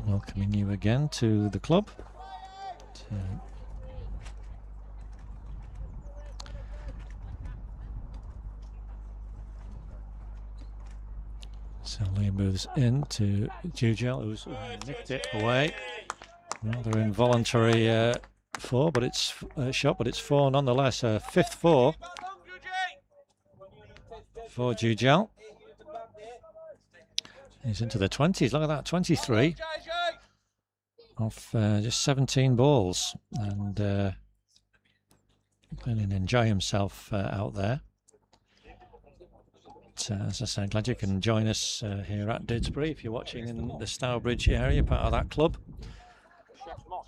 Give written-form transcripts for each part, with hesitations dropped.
welcoming you again to the club. So Liam moves in to Jujel, who's nicked it away. Another involuntary four, but it's shot, but it's four nonetheless. Fifth four for Jujel. He's into the 20s. Look at that, 23 off just 17 balls, and clearly enjoy himself out there. But, as I say, I'm glad you can join us here at Didsbury if you're watching in the Stourbridge area, part of that club.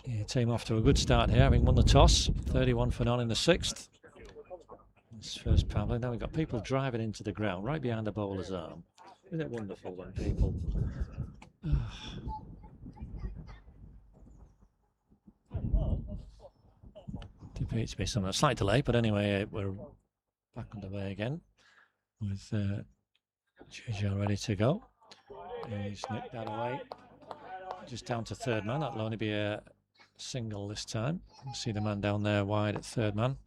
Your team off to a good start here, having won the toss, 31 for none in the sixth. This first power play. Now we've got people driving into the ground right behind the bowler's arm. Isn't it wonderful when people... Appears to be some slight delay, but anyway, we're back underway again with Jujel ready to go. He's nicked that away. Just down to third man. That'll only be a single this time. You see the man down there wide at third man.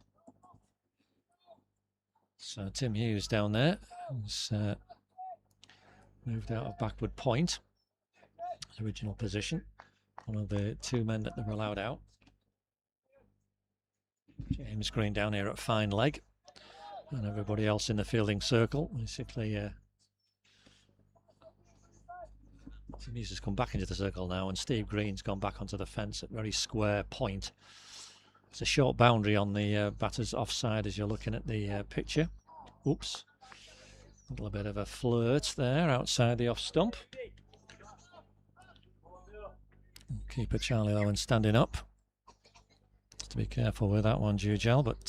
So Tim Hughes down there has moved out of backward point, his original position. One of the two men that they were allowed out. James Green down here at fine leg, and everybody else in the fielding circle. Basically, Tim Hughes has come back into the circle now, and Steve Green's gone back onto the fence at very square point. It's a short boundary on the batter's offside as you're looking at the picture. Oops. A little bit of a flirt there outside the off stump. Keeper Charlie Owen standing up. Just to be careful with that one, Jujel, but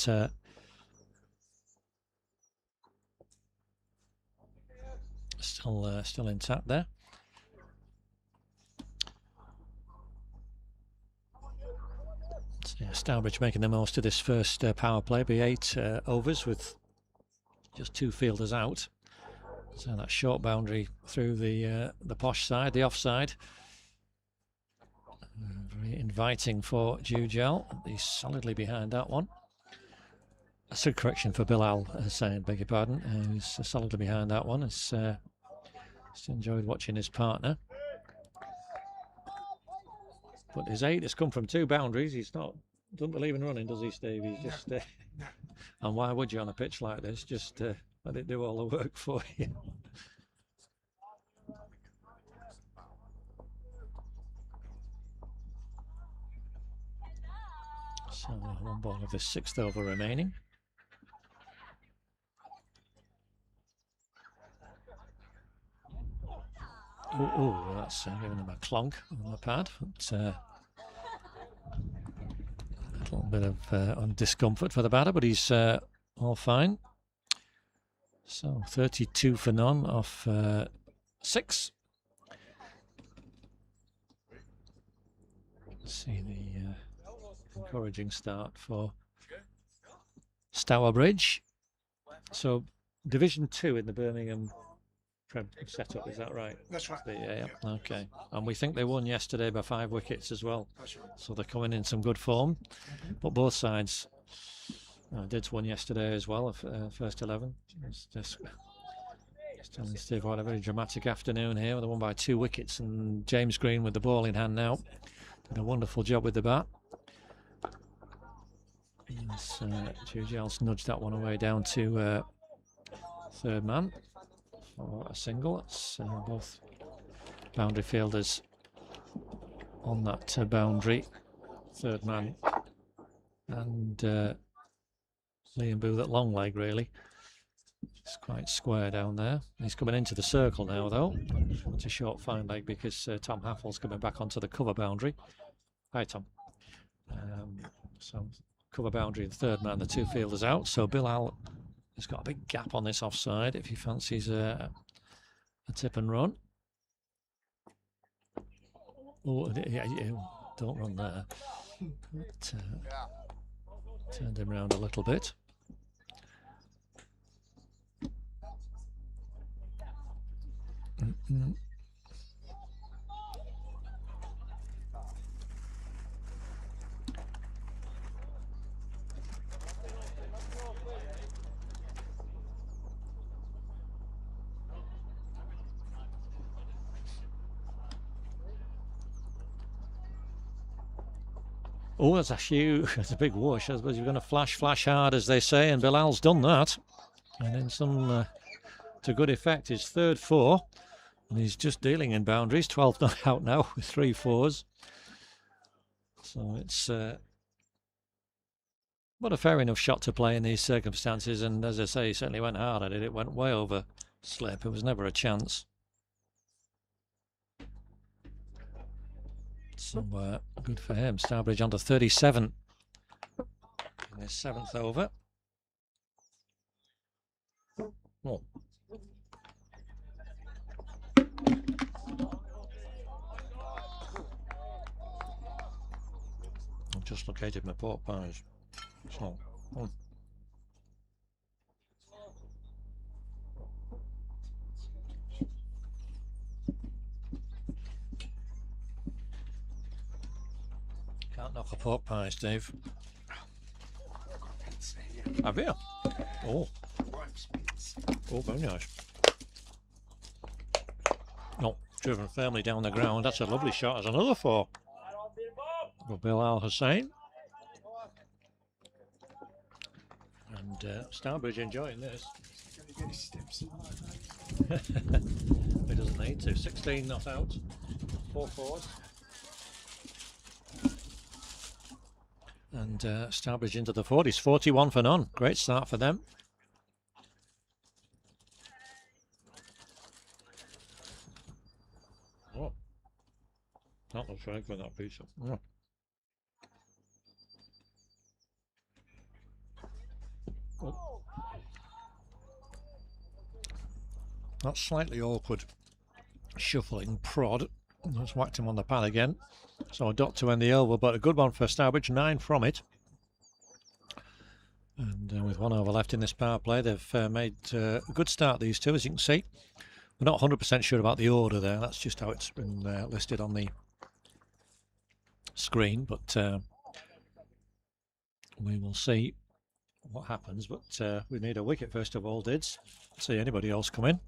still intact there. So, yeah, Stourbridge making the most of this first power play. Be 8 overs with just 2 fielders out. So that short boundary through the posh side, the offside. Very inviting for Jujel. He's solidly behind that one. That's a correction for Bilal Hussain, beg your pardon. He's solidly behind that one. He's just enjoyed watching his partner. But his 8 has come from 2 boundaries. He's doesn't believe in running, does he, Steve? He's just and why would you on a pitch like this? Just let it do all the work for you. So 1 ball of the 6th over remaining. Oh, that's giving him a clonk on the pad. But, a little bit of discomfort for the batter, but he's all fine. So 32 for none off 6. Let's see the encouraging start for Stourbridge. So Division 2 in the Birmingham setup, is that right? That's right. Yeah. Okay. And we think they won yesterday by 5 wickets as well. That's right. So they're coming in some good form. But both sides, Dids won yesterday as well, first 11. Just telling Steve what a very dramatic afternoon here. They won by 2 wickets, and James Green with the ball in hand now did a wonderful job with the bat. Jujel's nudged that one away down to third man for a single. It's both boundary fielders on that boundary. Third man and Liam Booth at long leg, really. It's quite square down there. He's coming into the circle now, though. It's a short fine leg because Tom Haffle's coming back onto the cover boundary. Hi, Tom. So cover boundary, the third man, the 2 fielders out. So Bilal has got a big gap on this offside if he fancies a tip and run. Oh, yeah, don't run there. But, turned him around a little bit. Oh, that's a huge, that's a big whoosh. I suppose you're going to flash hard, as they say, and Bilal's done that. And in some to good effect, his third four. And he's just dealing in boundaries, 12 not out now with 3 fours. So it's but a fair enough shot to play in these circumstances. And as I say, he certainly went hard at it. It went way over slip. It was never a chance. So good for him. Stourbridge on to 37 in his 7th over. Oh. I've just located my pork pies. So, can't knock a pork pie, Steve. Have you? Oh. Oh, very nice. Oh, driven firmly down the ground. That's a lovely shot as another 4. For Bilal Hussain. And Stourbridge enjoying this. He doesn't need to. 16 not out. 4 fours. And Stourbridge into the 40s. 41 for none. Great start for them. Oh. Not the strike for that piece. Oh. Oh. That's slightly awkward shuffling prod. Just whacked him on the pad again. So a dot to end the over, but a good one for Stourbridge, 9 from it. And with 1 over left in this power play, they've made a good start, these two, as you can see. We're not 100% sure about the order there. That's just how it's been listed on the screen, but we will see what happens. But we need a wicket first of all, Dids. See anybody else come in.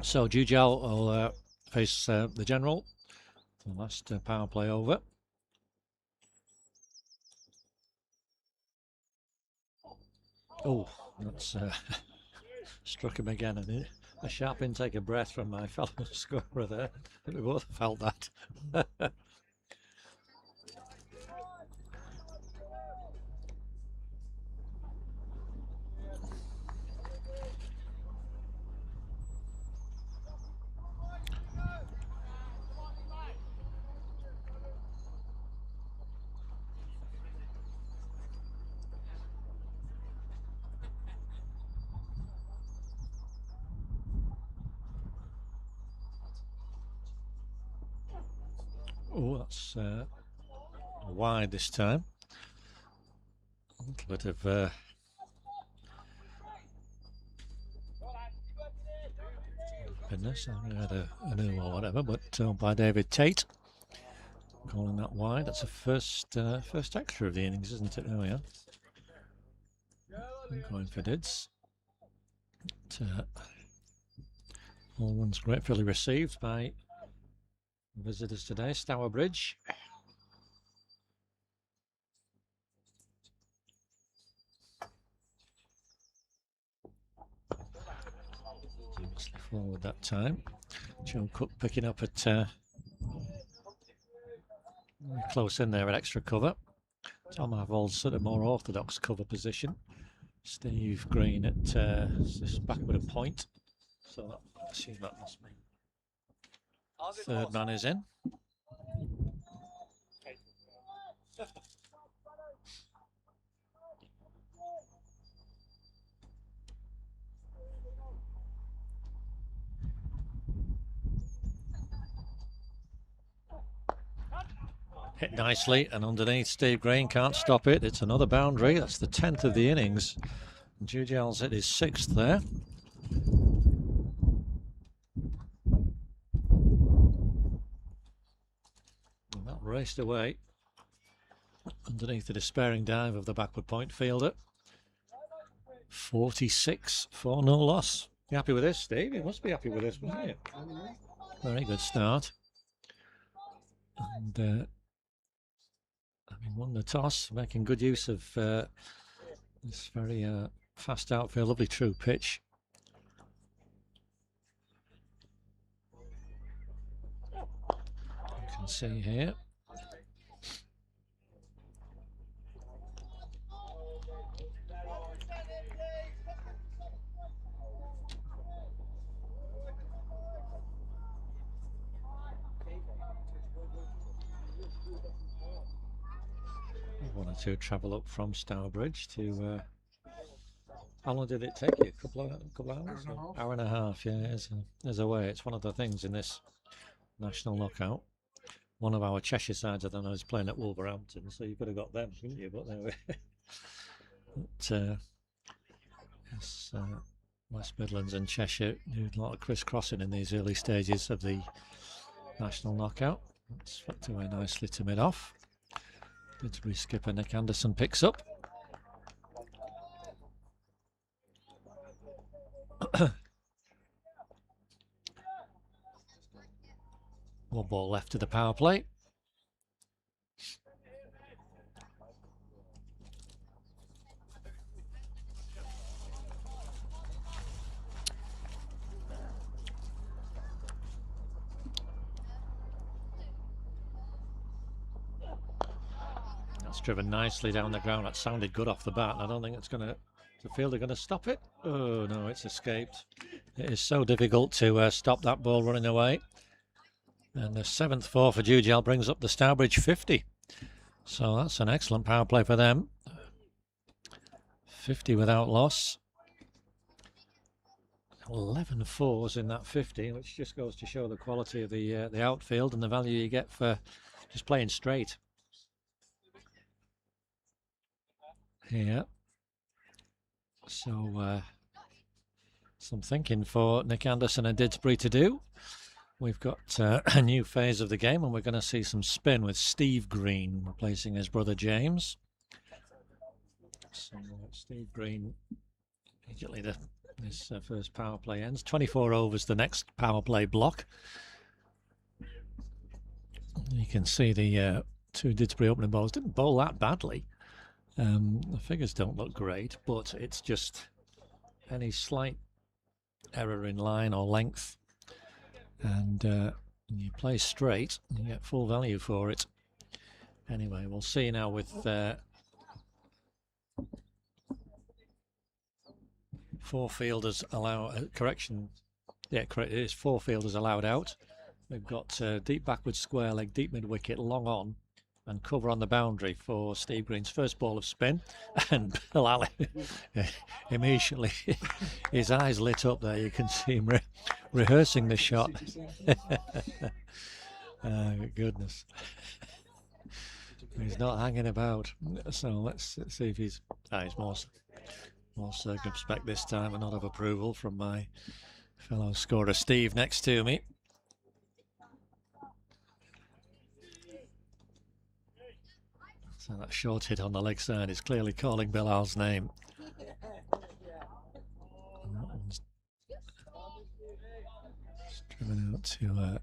So Jujal will face the general. The last power play over. Oh, that's struck him again. And a sharp intake of breath from my fellow scorer there. I think we both felt that. Oh, that's wide this time. A little bit of goodness, I had a new or whatever, but by David Tate, calling that wide. That's a first extra of the innings, isn't it? Oh yeah, going for Dids. All runs gratefully received by visitors today, Stourbridge. Forward that time. Joe Cook picking up at close in there at extra cover. Tom Avold's sort of more orthodox cover position. Steve Green at just back with a point. So I assume that must mean third man is in. Hit nicely and underneath. Steve Green can't stop it. It's another boundary. That's the 10th of the innings Jujal's at his 6th there. And that raced away underneath the despairing dive of the backward point fielder. 46 for no loss. You happy with this, Steve? You must be happy with this, wouldn't you? Very good start. And having won the toss, making good use of this very fast outfield, lovely true pitch. You can see here. One or two travel up from Stourbridge to. How long did it take you? A couple of hours? Hour and a half. Yeah, as a way. It's one of the things in this national knockout. One of our Cheshire sides, I don't know, is playing at Wolverhampton, so you could have got them, couldn't you? But anyway, yes, West Midlands and Cheshire do a lot of crisscrossing in these early stages of the national knockout. It's flicked away nicely to mid-off. Didsbury skipper Nick Anderson picks up. One ball left to the power play. That's driven nicely down the ground. That sounded good off the bat. I don't think it's going to. The fielder going to stop it? Oh no, it's escaped. It is so difficult to stop that ball running away. And the 7th for Jujal brings up the Stourbridge 50. So that's an excellent power play for them. 50 without loss. 11 fours in that 50, which just goes to show the quality of the outfield and the value you get for just playing straight. Here. So some thinking for Nick Anderson and Didsbury to do. We've got a new phase of the game, and we're going to see some spin with Steve Green replacing his brother James. So Steve Green, immediately this first power play ends. 24 overs the next power play block. You can see the two Didsbury opening bowlers didn't bowl that badly. The figures don't look great, but it's just any slight error in line or length, and you play straight, you get full value for it. Anyway, we'll see now with 4 fielders correction. Yeah, correct. It is 4 fielders allowed out. We've got deep backward square leg, deep mid wicket, long on, and cover on the boundary for Steve Green's first ball of spin. And Bilal, immediately, his eyes lit up there. You can see him rehearsing the shot. Goodness. He's not hanging about. So let's see if he's more circumspect this time, and not of approval from my fellow scorer Steve next to me. So that short hit on the leg side is clearly calling Bilal's name. And that one's driven out to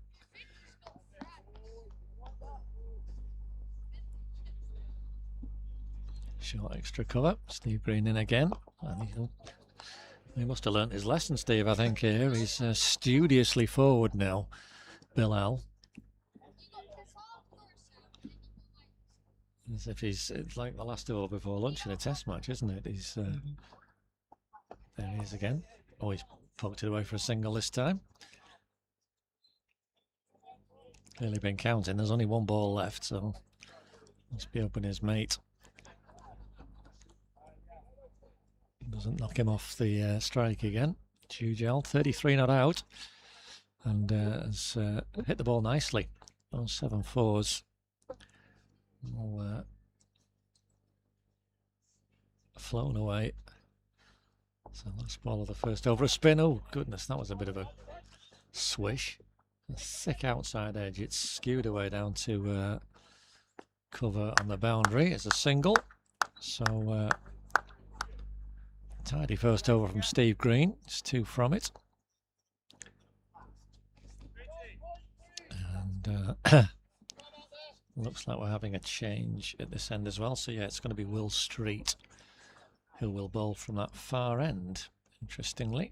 short extra cover. Steve Green in again. And he must have learnt his lesson, Steve, I think, here. He's studiously forward now, Bilal. As if it's like the last over before lunch in a test match, isn't it? He's there he is again. Oh, he's poked it away for a single this time. Clearly been counting. There's only 1 ball left, so must be hoping his mate doesn't knock him off the strike again. Jujal, 33 not out, and has hit the ball nicely. Those 7 fours. All flown away So last ball of the first over, a spin. Oh goodness, that was a bit of a swish. A thick outside edge. It's skewed away down to cover on the boundary. It's a single. So tidy first over from Steve Green. It's 2 from it. And looks like we're having a change at this end as well. So yeah, it's going to be Will Street who will bowl from that far end, interestingly.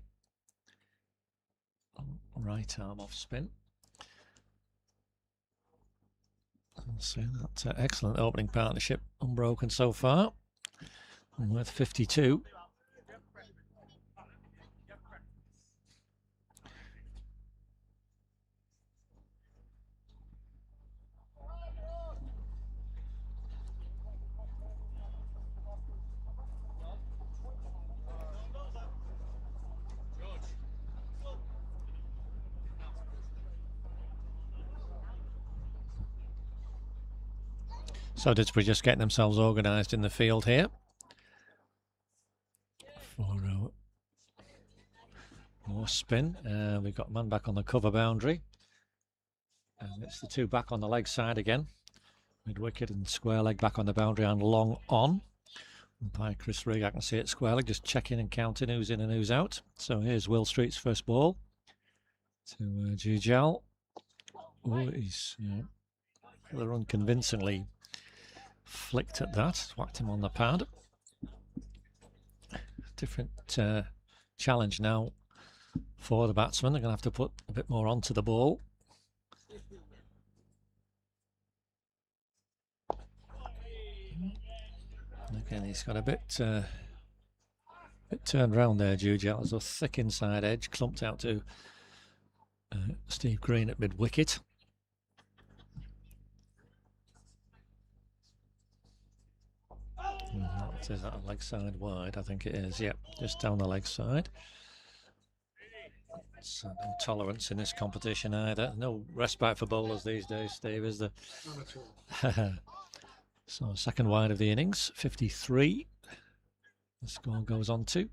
Right arm off spin. So that excellent opening partnership, unbroken so far, and worth 52. So Didsbury just getting themselves organised in the field here. For more spin. We've got man back on the cover boundary. And it's the 2 back on the leg side again. Mid wicket and square leg back on the boundary and long on. By Chris Rigg, I can see it square leg, just checking and counting who's in and who's out. So here's Will Street's first ball to Jujal. Oh, he's rather unconvincingly flicked at that, whacked him on the pad. Different challenge now for the batsman. They're going to have to put a bit more onto the ball. Again, he's got a bit turned round there, Jujal. There's a thick inside edge, clumped out to Steve Green at mid-wicket. Is that a leg side wide? I think it is, yep, just down the leg side. So no tolerance in this competition either. No respite for bowlers these days, Steve, is there? So second wide of the innings, 53. The score goes on to.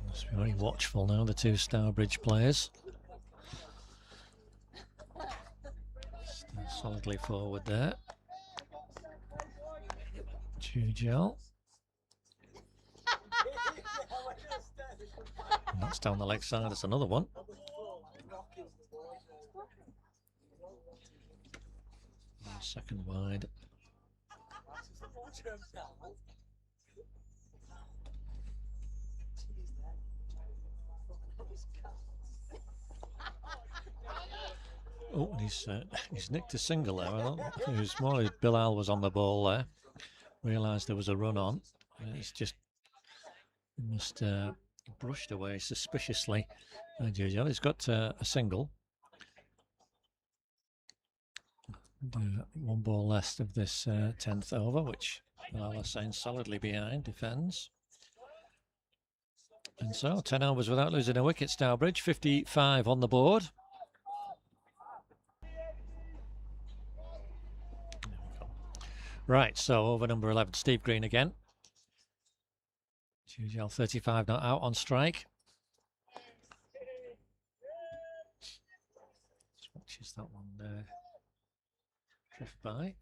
Must be very watchful now, the 2 Stourbridge players. Still solidly forward there. Jujal. And that's down the leg side, that's another one. And second wide. Oh, and he's nicked a single there. I think it was more as Bilal was on the ball there. Realised there was a run on. He's just must brushed away suspiciously. He's got a single. And, 1 ball less of this 10th over, which Bilal is saying solidly behind, defends. And so 10 overs without losing a wicket, Stourbridge, 55 on the board. Right, so over number 11, Steve Green again. Jujal 35 not out on strike. Just watches that one drift by.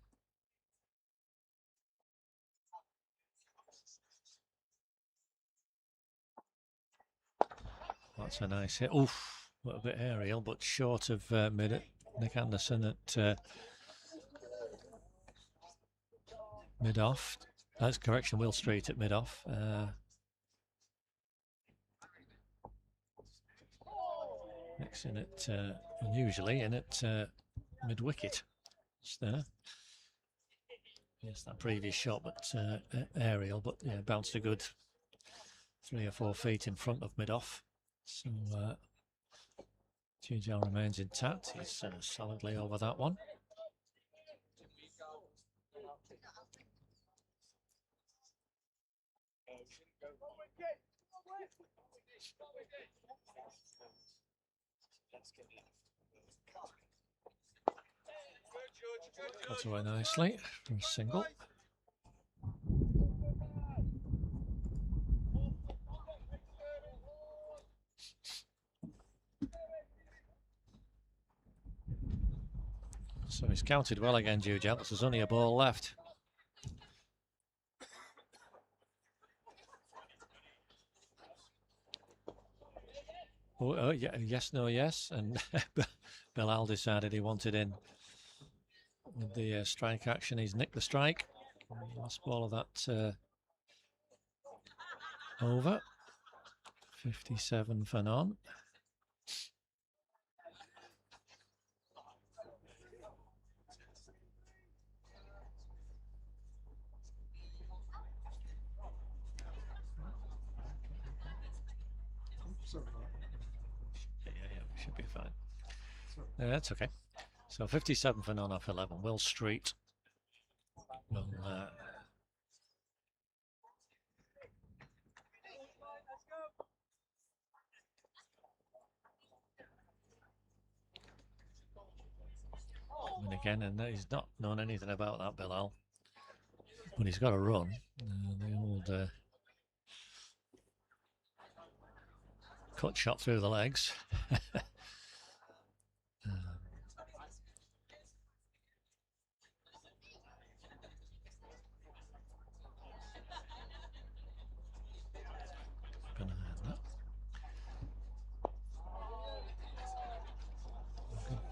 That's a nice hit. Oof, a little bit aerial, but short of Nick Anderson at mid-off. That's correction, Will Street at mid-off. Next in at, unusually in at mid-wicket. It's there. Yes, that previous shot, but aerial, but yeah, bounced a good 3 or 4 feet in front of mid-off. So Jujel remains intact. He's solidly over that one. Cuts away nicely for a single. So he's counted well again, Jujel. There's only a ball left. Oh yeah, yes, no, yes. And Bilal decided he wanted in with the strike action. He's nicked the strike. Last ball of that over. 57 for none. Yeah, we should be fine. That's okay. So 57 for none off 11. Will Street will win again, and he's not known anything about that, Bilal. But he's got a run. The old cut shot through the legs.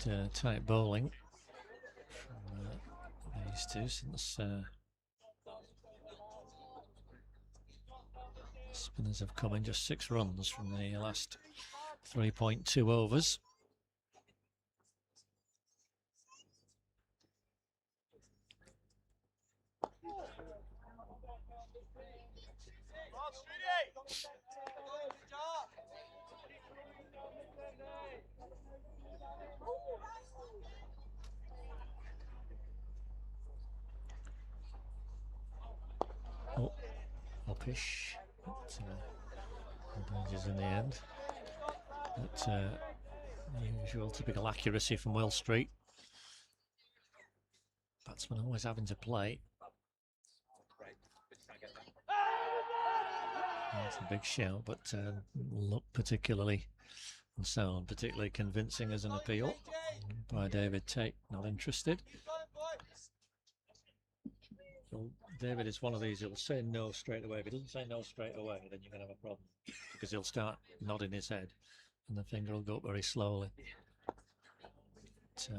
Good tight bowling from these two since spinners have come in just 6 runs from the last 3.2 overs. Oh, uppish. Dangers in the end. But usual typical accuracy from Will Street. Batsman always having to play. That's a big shout, but look particularly and sound particularly convincing as an appeal by David Tate. Not interested. So David is one of these, he'll say no straight away. If he doesn't say no straight away, then you're going to have a problem, because he'll start nodding his head and the finger will go up very slowly. It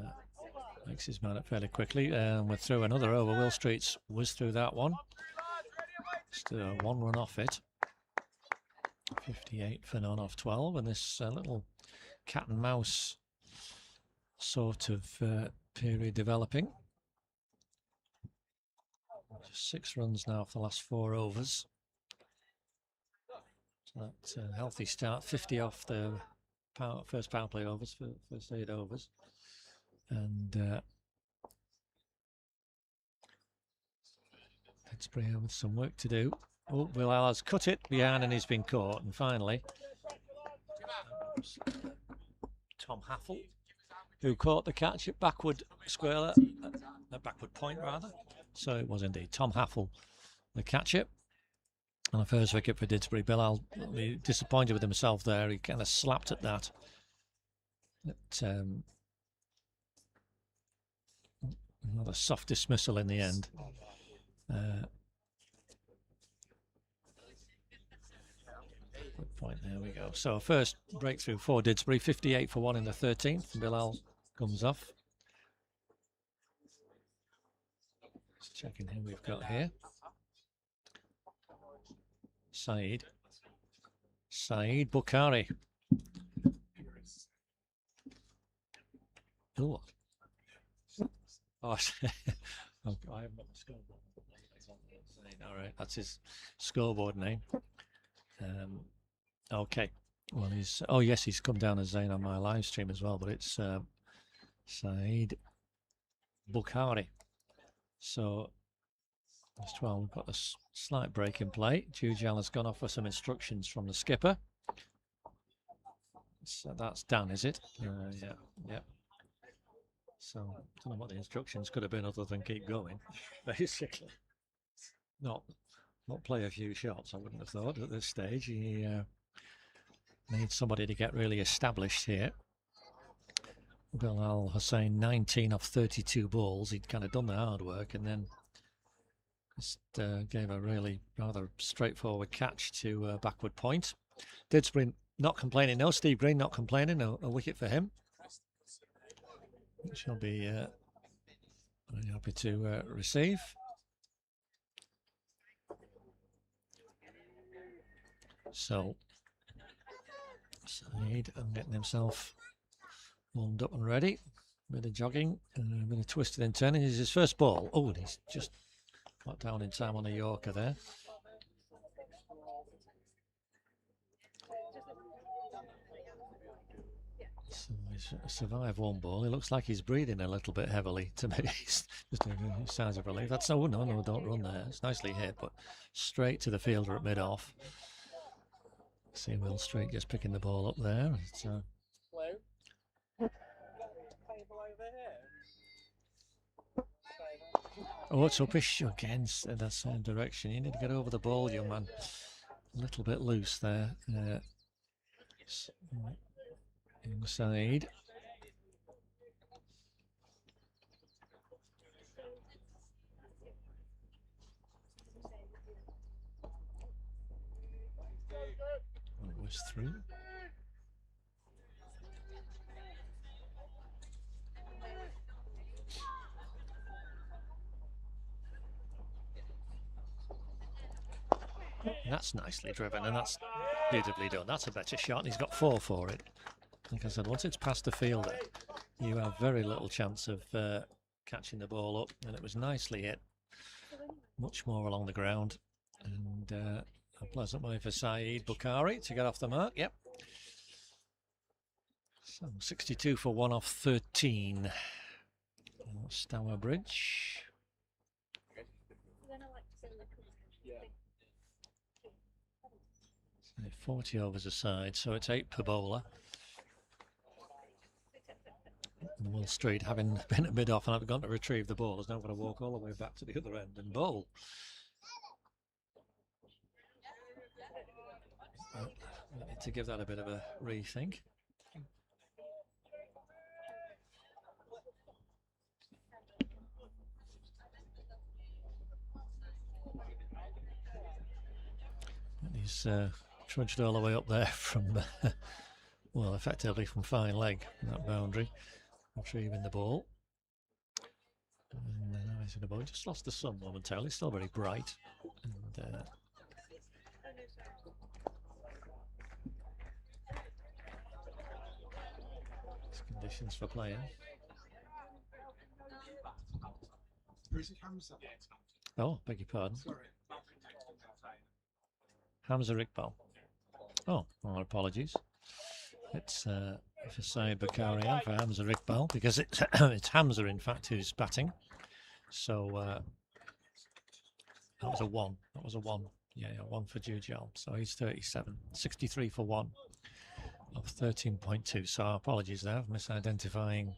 makes his mind up fairly quickly. We're through another over. Will Street's whizzed through that one. Still 1 run off it. 58 for none off 12, and this little cat and mouse sort of period developing. Just 6 runs now for the last 4 overs. So that's a healthy start. 50 off the first power play overs, first 8 overs. And Didsbury with some work to do. Oh, Bilal has cut it behind and he's been caught. And finally, Tom Haffel, who caught the catch at backward square, backward point rather. So it was indeed Tom Haffel, the catcher. And a first wicket for Didsbury. Bilal disappointed with himself there. He kind of slapped at that. Not a soft dismissal in the end. Good point, there we go. So first breakthrough for Didsbury, 58 for 1 in the 13th. Bilal comes off. Just checking who we've got here. Saeed Bukhari. Oh, I haven't got the scoreboard. All right, that's his scoreboard name. Okay, Well, he's... Oh, yes, he's come down as Zayn on my live stream as well, but it's Saeed Bukhari. So, as 12, we've got a slight break in play. Jujal has gone off for some instructions from the skipper. So that's Dan, is it? Yeah. So, I don't know what the instructions could have been other than keep going, basically. Not play a few shots, I wouldn't have thought at this stage. He needs somebody to get really established here. Bilal Hussein, 19 off 32 balls. He'd kind of done the hard work and then just gave a really rather straightforward catch to backward point. Didsbury not complaining. No, Steve Green not complaining. A wicket for him. Which he'll be very happy to receive. So, Saeed getting himself warmed up and ready. Bit of jogging and a bit of twisted and turning. This is his first ball. Oh, and he's just got down in time on a Yorker there. So he's survived one ball. He looks like he's breathing a little bit heavily to me. Just signs of relief. That's no, don't run there. It's nicely hit, but straight to the fielder at mid-off. See Will Street just picking the ball up there. Oh, it's uppish again in that same direction. You need to get over the ball, young man. A little bit loose there. Inside. It was through. That's nicely driven, and that's beautifully done. That's a better shot, and he's got 4 for it. Like I said, once it's past the fielder, you have very little chance of catching the ball up, and it was nicely hit, much more along the ground, and a pleasant way for Saeed Bukhari to get off the mark. Yep. So 62 for 1 off 13. Stourbridge. 40 overs aside, so it's 8 per bowler. And Will Street, having been at mid-off and having gone to retrieve the ball, is now going to walk all the way back to the other end and bowl. I need to give that a bit of a rethink. And he's trudged all the way up there from, well, effectively from fine leg, that boundary, retrieving the ball. And now he's in the ball. Just lost the sun momentarily, still very bright. And conditions for playing. Oh, beg your pardon. Hamza Iqbal. Oh, our apologies. It's for Saeed Bukhari and for Hamza Iqbal, because it's Hamza, in fact, who's batting. So that was a 1. That was a 1. Yeah, 1 for Jujal. So he's 37. 63 for 1 of 13.2. So apologies there for misidentifying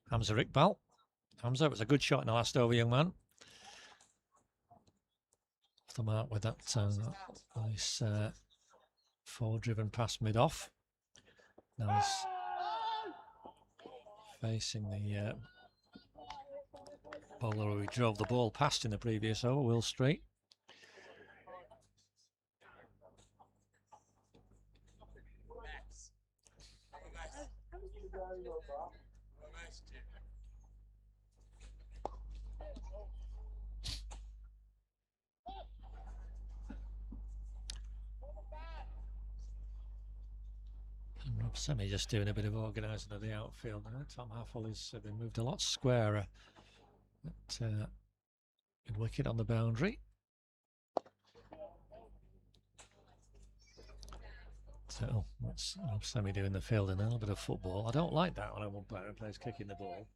Hamza Iqbal. Hamza, it was a good shot in the last over, young man. Off the mark with that nice forward-driven pass mid-off. Now he's facing the bowler who drove the ball past in the previous over, Will Street. Rob Semi just doing a bit of organising of the outfield now. Tom Haffel has been moved a lot squarer. Good wicket on the boundary. That's Sammy doing the fielding now, a bit of football. I don't like that when an umpire plays kicking the ball.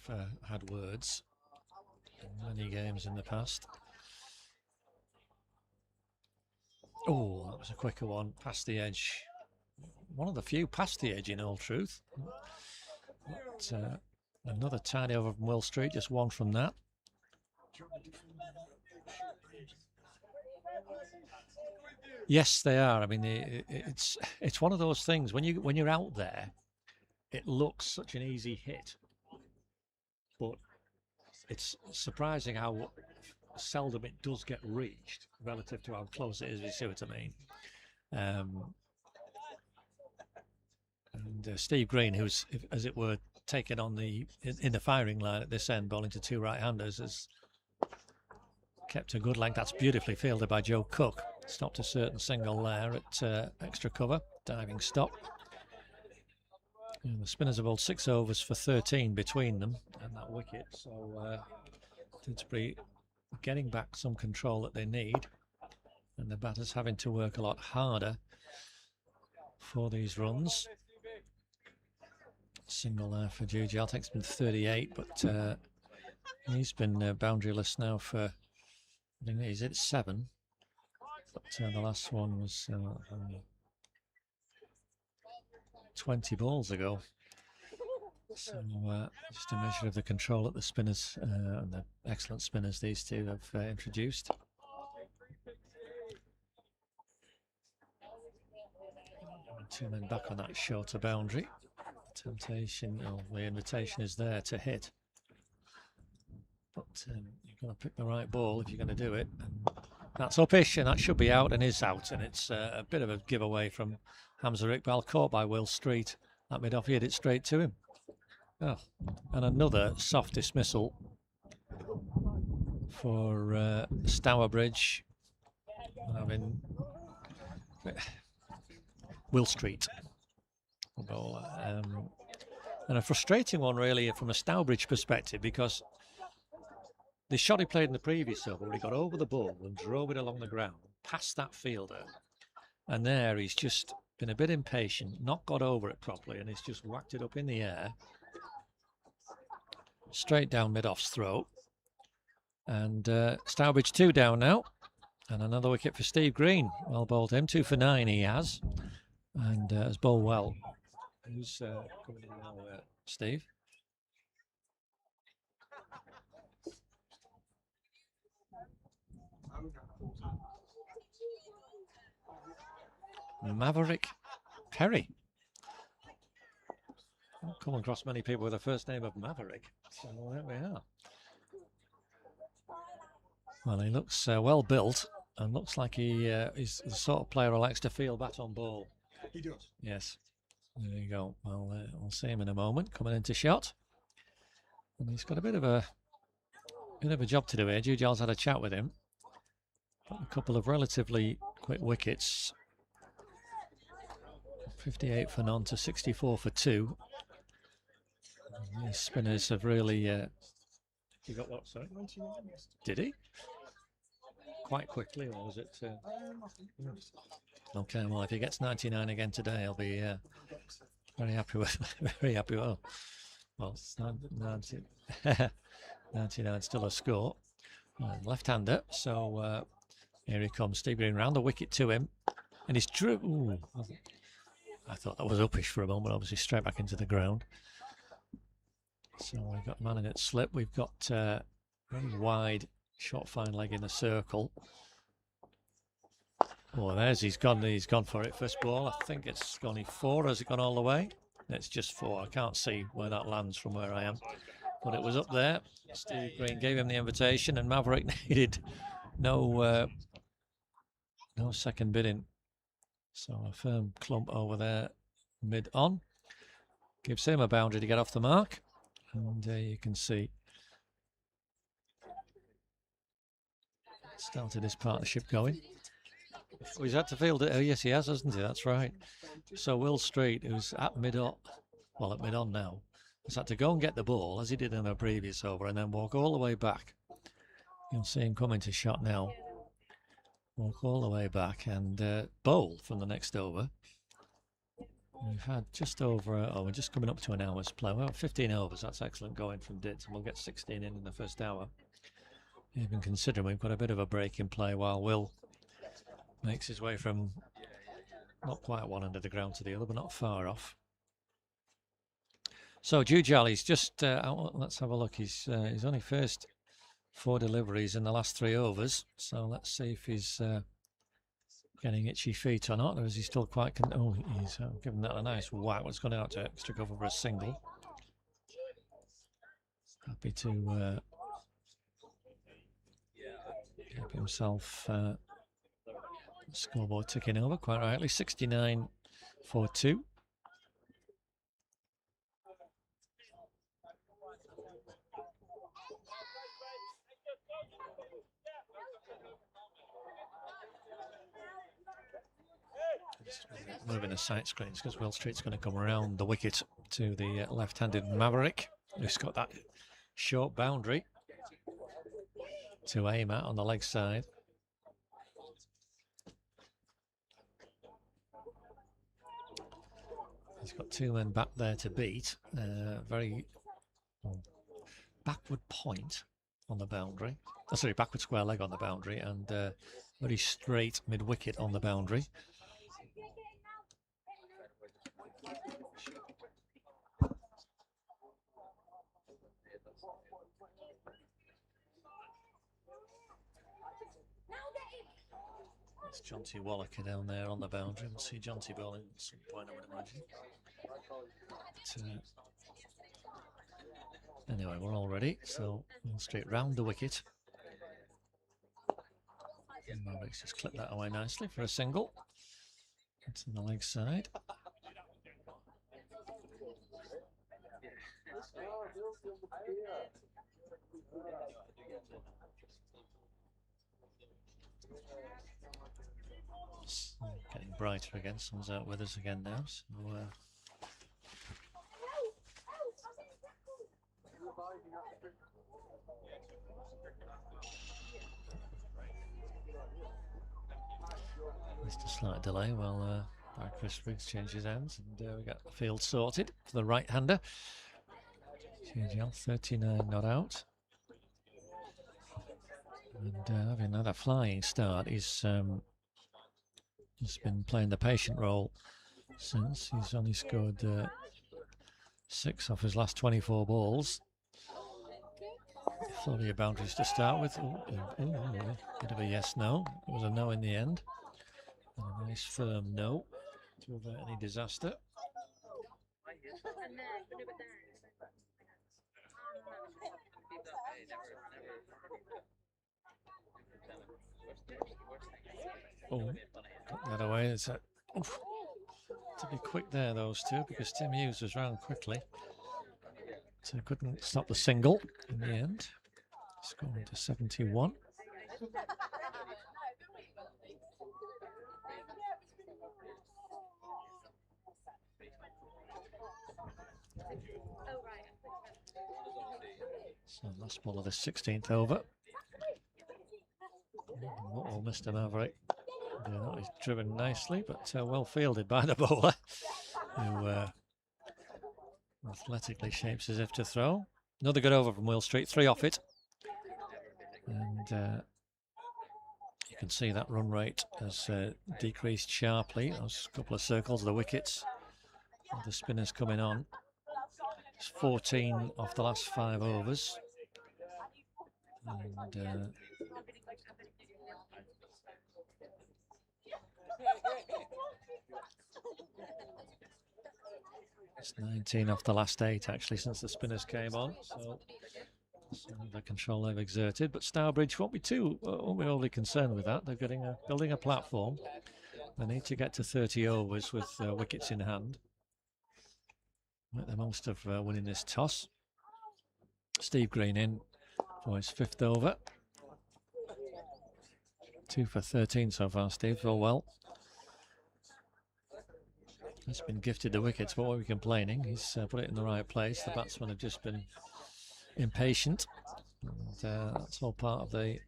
I've had words in many games in the past. Oh, that was a quicker one, past the edge. One of the few past the edge, in all truth. But, another tidy over from Will Street, just one from that. Yes, they are. I mean, it's one of those things when you're out there, it looks such an easy hit, but it's surprising how seldom it does get reached relative to how close it is. You see what I mean? And Steve Green, who's, as it were, taken on in the firing line at this end, bowling to two right-handers, has kept a good length. That's beautifully fielded by Joe Cook. Stopped a certain single there at extra cover, diving stop. And the spinners have bowled 6 overs for 13 between them and that wicket. So Didsbury getting back some control that they need, and the batters having to work a lot harder for these runs. Single there for Juji. I think it's been 38, but he's been boundaryless now for, I think he's at 7. But the last one was 20 balls ago. So just a measure of the control that the spinners and the excellent spinners these two have introduced. Two men back on that shorter boundary. Temptation, the invitation is there to hit. But you've got to pick the right ball if you're going to do it. And that's uppish, and that should be out, and is out. And it's a bit of a giveaway from Hamza Iqbal, caught by Will Street. That mid-off, he hit it straight to him. Oh, and another soft dismissal for Stourbridge. Having Will Street. And a frustrating one, really, from a Stourbridge perspective, because the shot he played in the previous over, where he got over the ball and drove it along the ground, past that fielder, and there he's just been a bit impatient, not got over it properly, and he's just whacked it up in the air, straight down mid-off's throat. And Stourbridge 2 down now, and another wicket for Steve Green. Well bowled him, 2 for 9 he has, and has bowled well. Who's coming in now, Steve? Maverick Perry. I've come across many people with the first name of Maverick, so there we are. Well, he looks well built, and looks like he's the sort of player who likes to feel bat on ball. He does. Yes. There you go. Well, we'll see him in a moment, coming into shot. And he's got a bit of a job to do here. Jujal's had a chat with him. Got a couple of relatively quick wickets. 58 for none to 64 for 2. And these spinners have really... He got what, sorry? 99. Did he? Quite quickly, or was it... Okay, well, if he gets 99 again today, I'll be very happy with very happy. Well, it's 90, 99 still a score. Left-hander, so here he comes. Steve Green round the wicket to him, and he's true. I thought that was uppish for a moment, obviously straight back into the ground. So we've got man in at slip. We've got very wide, short fine leg in the circle. Oh, he's gone for it. First ball, I think it's gone 4. Has it gone all the way? It's just 4. I can't see where that lands from where I am, but it was up there. Steve Green gave him the invitation, and Maverick needed no second bidding. So a firm clump over there, mid-on. Gives him a boundary to get off the mark. And you can see started his partnership going. Oh, he's had to field it. Oh, yes, he has, hasn't he? That's right. So Will Street, who's at mid-on, well, at mid-on now, has had to go and get the ball, as he did in the previous over, and then walk all the way back. You'll see him come into shot now. walk all the way back and bowl from the next over. We've had just over, we're just coming up to an hour's play. Well, 15 overs, that's excellent going from Dids, and we'll get 16 in the first hour. Even considering we've got a bit of a break in play while Will makes his way from not quite one end of the ground to the other, but not far off. So Jujal, he's just out. Let's have a look. He's only first 4 deliveries in the last 3 overs. So let's see if he's getting itchy feet or not, or is he still quite... oh, he's given that a nice whack. It's gone out to extra cover for a single. Happy to keep himself scoreboard ticking over quite rightly. 69 for 2. Moving the sight screens because Will Street's going to come around the wicket to the left-handed Maverick, who's got that short boundary to aim at on the leg side. He's got 2 men back there to beat. Very backward point on the boundary. Oh, sorry, backward square leg on the boundary, and very straight mid-wicket on the boundary. It's Jonty Wallaker down there on the boundary. We'll see Jonty bowling at some point, I would imagine. But, anyway, we're all ready. So we'll straight round the wicket. And Mavericks just clip that away nicely for a single. It's on the leg side. Getting brighter again, sun's out with us again now, so just a slight delay while Chris Riggs changes hands, and we got the field sorted for the right-hander. JGL 39 not out. And having had a flying start, he's just been playing the patient role since. He's only scored 6 off his last 24 balls. 40 boundaries to start with. Bit of a yes-no. It was a no in the end. And a nice firm no to avert any disaster. Oh, got that away. It's a, to be quick there, those two, because Tim Hughes was round quickly. So couldn't stop the single in the end. Scoring to 71. So last ball of the 16th over. Oh, Mr. Maverick. Yeah, he's driven nicely, but well fielded by the bowler, who athletically shapes as if to throw. Another good over from Will Street, 3 off it. And you can see that run rate has decreased sharply. Those couple of circles of the wickets, the spinners coming on. It's 14 off the last 5 overs. And it's 19 off the last 8 actually since the spinners came on. So the control they've exerted, but Stourbridge won't be overly concerned with that. They're building a platform. They need to get to 30 overs with wickets in hand. Make the most of winning this toss. Steve Green in for his 5th over. 2 for 13 so far, Steve. Oh well. He's been gifted the wickets, but what are we complaining? He's put it in the right place. The batsmen have just been impatient. And that's all part of the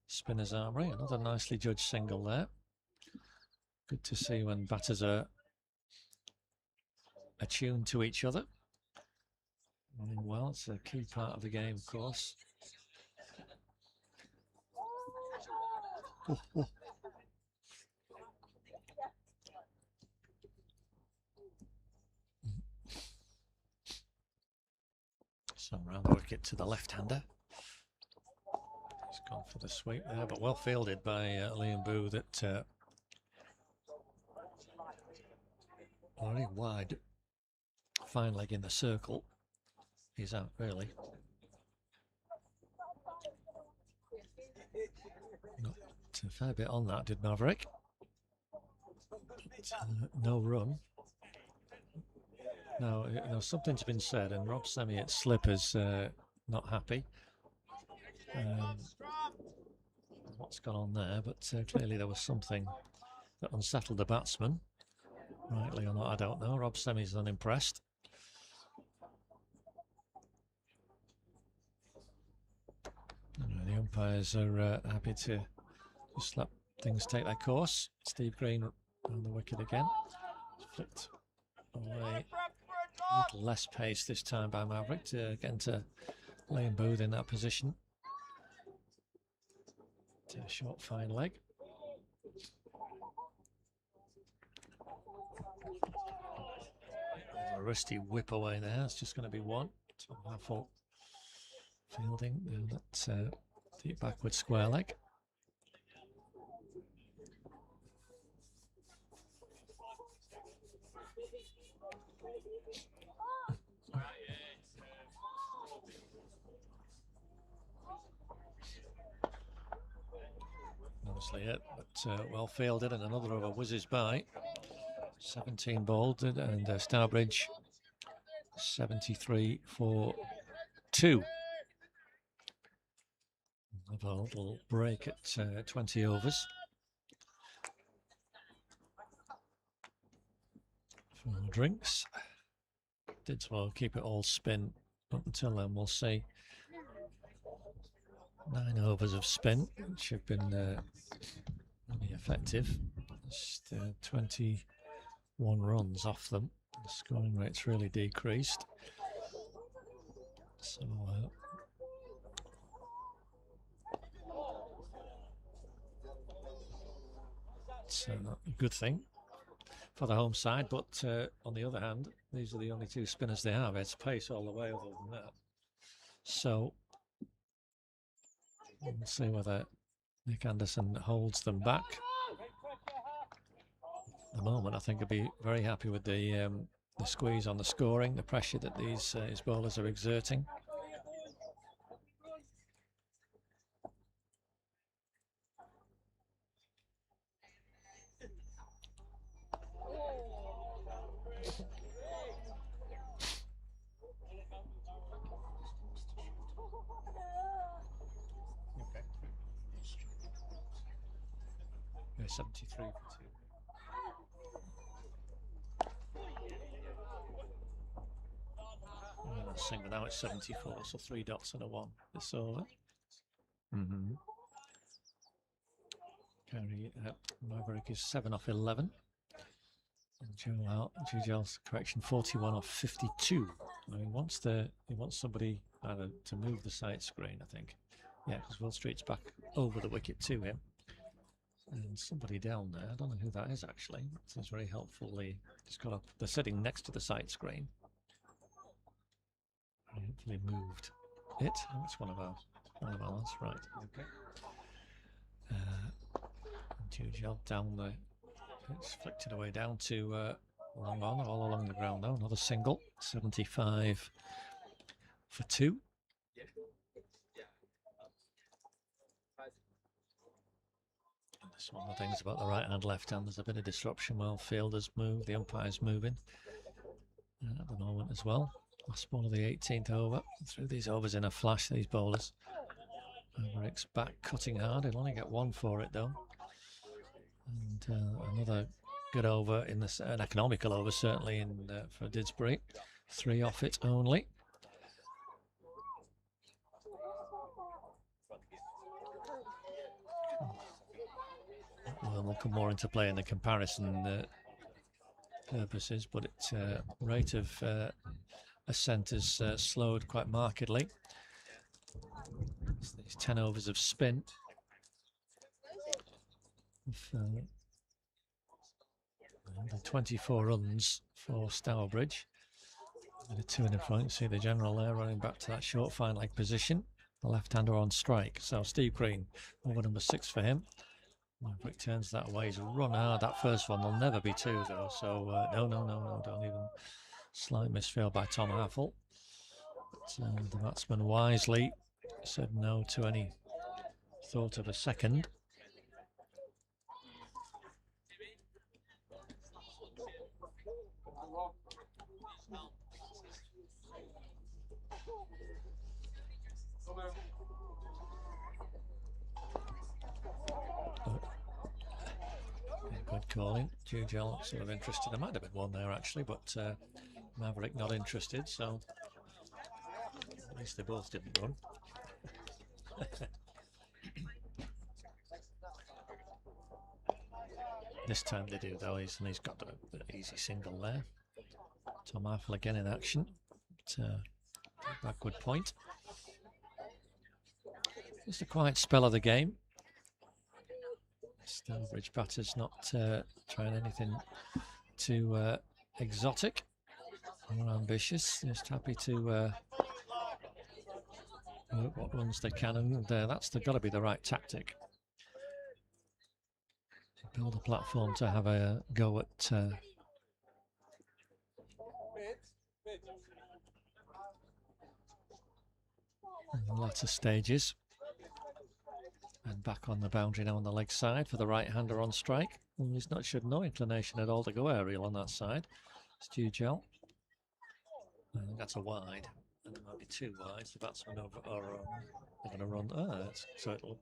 Spinner's Armory. Another nicely judged single there. Good to see when batters are attuned to each other. Well, it's a key part of the game, of course. So round the wicket to the left-hander. He's gone for the sweep there, but well fielded by Liam Boo. That already wide, fine leg in the circle. He's out really. Not a fair bit on that, did Maverick. But, no run. Now, something's been said, and Rob Semi at slip is not happy. What's gone on there? But clearly there was something that unsettled the batsman. Rightly or not, I don't know. Rob Semi's unimpressed. The umpires are happy to just let things take their course. Steve Green on the wicket again. Flipped away. A little less pace this time by Maverick to get into Liam Booth in that position. To a short fine leg. A rusty whip away there. It's just going to be one. Tom Haffel fielding that deep backward square leg. Obviously it, but well fielded, and another over whizzes by. 17 bowled, and Stourbridge 73 for 2. Have a little break at 20 overs. For drinks. Didsbury keep it all spin up until then. We'll see. 9 overs of spin, which have been really effective. Just 21 runs off them. The scoring rate's really decreased. So it's a good thing for the home side, but on the other hand, these are the only 2 spinners they have. It's pace all the way other than that. So we'll see whether Nick Anderson holds them back. At the moment, I think he'll be very happy with the squeeze on the scoring, the pressure that these his bowlers are exerting. Okay. 73 for 2. Single now it's 74, so 3 dots and a 1 this over. Carry Maverick is 7 off 11. And Jujal's correction 41 off 52. He wants somebody either to move the side screen, I think. Yeah, because Will Street's back over the wicket to him. And somebody down there, I don't know who that is actually. It's very helpful. He's got up, they're sitting next to the side screen. Hopefully moved it. Oh, it's one of ours, right? Okay. Jujel down the. It's flicked it away down to long on, all along the ground though. Another single, 75 for 2. That's one of the things about the right hand, left hand. There's a bit of disruption while fielders move, the umpire's moving at the moment as well. Last ball of the 18th over. Through these overs in a flash, these bowlers. Maverick's back cutting hard. He'll only get 1 for it though. And another good over in this, an economical over certainly in for Didsbury. 3 off it only. them will come more into play in the comparison purposes, but its rate of ascent has slowed quite markedly. These 10 overs of spin. 24 runs for Stourbridge. And a 2 in the front. See the general there running back to that short fine leg position. The left-hander on strike. So Steve Green, over number 6 for him. Maverick turns that way. He's run hard. That first one will never be 2 though. So no, don't even. Slight misfield by Tom Haffel. But the batsman wisely said no to any thought of a second. Good calling. Jujel sort of interested. There might have been one there actually, but Maverick not interested, so at least they both didn't run. This time they do though, he's got the easy single there. Tom Haffel again in action. But, backward point. Just a quiet spell of the game. Stourbridge batters not trying anything too exotic or ambitious. Just happy to work what runs they can, and that's got to be the right tactic. Build a platform to have a go at the latter stages. And back on the boundary now on the leg side for the right-hander on strike. And he's not showed no inclination at all to go aerial on that side. Stugel. I think that's a wide. And it might be 2 wides. The batsmen are going to run. So it'll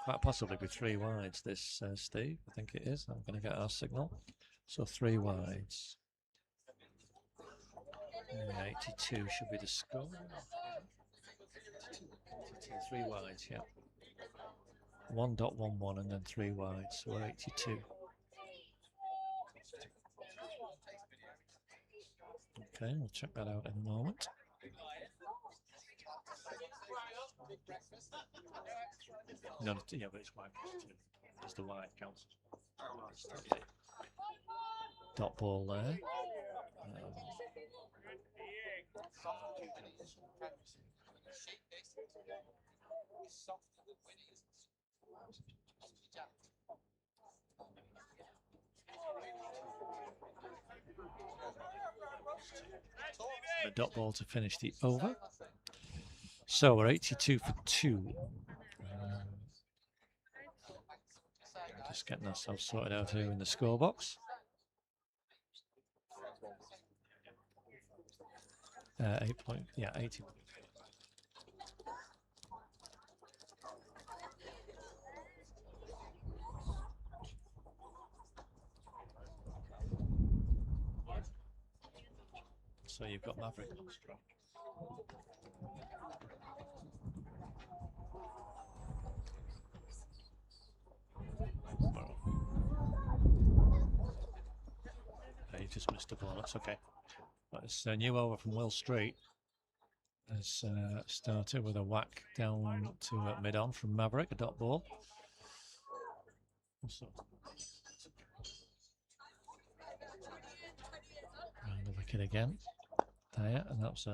quite possibly be 3 wides this, Steve. I think it is. I'm going to get our signal. So 3 wides. 82 should be the score. 82, 3 wides, yeah. 1.11 and then 3 wides, so we're 82. Okay, we'll check that out in a moment. No, yeah, but it's wide. It's the wide counts. Dot ball there. The dot ball to finish the over. So we're 82 for 2. Just getting ourselves sorted out here in the score box. 80. So you've got Maverick on strike. He just missed a ball, that's okay. That's a new over from Will Street. Has started with a whack down to mid-on from Maverick, a dot ball. So, round the wicket again. There, and that was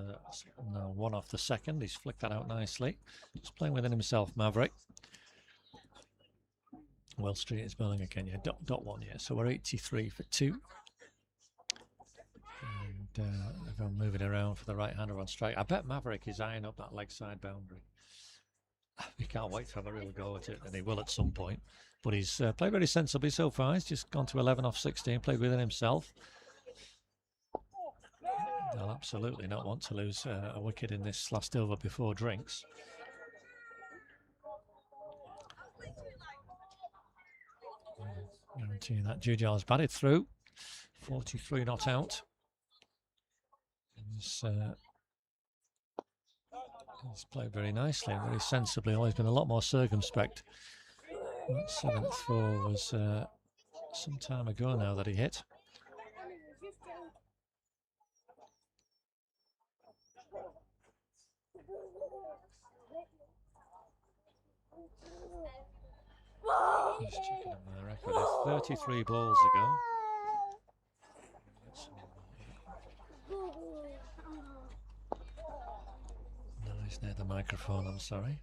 no, 1 off the second. He's flicked that out nicely. Just playing within himself, Maverick. Will Street is bowling again, yeah, dot 1, yeah. So we're 83 for 2. And everyone moving around for the right-hander on strike. I bet Maverick is eyeing up that leg side boundary. He can't wait to have a real go at it, and he will at some point. But he's played very sensibly so far. He's just gone to 11 off 16, played within himself. They'll absolutely not want to lose a wicket in this last over before drinks. Guaranteeing that Jujal's batted through. 43 not out. He's played very nicely and very sensibly. Always been a lot more circumspect That 7th four was some time ago now that he hit. Just checking on my record. 33 balls ago. Noise near the microphone, I'm sorry.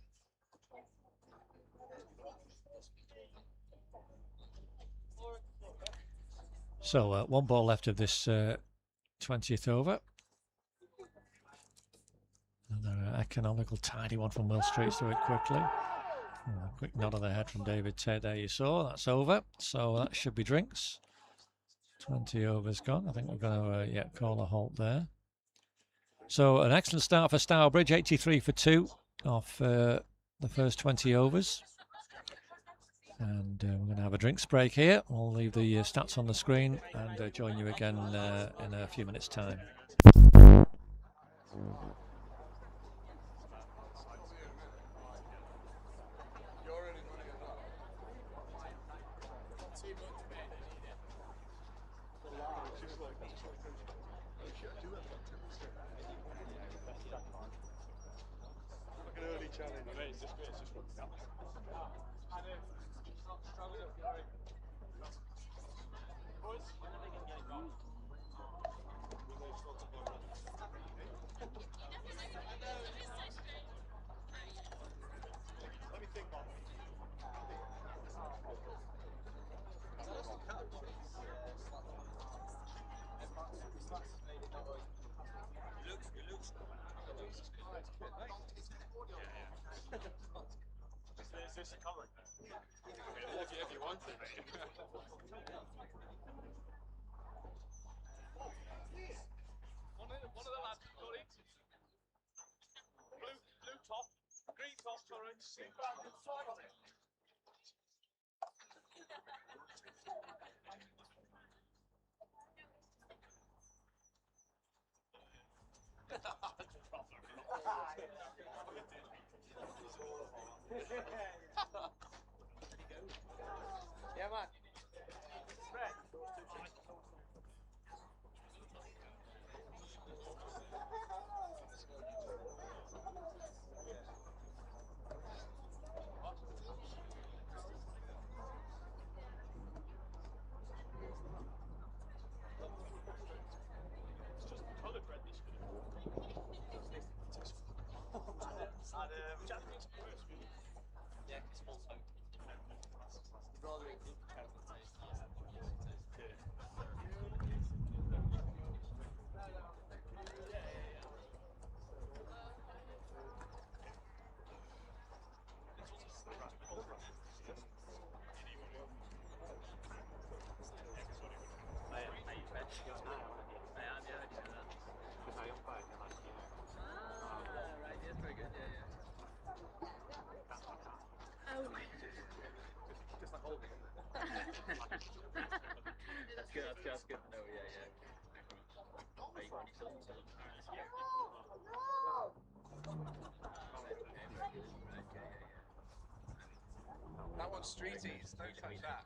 So 1 ball left of this 20th over. Another economical, tidy one from Will Street through it quickly. A quick nod of the head from David Tate there you saw. That's over. So that should be drinks. 20 overs gone. I think we're going to call a halt there. So an excellent start for Stourbridge. 83 for 2 off the first 20 overs. And we're going to have a drinks break here. We'll leave the stats on the screen and join you again in a few minutes' time. If you want it. One of the lads has got it. Blue top, green top, sorry. Yeah, man. That's good to know, yeah. That one's streeties, don't touch that.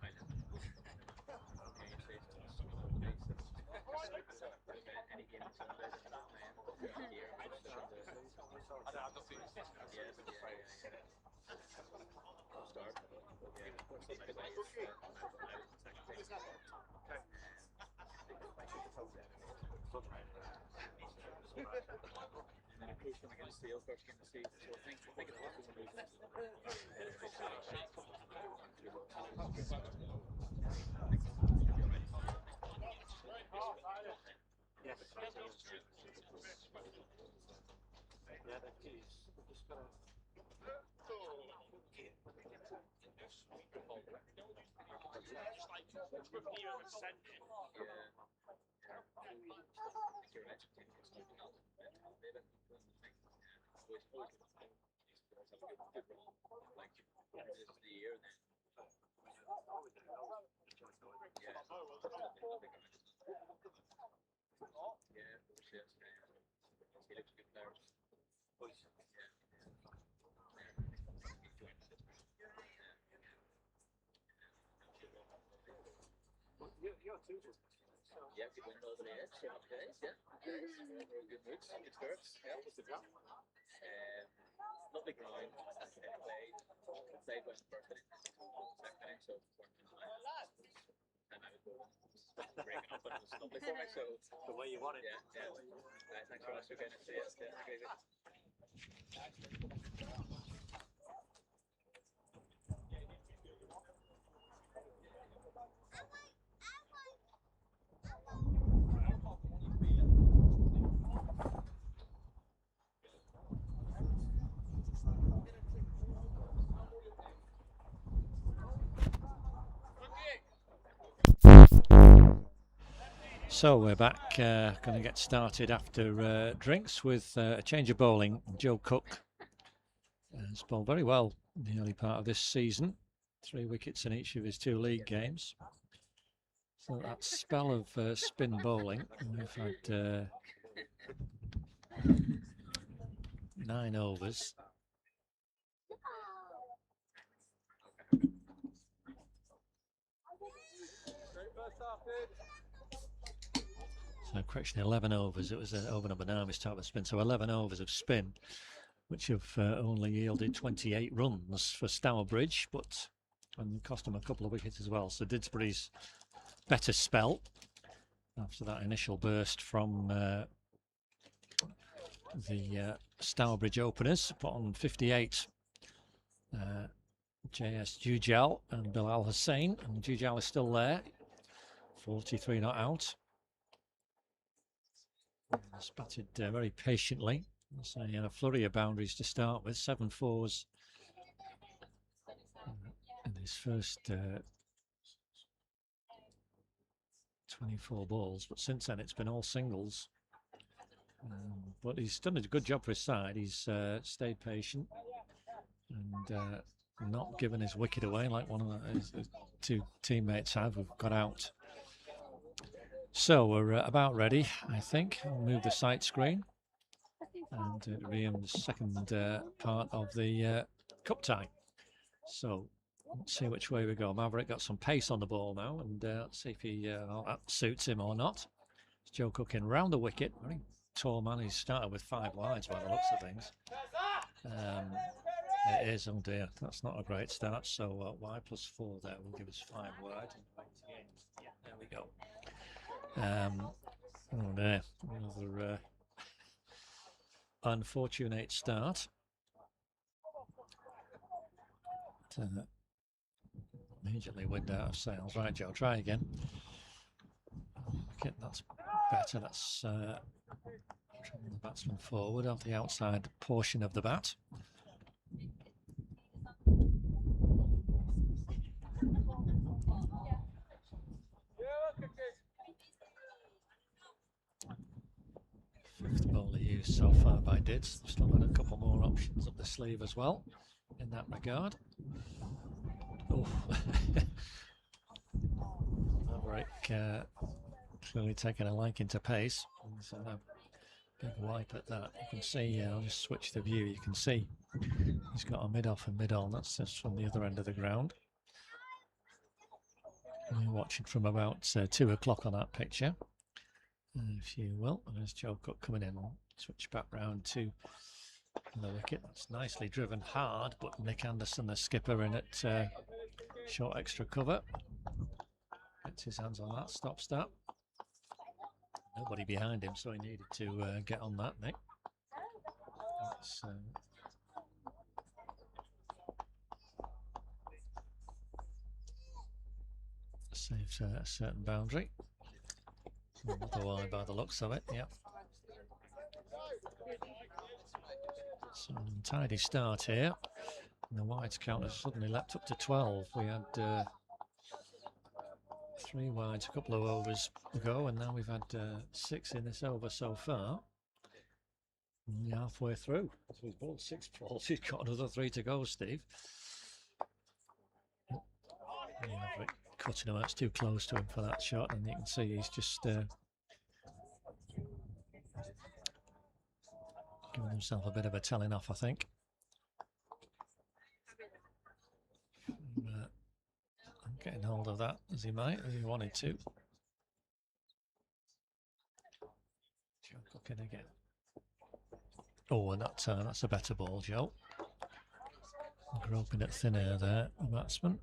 Yeah, keep winning over the edge. See how it goes. Yeah. Good moves. Good curves. Yeah. Lovely grind. Anyway, they went first minute, second minute, so and I was breaking up, and it was lovely for me. So The way you want it. yeah, yeah. Thanks very much for getting to see us. Yeah, agree with you. So we're back, going to get started after drinks with a change of bowling. Joe Cook has bowled very well in the early part of this season. 3 wickets in each of his 2 league games. So that spell of spin bowling, we've had 9 overs. So correction, 11 overs. It was over number 9 we start with spin. So 11 overs of spin, which have only yielded 28 runs for Stourbridge, but and cost them a couple of wickets as well. So Didsbury's better spell after that initial burst from the Stourbridge openers, put on 58. JS Jujal and Bilal Hussain, and Jujal is still there. 43 not out. He's batted very patiently. So he had a flurry of boundaries to start with, 7 fours in his first 24 balls, but since then it's been all singles. But he's done a good job for his side. He's stayed patient and not given his wicket away like one of his 2 teammates have, who've got out. So we're about ready, I think. I'll move the sight screen and it'll be in the second part of the cup tie. So let's see which way we go. Maverick got some pace on the ball now, and let's see if that suits him or not. It's Joe Cook in round the wicket. Very tall man. He's started with 5 wides by the looks of things. It is, oh dear, that's not a great start. So wide plus 4 there will give us 5 wide. Yeah, there we go. Oh dear, another unfortunate start. Immediately wind out of sails. Right, Joe, try again. Okay, that's better. That's the batsman forward off the outside portion of the bat. Fifth bowler used so far by Dids. Still got a couple more options up the sleeve as well in that regard. Oh, Maverick clearly taking a liking to pace. So a big wipe at that. You can see, I'll just switch the view. You can see he's got a mid-off and mid-on. That's just from the other end of the ground. We're watching from about 2 o'clock on that picture, if you will. And there's Joe Cook coming in. Switch back round to the wicket. That's nicely driven hard, but Nick Anderson, the skipper, in at short extra cover. Gets his hands on that. Stop start. Nobody behind him, so he needed to get on that, Nick. That's, saves a certain boundary. Another wide by the looks of it, yep. So an untidy start here. And the wides count has suddenly leapt up to 12. We had 3 wides a couple of overs ago, and now we've had 6 in this over so far. Only halfway through. So he's bowled 6 balls. He's got another 3 to go, Steve. Maverick cutting him out. It's too close to him for that shot, and you can see he's just giving himself a bit of a telling off, I think. Getting hold of that as he might, as he wanted to. Gonna get. Oh, and that's a better ball, Joe. Groping at thin air there, the batsman.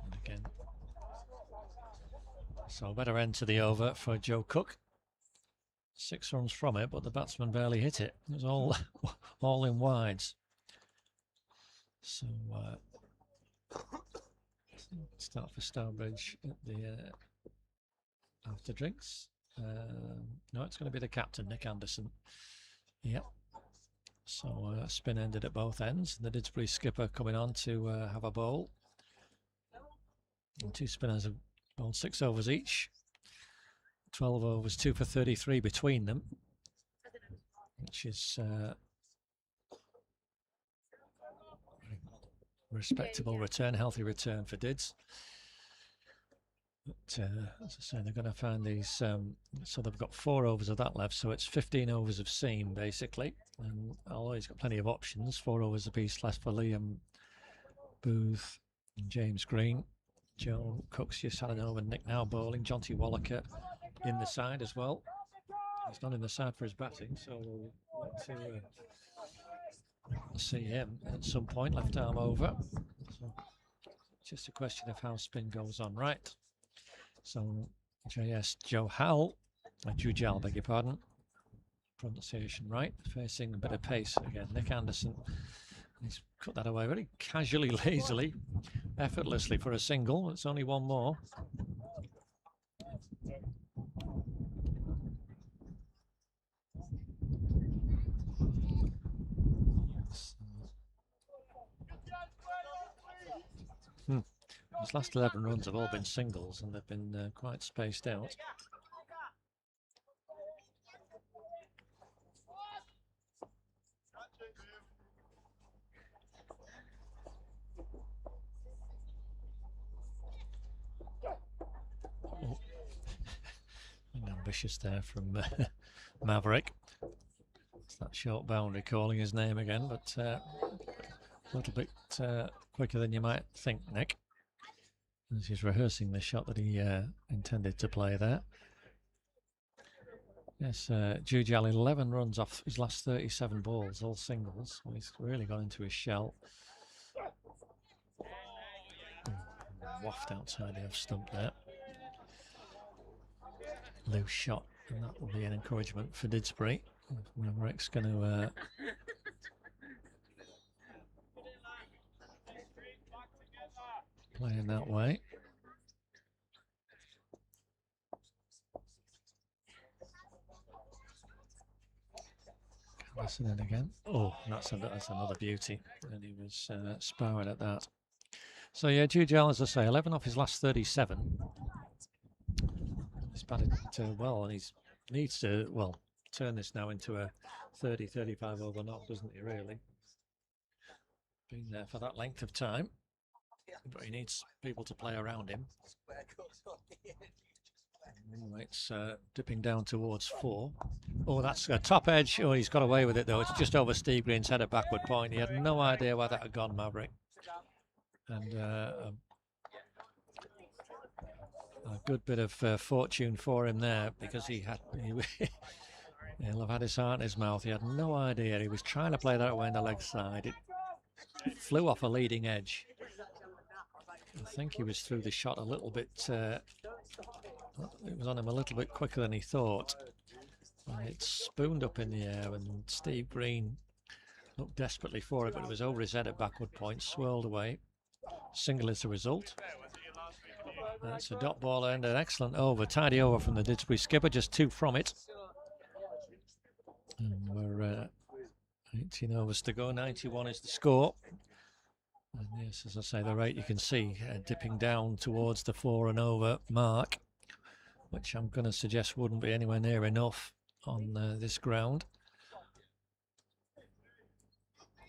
And again. So better end to the over for Joe Cook. 6 runs from it, but the batsman barely hit it. It was all in wides. So start for Stourbridge at the after drinks. No, it's going to be the captain, Nick Anderson. Yep. So spin ended at both ends. The Didsbury skipper coming on to have a bowl. And 2 spinners have bowled 6 overs each. 12 overs, 2 for 33 between them, which is respectable return, healthy return for Dids. But as I say, they're going to find these. So they've got 4 overs of that left, so it's 15 overs of seam basically. And although he's got plenty of options, 4 overs apiece left for Liam Booth and James Green. Joe Cook's just had an over. Nick now bowling. Jonty Wallaker in the side as well. He's not in the side for his batting, so we'll like to see him at some point. Left arm over. So just a question of how spin goes on. Right. So JS Johal, Jujal, beg your pardon. Pronunciation right. Facing a bit of pace again. Nick Anderson. He's cut that away very casually, lazily, effortlessly for a single. It's only 1 more. His last 11 runs have all been singles, and they've been quite spaced out. Oh. Ambitious there from Maverick. It's that short boundary calling his name again, but a little bit quicker than you might think, Nick. As he's rehearsing the shot that he intended to play there. Yes, Jujal 11 runs off his last 37 balls, all singles. He's really got into his shell. Waft outside the off stump there. Loose shot, and that will be an encouragement for Didsbury. Maverick's going to play in that way. Listen in again. Oh, that's another beauty, and he was sparring at that. So yeah, Jujal, as I say, 11 off his last 37. He's batted well, and he needs to turn this now into a 30-35 over knock, doesn't he? Really, been there for that length of time, but he needs people to play around him. Anyway, it's dipping down towards 4. Oh, that's a top edge. Oh, he's got away with it though. It's just over Steve Green's head at backward point. He had no idea where that had gone, Maverick. And a good bit of fortune for him there, because he'll have had his heart in his mouth. He had no idea. He was trying to play that away in the leg side. It flew off a leading edge. I think he was through the shot a little bit. It was on him a little bit quicker than he thought. And it spooned up in the air, and Steve Green looked desperately for it, but it was over his head at backward point, swirled away. Single is the result. That's a dot ball and an excellent over, tidy over from the Didsbury skipper, just 2 from it. And we're 18 overs to go, 91 is the score. And yes, as I say, the rate you can see dipping down towards the 4 and over mark, which I'm going to suggest wouldn't be anywhere near enough on this ground.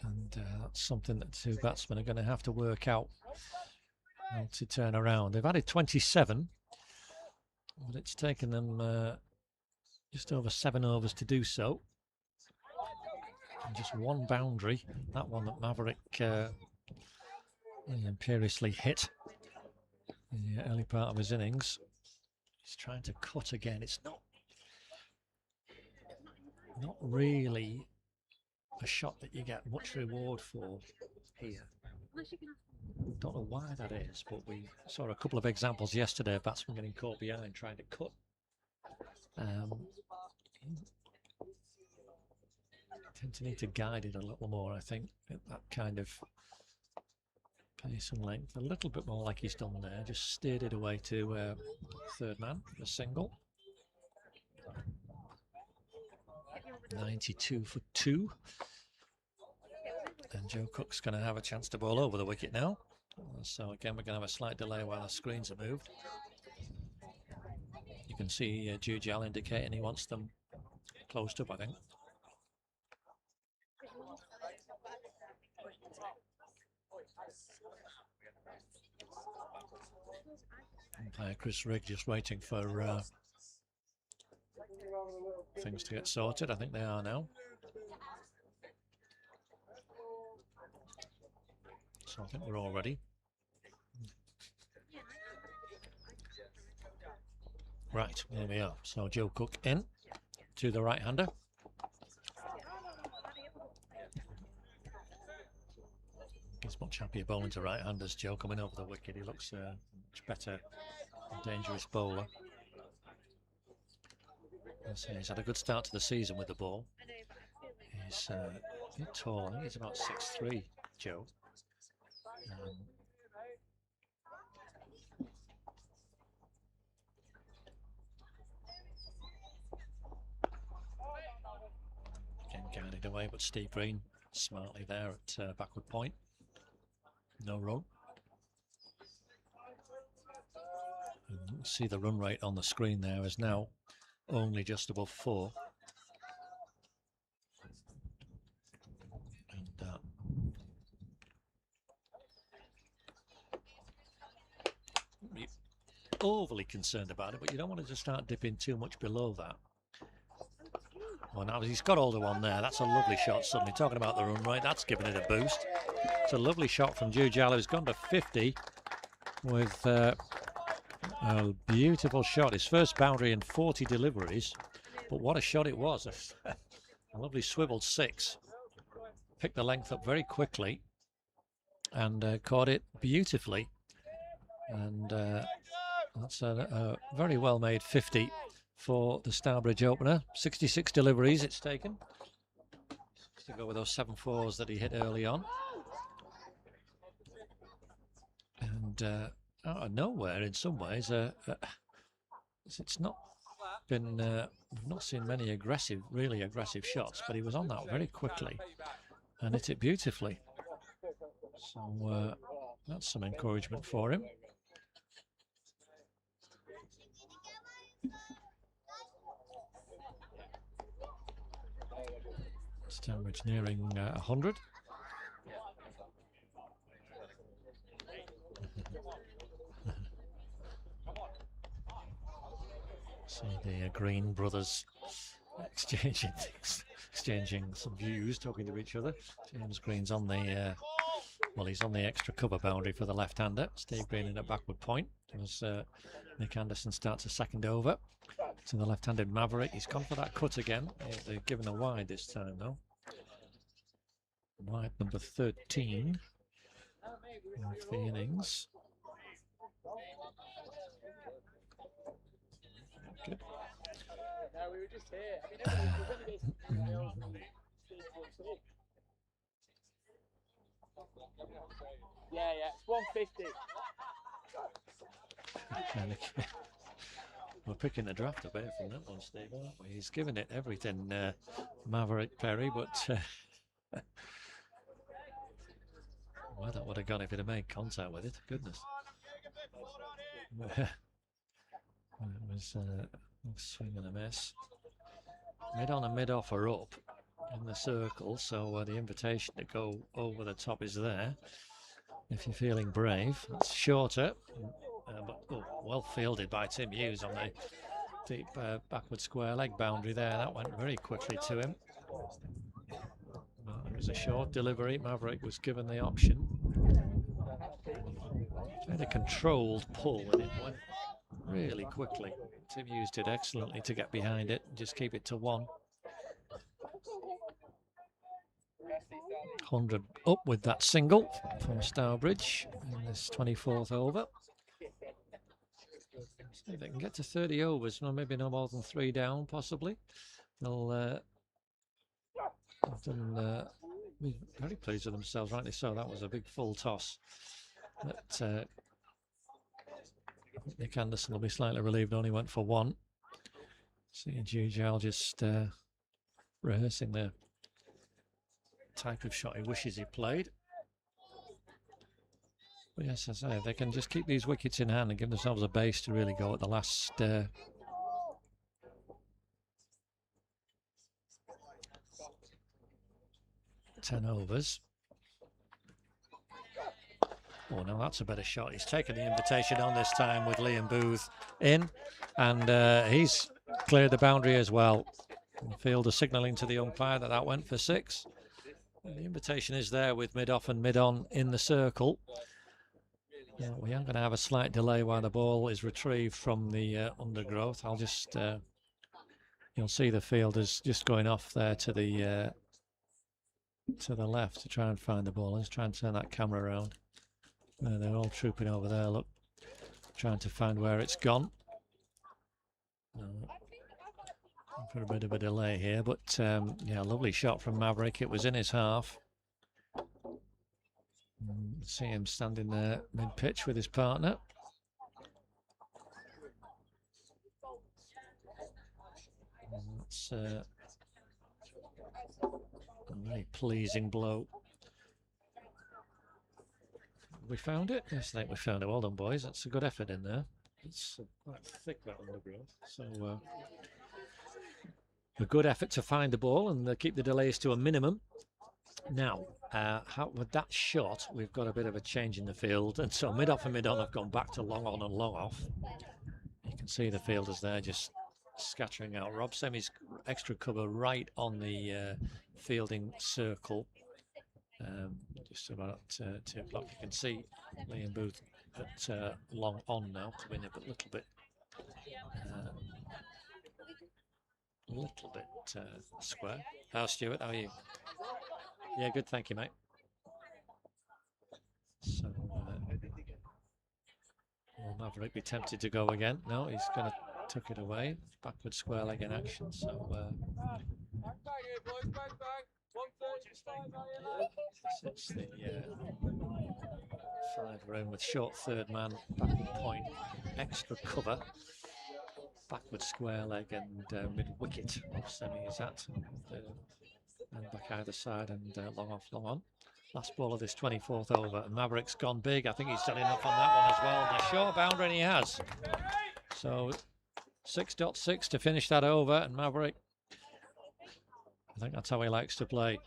And that's something that the 2 batsmen are going to have to work out to turn around. They've added 27, but it's taken them just over 7 overs to do so. And just one boundary, that one that Maverick imperiously hit in the early part of his innings. He's trying to cut again. It's not really a shot that you get much reward for here. Don't know why that is, but we saw a couple of examples yesterday of batsmen getting caught behind trying to cut. Tend to need to guide it a little more, I think, at that kind of pace and length. A little bit more like he's done there, just steered it away to third man, a single. 92 for 2. And Joe Cook's going to have a chance to bowl over the wicket now. So again, we're going to have a slight delay while the screens are moved. You can see Jujal indicating he wants them closed up, I think. Umpire Chris Rigg just waiting for things to get sorted. I think they are now. So I think we're all ready. Right, there we are. So Joe Cook in to the right-hander. He's much happier bowling to right-handers, Joe, coming over the wicket. He looks much better, dangerous bowler. He's had a good start to the season with the ball. He's a bit tall. I think he's about 6'3", Joe. Again, guided away, but Steve Green smartly there at backward point. No run. And see the run rate on the screen there is now only just above 4. And you're overly concerned about it, but you don't want to just start dipping too much below that. Well, now he's got hold of one there. That's a lovely shot. Suddenly, talking about the run rate, that's giving it a boost. It's a lovely shot from Jujal, who's gone to 50 with a beautiful shot. His first boundary in 40 deliveries, but what a shot it was. A lovely swiveled 6. Picked the length up very quickly and caught it beautifully. And that's a very well made 50 for the Stourbridge opener. 66 deliveries it's taken to go with those 7-4s that he hit early on. And out of nowhere, in some ways, it's not been. We've not seen many really aggressive shots, but he was on that very quickly and hit it beautifully. So that's some encouragement for him. Stourbridge nearing 100. See the Green brothers exchanging some views, talking to each other. James Green's on the well, he's on the extra cover boundary for the left-hander. Steve Green in at backward point as Nick Anderson starts a second over to the left-handed Maverick. He's gone for that cut again. They've given a wide this time though. Wide number 13 of the innings. Good. Yeah, it's 150. We're picking the draft up here from that one, Steve, aren't we? He's given it everything, Maverick Perry, but where that would have gone if he'd have made contact with it, goodness. It was a swing and a miss. Mid on and mid off are up in the circle, so the invitation to go over the top is there. if you're feeling brave. It's shorter, but well fielded by Tim Hughes on the deep backward square leg boundary there. That went very quickly to him. It was a short delivery. Maverick was given the option. He had a controlled pull and it went really quickly. Tim Hughes did excellently to get behind it and just keep it to 1. 100 up with that single from Stourbridge in this 24th over. See if they can get to 30 overs, no, maybe no more than 3 down, possibly. They'll be very pleased with themselves, rightly so. That was a big full toss. But Nick Anderson will be slightly relieved, only went for 1. Seeing Jujal just rehearsing the type of shot he wishes he played. But yes, as I say, if they can just keep these wickets in hand and give themselves a base to really go at the last 10 overs. Oh, no, that's a better shot. He's taken the invitation on this time with Liam Booth in, and he's cleared the boundary as well. The fielder signalling to the umpire that went for 6. And the invitation is there with mid-off and mid-on in the circle. Yeah, we are going to have a slight delay while the ball is retrieved from the undergrowth. I'll just, you'll see the fielders just going off there to the left to try and find the ball. Let's try and turn that camera around. They're all trooping over there, look, trying to find where it's gone. For a bit of a delay here, but yeah, lovely shot from Maverick. It was in his half. See him standing there mid-pitch with his partner. That's a very pleasing blow. We found it? Yes, I think we found it. Well done, boys. That's a good effort in there. It's quite thick, that undergrowth. So a good effort to find the ball and keep the delays to a minimum. Now, with that shot, we've got a bit of a change in the field, and so mid-off and mid-on have gone back to long on and long off. You can see the fielders there just scattering out. Rob Semi's extra cover right on the fielding circle. Just about 2 o'clock. You can see Liam Booth at long on now, coming a little bit square. How, Stuart? How are you? Yeah, good, thank you, mate. So, will Maverick be tempted to go again? No, he's going to tuck it away. Backward square leg in action. So, it's the 5 room with short third man, backward point, extra cover. Backward square leg and mid wicket off Semi is at, and back either side and long off, long on. Last ball of this 24th over, and Maverick's gone big. I think he's done enough on that one as well. And a short boundary, and he has. So 6.6 to finish that over, and Maverick, I think that's how he likes to play.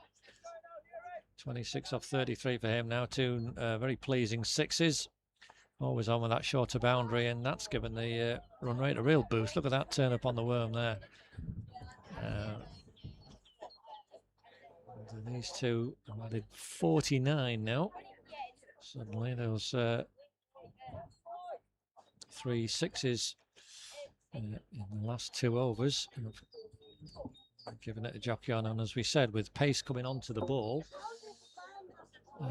26 off 33 for him now. 2 very pleasing 6s. Always on with that shorter boundary, and that's given the run rate a real boost. Look at that turn up on the worm there. These two have added 49 now. Suddenly those 3 6s in the last 2 overs. Giving it a jockey on, and as we said, with pace coming onto the ball,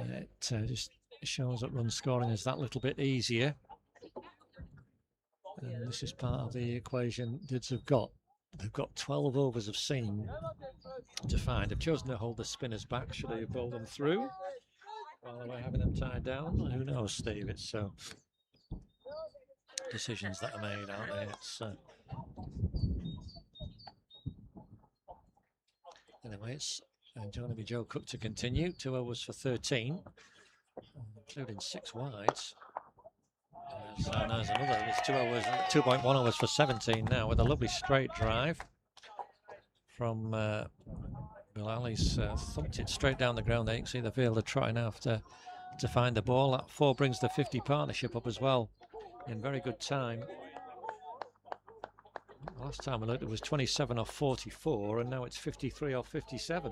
it just shows that run scoring is that little bit easier. And this is part of the equation Dids have got. They've got 12 overs of seam to find. They've chosen to hold the spinners back. Should they bowl them through while they're having them tied down? Who knows, Steve? It's decisions that are made, aren't they? It's anyway, it's Johnny Joe Cook to continue. 2 overs for 13, including 6 wides. So there's another. It's 2 overs, 2.1 overs for 17 now, with a lovely straight drive from Bill Ali's thumped it straight down the ground there. You can see the fielder trotting after to find the ball. That 4 brings the 50 partnership up as well in very good time. Last time I looked, it was 27 off 44, and now it's 53 off 57.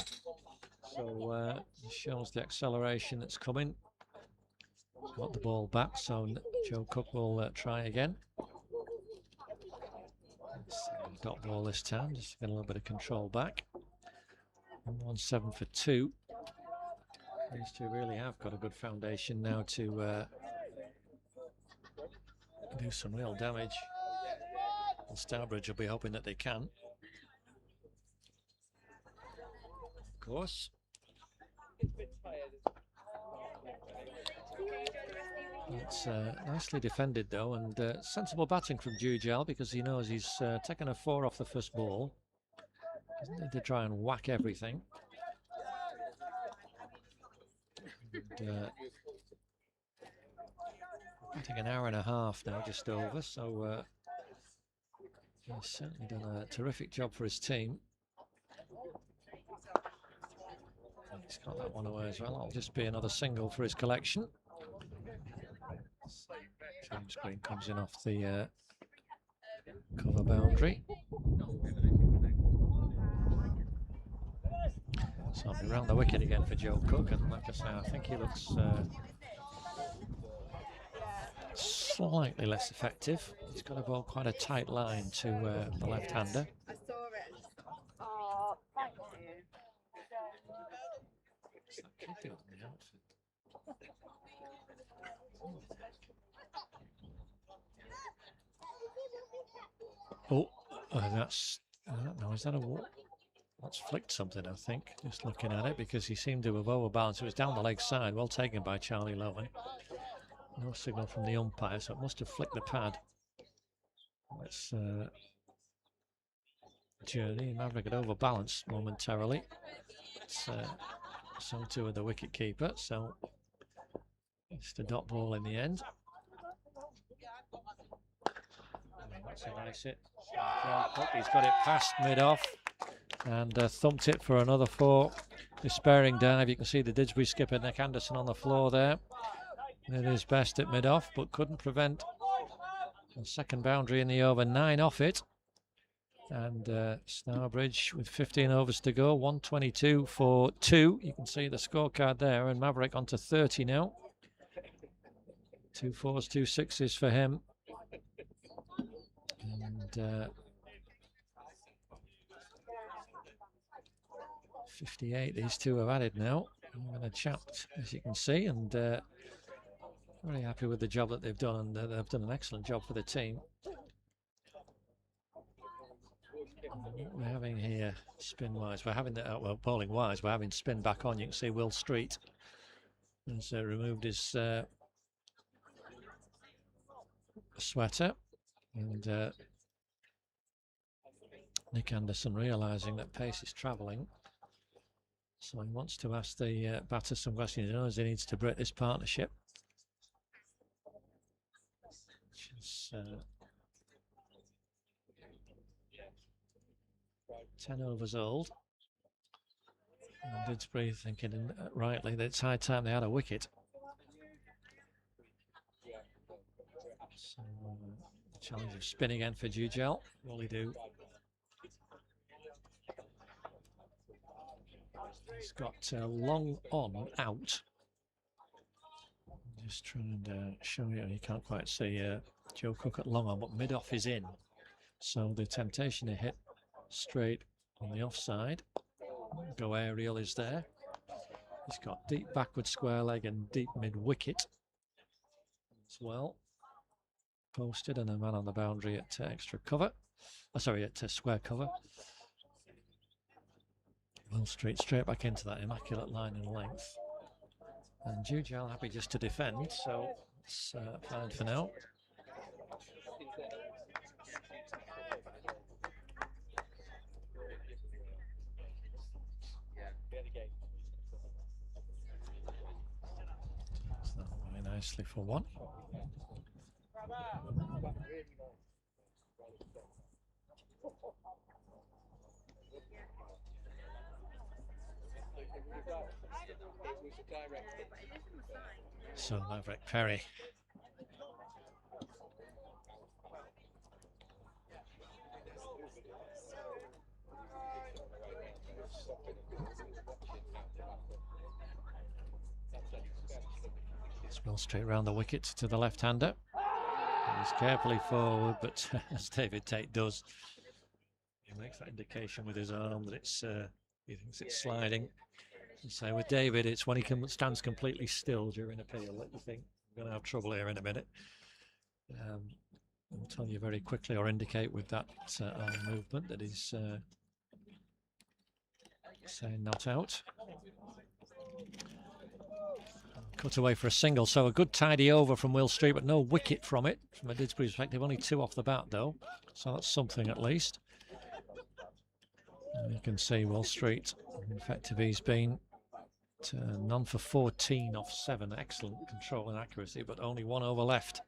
So it shows the acceleration that's coming. Got the ball back, so Joe Cook will try again. Dot ball this time, just to get a little bit of control back. 1-7 for 2. These two really have got a good foundation now to do some real damage. And Stourbridge will be hoping that they can. Of course. It's nicely defended though, and sensible batting from Jujal, because he knows he's taken a 4 off the first ball. Doesn't need to try and whack everything. And, getting an hour and a half now, just over, so he's certainly done a terrific job for his team. He's got that one away as well. That'll just be another single for his collection. James Green comes in off the cover boundary. So I'll be round the wicket again for Joe Cook, and like I say, I think he looks slightly less effective. He's got a ball quite a tight line to the left-hander. I saw it. Oh, thank you. Oh, that's no, is that a walk? That's flicked something, I think, just looking at it, because he seemed to have overbalanced. It was down the leg side, well taken by Charlie Lowen. No signal from the umpire, so it must have flicked the pad. Let's Journey. Maverick had overbalanced momentarily. So too with the wicket keeper, so it's a dot ball in the end. That's a nice hit. He's got it past mid-off and thumped it for another 4. Despairing dive. You can see the Didsbury skipper Nick Anderson on the floor there. Did his best at mid-off, but couldn't prevent a second boundary in the over. 9 off it. And Stourbridge with 15 overs to go. 122 for 2. You can see the scorecard there, and Maverick on to 30 now. 2 4s, 2 6s for him. And 58 these two have added now. I'm going to chat, as you can see, and very happy with the job that they've done, and they've done an excellent job for the team. What we're having here, spin-wise, we're having the well, bowling-wise, we're having spin back on. You can see Will Street has removed his sweater, and Nick Anderson realising that pace is travelling, so he wants to ask the batter some questions. He knows he needs to break this partnership, which is 10 overs old. And Didsbury thinking rightly that it's high time they had a wicket. So the challenge of spin again for Jujal. Will he do? He's got long on out. Just trying to show you, you can't quite see Joe Cook at long on, but mid off is in. So the temptation to hit straight on the offside. Go aerial is there. He's got deep backward square leg and deep mid wicket as well. Posted, and a man on the boundary at extra cover. Sorry, at square cover. Will Street straight back into that immaculate line and length. And Jujal happy just to defend, so it's fine for now. So very nicely for 1. So Maverick Perry. It's well straight round the wicket to the left-hander. He's carefully forward, but as David Tate does, he makes that indication with his arm that it's he thinks it's sliding. And so with David, it's when he stands completely still during a appeal that you think we're going to have trouble here in a minute. I'll tell you very quickly or indicate with that arm movement that he's saying not out. Cut away for a single, so a good tidy over from Will Street, but no wicket from it. From a Didsbury perspective, only 2 off the bat though, so that's something at least. And you can see Will Street, effective he's been, none for 14 off 7, excellent control and accuracy, but only 1 over left,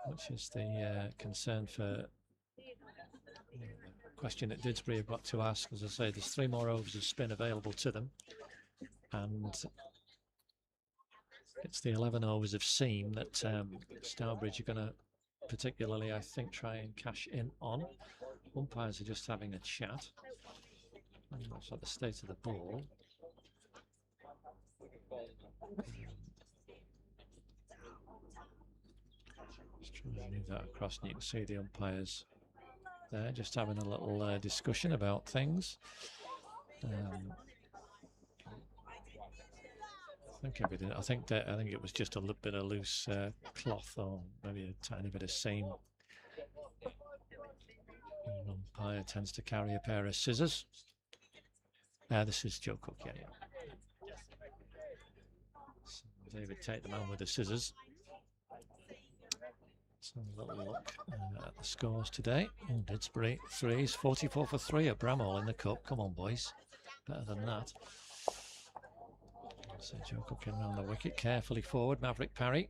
which is the concern for the question that Didsbury have got to ask. As I say, there's 3 more overs of spin available to them, and it's the 11 overs of seam that Stourbridge are going to particularly, I think, try and cash in on. Umpires are just having a chat. That's at the state of the ball. Just trying to move that across, and you can see the umpires there just having a little discussion about things. I think it was just a little bit of loose cloth, or maybe a tiny bit of seam. The umpire tends to carry a pair of scissors. This is Joe Cook, yeah. So David Tate, the man with the scissors. Let's have a little look at the scores today. Didsbury 3s, 44 for 3 at Bramall in the cup. Come on, boys, better than that. So Joe Cook in around the wicket, carefully forward, Maverick Parry.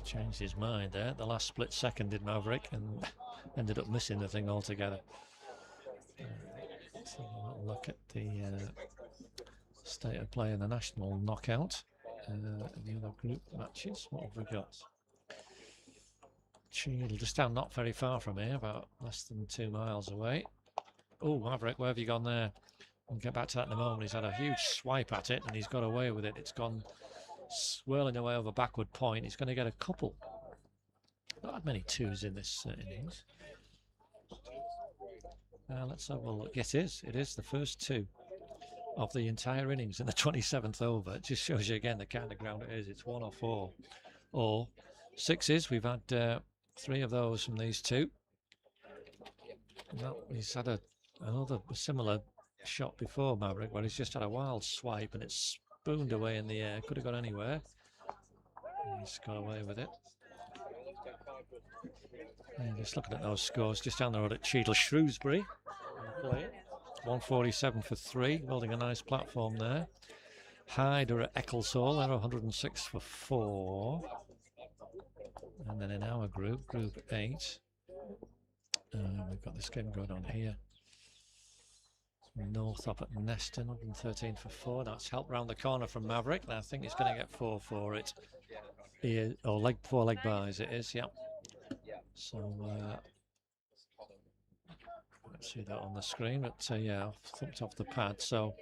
Changed his mind there at the last split second, did Maverick, and ended up missing the thing altogether. Let's have a little look at the state of play in the national knockout and the other group matches. What have we got? Cheadle just down not very far from here, about less than 2 miles away. Oh, Maverick, where have you gone there? We'll get back to that in a moment. He's had a huge swipe at it and he's got away with it. It's gone swirling away over backward point. He's going to get a couple. Not had many 2s in this innings. Let's have a look. Yes, it is the first 2 of the entire innings in the 27th over. It just shows you again the kind of ground it is. It's 1 or 4 or 6s. We've had 3 of those from these 2. Well, he's had another similar shot before, Maverick, where he's just had a wild swipe and it's spooned away in the air. Could have gone anywhere. He's got away with it. And just looking at those scores just down the road at Cheadle, Shrewsbury. 147 for 3, building a nice platform there. Hyde are at Ecclesall, they're 106 for 4. And then in our group, Group 8, we've got this game going on here. North up at Neston, 113 for 4. That's helped round the corner from Maverick. I think he's going to get 4 for it. Or 4 leg buys it is, yeah. So let's see that on the screen. But yeah, thumped off the pad. So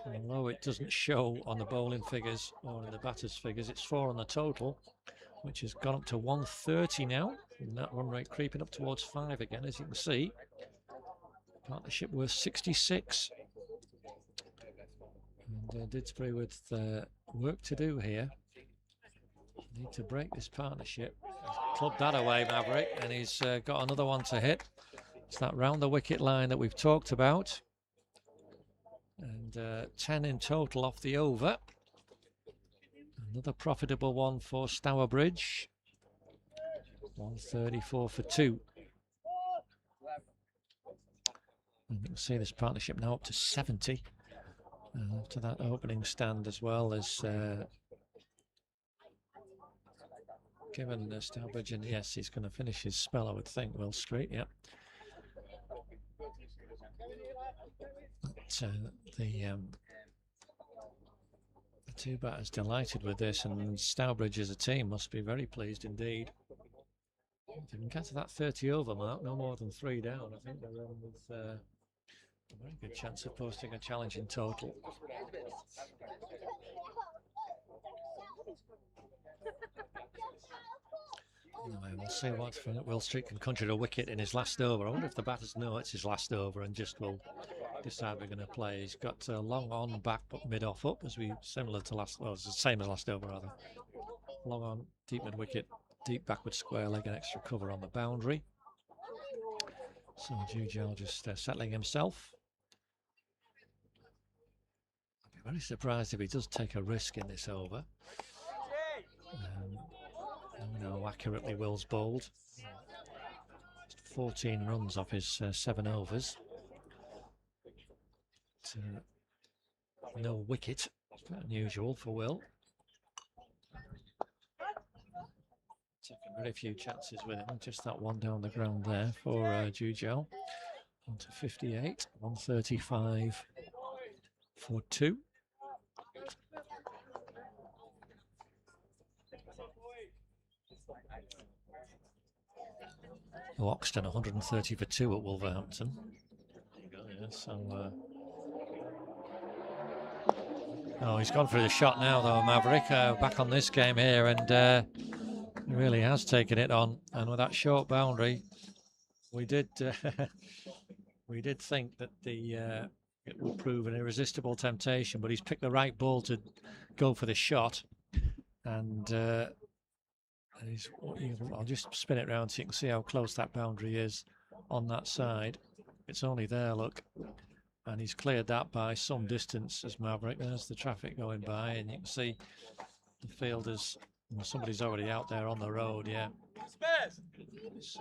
although it doesn't show on the bowling figures or in the batters figures, it's 4 on the total, which has gone up to 130 now. And that run rate creeping up towards 5 again, as you can see. Partnership worth 66. And Didsbury with work to do here. Need to break this partnership. He's clubbed that away, Maverick, and he's got another one to hit. It's that round the wicket line that we've talked about. And 10 in total off the over. Another profitable one for Stourbridge. 134 for 2. And you can see this partnership now up to 70 after that opening stand, as well as given Stourbridge, and yes, he's going to finish his spell, I would think. Will Street, yeah. But, the two batters delighted with this, and Stourbridge as a team must be very pleased indeed. If they can get to that 30 over mark, no more than 3 down, I think they're in with a very good chance of posting a challenge in total. Anyway, we'll see what Will Street can conjure a wicket in his last over. I wonder if the batters know it's his last over and just will decide we're going to play. He's got long on, back, but mid off up, as we similar to last. Well, it's the same as last over rather. Long on, deep mid wicket, deep backward square leg, and extra cover on the boundary. So Jujal just settling himself. I'd be very surprised if he does take a risk in this over. How accurately Will's bowled. 14 runs off his 7 overs. No wicket. It's quite unusual for Will. Taking very few chances with him. Just that one down the ground there for Jujal. On to 58. 135 for 2. Oxton 130 for 2 at Wolverhampton. There you go, yeah. So, oh, he's gone for the shot now, though, Maverick. Back on this game here, and he really has taken it on. And with that short boundary, we did we did think that it would prove an irresistible temptation, but he's picked the right ball to go for the shot, and I'll just spin it round so you can see how close that boundary is on that side. It's only there, look, and he's cleared that by some distance as Maverick. There's the traffic going by, and you can see the fielders. Somebody's already out there on the road, yeah. So,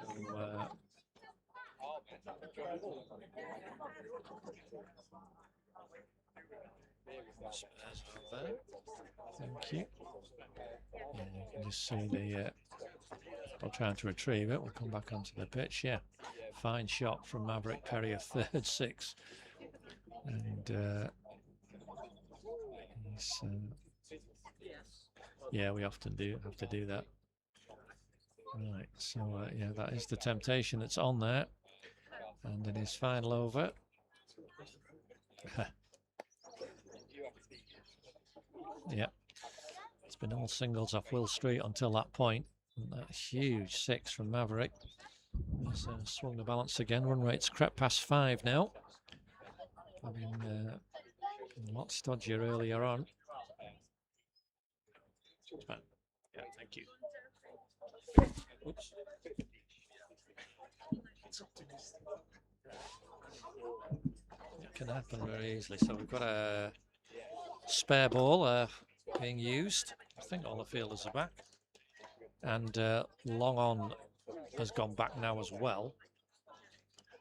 there. Thank you. Yeah, you can just see the ball trying to retrieve it. We'll come back onto the pitch. Yeah, fine shot from Maverick Perry, a third 6, and yeah, we often have to do that. Right, so yeah, that is the temptation that's on there, and in his final over. Yeah, it's been all singles off Will Street until that point. And that huge 6 from Maverick has swung the balance again. Run rate's crept past 5 now. Having a lot stodgier earlier on. Yeah, thank you. Oops. It can happen very easily. So we've got a spare ball being used. I think all the fielders are back. And long on has gone back now as well.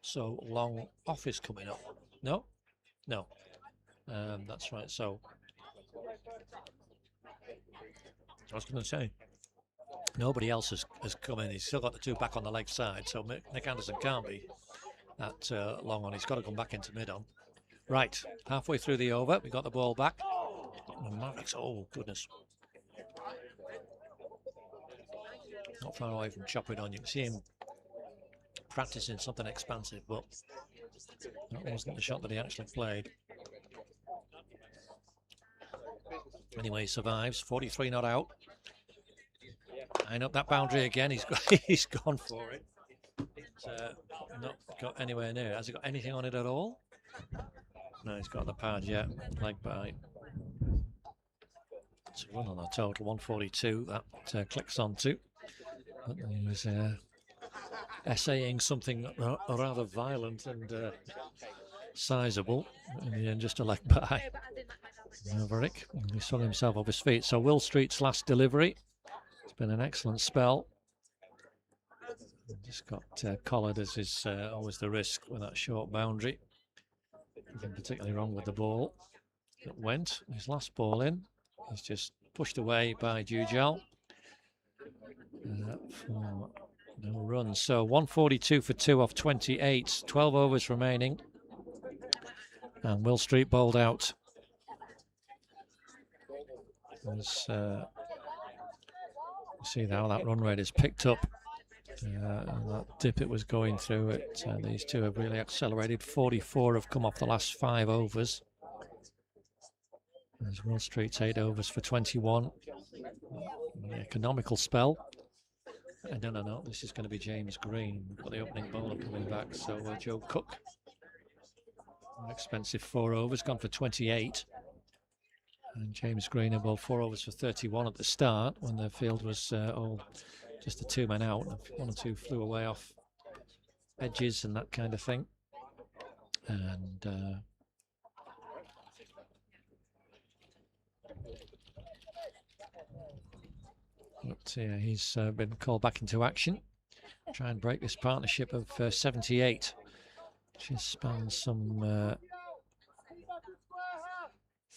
So long off is coming up. No? No. That's right. So I was going to say, nobody else has come in. He's still got the 2 back on the leg side. So Nick Anderson can't be at long on. He's got to come back into mid on. Right. Halfway through the over. We got the ball back. And Maverick's, oh, goodness. Not far away from chopping on. You can see him practicing something expansive, but that wasn't the shot that he actually played. Anyway, he survives. 43 not out. Eyeing up that boundary again. He's gone for it. It's not got anywhere near it. Has he got anything on it at all? No, he's got the pad yet. Leg by. It's a run on the total. 142. That clicks onto. But he was essaying something rather violent and sizable. In the end, just a leg by. Maverick. He swung himself off his feet. So Will Street's last delivery. It's been an excellent spell. Just got collared, as is always the risk with that short boundary. Nothing particularly wrong with the ball that went. His last ball in. He's just pushed away by Jujal for no run. So 142 for 2 off 28. 12 overs remaining. And Will Street bowled out. See how that run rate is picked up. That dip it was going through it. These two have really accelerated. 44 have come off the last 5 overs. There's Will Street's 8 overs for 21. The economical spell. No. This is going to be James Green. We've got the opening bowler coming back. So Joe Cook. An expensive 4 overs, gone for 28. And James Green bowled 4 overs for 31 at the start when the field was all just the 2 men out. 1 or 2 flew away off edges and that kind of thing. And he's been called back into action. Try and break this partnership of 78. Which spans some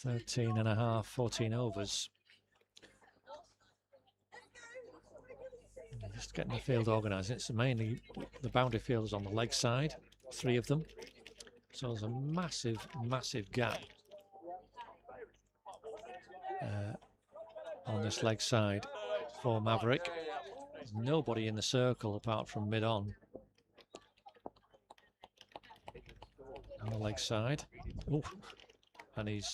13 and a half, 14 overs. Just getting the field organised. It's mainly the boundary fielders on the leg side, 3 of them. So there's a massive, massive gap on this leg side for Maverick. There's nobody in the circle apart from mid-on. On the leg side. Ooh. And he's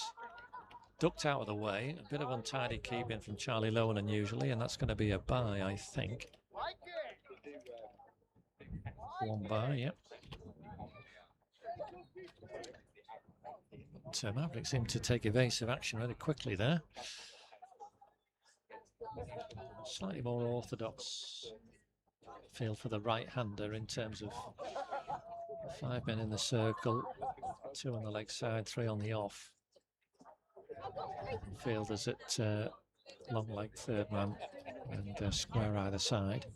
ducked out of the way. A bit of untidy keeping from Charlie Lowen unusually, and that's going to be a bye, I think. 1 bye, yep. So Maverick seemed to take evasive action really quickly there. Slightly more orthodox field for the right-hander in terms of 5 men in the circle, 2 on the leg side, 3 on the off. Fielders at long leg third man and square either side.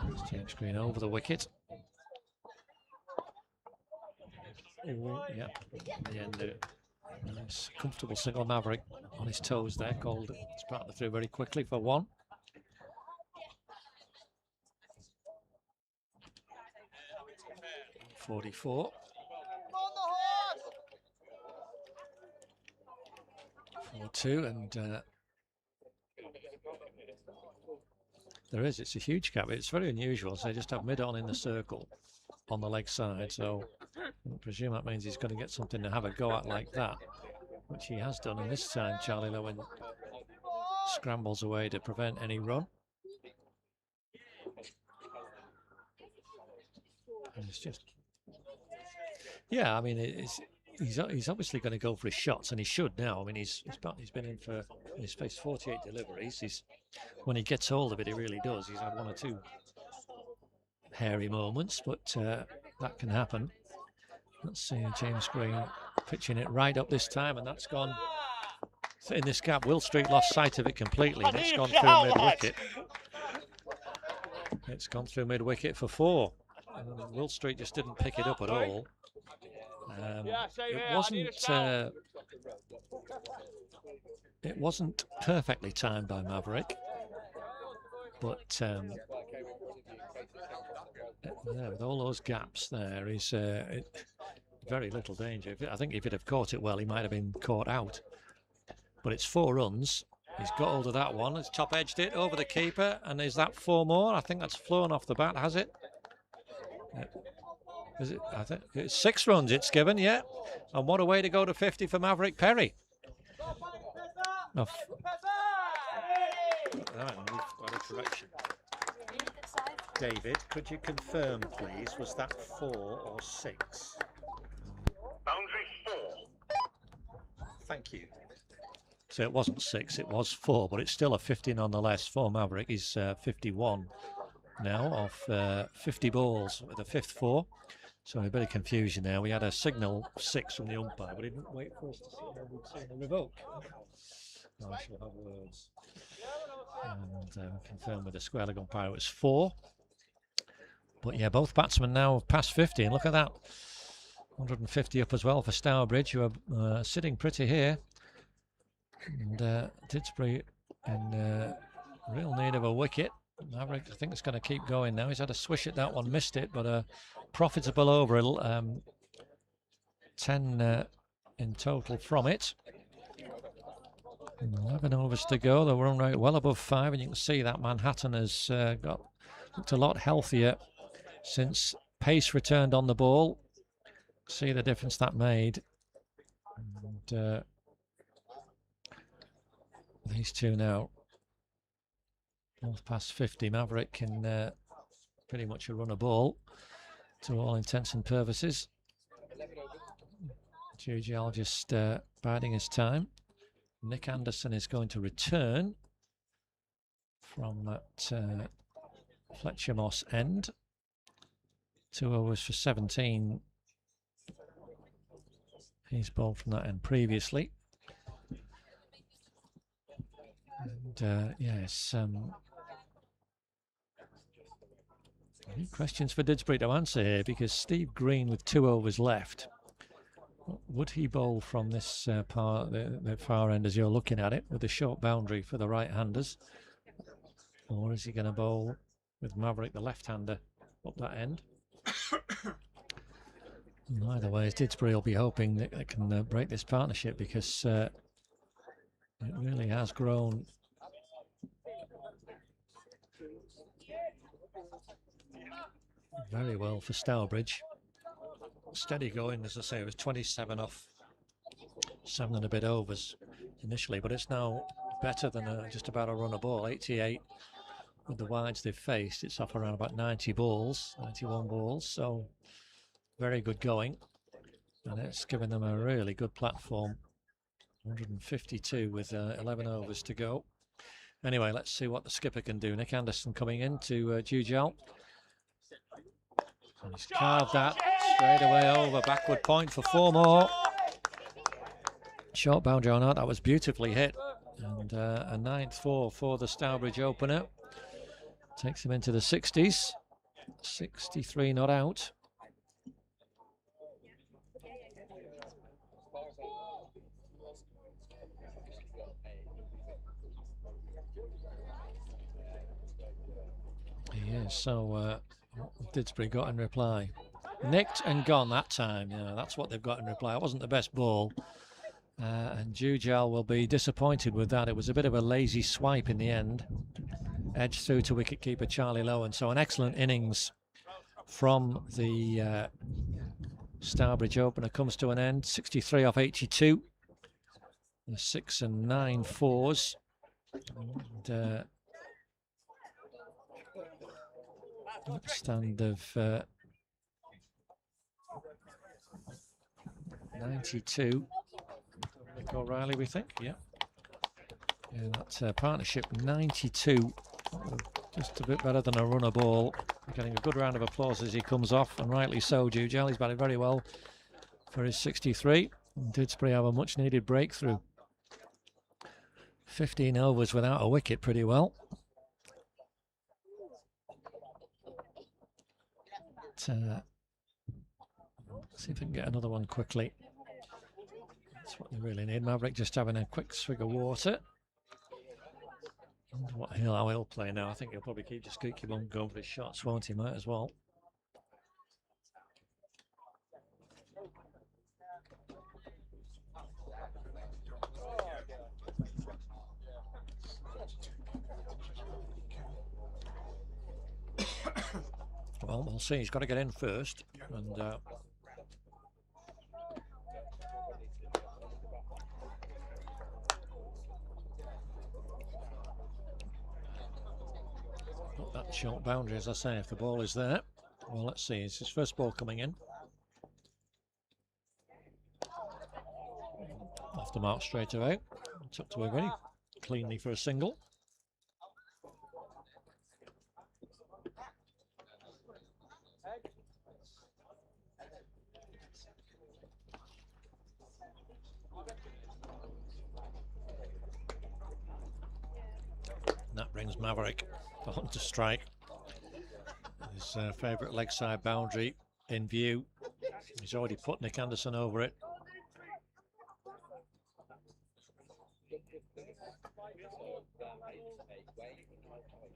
There's James Green over the wicket. Yeah, in the end, nice comfortable single. Maverick on his toes there, called Sparta through very quickly for 1. .44. 4-2, and it's a huge gap. It's very unusual. So they just have mid-on in the circle on the leg side. So I presume that means he's going to get something to have a go at like that, which he has done. And this time Charlie Lowen scrambles away to prevent any run. And it's just, yeah, I mean, he's obviously going to go for his shots, and he should now. I mean, he's been in for, he's faced 48 deliveries. When he gets hold of it, he really does. He's had 1 or 2 hairy moments, but that can happen. Let's see, James Green pitching it right up this time, and that's gone in this gap. Will Street lost sight of it completely, and it's gone through mid-wicket. It's gone through mid-wicket for 4. Will Street just didn't pick it up at all. It wasn't perfectly timed by Maverick, but with all those gaps there, he's very little danger. I think if he'd have caught it well, he might have been caught out. But it's 4 runs. He's got hold of that one. He's top edged it over the keeper, and is that 4 more? I think that's flown off the bat, has it? Is it? I think it's 6 runs it's given, yeah. And what a way to go to 50 for Maverick Perry. Oh. Right, we've got a correction. David, could you confirm, please, was that 4 or 6? Boundary 4. Thank you. So it wasn't 6, it was 4, but it's still a 50 nonetheless for Maverick. He's 51 now off 50 balls with a 5th 4. So a bit of confusion there. We had a signal 6 from the umpire, but he didn't wait for us to see what we'd say the revoke. I shall have words. And confirm with the square leg umpire it was 4. But yeah, both batsmen now have passed 50, and look at that. 150 up as well for Stourbridge, who are sitting pretty here. And Didsbury in real need of a wicket. Maverick, I think, is going to keep going now. He's had a swish at that one, missed it, but a profitable over. 10 in total from it. 11 overs to go. The run rate well above 5, and you can see that Manhattan has looked a lot healthier since pace returned on the ball. See the difference that made. And these two now both past 50. Maverick can pretty much run a ball to all intents and purposes. Jujial just biding his time. Nick Anderson is going to return from that Fletcher Moss end. 2 overs for 17. He's bowled from that end previously. And yes, any questions for Didsbury to answer here, because Steve Green with 2 overs left. Would he bowl from this part, the far end as you're looking at it, with a short boundary for the right-handers? Or is he going to bowl with Maverick, the left-hander, up that end? Either way, Didsbury will be hoping that they can break this partnership, because it really has grown very well for Stourbridge. Steady going, as I say, it was 27 off 7 and a bit overs initially, but it's now better than just about a run a ball. 88 with the wides they've faced. It's off around about 90 balls, 91 balls, so very good going, and it's given them a really good platform. 152 with 11 overs to go. Anyway, let's see what the skipper can do. Nick Anderson coming in to Jujial. And he's carved that straight away over, backward point for 4 more. Short boundary or not, that was beautifully hit. And a 9th 4 for the Stourbridge opener. Takes him into the 60s. 63 not out. Yeah, so Didsbury got in reply. Nicked and gone that time. Yeah, that's what they've got in reply. It wasn't the best ball. And Jujial will be disappointed with that. It was a bit of a lazy swipe in the end. Edge through to wicketkeeper Charlie Lowen. So an excellent innings from the Stourbridge opener comes to an end. 63 off 82. The 6 and 9 fours. And stand of 92. Nick O'Reilly, we think, yeah. Yeah, that's partnership 92. Just a bit better than a runner ball. Getting a good round of applause as he comes off, and rightly so. Jujial, he's batted very well for his 63. And Didsbury have a much needed breakthrough. 15 overs without a wicket, pretty well. See if we can get another one quickly. That's what they really need. Maverick just having a quick swig of water. How he'll play now. I think he'll probably just keep on going for his shots, won't he? Might as well. Well, we'll see. He's got to get in first, and that short boundary, as I say, if the ball is there. Well, let's see. It's his first ball coming in. Off the mark straight away. Tucked away very cleanly for a single. That brings Maverick on to strike. His favourite leg side boundary in view. He's already put Nick Anderson over it.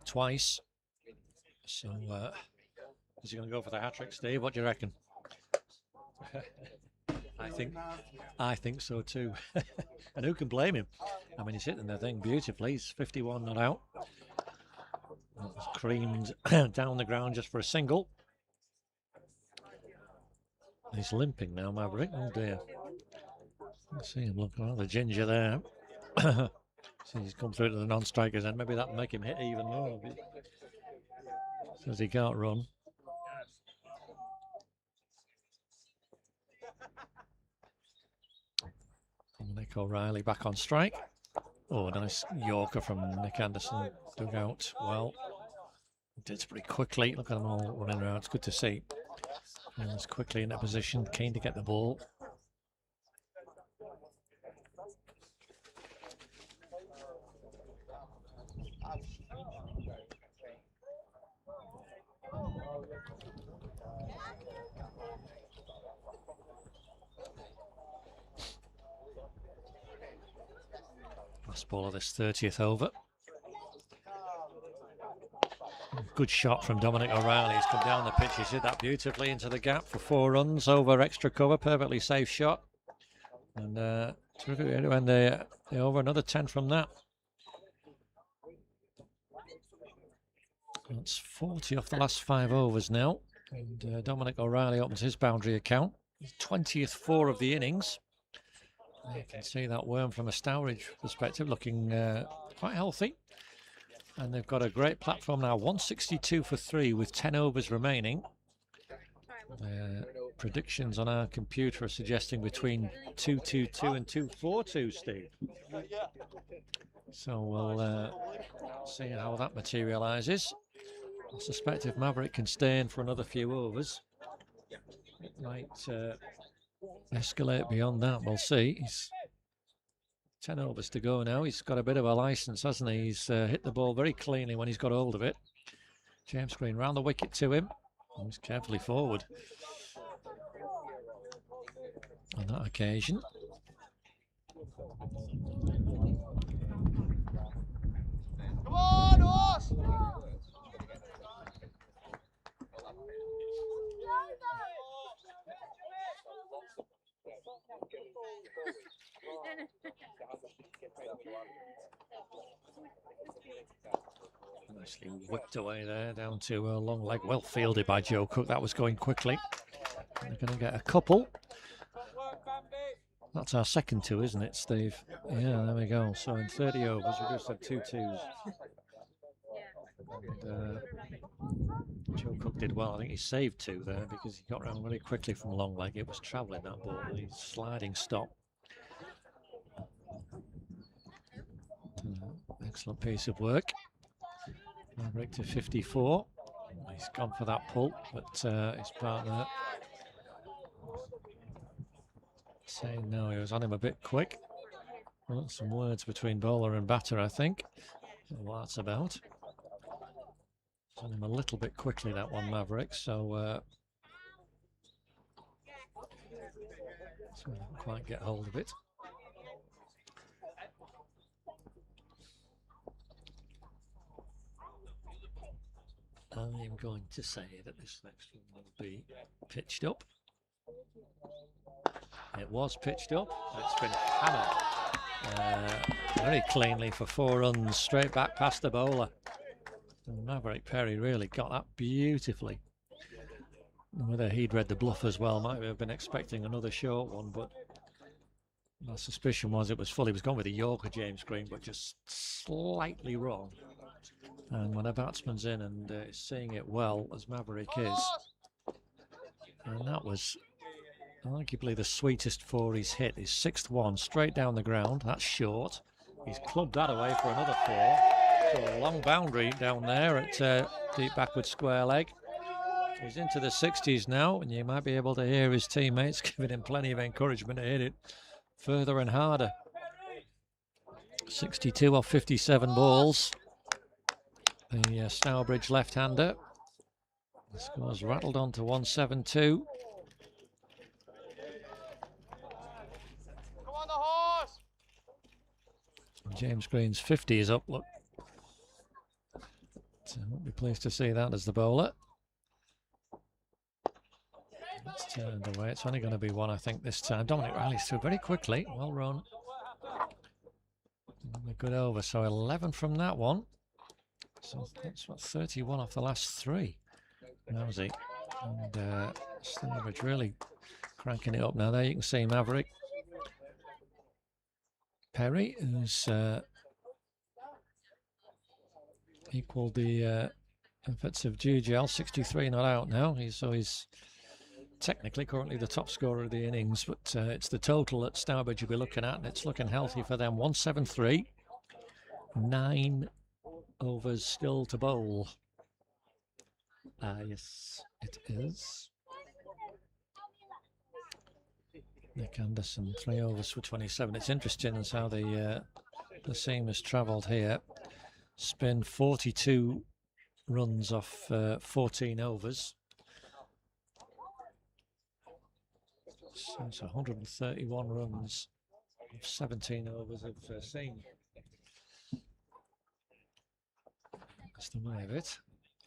Twice. So, is he going to go for the hat-trick, Steve? What do you reckon? I think so too. And who can blame him? I mean, he's hitting the thing beautifully. He's 51 not out. It's creamed down the ground just for a single. He's limping now, Maverick. Oh dear. Let's see him look at the ginger there. See, he's come through to the non-strikers, and maybe that'll make him hit even more. Says he can't run. Nick O'Reilly back on strike. Oh, nice Yorker from Nick Anderson. Dug out well. Didsbury quickly. Look at them all running around. It's good to see. And he's quickly into position, keen to get the ball. Last ball of this 30th over. Good shot from Dominic O'Reilly. He's come down the pitch. He's hit that beautifully into the gap for 4 runs over extra cover. Perfectly safe shot. And terrific when they over another 10 from that. That's 40 off the last 5 overs now. And Dominic O'Reilly opens his boundary account. His 20th 4 of the innings. You can see that worm from a Stourbridge perspective looking quite healthy. And they've got a great platform now, 162 for 3 with 10 overs remaining. Predictions on our computer are suggesting between 222 and 242, Steve. So we'll see how that materialises. I suspect if Maverick can stay in for another few overs, it might escalate beyond that. We'll see. He's 10 overs to go now. He's got a bit of a licence, hasn't he? He's hit the ball very cleanly when he's got hold of it. James Green round the wicket to him. He's carefully forward on that occasion. Come on, horse! Nicely whipped away there down to a long leg, well fielded by Joe Cook. That was going quickly. They're going to get a couple. That's our second 2, isn't it, Steve? Yeah, there we go. So in 30 overs, we just had 2 2s. And, Joe Cook did well. I think he saved 2 there because he got around very quickly from long leg. It was travelling that ball. The sliding stop. Excellent piece of work. Maverick to 54. He's gone for that pull, but his partner saying no, he was on him a bit quick. Well, some words between bowler and batter, I think. What that's about. On him a little bit quickly, that one, Maverick. So didn't quite get hold of it. I'm going to say that this next one will be pitched up. It was pitched up. It's been hammered very cleanly for 4 runs, straight back past the bowler. And Maverick Perry really got that beautifully. Whether he'd read the bluff as well, might have been expecting another short one, but my suspicion was it was full. He was going with a Yorker, James Green, but just slightly wrong. And when a batsman's in and is seeing it well, as Maverick is, and that was arguably the sweetest 4 he's hit. His 6th one, straight down the ground. That's short. He's clubbed that away for another 4. So a long boundary down there at deep backward square leg. He's into the 60s now, and you might be able to hear his teammates giving him plenty of encouragement to hit it further and harder. 62 off 57 balls. The Stourbridge left-hander. The score's rattled on to 172. James Green's 50 is up, look. So I'll be pleased to see that as the bowler. It's turned away. It's only going to be one, I think, this time. Dominic Riley's through very quickly. Well run. A good over. So 11 from that one. So that's what, 31 off the last 3. Nosy. And Stourbridge really cranking it up now. There you can see Maverick Perry, who's equalled the efforts of GGL. 63 not out now. He's technically currently the top scorer of the innings, but it's the total that Stourbridge will be looking at, and it's looking healthy for them. 173, 9 overs still to bowl. Yes, it is. Nick Anderson, 3 overs for 27. It's interesting as how the seam has travelled here. Spin 42 runs off 14 overs. So it's 131 runs of 17 overs of seam. That's the way of it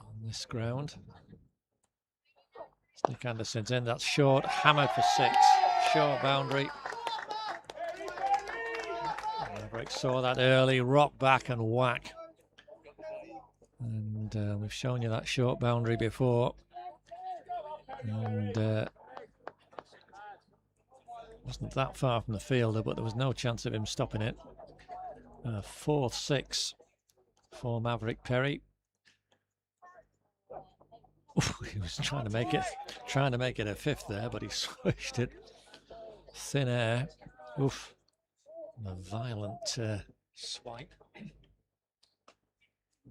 on this ground. Nick Anderson's in. That's short, hammered for 6. Short boundary. Maverick saw that early, rock back and whack. And we've shown you that short boundary before. And wasn't that far from the fielder, but there was no chance of him stopping it. 4th 6 for Maverick Perry. He was trying to make it a 5th there, but he swished it. Thin air. Oof. A violent swipe.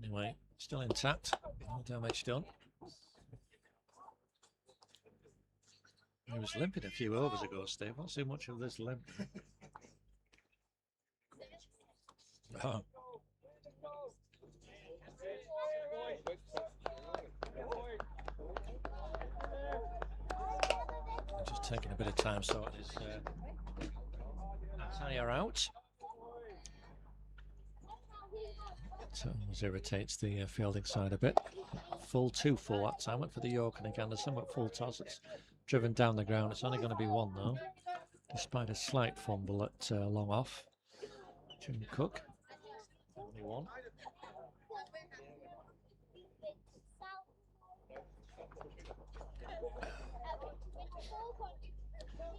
Anyway, still intact. No damage done. He was limping a few overs ago, Steve. Not so much of this limp. Oh. Just taking a bit of time sorting his tyre out. So it irritates the fielding side a bit. Full 2-4 that time. Went for the York and again, somewhat full toss. It's driven down the ground. It's only going to be 1 though, despite a slight fumble at long off. Jim Cook, only 1.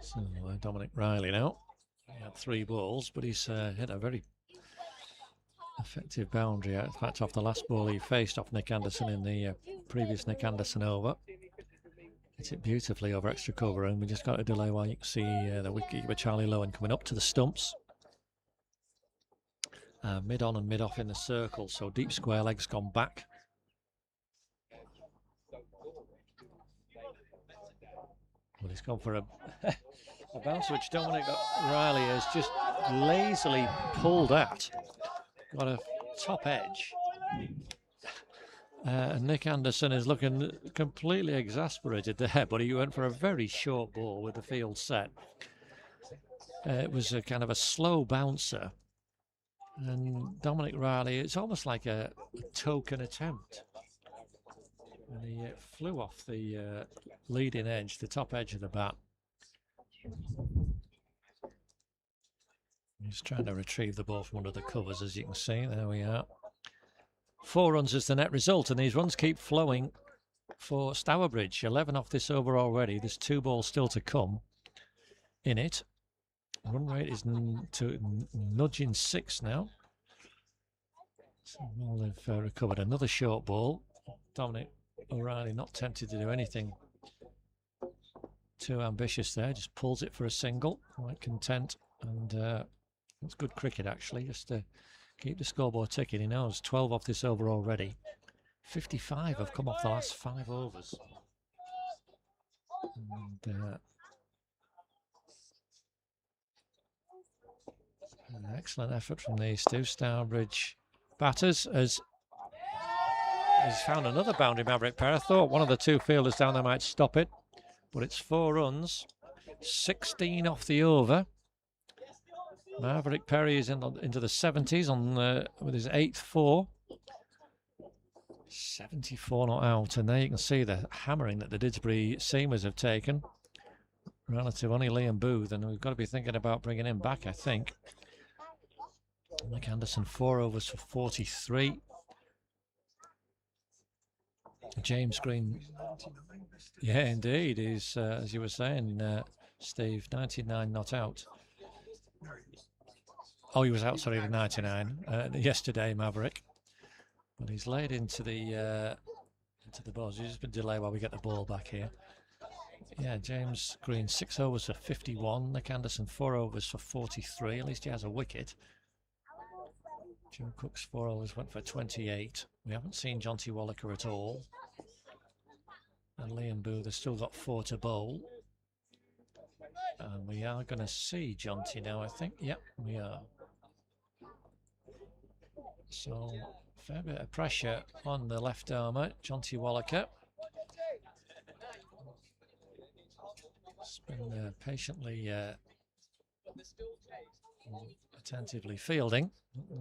So Dominic Riley now. He had 3 balls, but he's hit a very effective boundary. In fact, off the last ball he faced off Nick Anderson in the previous Nick Anderson over. Hit it beautifully over extra cover, and we just got a delay while you can see the wicketkeeper Charlie Lowen coming up to the stumps. Mid on and mid off in the circle, so deep square legs gone back. Well, he's gone for a bounce which Dominic Riley has just lazily pulled at. Got a top edge. Nick Anderson is looking completely exasperated there, but he went for a very short ball with the field set. It was a kind of a slow bouncer. And Dominic Riley, it's almost like a token attempt. And he flew off the leading edge, the top edge of the bat. He's trying to retrieve the ball from under the covers, as you can see. There we are. 4 runs is the net result, and these runs keep flowing for Stourbridge. 11 off this over already. There's 2 balls still to come in it. Run rate is nudging 6 now. So well, they've recovered another short ball. Dominic O'Reilly not tempted to do anything too ambitious there. Just pulls it for a single. Quite content, and it's good cricket actually, just to keep the scoreboard ticking. He knows 12 off this over already. 55 have come off the last 5 overs. And an excellent effort from these 2 Stourbridge batters as he's found another boundary, Maverick Perry. I thought one of the 2 fielders down there might stop it, but it's 4 runs, 16 off the over. Maverick Perry is into the 70s on with his 8th 4. 74 not out, and there you can see the hammering that the Didsbury seamers have taken. Relative only Liam Booth, and we've got to be thinking about bringing him back, I think. Nick Anderson 4 overs for 43. James Green, yeah, indeed, he's as you were saying, Steve, 99 not out. Oh, he was out, sorry, the 99 yesterday, Maverick. But he's laid into the balls. He's just been delayed while we get the ball back here. Yeah, James Green 6 overs for 51. Nick Anderson 4 overs for 43. At least he has a wicket. Joe Cook's 4 overs went for 28. We haven't seen Jonty Wallaker at all. And Liam Booth has still got 4 to bowl. And we are going to see Jonty now, I think. Yep, we are. So, fair bit of pressure on the left armour, Jonty Wallaker. He's been patiently, attentively fielding.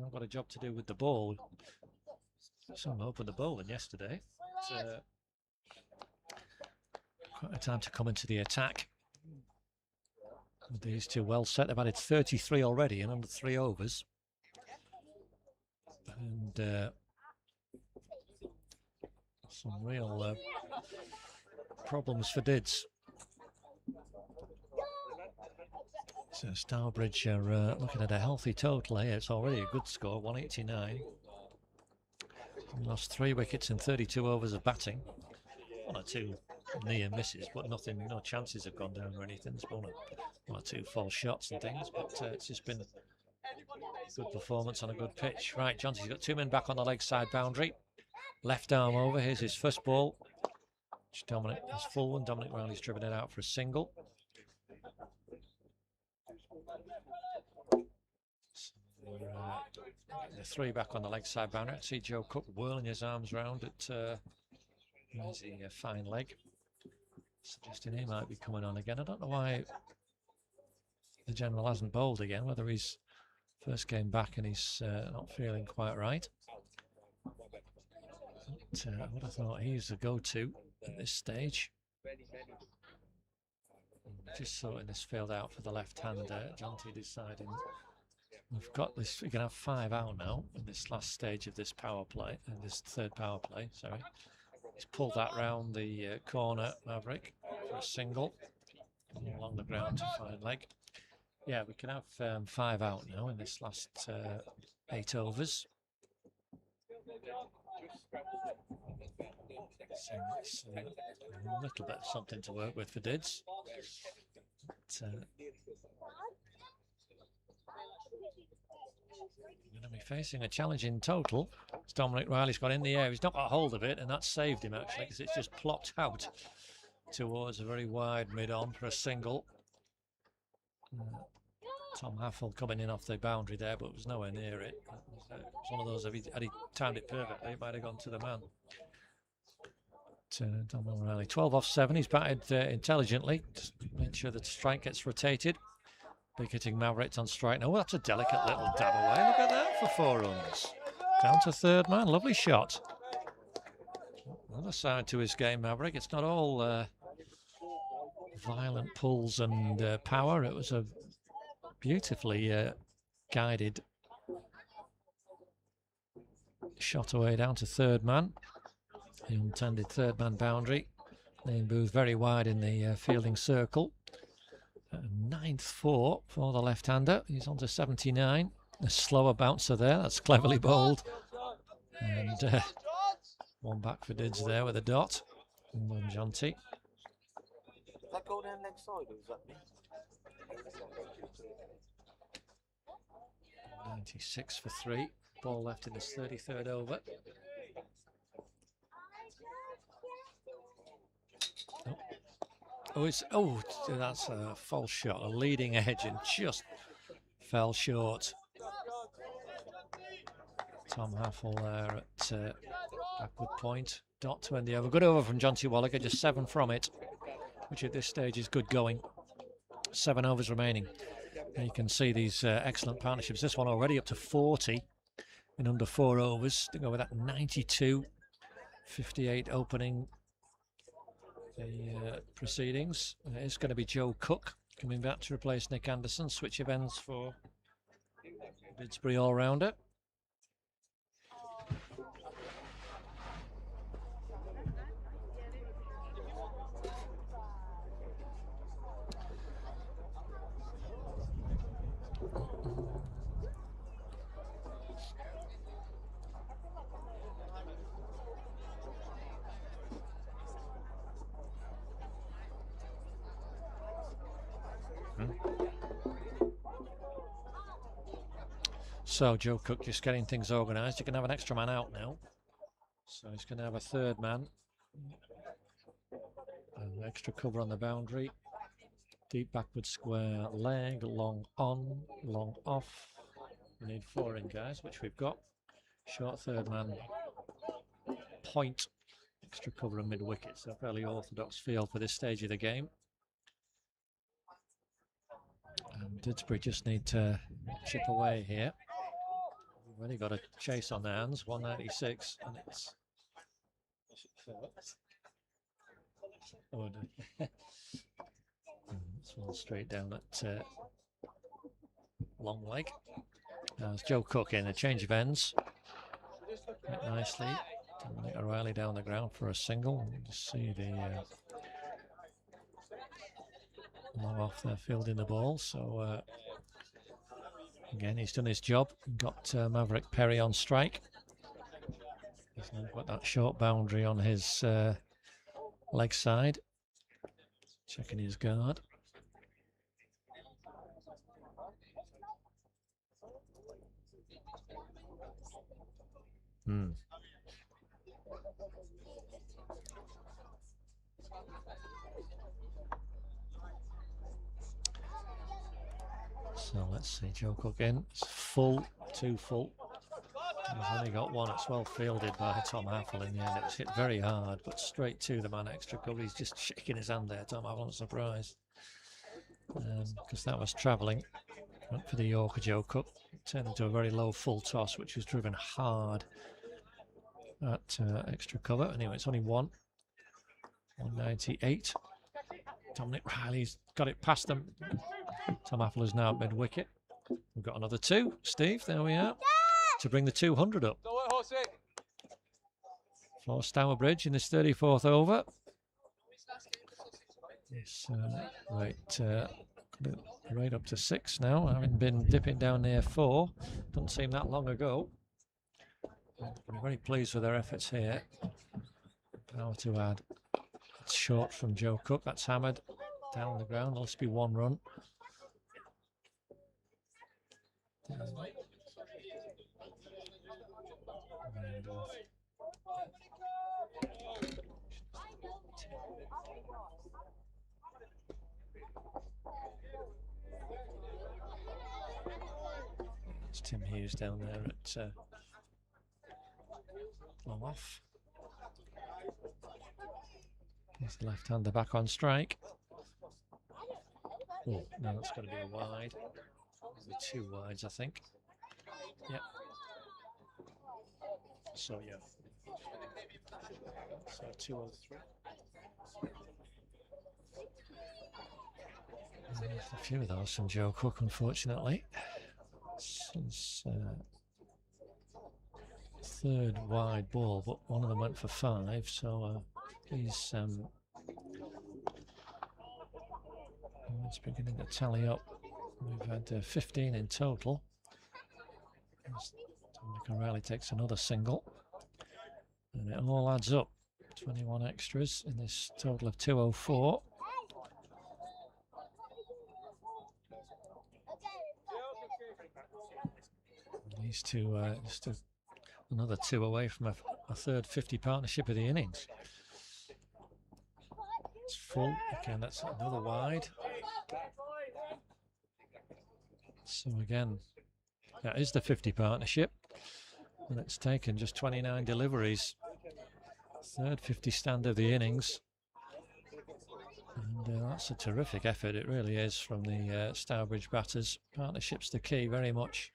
I've got a job to do with the ball. Some opened the bowling yesterday. Quite a time to come into the attack. With these two well set, they've added 33 already in under 3 overs. And some real problems for Dids. So Stourbridge are looking at a healthy total here. It's already a good score, 189. We lost 3 wickets in 32 overs of batting. 1 or 2 near misses, but nothing, no chances have gone down or anything. There's been 1 or 2 false shots and things, but it's just been a good performance on a good pitch. Right, Jonty's got 2 men back on the leg side boundary. Left arm over, here's his first ball. Dominic has full one. Dominic Riley's driven it out for a single. The 3 back on the leg side boundary. I see Joe Cook whirling his arms round at a fine leg, suggesting he might be coming on again. I don't know why the general hasn't bowled again, whether he's first game back and he's not feeling quite right. But I would have thought he's the go-to at this stage. Just sorting this field out for the left-hander. Jonty deciding we've got this. We can have 5 out now in this last stage of this power play, and this 3rd power play. Sorry, he's pulled that round the corner, Maverick, for a single along the ground to fine leg. Yeah, we can have 5 out now in this last 8 overs. So it's a little bit of something to work with for Dids. But, going to be facing a challenging total. Dominic Riley's got in the air. He's not got a hold of it, and that saved him actually, because it's just plopped out towards a very wide mid-on for a single. Tom Haffel coming in off the boundary there, but was nowhere near it. It was one of those, had he timed it perfectly, it might have gone to the man. Dominic Riley, 12 off 7. He's batted intelligently, just make sure that strike gets rotated. Big hitting Maverick on strike now. Well, that's a delicate little dab away. Look at that for 4 runs. Down to 3rd man. Lovely shot. Another side to his game, Maverick. It's not all violent pulls and power. It was a beautifully guided shot away down to 3rd man. The intended 3rd man boundary. Liam Booth very wide in the fielding circle. 9th 4 for the left-hander. He's on to 79. A slower bouncer there. That's cleverly bowled. And 1 back for Dids there with a dot. And 1 Jonty. Does that go down next side, or is that me? 96 for 3. Ball left in this 33rd over. Oh, that's a false shot, a leading edge, and just fell short. Tom Haffel there at backward point. Dot to end the over. Good over from Jonty Wallaker, just 7 from it, which at this stage is good going. 7 overs remaining. You can see these excellent partnerships. This one already up to 40 in under 4 overs. To go with that 92, 58 opening the proceedings. It's going to be Joe Cook coming back to replace Nick Anderson. Switch of ends for Didsbury all-rounder. So Joe Cook just getting things organised. You can have an extra man out now. So he's going to have a third man. An extra cover on the boundary. Deep backward square leg, long on, long off. We need 4 in, guys, which we've got. Short third man, point, extra cover and mid wicket. So fairly orthodox feel for this stage of the game. And Didsbury just need to chip away here. We've already got a chase on their hands, 196, and it's. Oh, it's one straight down at long leg. There's Joe Cook in a change of ends. Quite nicely. Dominic O'Reilly down the ground for a single. You just see the long off there fielding the ball. So again, he's done his job. Got Maverick Perry on strike. He's now got that short boundary on his leg side. Checking his guard. So let's see, Joe Cook in. It's full, 2 full. He's only got 1. It's well fielded by Tom Haffel in the end. It was hit very hard, but straight to the man extra cover. He's just shaking his hand there, Tom Haffel, I'm surprised. Because that was travelling. Went for the Yorker, Joe Cook. Turned into a very low full toss, which was driven hard at extra cover. Anyway, it's only 1. 198. Dominic Riley's got it past them. Tom Haffel is now at mid-wicket. We've got another 2. Steve, there we are. To bring the 200 up. For Stourbridge in this 34th over. It's right up to 6 now, having been dipping down near 4. Doesn't seem that long ago. I'm very pleased with their efforts here. Power to add. It's short from Joe Cook. That's hammered down the ground. Must be 1 run. It's Tim Hughes down there at long off. He's the left-hander back on strike. Oh, no, that's got to be a wide. Maybe 2 wides, I think. Yeah. So, yeah. So, 203. A few of those from Joe Cook, unfortunately. Since 3rd wide ball, but one of them went for 5, so he's it's beginning to tally up. We've had 15 in total. Dominic O'Reilly takes another single, and it all adds up. 21 extras in this total of 204. These two, just another 2 away from a third 50 partnership of the innings. It's full. Again, that's another wide. So again, that is the 50 partnership. And it's taken just 29 deliveries. Third 50 stand of the innings. And that's a terrific effort, it really is, from the Stourbridge batters. Partnership's the key, very much.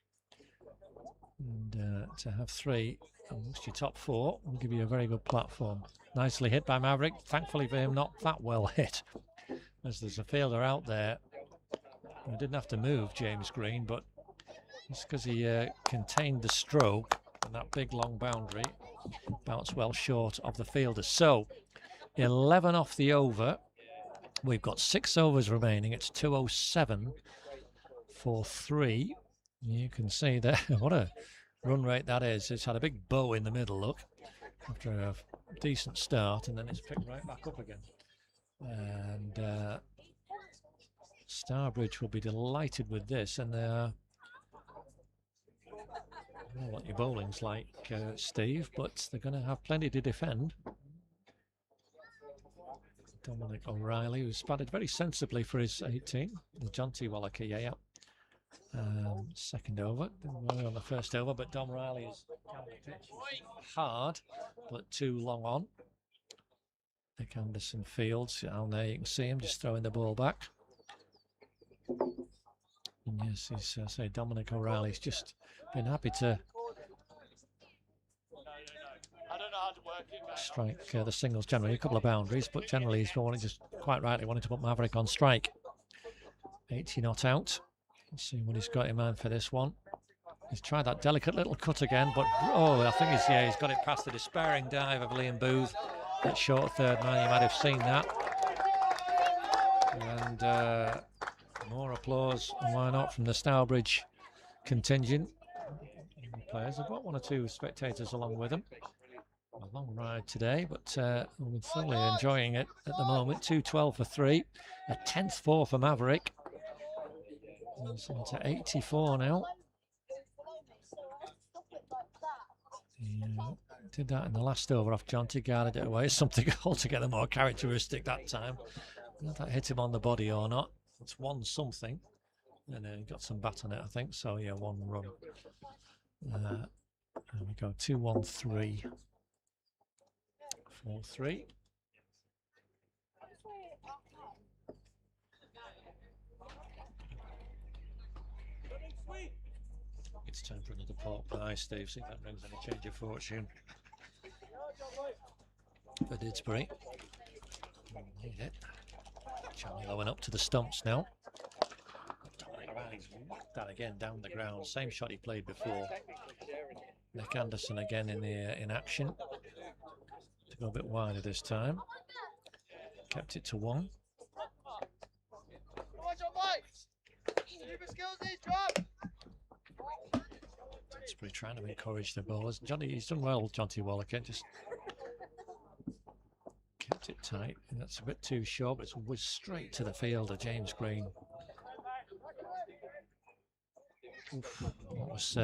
And to have 3 amongst your top 4 will give you a very good platform. Nicely hit by Maverick. Thankfully for him, not that well hit, as there's a fielder out there. He didn't have to move, James Green, but it's because he contained the stroke, and that big long boundary bounced well short of the fielder. So 11 off the over. We've got 6 overs remaining. It's 207 for 3. You can see there what a run rate that is. It's had a big bow in the middle, look, after a decent start, and then it's picked right back up again. And Stourbridge will be delighted with this, and I don't know what your bowling's like, Steve, but they're going to have plenty to defend. Dominic O'Reilly, who's batted very sensibly for his 18. The Jonty Wallaker, yeah. Second over, on the first over, but Dom Riley is hard, but too long on. Nick Anderson fields down there. You can see him just throwing the ball back. And yes, he's say Dominic O'Reilly's just been happy to strike the singles generally, a couple of boundaries, but generally he's just quite rightly wanting to put Maverick on strike. 80 not out. Let's see what he's got in mind for this one. He's tried that delicate little cut again, but I think he's got it past the despairing dive of Liam Booth. That short third man, you might have seen that. And more applause, and why not, from the Stourbridge contingent. The players have got 1 or 2 spectators along with them. A long ride today, but we're thoroughly enjoying it at the moment. 212 for 3, a 10th 4 for Maverick. It's into 84 now. Yeah, did that in the last over off Jonty, guarded it away. Something altogether more characteristic that time. Whether that hit him on the body or not, it's 1 something. And he got some bat on it, I think. So yeah, 1 run. There we go, 2-1-3. 4-3. It's time for another pork pie, Steve. See if that brings any change of fortune for Didsbury. Need it. Charlie Lowen up to the stumps now. Riley's whacked that again down the ground. Same shot he played before. Nick Anderson again in action. To go a bit wider this time. Kept it to 1. Didsbury trying to encourage the bowlers. He's done well, Jonty Wallaker. Just kept it tight. And that's a bit too short, but it was straight to the fielder, James Green. Oof, that was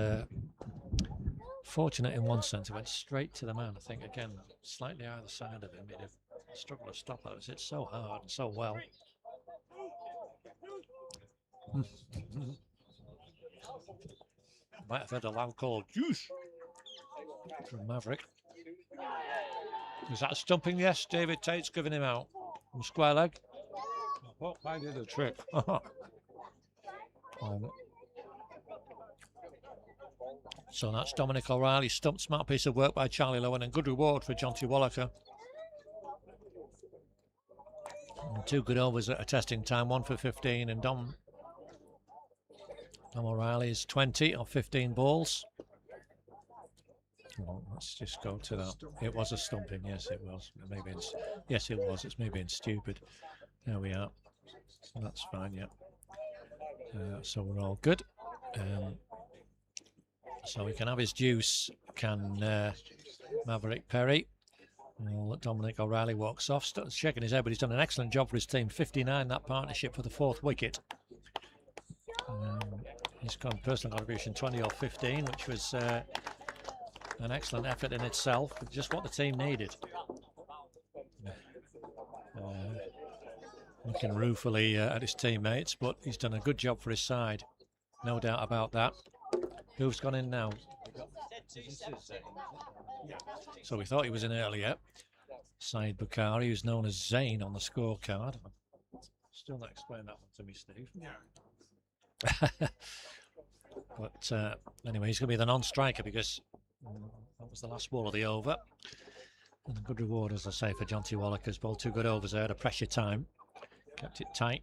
fortunate in one sense. It went straight to the man. I think, again, slightly either side of him. He'd have struggled to stop it. It's so hard and so well. Might have had a loud call, juice, from Maverick. Is that a stumping? Yes, David Tate's giving him out. From square leg. Well, I did the trick. So that's Dominic O'Reilly stumped. Smart piece of work by Charlie Lowen, and good reward for Jonty Wallaker. And 2 good overs at a testing time, 1 for 15, and Dom O'Reilly is 20 of 15 balls. Well, let's just go to that. It was a stumping, yes it was. Yes it was, it's me being stupid. There we are. That's fine, yeah. So we're all good. So we can have his juice, can Maverick Perry. Well, Dominic O'Reilly walks off, shaking his head, but he's done an excellent job for his team. 59, that partnership for the 4th wicket. He's got personal contribution 20 or 15, which was an excellent effort in itself, but just what the team needed. Looking ruefully at his teammates, but he's done a good job for his side. No doubt about that. Who's gone in now? So we thought he was in earlier. Saeed Bukhari, who's known as Zayn on the scorecard. Still not explain that one to me, Steve. Yeah. But anyway, he's going to be the non-striker because that was the last ball of the over. And a good reward, as I say, for Jonty Wallaker's ball. 2 good overs there at a pressure time. Kept it tight.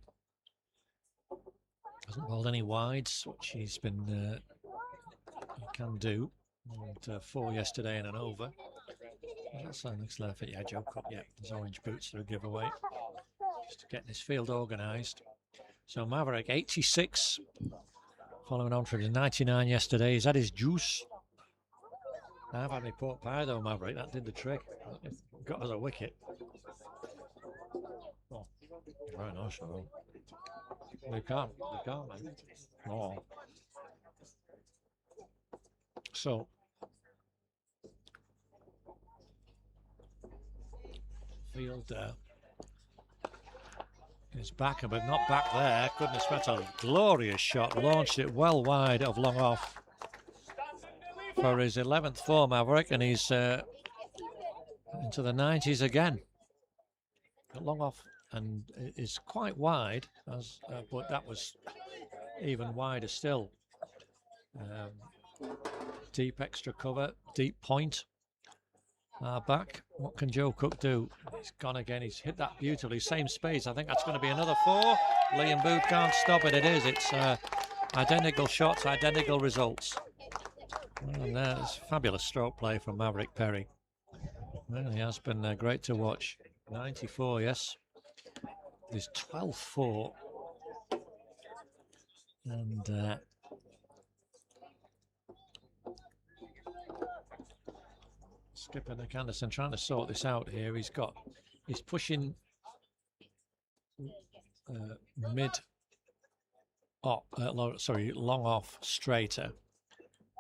Hasn't bowled any wides, which he's been he can do. And 4 yesterday and an over. That's our next left at Joe Cook. Yeah, his orange boots are a giveaway. Just getting his field organised. So Maverick 86, following on from his 99 yesterday. He's had his juice. I've had my pork pie though, Maverick. That did the trick. It got us a wicket. Oh, very nice. They can't, man. Oh. So, field is back, but not back there. Goodness, that's a glorious shot. Launched it well wide of long off for his 11th for Maverick, and he's into the 90s again. Long off, and it is quite wide, as but that was even wider still. Deep extra cover, deep point. Back. What can Joe Cook do? He's gone again. He's hit that beautifully. Same space. I think that's going to be another 4. Liam Booth can't stop it. It is. It's identical shots, identical results. And there's fabulous stroke play from Maverick Perry. Well, he has been great to watch. 94, yes. His 12th 4. And skipper Nick Anderson trying to sort this out here. He's pushing long off straighter.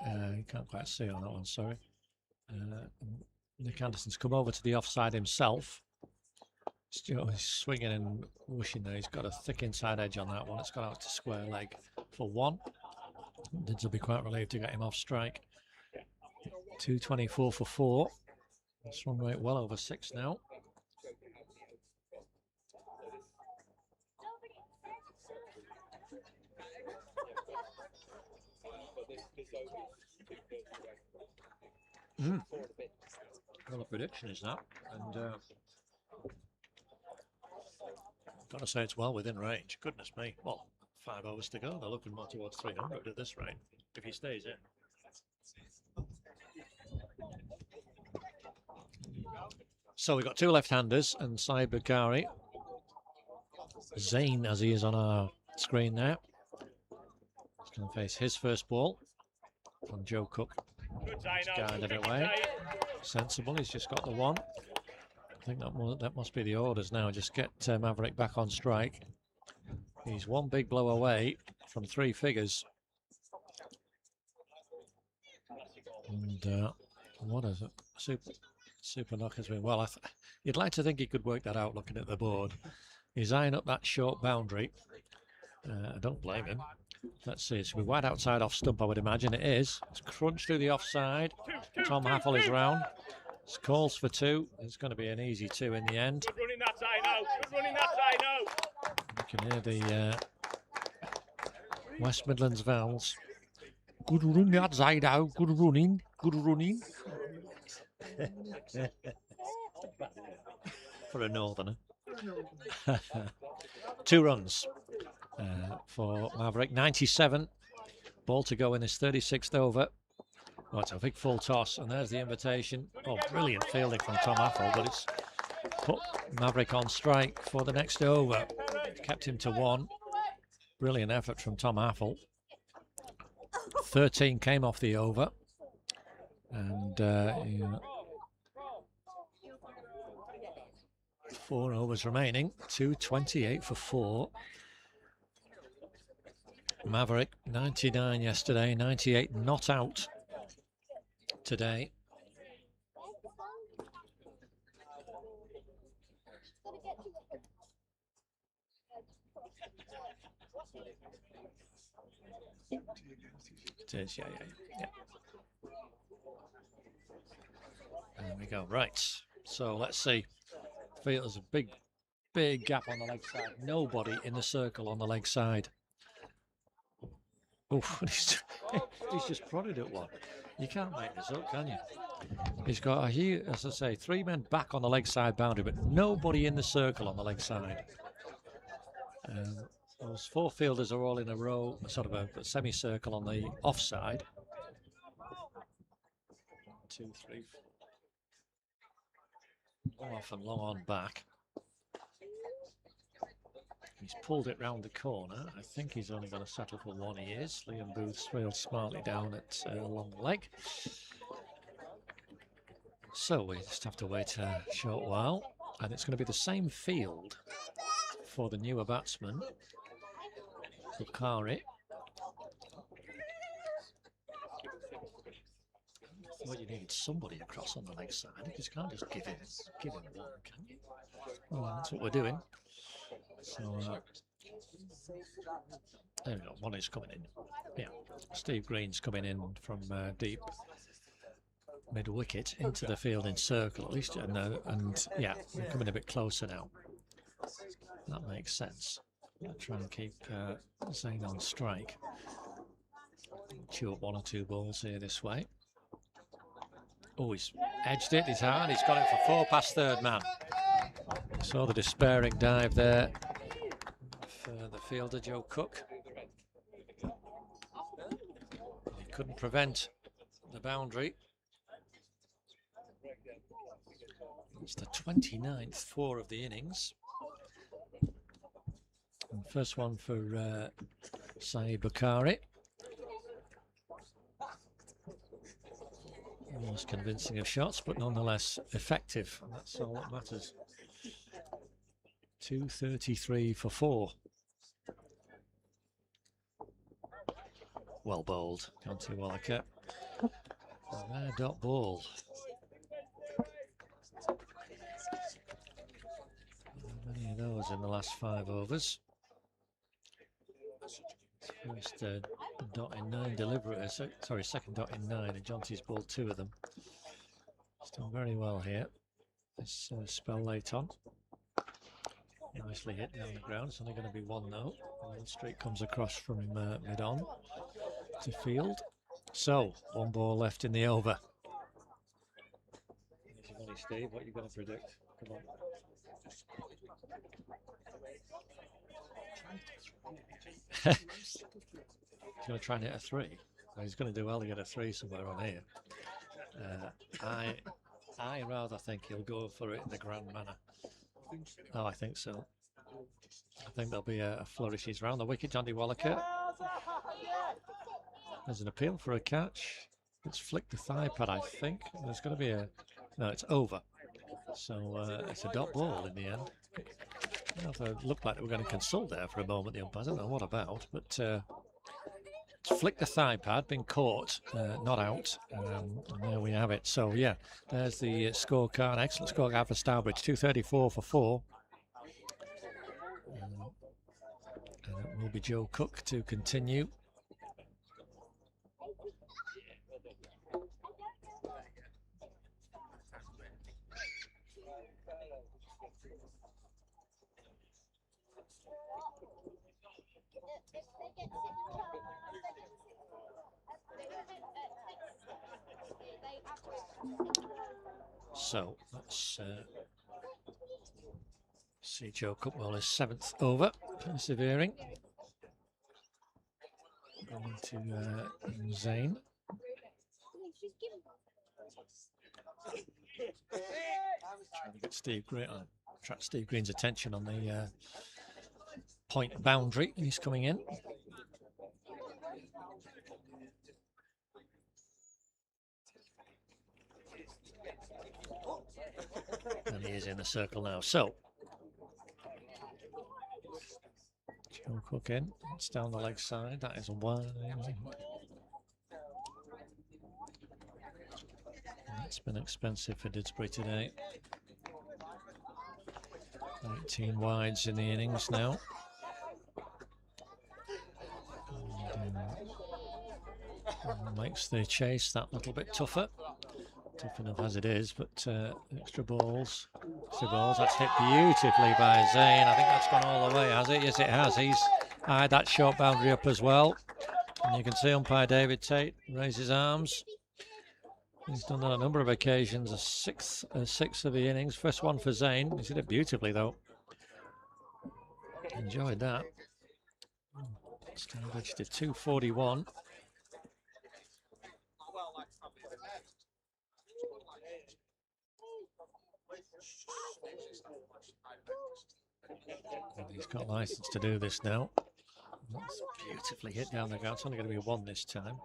You can't quite see on that one, sorry. Nick Anderson's come over to the offside himself. He's swinging and whooshing there. He's got a thick inside edge on that one. It's gone out to square leg for 1. Dids will be quite relieved to get him off strike. 224 for 4. This one went well over 6 now. Well, a prediction is that, and got to say it's well within range. Goodness me! Well, 5 overs to go. They're looking more towards 300 at this rate if he stays in. So we've got 2 left-handers, and Saeed Bukhari, Zain as he is on our screen there, he's going to face his first ball from Joe Cook. He's guided it away. Sensible, he's just got the 1. I think that must be the orders now. Just get Maverick back on strike. He's 1 big blow away from 3 figures. And what is it? Super knock has been well. You'd like to think he could work that out looking at the board. He's eyeing up that short boundary. I don't blame him. Let's see, it's be wide outside off stump, I would imagine. It is. It's crunched through the offside. Tom Haffel is round. It's calls for 2. It's going to be an easy 2 in the end. Good running that side now. Good running that side now. You can hear the West Midlands vowels. Good running that side out. Good running. Good running. For a northerner. 2 runs for Maverick. 97. Ball to go in his 36th over. Oh, it's a big full toss, and there's the invitation. Oh, brilliant fielding from Tom Haffel, but it's put Maverick on strike for the next over. Kept him to 1. Brilliant effort from Tom Haffel. 13 came off the over, and 4 overs remaining. 228 for 4. Maverick 99 yesterday, 98 not out today. It is, yeah. There we go. Right. So let's see. Feel there's a big big gap on the leg side. Nobody in the circle on the leg side. Oof, he's just prodded at one. You can't make this up, can you? He's got, as I say, 3 men back on the leg side boundary, but nobody in the circle on the leg side. Those 4 fielders are all in a row, sort of a semicircle on the offside. 2, 3, 4. Long off and long on back. He's pulled it round the corner. I think he's only going to settle for 1. He is. Liam Booth trails smartly down at long leg. So we just have to wait a short while, and it's going to be the same field for the newer batsman, Bukhari. I thought you needed somebody across on the leg side. You just can't just give him one, can you? Well, that's what we're doing. So there we go. One is coming in. Yeah, Steve Green's coming in from deep mid wicket into the field in circle at least, and yeah, we're coming a bit closer now. That makes sense. I'll try and keep Zayn on strike. Chew up 1 or 2 balls here this way. Oh, he's edged it. He's hard. He's got it for 4 past third man. Saw the despairing dive there for the fielder Joe Cook. He couldn't prevent the boundary. It's the 29th 4 of the innings. And first one for Saeed Bukhari. Almost convincing of shots, but nonetheless effective. And that's all that matters. 233 for 4. Well bowled, Jonty Wallaker. A rare dot ball. Many of those in the last 5 overs. First dot in 9 delivery, sorry, second dot in 9, and Jonty's bowled 2 of them. He's done very well here. This spell late on. Nicely hit down the ground. It's only going to be 1 though. And then straight comes across from mid on to field. So 1 ball left in the over. Here's your money, Steve. What are you going to predict? Come on. He's going to try and hit a 3. Well, he's going to do well to get a 3 somewhere on here. I rather think he'll go for it in the grand manner. Oh, I think so. I think there'll be a flourish. He's round the wicket, Jonty Wallaker. There's an appeal for a catch. It's flicked the thigh pad, I think. There's going to be a... No, it's over. So it's a dot ball in the end. I don't know if it looked like they were going to consult there for a moment, the umpires. I don't know what about, but it's flicked the thigh pad, been caught, not out. And there we have it. So, yeah, there's the scorecard. Excellent scorecard for Stourbridge. 234 for 4. And it will be Joe Cook to continue. So let's see Joe Cook well his 7th over, persevering. Going to Zayn. Trying to get Steve Green on, attract Steve Green's attention on the point boundary. He's coming in. And he is in the circle now. So Joe Cook in. It's down the leg side. That is a wide. That's been expensive for Didsbury today. 18 wides in the innings now. And makes the chase that little bit tougher. tough enough as it is, but extra balls. Extra balls. That's hit beautifully by Zane. I think that's gone all the way, has it? Yes, it has. He's eyed that short boundary up as well. And you can see umpire David Tate raise his arms. He's done that on a number of occasions. A sixth of the innings. First one for Zane. He's hit it beautifully, though. Enjoyed that. Stourbridge to 241. And he's got license to do this now. That's beautifully hit down the ground. It's only going to be one this time.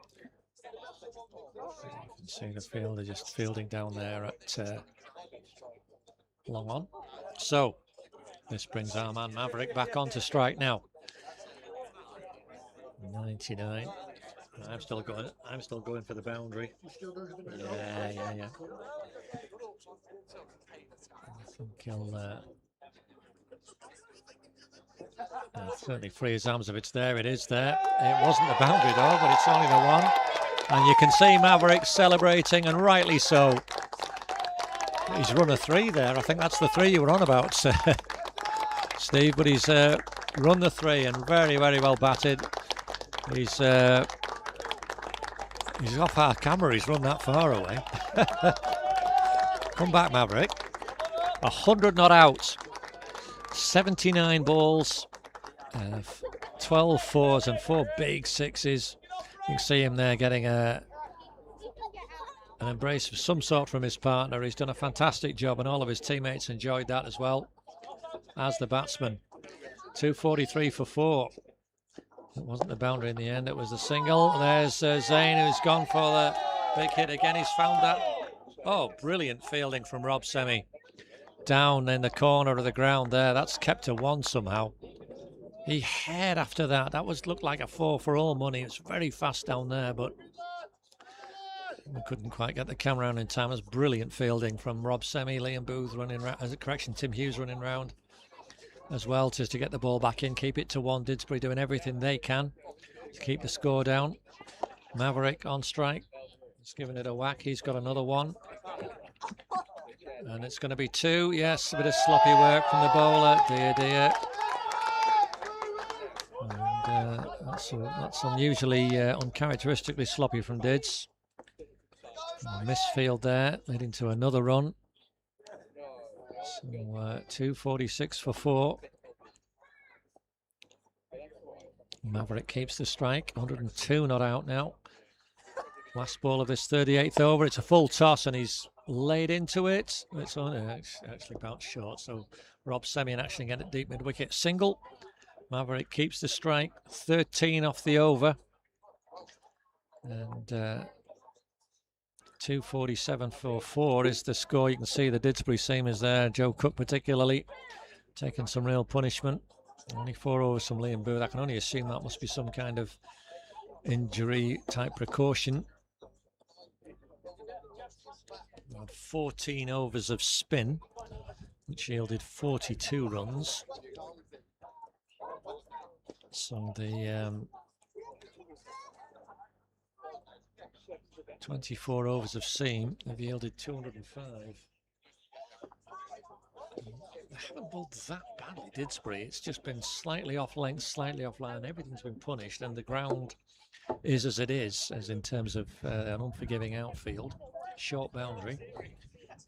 You can see the fielder just fielding down there at long on. So this brings our man Maverick back on to strike now. 99. I'm still going for the boundary. Yeah. I think he'll certainly free his arms if it's there. It is there. It wasn't the boundary though, but it's only the one. And you can see Maverick celebrating, and rightly so. He's run a 3 there. I think that's the 3 you were on about, Steve. But he's run the 3 and very, very well batted. He's off our camera. He's run that far away. Come back, Maverick. 100 not out. 79 balls. 12 fours and 4 big sixes. You can see him there getting an embrace of some sort from his partner. He's done a fantastic job, and all of his teammates enjoyed that as well as the batsman. 243 for 4. It wasn't the boundary in the end, it was the single. There's Zane, who's gone for the big hit again. He's found that. Oh, brilliant fielding from Rob Semi. Down in the corner of the ground there. That's kept to 1 somehow. He haired after that. That looked like a 4 for all money. It's very fast down there, but we couldn't quite get the camera on in time. It was brilliant fielding from Rob Semi, Liam Booth running round, Tim Hughes running round as well, just to get the ball back in, keep it to 1. Didsbury doing everything they can to keep the score down. Maverick on strike. He's giving it a whack. He's got another one. And it's going to be 2. Yes, a bit of sloppy work from the bowler. Dear. And that's unusually, uncharacteristically sloppy from Dids. Misfield there, leading to another run. So 246 for 4. Maverick keeps the strike. 102 not out now. Last ball of his 38th over. It's a full toss and he's laid into it. It's actually bounced short. So Rob Semian actually get it deep mid-wicket. Single. Maverick keeps the strike. 13 off the over. And 247 for 4 is the score. You can see the Didsbury seamers there. Joe Cook particularly taking some real punishment. Only 4 overs from Liam Booth. I can only assume that must be some kind of injury type precaution. 14 overs of spin, which yielded 42 runs. So the 24 overs of seam have yielded 205. They haven't bowled that badly, Didsbury. It's just been slightly off length, slightly off line. Everything's been punished, and the ground is as it is, as in terms of an unforgiving outfield. Short boundary.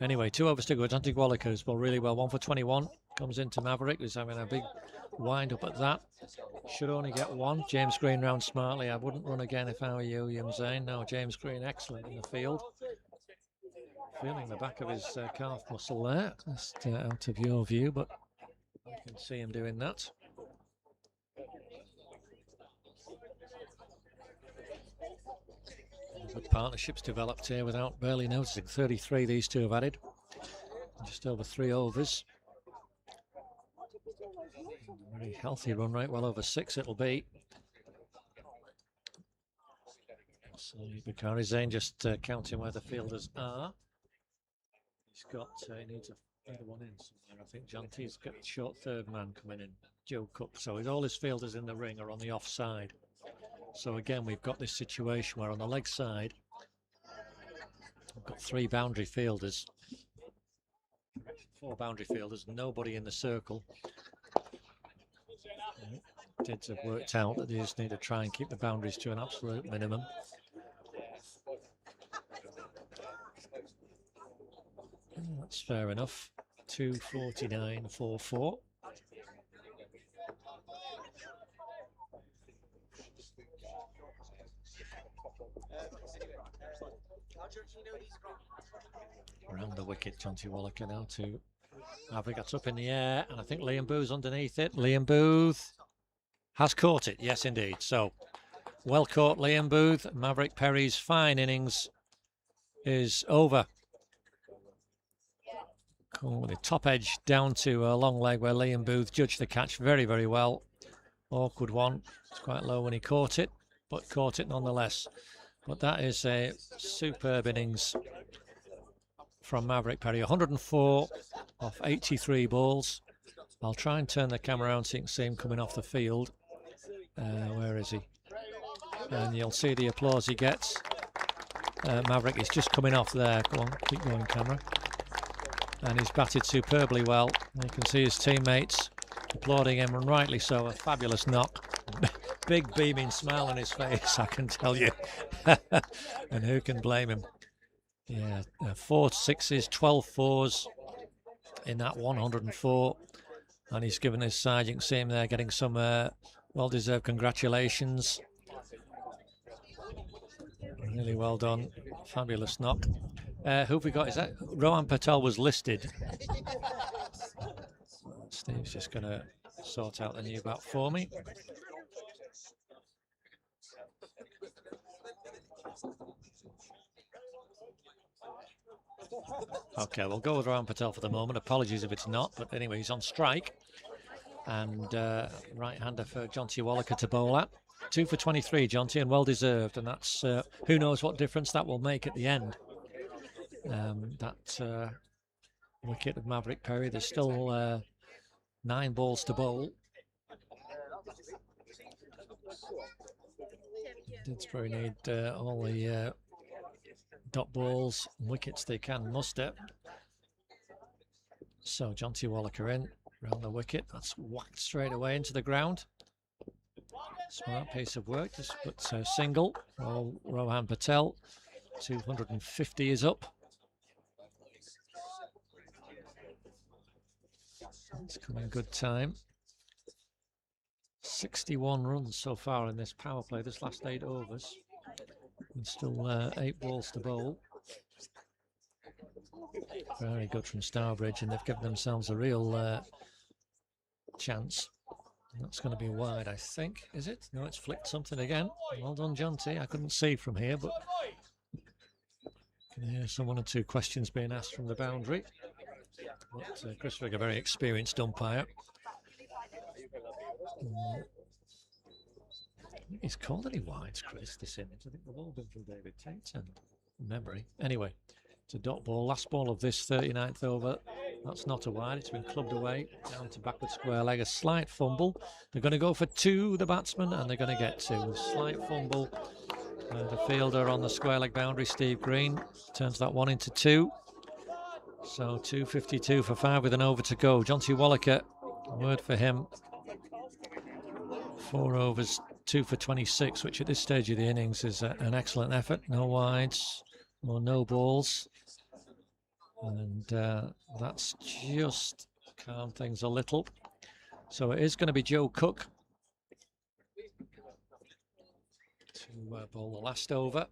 Anyway, 2 overs to go. Dante Wallaker's bowled really well. 1 for 21. Comes into Maverick, who's having a big wind up at that. Should only get 1. James Green round smartly. I wouldn't run again if I were you, Zane. No, James Green excellent in the field. Feeling the back of his calf muscle there. Just out of your view, but you can see him doing that. Good partnerships developed here without barely noticing. 33 these two have added. Just over 3 overs. Very healthy run rate, well over 6 it'll be. So Bakari Zane just counting where the fielders are. He's got, he needs another one in somewhere. I think John T's got a short third man coming in, Joe Cook. So all his fielders in the ring are on the offside. So again, we've got this situation where on the leg side, We've got 3 boundary fielders. 4 boundary fielders, nobody in the circle. Dids have worked out that they just need to try and keep the boundaries to an absolute minimum. That's fair enough. 2:49.44. Around the wicket, Jonty Wallaker now to Maverick. That's up in the air, and I think Liam Booth's underneath it. Liam Booth has caught it, yes indeed. So, well caught Liam Booth. Maverick Perry's fine innings is over. Cool. The top edge down to a long leg where Liam Booth judged the catch very, very well. Awkward one. It's quite low when he caught it, but caught it nonetheless. But that is a superb innings from Maverick Perry. 104 off 83 balls. I'll try and turn the camera around so you can see him coming off the field. Where is he? And you'll see the applause he gets. Maverick is just coming off there. Go on, keep going, camera. And he's batted superbly well. You can see his teammates applauding him, and rightly so. A fabulous knock. Big beaming smile on his face, I can tell you. And who can blame him? Yeah, 4 sixes, 12 fours in that 104. And he's given his side, you can see him there getting some well-deserved congratulations. Really well done. Fabulous knock. Who have we got? Is that Rohan Patel was listed? Steve's just going to sort out the new bat for me. Okay, we'll go with Rohan Patel for the moment. Apologies if it's not, but anyway, he's on strike. And right-hander for Jonty Wallaker to bowl at. 2 for 23, Jonty, and well-deserved. And that's, who knows what difference that will make at the end. That wicket of Maverick Perry. There's still 9 balls to bowl. Didsbury need all the dot balls and wickets they can muster. So Jonty Wallaker in, round the wicket. That's whacked straight away into the ground. Smart piece of work. Just puts a single. Rohan Patel. 250 is up. It's coming good time. 61 runs so far in this power play, this last 8 overs. And still 8 balls to bowl. Very good from Stourbridge, and they've given themselves a real chance. That's going to be wide, I think. Is it? No, it's flicked something again. Well done, Jonty. I couldn't see from here, but can hear some 1 or 2 questions being asked from the boundary. But Chris Rigg, a very experienced umpire. He's called any wides, Chris, this innings. I think they've all been from David Tate and memory. Anyway, it's a dot ball. Last ball of this 39th over. That's not a wide. It's been clubbed away down to backward square leg. A slight fumble. They're going to go for 2, the batsman, and they're going to get 2. A slight fumble. The fielder on the square leg boundary, Steve Green, turns that 1 into 2. So 2:52 for 5 with an over to go. Jonty Wallaker, a word for him. 4 overs, 2 for 26, which at this stage of the innings is an excellent effort. No wides or no balls. And that's just calmed things a little. So it is going to be Joe Cook to bowl the last over.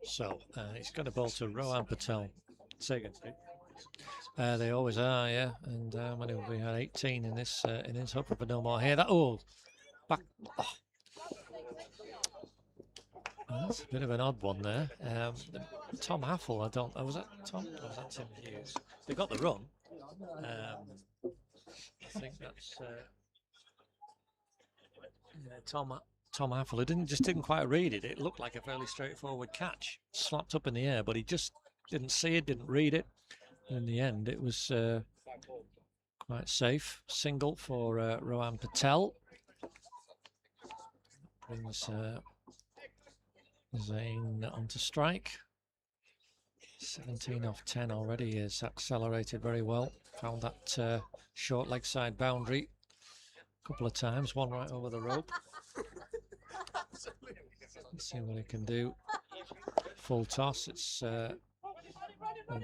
So he's going to bowl to Rohan Patel. Say again, Steve. They always are, yeah. And when have we had 18 in this innings? Hoping for no more here. That back. Oh. That's a bit of an odd one there. Tom Haffel, was that Tom? Or was that Tim Hughes? They got the run. I think that's Yeah, Tom Haffel didn't quite read it. It looked like a fairly straightforward catch, slapped up in the air, but he just didn't see it, didn't read it. In the end, it was quite safe. Single for Rohan Patel. Brings Zain onto strike. 17 off 10 already. Is accelerated very well. Found that short leg side boundary a couple of times. One right over the rope. Let's see what he can do. Full toss. It's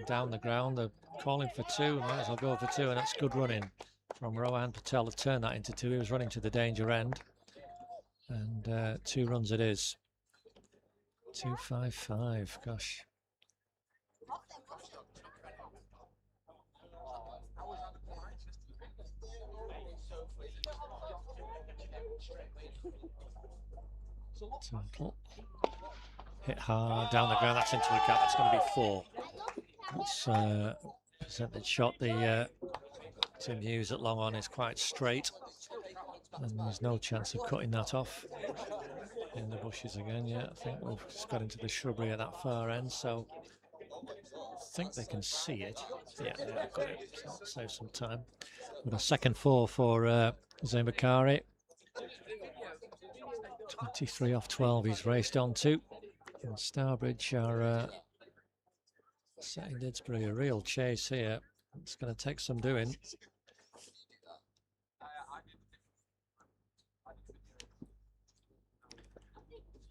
down the ground. They're calling for two. Might as well go for two, and that's good running from Rohan Patel to turn that into two. He was running to the danger end, and 2 runs it is. 255. Gosh. Total. Hit hard down the ground. That's into a gap. That's going to be 4. That's percentage shot. The Tim Hughes at long on is quite straight, and there's no chance of cutting that off. In the bushes again. Yeah, I think we've just got into the shrubbery at that far end, so I think they can see it. Yeah, they've got it. So that'll save some time. With a second 4 for Zain Bakari. 23 off 12 he's raced on to. And Stourbridge are setting Didsbury a real chase here. It's going to take some doing.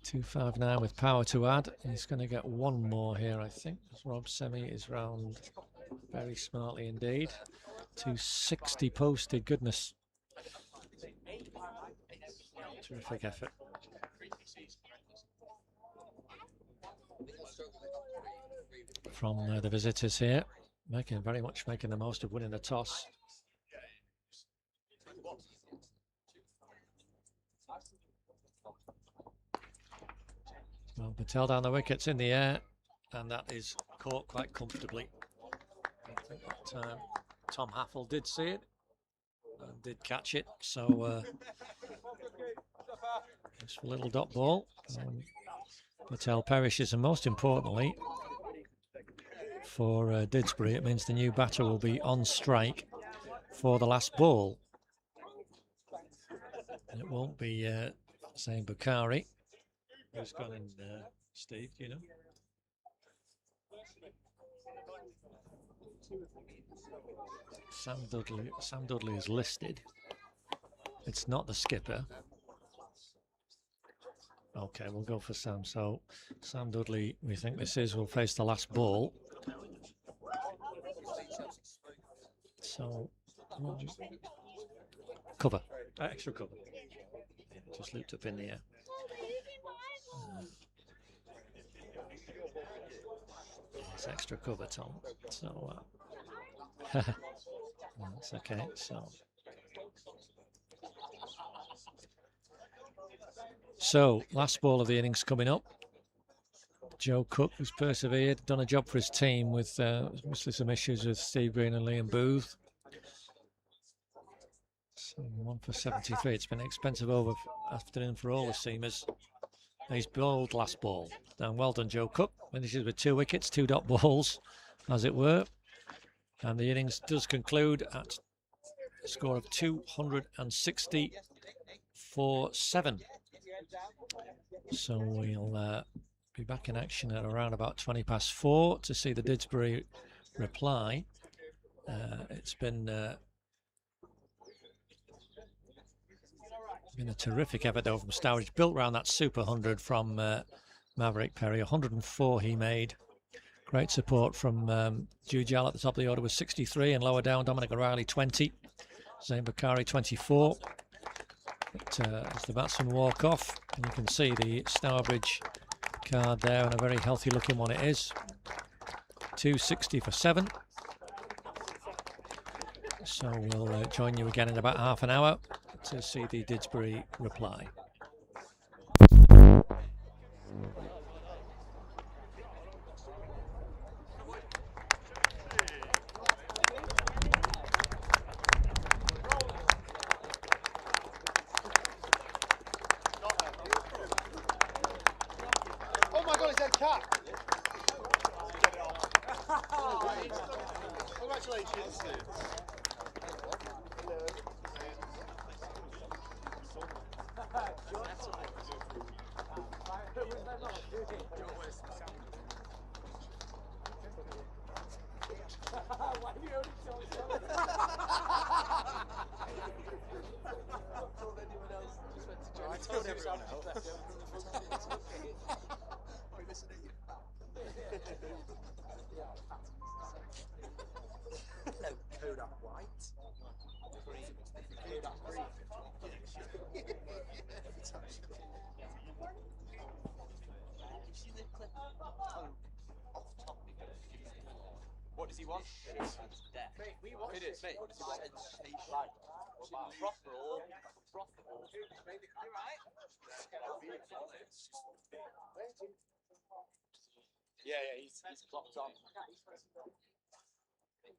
259 with power to add. He's going to get one more here, I think. Rob Semi is round very smartly indeed. 260 posted. Goodness. Terrific effort. From the visitors here, very much making the most of winning the toss. Well, Patel down the wickets in the air, and that is caught quite comfortably. I think that Tom Haffel did see it and did catch it, so just a little dot ball. Patel perishes, and most importantly for Didsbury, it means the new batter will be on strike for the last ball. And it won't be Zain Bakari. Who's gone in, Steve, do you know? Sam Dudley is listed. It's not the skipper. Okay, we'll go for Sam. So Sam Dudley, we think this is, will face the last ball. So cover, extra cover. Just looped up in the air. It's extra cover, Tom. So that's okay. So last ball of the innings coming up. Joe Cook has persevered, done a job for his team with mostly some issues with Steve Green and Liam Booth. So 1 for 73. It's been an expensive afternoon for all the seamers. He's bowled last ball. And well done, Joe Cook. Finishes with 2 wickets, 2 dot balls, as it were. And the innings does conclude at a score of 260 for 7. So we'll be back in action at around about 20 past 4 to see the Didsbury reply. It's been a terrific effort though from Stourbridge, built around that super 100 from Maverick Perry. 104 he made. Great support from Jujal at the top of the order with 63, and lower down Dominic O'Reilly 20, Zain Bakari 24. As the batsmen walk off, and you can see the Stourbridge card there, and a very healthy looking one it is. 260 for 7. So we'll join you again in about half an hour to see the Didsbury reply. cat. Congratulations. I told everyone else. Hello, Kodak White. Kodak Green. What does he want? Mate, we watched It is, mate. What does he want? Proper or Yeah, he's clocked on.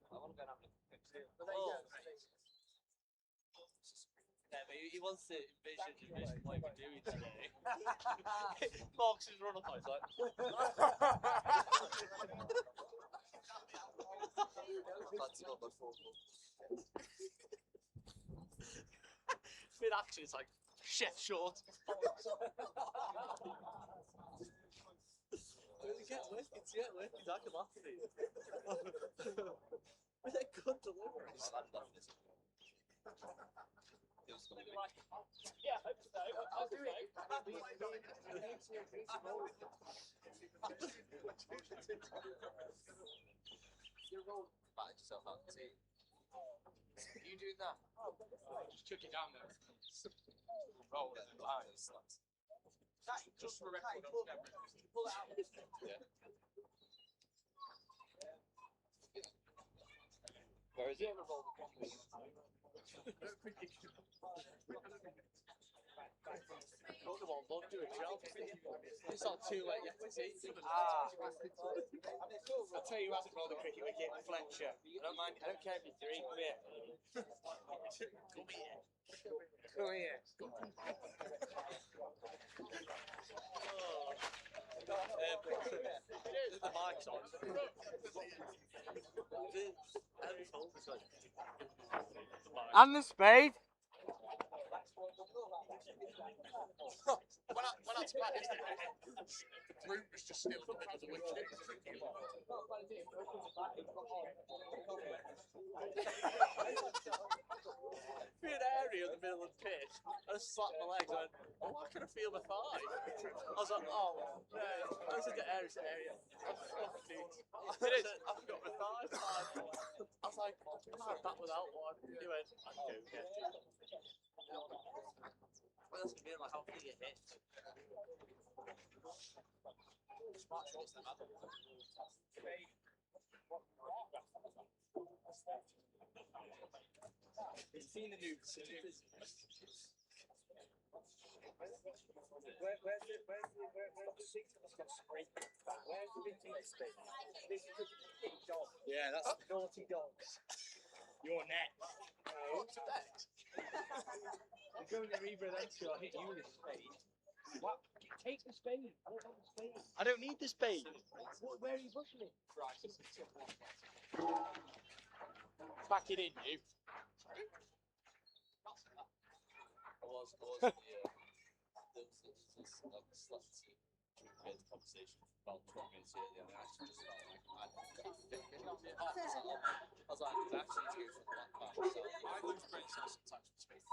I want to go and have a picture. Yeah, but he wants to envision what we're doing today. Mark's his run up, he's like. Mid action, it's like chef short. Get working, I can laugh at it. With a good delivery. Yeah, I hope so. I'll do it. You're rolling. Back yourself out the team. You doing that? Just chuck it down there. Roll it. Nice. Just for record on camera. Pull it out. Yeah. Where is it? Come on, Lord, do a job. It's not too late yet, is it? Ah. I'll tell you who hasn't rolled a cricket wicket, Fletcher. I don't mind. I don't care if you're three. Come here. Come here. Come here. The mic's on. And the spade. When I to bat yesterday, the broom was just still in the middle of the wicket. Be an area in the middle of the pitch. I just slapped my legs and went, oh, why can I feel my thigh? I was like, oh, no. I said the area. Oh, dude. I forgot my thigh. I was like, I went back without one. He went, I don't get it. What else can be like, how can you hit? Smart shots, then, man. He's seen the news. Where's the seat? Where's the vintage spade? This is the big dog. Yeah, that's Naughty dogs. your next. What's next? I'm going to Rebra then, so I'll hit you with a spade. What? Take the spade. I don't want the spade. I don't need the spade. Where are you pushing it? Back it in, you. I was there was this conversation about 12 minutes earlier, and I actually just felt like I was like, I actually need to go for the black back. So I lose brain cells sometimes with space.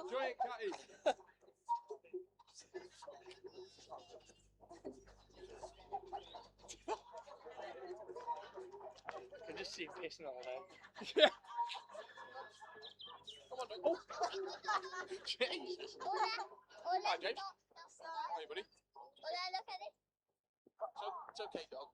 Enjoy it, Catty. I can just see pissing on there. Come on, oh! Jesus! Hi, James. How are you, buddy? Look at it. It's okay, dog.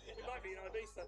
It might be an Ibiza.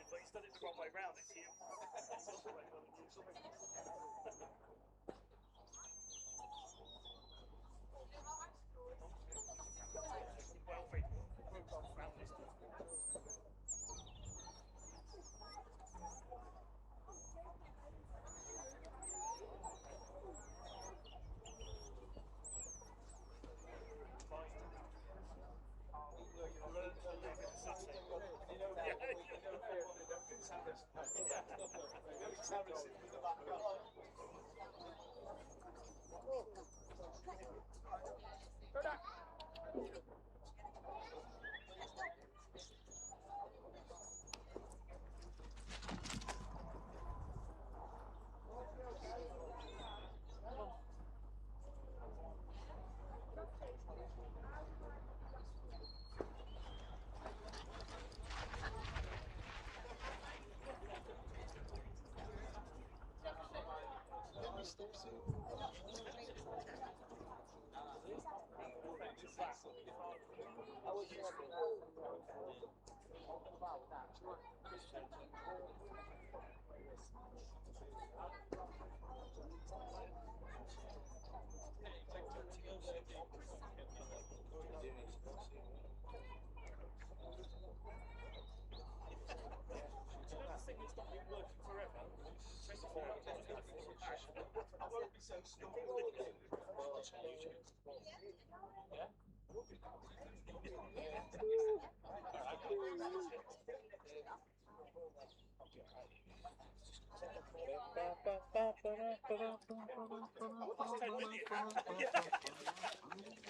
But he's done it the wrong way round this year.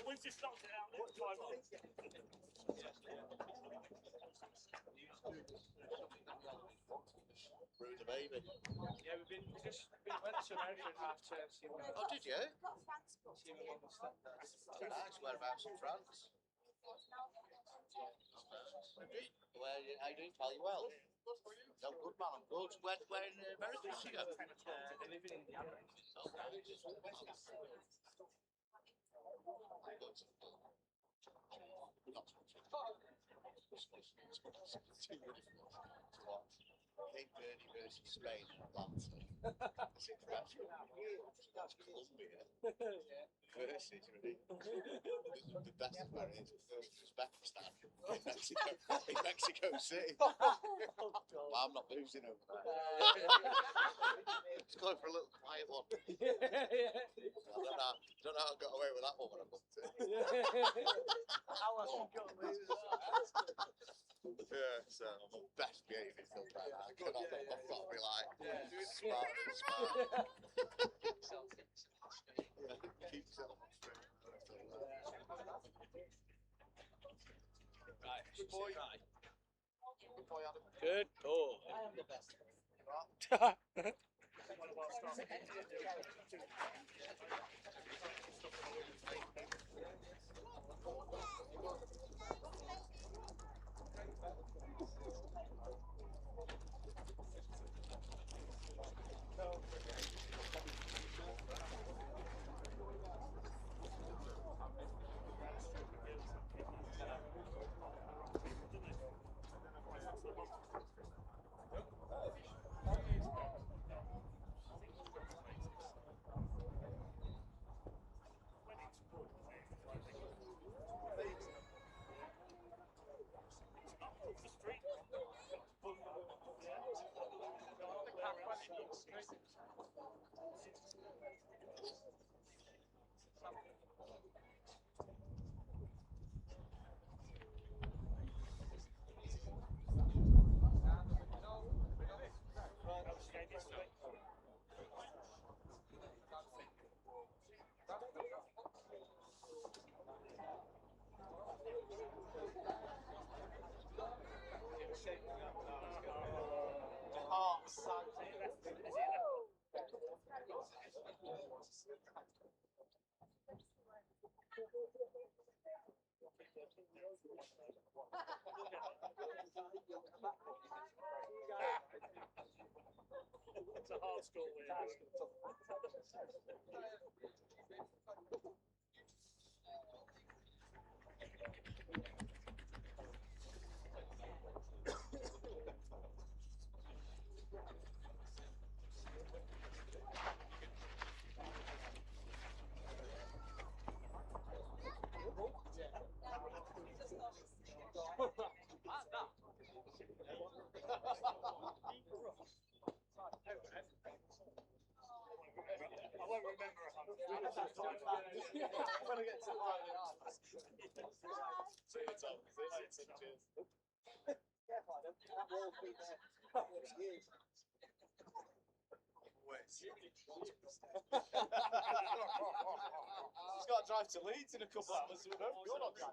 We've just knocked it out this time. Rude the baby. Yeah, we went to America in half term. Oh, did you? See my mum and stepdad. Nice. Whereabouts in France? Where how you doing, pal? You well? No, good man, I'm good. Where in America did you go? They live in Indiana. Cape Verde versus Spain in Atlanta. That's incredible. That's Colombia versus the best of where it is Uzbekistan in Mexico City. I'm not losing over there. Just going for a little quiet one. I don't know how I got away with that one when I booked it. Yeah, so I'm the best game in the world. I've got to be like smart. Keep yourself straight. Right, good boy. Good boy, Adam. Good boy. I am the best. It's a hard school win. I won't remember a hundred. When I get to high, see you, Tom. Cheers. Yeah, pardon. That wall's been there for years. He's got to drive to Leeds in a couple of hours. We're both good on that.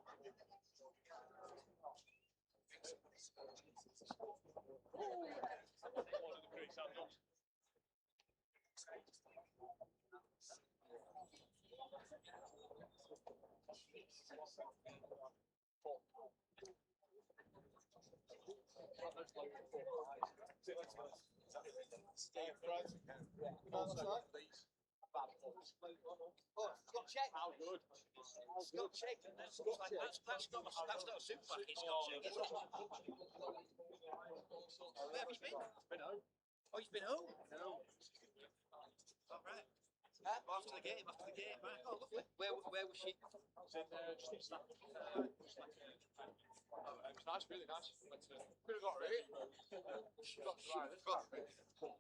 Steve, right? Oh, Scotch egg. How good? Scotch egg. That's not a supermarket Scotch egg, is it? Where have you been? Been home. Oh, you've been home? No. All right. After the game, right. Oh, lovely. Where was she? Just in Stafford. It was nice, really nice. Could have got rid. Got dry. Oh,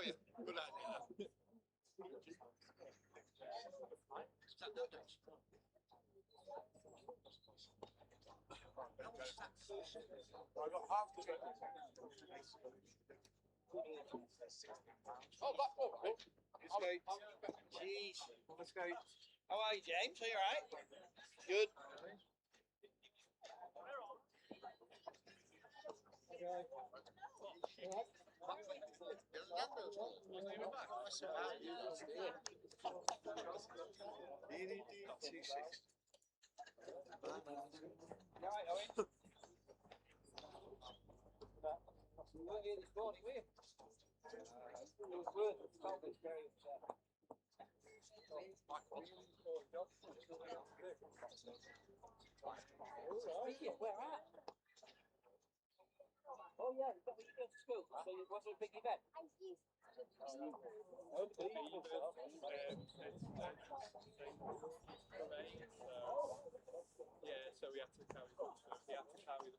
yeah. Good idea. Is that noodles? I got half the bit. Oh, back up. Jeez. Let's go. How are you, James? Are you alright? Good. We weren't here this morning, were you? It was worth it. Stourbridge very upset. Where at? Oh yeah, is that when you go to school? So it wasn't a big event? Yeah, so we had to carry the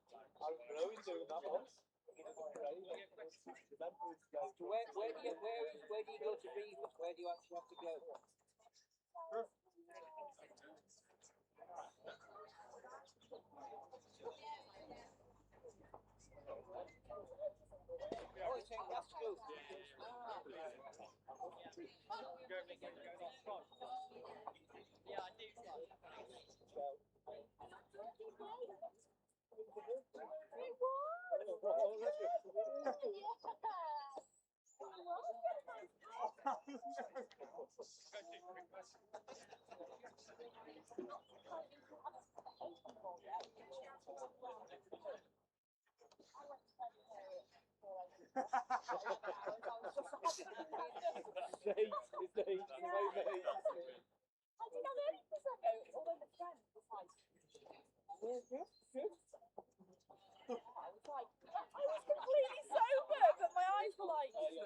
flag. I remember doing that once. So where do you go to Beavers? Where do you actually have to go? Oh, it's in Glasgow. Yeah, I do. I didn't have any prosecco, although the friend was like, "Where's this?" I was like, I was completely sober, but my eyes were like. It was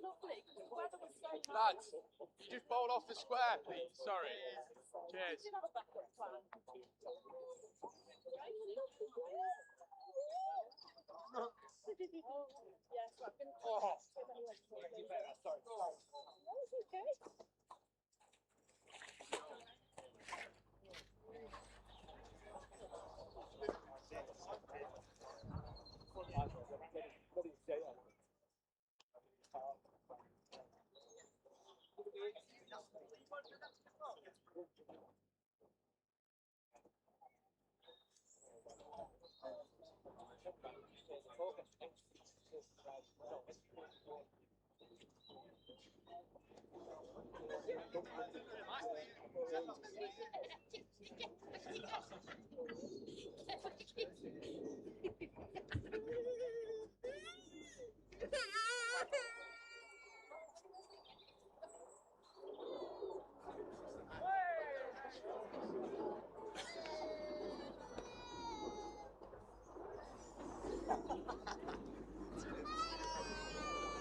lovely. The weather was so nice. Lads, you just bowled off the square, please. Sorry. We Cheers. did have a backup plan. Yes, I've been. Oh. Sorry. No, it's okay.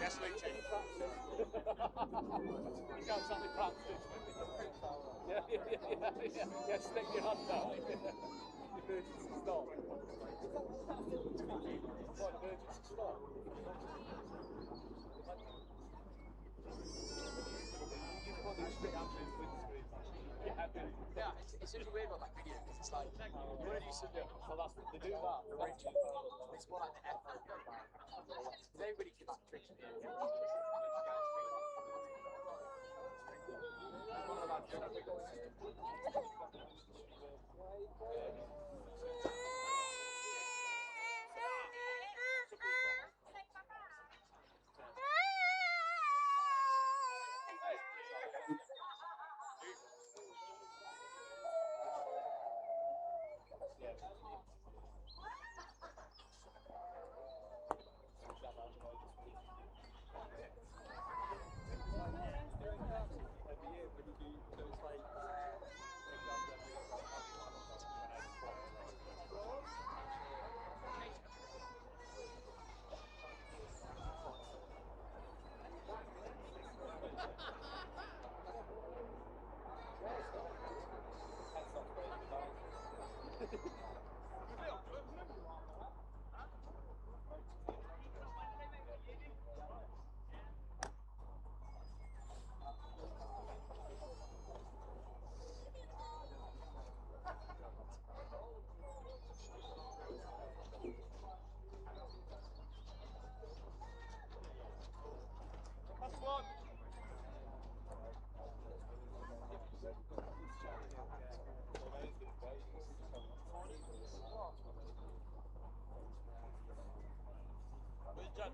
Yes, Luigi. You can't tell me practice. Yeah, stick your hand down. Emergency stop. What, emergency stop? Yeah, it's such a weird one, that video, because it's like, what did you submit? So that's, they do that, the Richard. It's more like the effort. Nobody can trick me.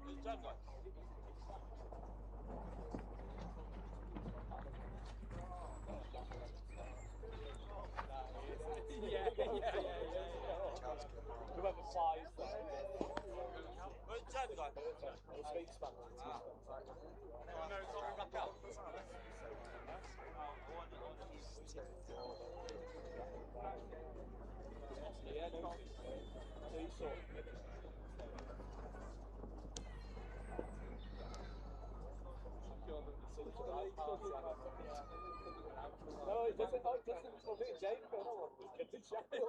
Who's John got? Whoever flies there. Where's John got? Speak Spanish. No, it's all back out. Yeah, no. So you saw. No, it doesn't. Oh, it doesn't. We'll do it, Jane. Get the channel.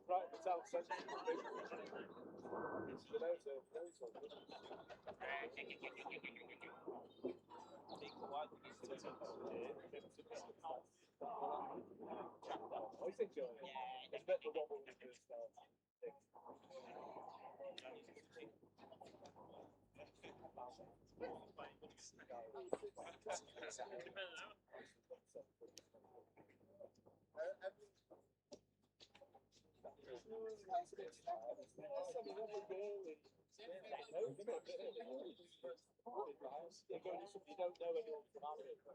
Right, the town centre. I think you're. It's better than what we were doing. You don't know anyone from Africa.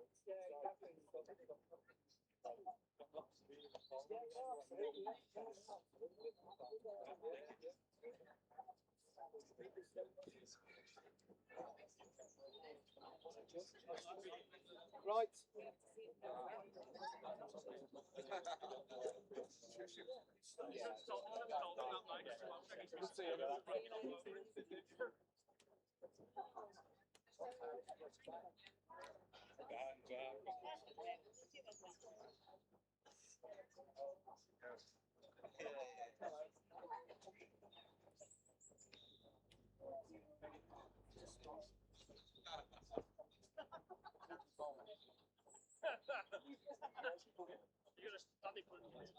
Right. Good seeing you. You're gonna study for this.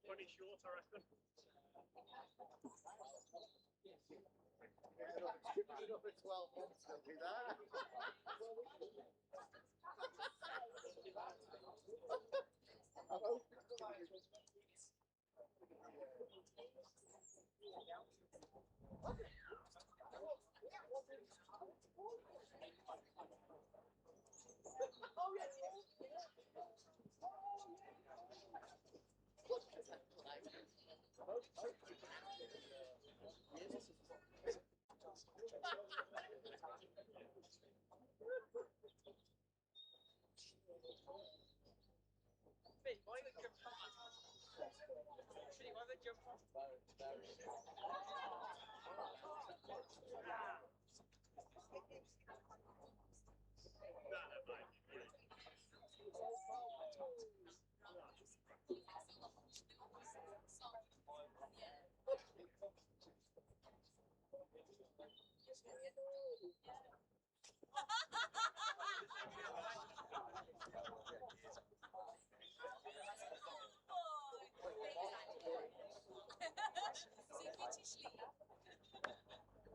Pretty short, I reckon. Another 12 months will be there. Why the jump on? Why the jump on?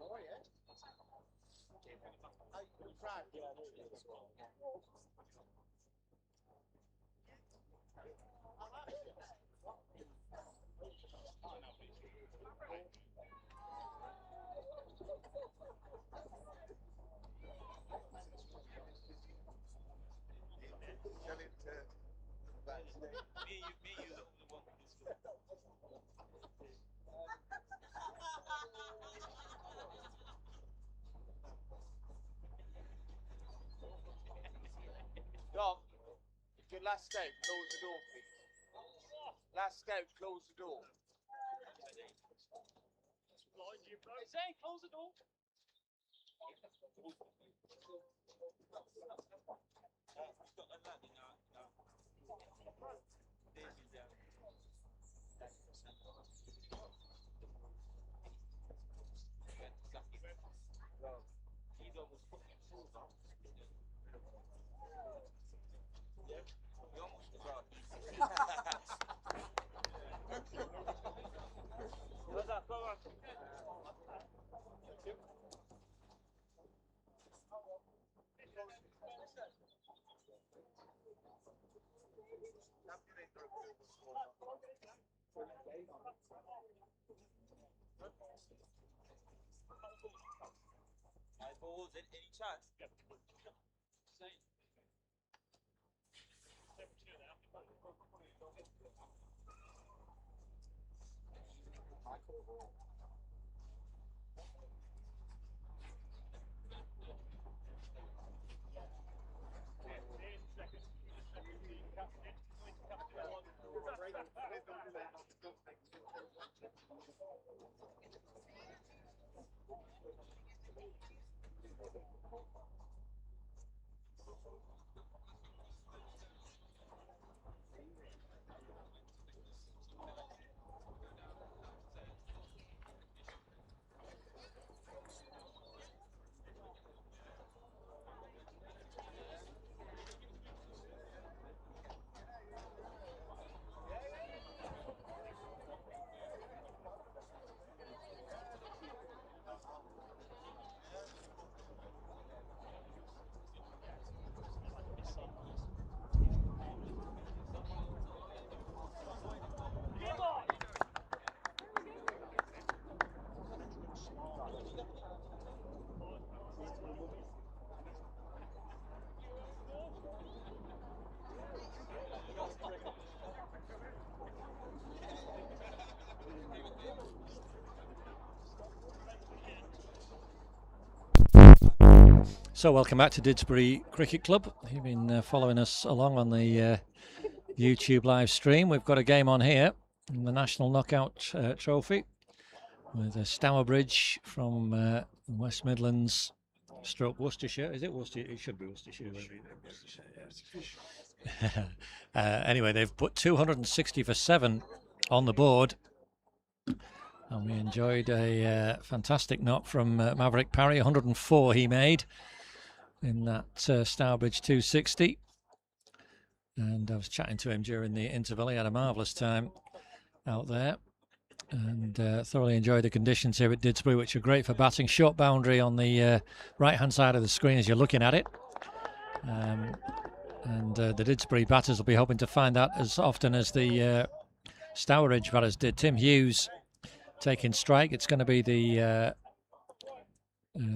Oh, yeah. Frank. Tell him to backstage. Me, you, the one with this. Go on. last scout, close the door, please. Last scout, close the door. Say, close the door. Balls in any chance. So welcome back to Didsbury Cricket Club. You've been following us along on the YouTube live stream. We've got a game on here in the National Knockout Trophy with Stourbridge from West Midlands stroke Worcestershire. Is it Worcestershire? It should be Worcestershire. Anyway, they've put 260 for 7 on the board. And we enjoyed a fantastic knock from Maverick Parry, 104 he made in that Stourbridge 260. And I was chatting to him during the interval. He had a marvellous time out there and thoroughly enjoyed the conditions here at Didsbury, which are great for batting. Short boundary on the right-hand side of the screen as you're looking at it. And the Didsbury batters will be hoping to find that as often as the Stourbridge batters did. Tim Hughes taking strike. It's going to be the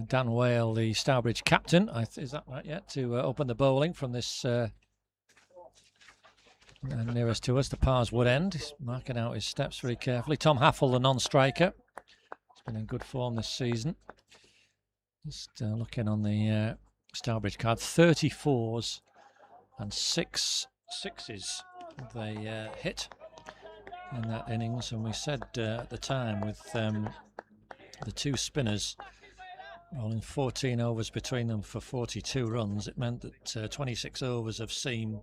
Dan Whale, the Stourbridge captain. Is that right yet? To open the bowling from this nearest to us, the Pars Wood end. He's marking out his steps very carefully. Tom Haffel, the non-striker. He's been in good form this season. Just looking on the Stourbridge card, 34s and 6 sixes they hit in that innings. And we said at the time with the two spinners rolling 14 overs between them for 42 runs, it meant that 26 overs of seam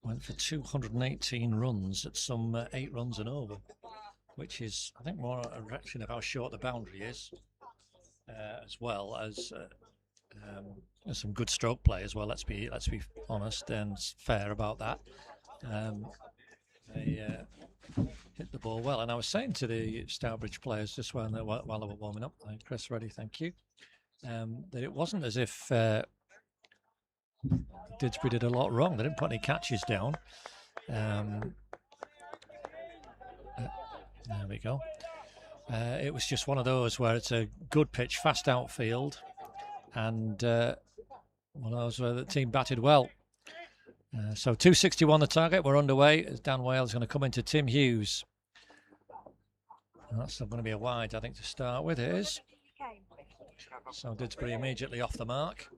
went for 218 runs at some 8 runs and over, which is, I think, more a reflection of how short the boundary is, as well as some good stroke play as well. Let's be honest and fair about that. They hit the ball well, and I was saying to the Stourbridge players just while they were warming up, Chris, ready, thank you, that it wasn't as if Didsbury did a lot wrong. They didn't put any catches down. There we go. It was just one of those where it's a good pitch, fast outfield, and one of those where the team batted well. So 261 the target. We're underway as Dan Wales going to come into Tim Hughes. That's going to be a wide, I think, to start with. It is. So Didsbury immediately off the mark.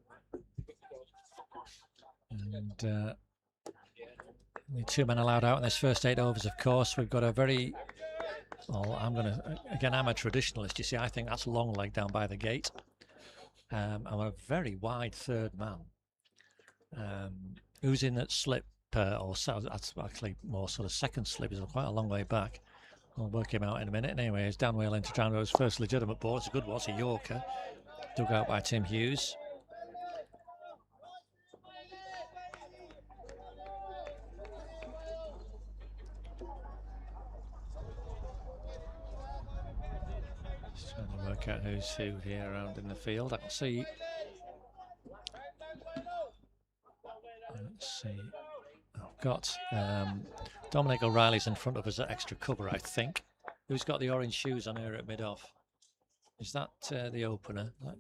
And Only 2 men allowed out in this first 8 overs, of course. We've got a very... Well, I'm a traditionalist, you see. I think that's long leg down by the gate. I'm a very wide third man. Who's in at slip, or that's actually more sort of second slip, is quite a long way back. I'll work him out in a minute. Anyway, it's Dan Whale into Trando's first legitimate ball. It's a good one, it's a Yorker. Dug out by Tim Hughes. Just trying to work out who's who here around in the field. I can see. Let's see. I've got Dominic O'Reilly's in front of us at extra cover, I think. Who's got the orange shoes on here at mid-off? Is that the opener? That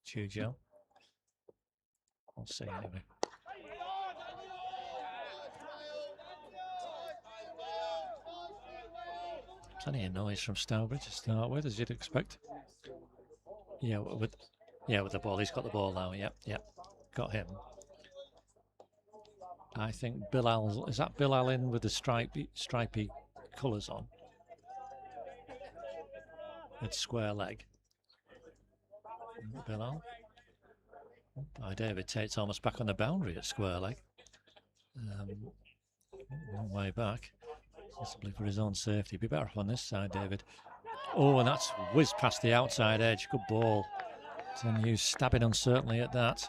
Chujo? I'll see anyway. Plenty of noise from Stourbridge to start with, as you'd expect. Yeah, with the ball. He's got the ball now. Yep. Got him. I think Bilal, is that Bilal in with the stripy colours on? It's square leg. Bilal. By David Tate's almost back on the boundary at square leg. One way back. Possibly for his own safety. Be better off on this side, David. Oh, and that's whizzed past the outside edge. Good ball. Tim Hughes stabbing uncertainly at that.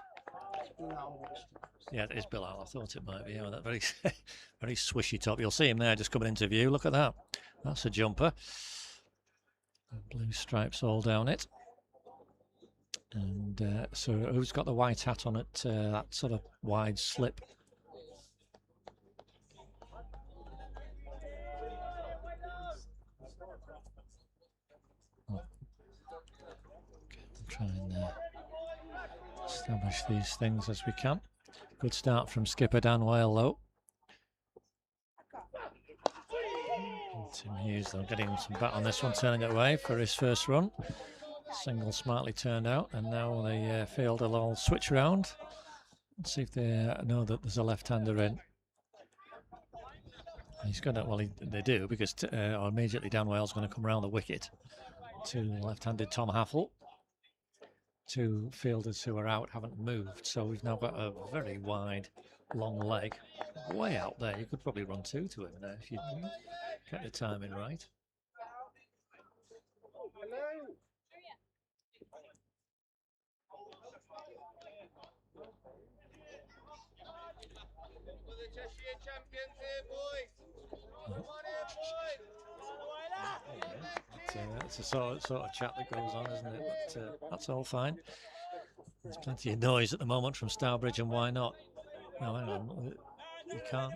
Yeah, it is Bilal. I thought it might be. Yeah, that very, very swishy top. You'll see him there just coming into view. Look at that. That's a jumper. Blue stripes all down it. And so who's got the white hat on it? That sort of wide slip. Try and establish these things as we can. Good start from skipper Dan Whale though. Tim Hughes though getting some bat on this one, turning it away for his first run. Single smartly turned out, and now the field will all switch around. Let's see if they know that there's a left-hander in. He's going to, well, they do, because immediately Dan Whale's going to come around the wicket to left-handed Tom Haffel. 2 fielders who are out haven't moved, so we've now got a very wide, long leg way out there. You could probably run 2 to him there if you get the timing right. It's a sort of chat that goes on, isn't it? But that's all fine. There's plenty of noise at the moment from Stourbridge, and why not? No, hang on. You can't.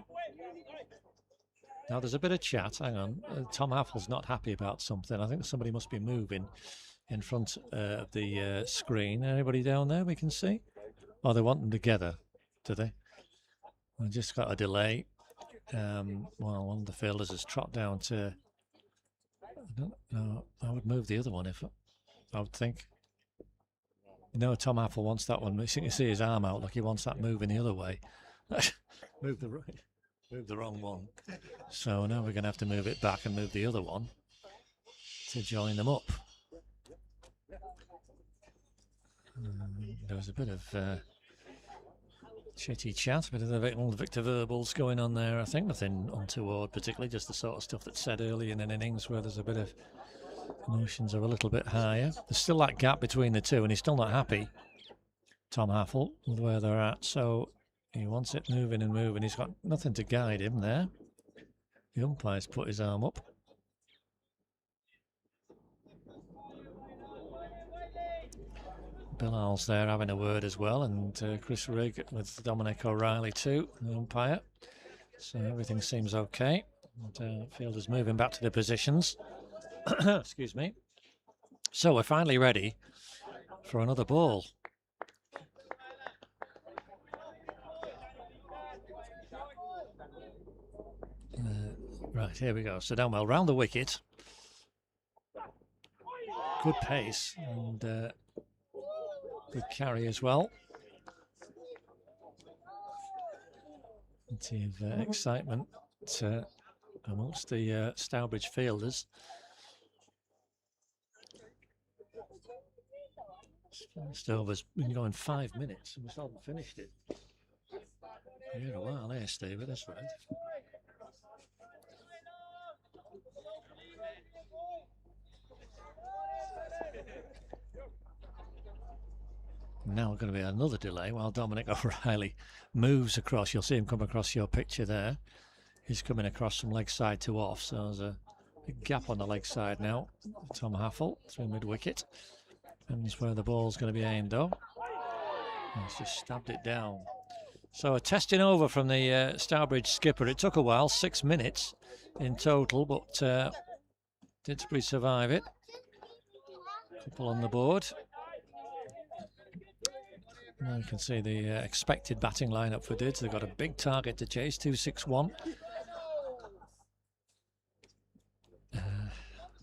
Now, there's a bit of chat. Hang on. Tom Haffel's not happy about something. I think somebody must be moving in front of the screen. Anybody down there we can see? Oh, they want them together, do they? We've just got a delay. Well, one of the fielders has trotted down to... I don't know. I would move the other one if I would think. No, Tom Haffel wants that one. You can see his arm out, like he wants that moving the other way. Move the wrong one. So now we're going to have to move it back and move the other one to join them up. There was a bit of chitty chat, a bit of the old Victor Verbals going on there. I think nothing untoward particularly, just the sort of stuff that's said early in an innings where there's a bit of emotions are a little bit higher. There's still that gap between the two, and he's still not happy, Tom Haffel, with where they're at. So he wants it moving and moving. He's got nothing to guide him there. The umpire's put his arm up. Bilal's there having a word as well, and Chris Rigg with Dominic O'Reilly too, the umpire. So everything seems okay. And fielders moving back to their positions. Excuse me. So we're finally ready for another ball. Right, here we go. So Downwell round the wicket. Good pace and good carry as well. Plenty of excitement amongst the Stourbridge fielders. First over's been going 5 minutes and we still haven't finished it. You're a while there, Steve, that's right. Now going to be another delay while Dominic O'Reilly moves across. You'll see him come across your picture there. He's coming across from leg side to off, so there's a big gap on the leg side now. Tom Haffel through mid wicket, and that's where the ball's going to be aimed though. He's just stabbed it down. So a testing over from the Stourbridge skipper. It took a while, 6 minutes in total, but Didsbury survive it. Couple on the board. Now you can see the expected batting lineup for Dids. They've got a big target to chase, 261.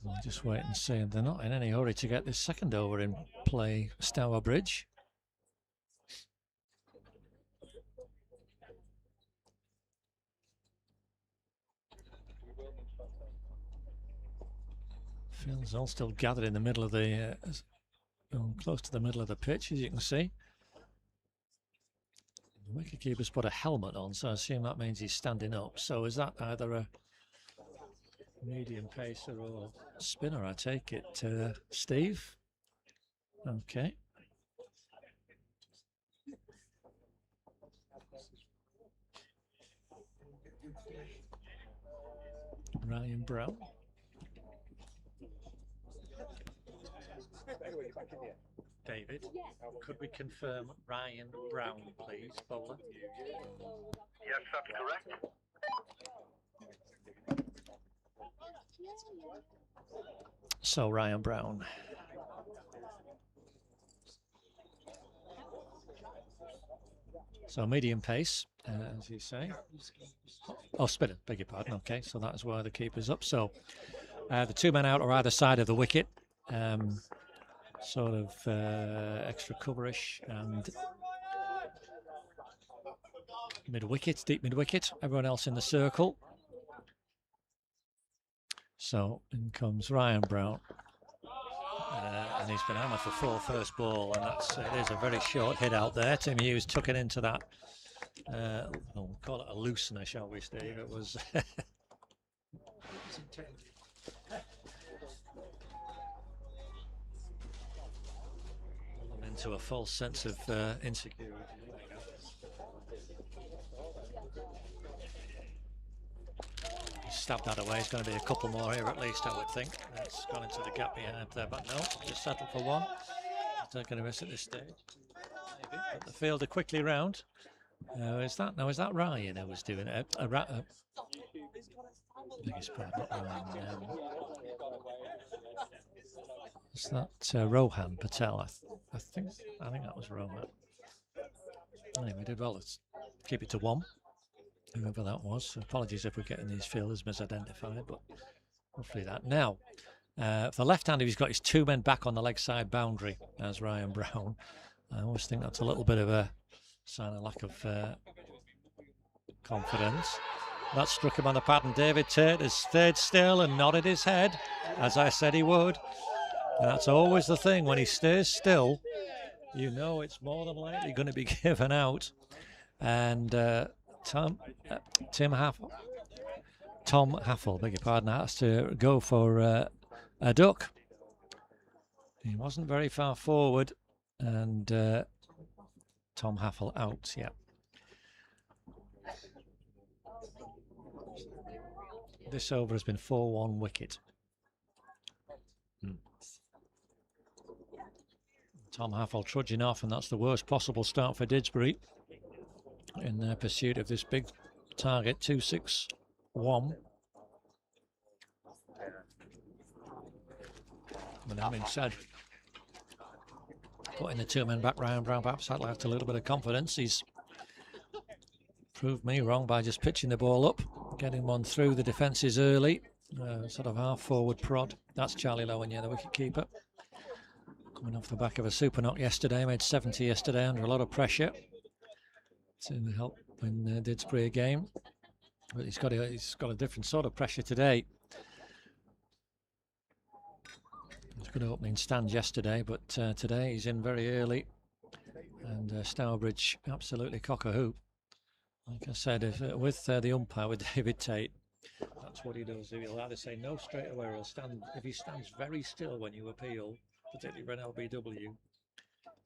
We'll just wait and see. They're not in any hurry to get this second over in play, Stourbridge. Field's all still gathered in the middle of the, close to the middle of the pitch, as you can see. The wicketkeeper's put a helmet on, so I assume that means he's standing up. So is that either a medium pacer or spinner? I take it, Steve. Okay. Ryan Brown. David, could we confirm Ryan Brown, please, bowler? Yes, that's correct. So Ryan Brown. So medium pace, as you say. Oh, spinner, beg your pardon. Okay, so that is why the keeper's up. So the two men out are either side of the wicket. Sort of extra coverish and mid-wicket, deep mid-wicket. Everyone else in the circle. So in comes Ryan Brown. And he's been hammered for 4 first ball, and it is a very short hit out there. Tim Hughes took it into that, we'll call it a loosener, shall we, Steve? It was into a false sense of insecurity. He stabbed that away. It's going to be a couple more here at least, I would think. It's gone into the gap behind there, but no, just settled for one. Taking a risk at this stage. Maybe. But the fielder quickly round. Is that Ryan who was doing it? Biggest pardon, Ryan. Is that Rohan Patel? I think that was Rohan. Anyway, we did well. Let's keep it to 1. Whoever that was. So apologies if we're getting these fielders misidentified, but hopefully that. Now, for left-hander, he's got his 2 men back on the leg side boundary as Ryan Brown. I always think that's a little bit of a sign of lack of confidence. That struck him on the pad, and David Tate has stayed still and nodded his head, as I said he would. And that's always the thing, when he stays still, you know it's more than likely going to be given out. And Tom Haffel, beg your pardon, has to go for a duck. He wasn't very far forward, and Tom Haffel out, yeah. This over has been 4-1 wicket. Tom Haffel trudging off, and that's the worst possible start for Didsbury in their pursuit of this big target, 261. But having said, putting the 2 men back, Ryan Brown perhaps had lacked a little bit of confidence. He's proved me wrong by just pitching the ball up, getting one through the defences early, sort of half forward prod. That's Charlie Lowen, yeah, the wicket keeper. Coming off the back of a super knock yesterday, made 70 yesterday under a lot of pressure to help in Didsbury again. But he's got a different sort of pressure today. He's got an opening stand yesterday, but today he's in very early. And Stourbridge absolutely cock-a-hoop. Like I said, with the umpire, with David Tate, that's what he does. He'll either say no straight away, or he'll stand. If he stands very still when you appeal, particularly for an LBW,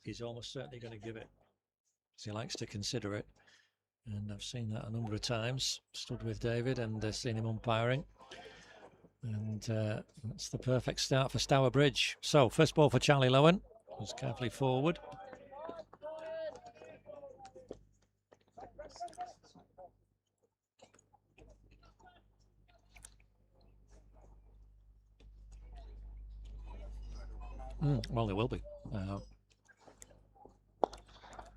he's almost certainly going to give it, because he likes to consider it. And I've seen that a number of times. Stood with David and seen him umpiring. And that's the perfect start for Stourbridge. So, first ball for Charlie Lowen. Was carefully forward. Well, there will be.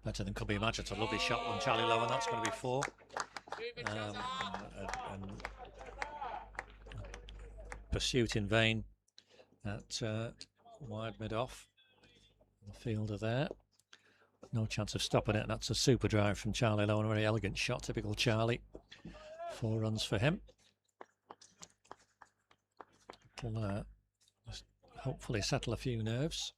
Better than could be imagined. It's a lovely shot on Charlie Lowen. That's going to be 4. And pursuit in vain at wide mid-off. The fielder there. No chance of stopping it. That's a super drive from Charlie Lowen. A very elegant shot. Typical Charlie. 4 runs for him. It'll hopefully settle a few nerves.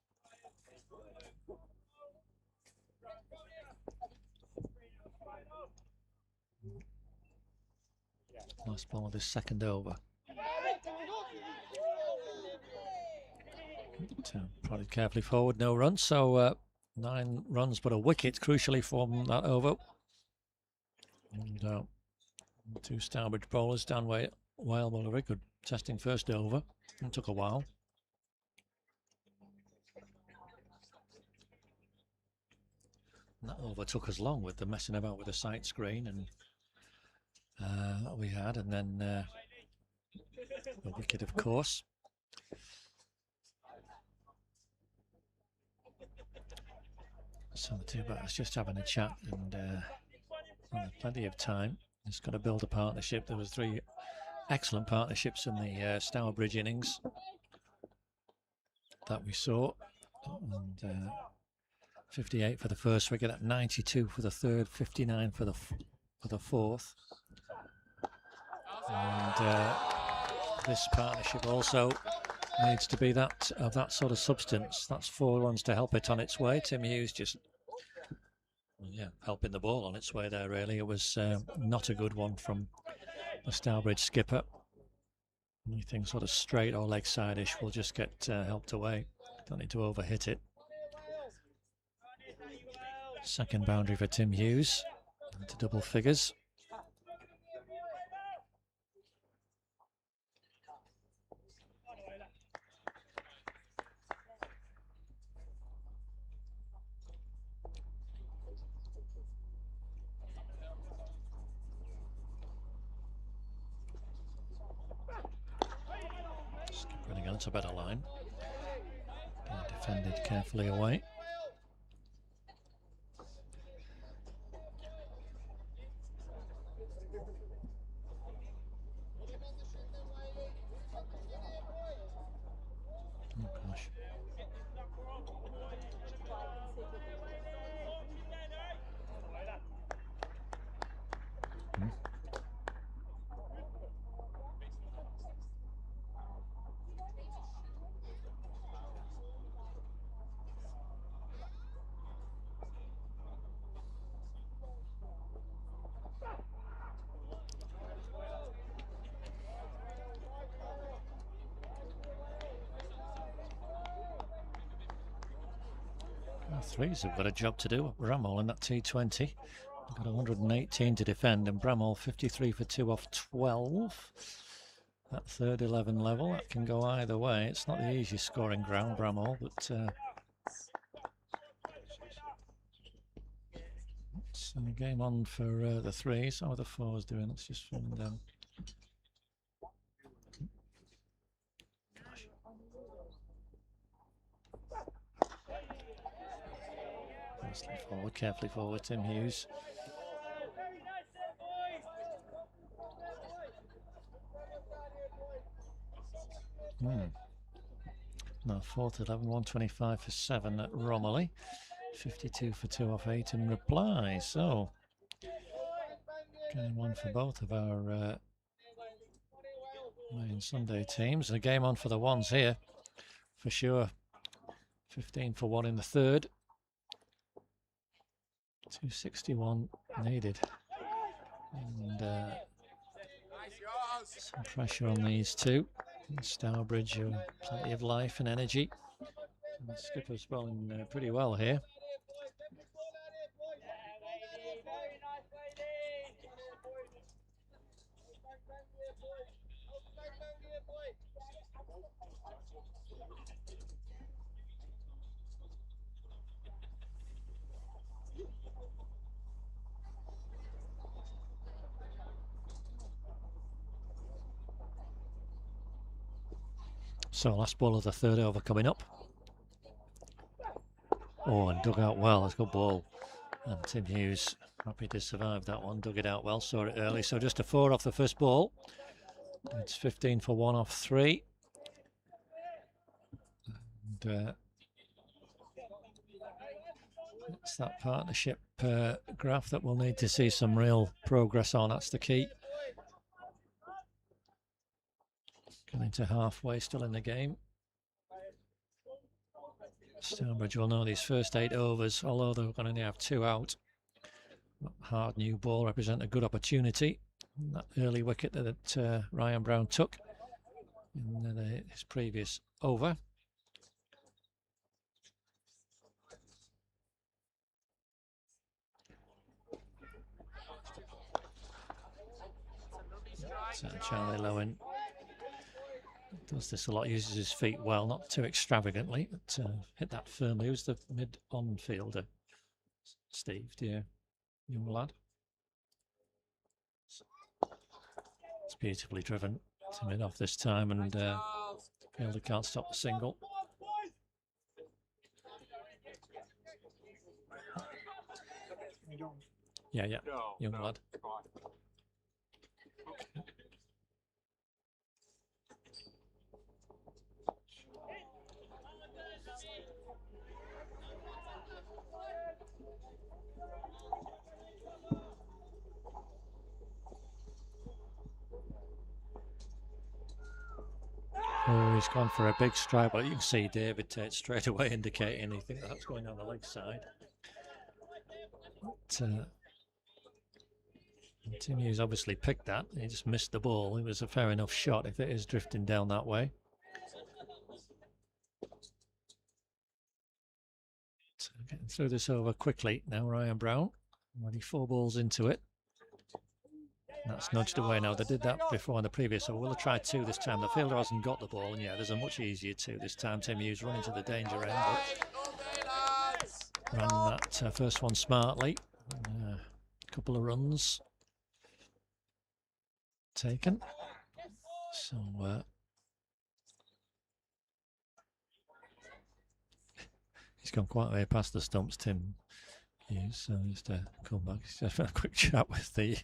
Last ball of this second over. Prodded carefully forward, no runs, so 9 runs but a wicket crucially from that over. And 2 Stourbridge bowlers down Whale bowler, very good testing first over. It took a while. And that over took us long with the messing about with the sight screen and that we had, and then the wicket, of course. So the 2 batters just having a chat, and plenty of time. Just got to build a partnership. There was 3 excellent partnerships in the Stourbridge innings that we saw, and 58 for the first wicket, at 92 for the third, 59 for the fourth. And this partnership also needs to be of that sort of substance. That's 4 runs to help it on its way. Tim Hughes just helping the ball on its way there, really. It was not a good one from the Stourbridge skipper. Anything sort of straight or leg side-ish will just get helped away. Don't need to overhit it. Second boundary for Tim Hughes into double figures. Running onto a better line. Defended carefully away. Oh gosh. Threes have got a job to do. Bramall in that T20. Got 118 to defend, and Bramall 53 for 2 off 12. That third 11 level, that can go either way. It's not the easiest scoring ground, Bramall, but it's a game on for the 3s. How are the 4s doing? Let's just find them. Forward, carefully forward, Tim Hughes. Now 4th 11, 125 for 7 at Romilly. 52 for 2 off 8 in reply. So Game on for both of our main Sunday teams. And a game on for the ones here, for sure. 15 for 1 in the third. 261 needed. And some pressure on these two. Stourbridge, plenty of life and energy. And the skipper's bowling pretty well here. So last ball of the third over coming up. Oh, and dug out well. That's a good ball. And Tim Hughes happy to survive that one. Dug it out well. Saw it early. So just a 4 off the first ball. It's 15 for 1 off 3. And it's that partnership graph that we'll need to see some real progress on. That's the key. Getting to halfway, still in the game. Stourbridge will know these first 8 overs, although they're going to only have 2 out. Hard new ball represent a good opportunity. That early wicket that Ryan Brown took in his previous over. So Charlie Lowen does this a lot, uses his feet well, not too extravagantly, but hit that firmly. Who's the mid-on fielder? Steve, dear young lad. It's beautifully driven to mid off this time, and fielder can't stop the single. Yeah, young lad. Oh, he's gone for a big strike, but you can see David Tate straight away indicating he thinks that's going down the leg side. But, Tim Hughes obviously picked that. He just missed the ball. It was a fair enough shot if it is drifting down that way. So getting through this over quickly now, Ryan Brown. Already 4 balls into it. That's nudged away now. They did that before in the previous, so we'll try 2 this time. The fielder hasn't got the ball, and yeah, there's a much easier 2 this time. Tim Hughes running to the danger end, but ran that first one smartly. A couple of runs taken. So he's gone quite a way past the stumps, Tim Hughes, so just come back. He's just had a quick chat with the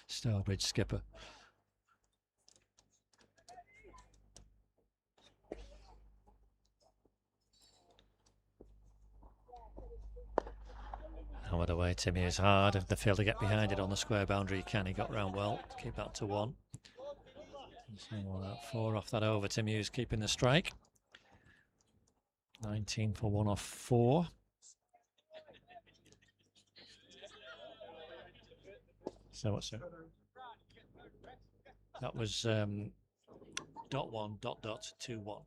Stourbridge skipper. Hammered away, Tim Hughes hard. If the fielder get behind it on the square boundary, he can. He got round well. Keep that to 1. So 4 off that over. Tim Hughes keeping the strike. 19 for 1 off 4. So what's that? That was .1 ... 2-1.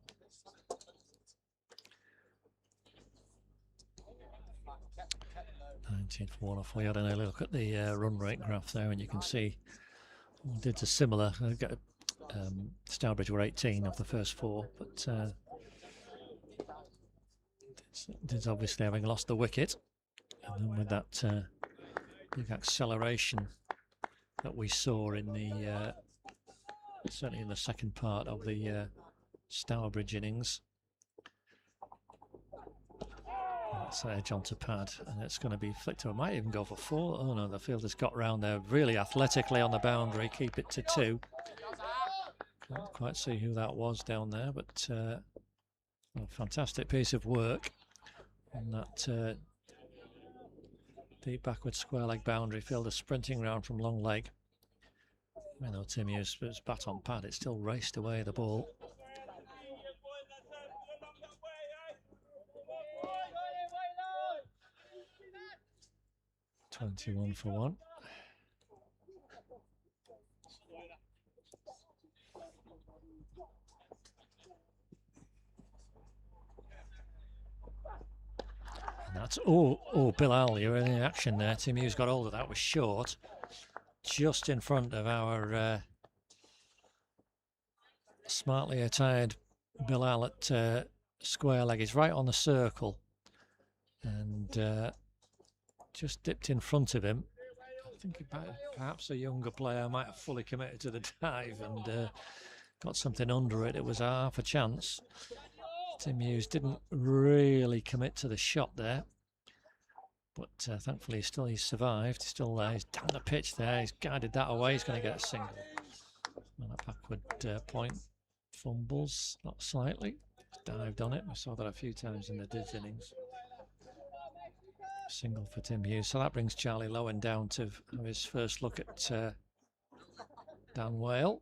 For 1 off 4. You had a look at the run rate graph there, and you can see Dids are similar. Stourbridge were 18 of the first 4, but Dids obviously having lost the wicket, and then with that big acceleration that we saw in the certainly in the second part of the Stourbridge innings. That's edge onto pad, and it's going to be flicked to. It might even go for 4. Oh no, the fielder's got round there really athletically on the boundary. Keep it to 2. Can't quite see who that was down there, but a fantastic piece of work on that deep backward square leg boundary fielder sprinting round from long leg. Even though Tim Hughes was bat on pad, it still raced away the ball. 21 for 1. And that's Bilal, you're in action there. Tim Hughes got hold of that, was short, just in front of our smartly attired Bilal at square leg. He's right on the circle and just dipped in front of him. I think perhaps a younger player might have fully committed to the dive and got something under it. It was half a chance. Tim Hughes didn't really commit to the shot there, but thankfully he survived. He's still there. He's down the pitch there. He's guided that away. He's going to get a single. And that backward point fumbles, not slightly. He's dived on it. We saw that a few times in the Dids innings. Single for Tim Hughes. So that brings Charlie Lowen down to have his first look at Dan Whale.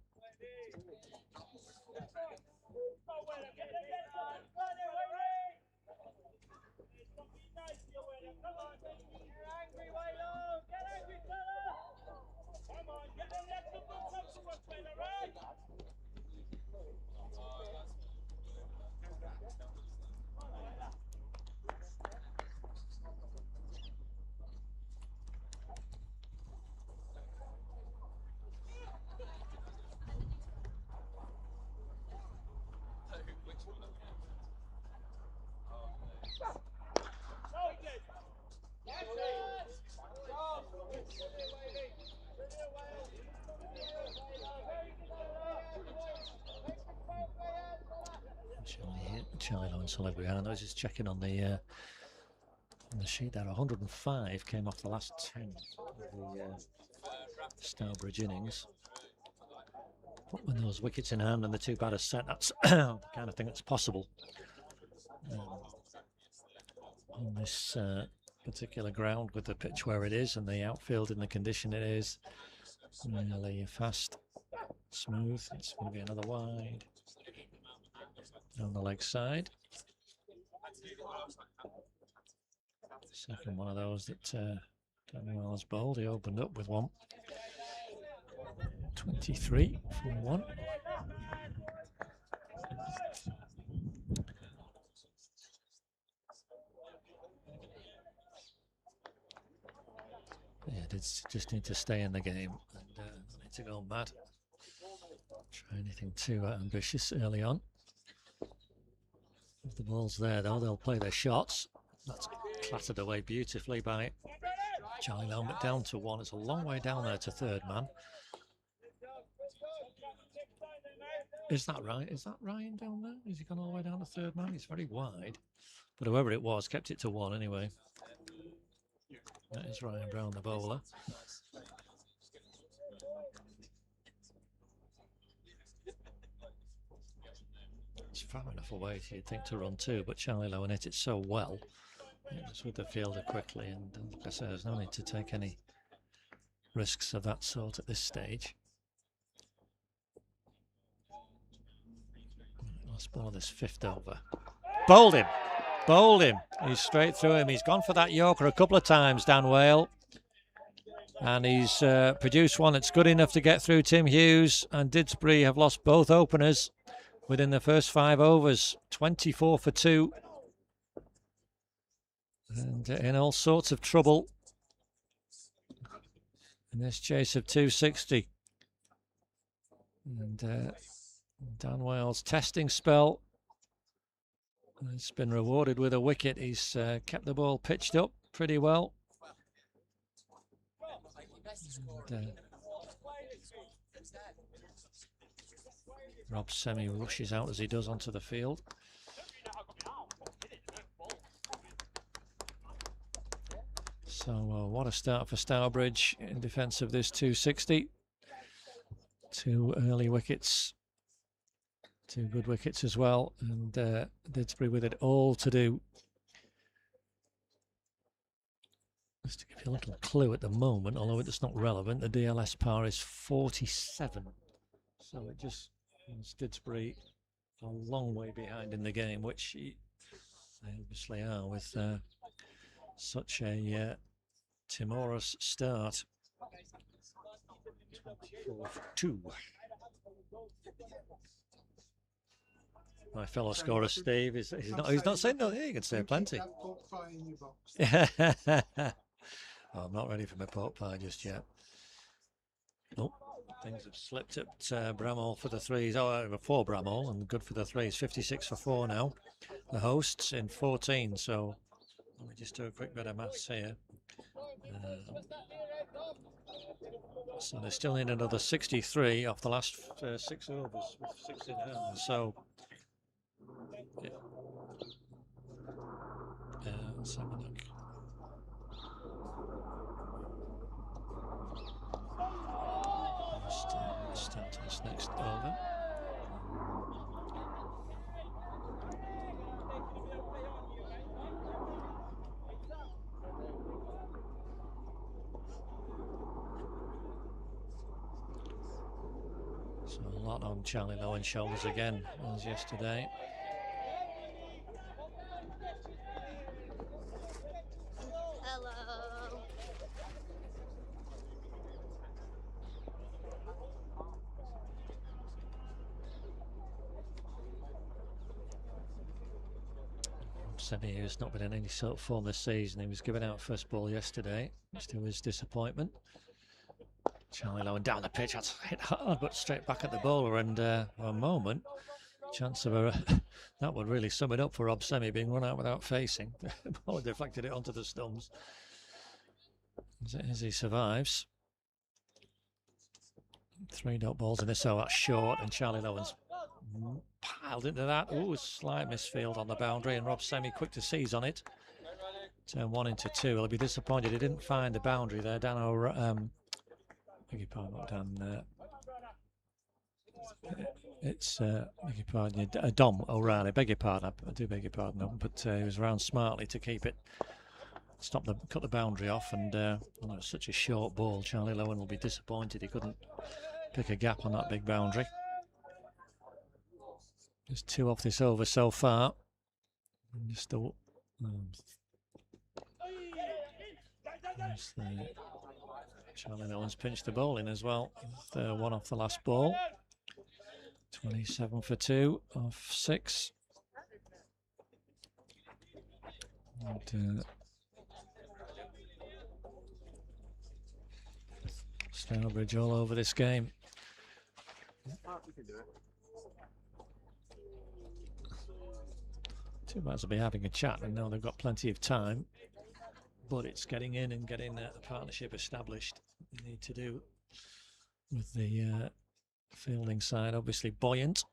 Charlie Lowen Celebrity. I was just checking on the sheet there. 105 came off the last 10 of the Stourbridge innings. But when those wickets in hand and the two batters set, that's the kind of thing that's possible on this particular ground with the pitch where it is and the outfield in the condition it is. Really fast, smooth. It's going to be another wide on the leg side. Second one of those that Dan Whale has bowled. He opened up with one. 23 for 1. Yeah, just need to stay in the game and need to go mad. Try anything too ambitious early on. If the ball's there though, they'll play their shots. That's clattered away beautifully by Charlie Lowen, but down to 1. It's a long way down there to third man. Is that right? Is that Ryan down there? Has he gone all the way down to third man? He's very wide. But whoever it was kept it to 1 anyway. That is Ryan Brown, the bowler. It's far enough away, you'd think, to run 2, but Charlie Lowen hit it so well. It was with the fielder quickly, and like I said, there's no need to take any risks of that sort at this stage. Last ball of this 5th over. Bowled him! Bowled him! He's straight through him. He's gone for that Yorker a couple of times, Dan Whale. And he's produced one that's good enough to get through Tim Hughes, and Didsbury have lost both openers within the first 5 overs. 24 for 2. And in all sorts of trouble in this chase of 260. And Dan Whale's testing spell has been rewarded with a wicket. He's kept the ball pitched up pretty well. And, Rob Semi rushes out as he does onto the field. So what a start for Stourbridge in defence of this 260. 2 early wickets, 2 good wickets as well, and Didsbury with it all to do Just to give you a little clue at the moment, although it's not relevant, the DLS par is 47. So it just puts Didsbury a long way behind in the game, which they obviously are with such a timorous start. 24 for 2. My fellow scorer Steve he's not saying nothing. He can say plenty. Oh, I'm not ready for my pork pie just yet. Oh, things have slipped at Bramall for the threes. Oh, for Bramall, and good for the threes. 56 for 4 now. The hosts in 14. So let me just do a quick bit of maths here. So they still need another 63 off the last 6 overs with 6 in hand. So let's have a look. Start this next over. So a lot on Charlie Lowen's shoulders again as yesterday. Hello. Semi, who's not been in any sort of form this season. He was given out first ball yesterday, much to his disappointment. Charlie Lowen down the pitch, that's hit hard, but straight back at the bowler, and for a moment, chance of that would really sum it up for Rob Semi, being run out without facing. The ball deflected it onto the stumps as he survives. 3 dot balls in this, so that's short, and Charlie Lowen's piled into that. Ooh, slight misfield on the boundary, and Rob Semi quick to seize on it. Turn 1 into 2. He'll be disappointed he didn't find the boundary there. Dan beg your pardon, not Dan. It's beg your pardon, Dom O'Reilly. Beg your pardon, I do beg your pardon, but he was around smartly to keep it. Cut the boundary off, and well, it was such a short ball. Charlie Lowen will be disappointed he couldn't pick a gap on that big boundary. Just 2 off this over so far. And just still. Charlie Lowen's pinched the ball in as well. 1 off the last ball. 27 for 2 off 6. And, Stourbridge all over this game. Two might be having a chat and know they've got plenty of time, but it's getting in and getting a partnership established. They need to do with the fielding side, obviously buoyant.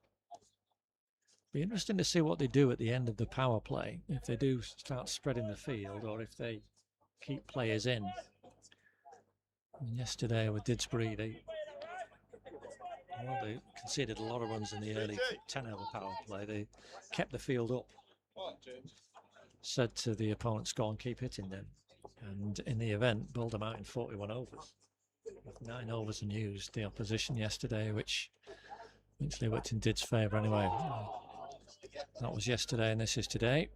Be interesting to see what they do at the end of the power play, if they do start spreading the field or if they keep players in. And yesterday with Didsbury, they conceded a lot of runs in the early 10-over power play. They kept the field up, said to the opponents, go and keep hitting them, and in the event bowled them out in 41 overs. With 9 overs unused, the opposition yesterday, which eventually worked in Did's favour anyway. That was yesterday and this is today.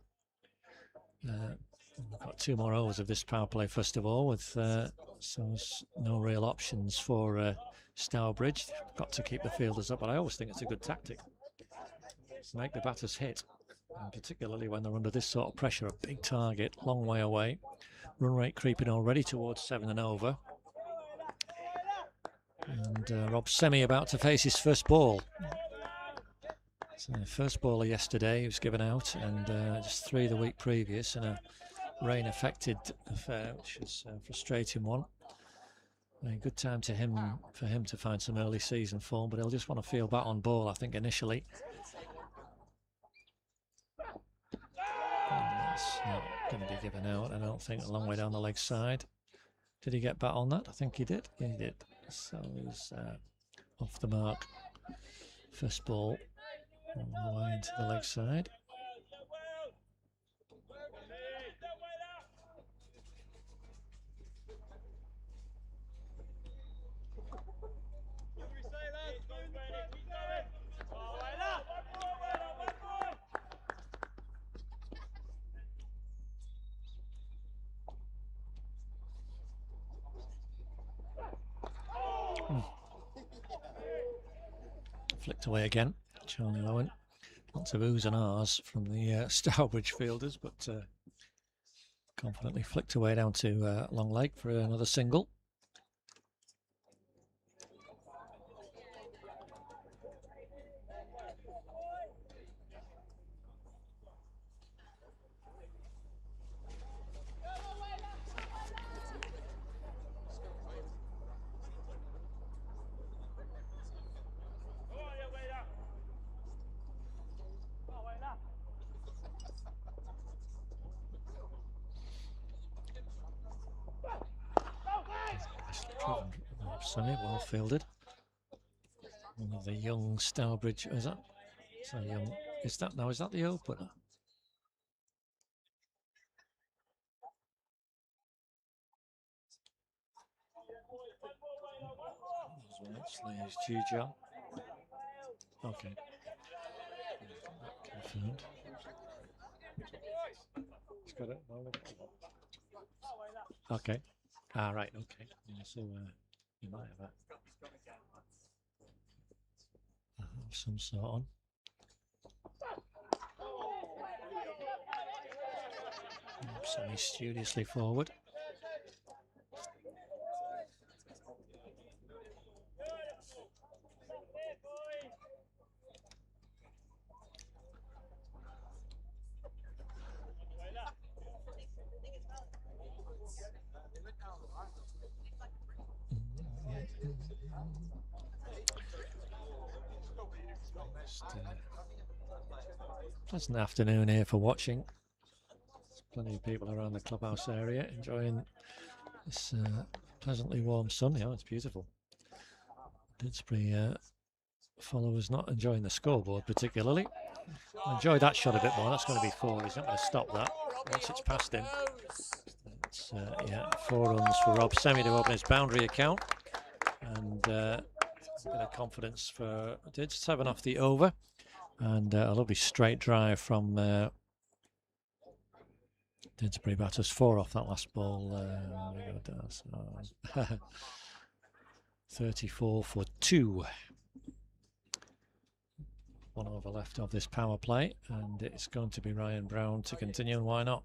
We've got 2 more overs of this power play first of all, with so no real options for Stourbridge. They've got to keep the fielders up, but I always think it's a good tactic to make the batters hit, and particularly when they're under this sort of pressure. A big target, long way away. Run rate creeping already towards 7 and over. And Rob Semi about to face his first ball. So the first baller yesterday he was given out, and just 3 the week previous, and a rain affected affair, which is a frustrating one. A good time for him to find some early season form, but he'll just want to feel back on ball, I think, initially. That's not going to be given out, I don't think, a long way down the leg side. Did he get bat on that? I think he did. Yeah, he did. So he's off the mark. First ball all the way into the leg side. flicked away again. Charlie Lowen. Lots of oohs and ahs from the Stourbridge fielders, but confidently flicked away down to long leg for another single. Sunny, well fielded. One of the young Stourbridge, is that? So young. Is that the opener? Slayer's Juja. Okay. Confirmed. He's got it. Okay. Ah, right. Okay. Yeah, so you might have some sort on. Semi-studiously forward. Pleasant afternoon here for watching. There's plenty of people around the clubhouse area enjoying this pleasantly warm sun. Yeah, it's beautiful. Didsbury followers not enjoying the scoreboard particularly. Enjoy that shot a bit more. That's going to be 4. He's not going to stop that once it's past him. It's, yeah, 4 runs for Rob Semi to open his boundary account, and a bit of confidence for Dids. 7 off the over, and a lovely straight drive from Didsbury batters. 4 off that last ball. 34 for 2. 1 over left of this power play, and it's going to be Ryan Brown to continue, and why not?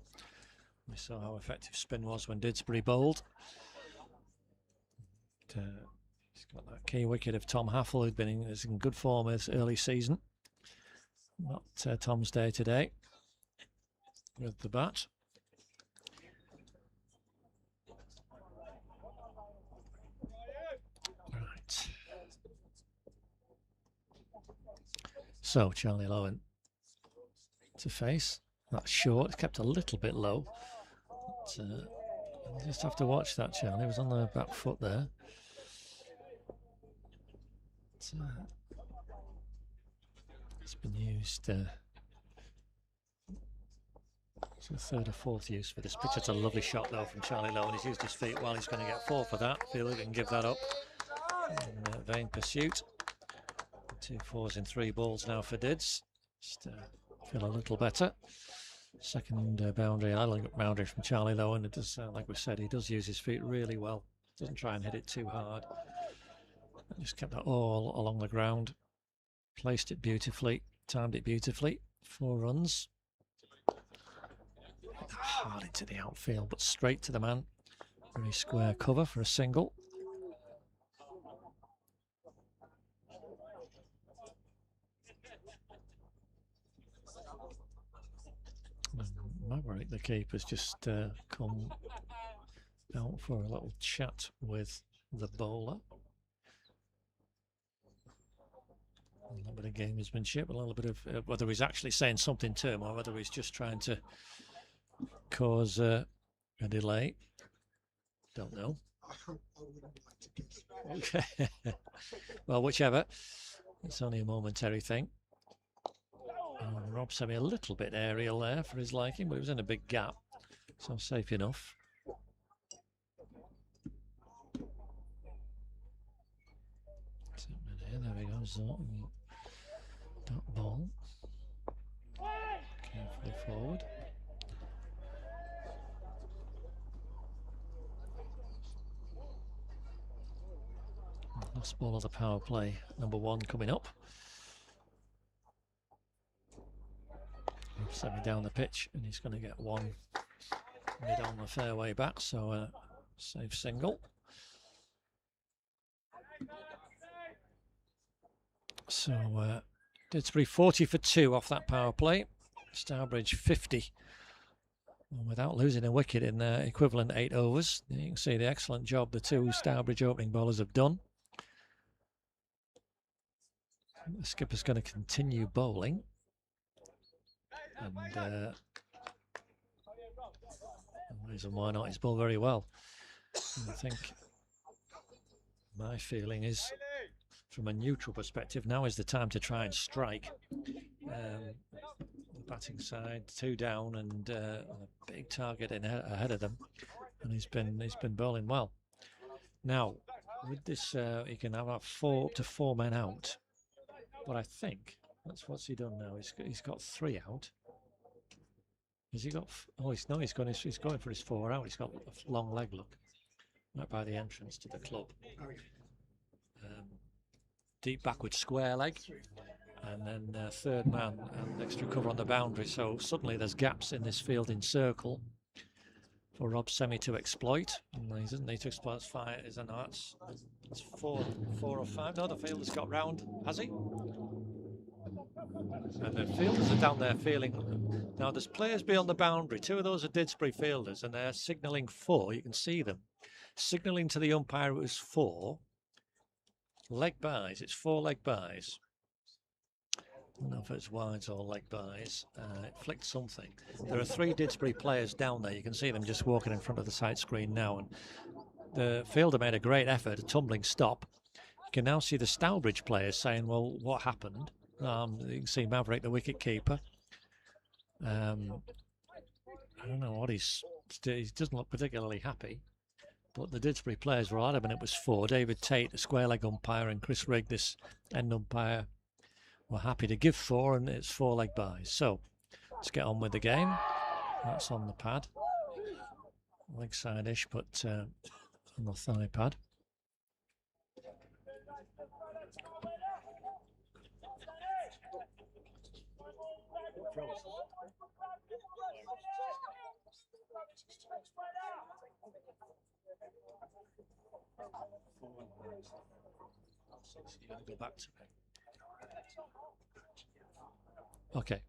We saw how effective spin was when Didsbury bowled. He's got that key wicket of Tom Haffel, who'd been in good form this early season. Not Tom's day today with the bat. Right. So Charlie Lowen to face. That's short. It's kept a little bit low. But, you just have to watch that, Charlie. He was on the back foot there. It's been used as a 3rd or 4th use for this pitch. It's a lovely shot though from Charlie Lowen. He's used his feet well. He's going to get 4 for that. Feel he can give that up in vain pursuit. 2 4s in 3 balls now for Dids. Just feel a little better. Second boundary, I like boundary from Charlie Lowen. It does, like we said, he does use his feet really well. Doesn't try and hit it too hard. Just kept that all along the ground. Placed it beautifully, timed it beautifully. 4 runs. Hard into the outfield, but straight to the man. Very square cover for a single. Maverick, the keeper's just come out for a little chat with the bowler. A little bit of gamesmanship, a little bit of whether he's actually saying something to him or whether he's just trying to cause a delay. Don't know. Okay. Well, whichever. It's only a momentary thing. Rob Semi a little bit aerial there for his liking, but it was in a big gap, so safe enough. There we go. Dot ball. Carefully forward. Last ball of the power play, number 1 coming up. Semi down the pitch, and he's going to get one mid on the fairway back, so safe single. So Didsbury 40 for 2 off that power play. Stourbridge 50 without losing a wicket in equivalent 8 overs. You can see the excellent job the two Stourbridge opening bowlers have done. The skipper's going to continue bowling. And the reason why not, he's bowled very well. And I think my feeling is, from a neutral perspective, now is the time to try and strike. The batting side, 2 down, and a big target ahead of them, and he's been bowling well. Now, with this, he can have up to 4 men out, but I think what's he done now. He's got 3 out. Has he got? Oh, he's going for his 4 out. He's got a long leg look right by the entrance to the club. Deep backward square leg, and then third man and extra cover on the boundary. So suddenly there's gaps in this fielding circle for Rob Semi to exploit. And he doesn't need to exploit. It's 5, isn't it? It's 4 or 5. No, the fielder's got round, has he? And the fielders are down there feeling. Now there's players beyond the boundary. 2 of those are Didsbury fielders, and they're signalling 4. You can see them signalling to the umpire it was 4. Leg buys, it's 4 leg buys. I don't know if it's wides or leg buys. It flicked something. There are 3 Didsbury players down there. You can see them just walking in front of the side screen now. And the fielder made a great effort, a tumbling stop. You can now see the Stourbridge players saying, well, what happened? You can see Maverick, the wicket keeper. I don't know what he doesn't look particularly happy. But the Didsbury players were adamant it was 4. David Tate, the square leg umpire, and Chris Rigg, this end umpire, were happy to give 4, and it's 4 leg buys. So let's get on with the game. That's on the pad. Leg side-ish, but on the thigh pad. You're going to go back to it. Okay.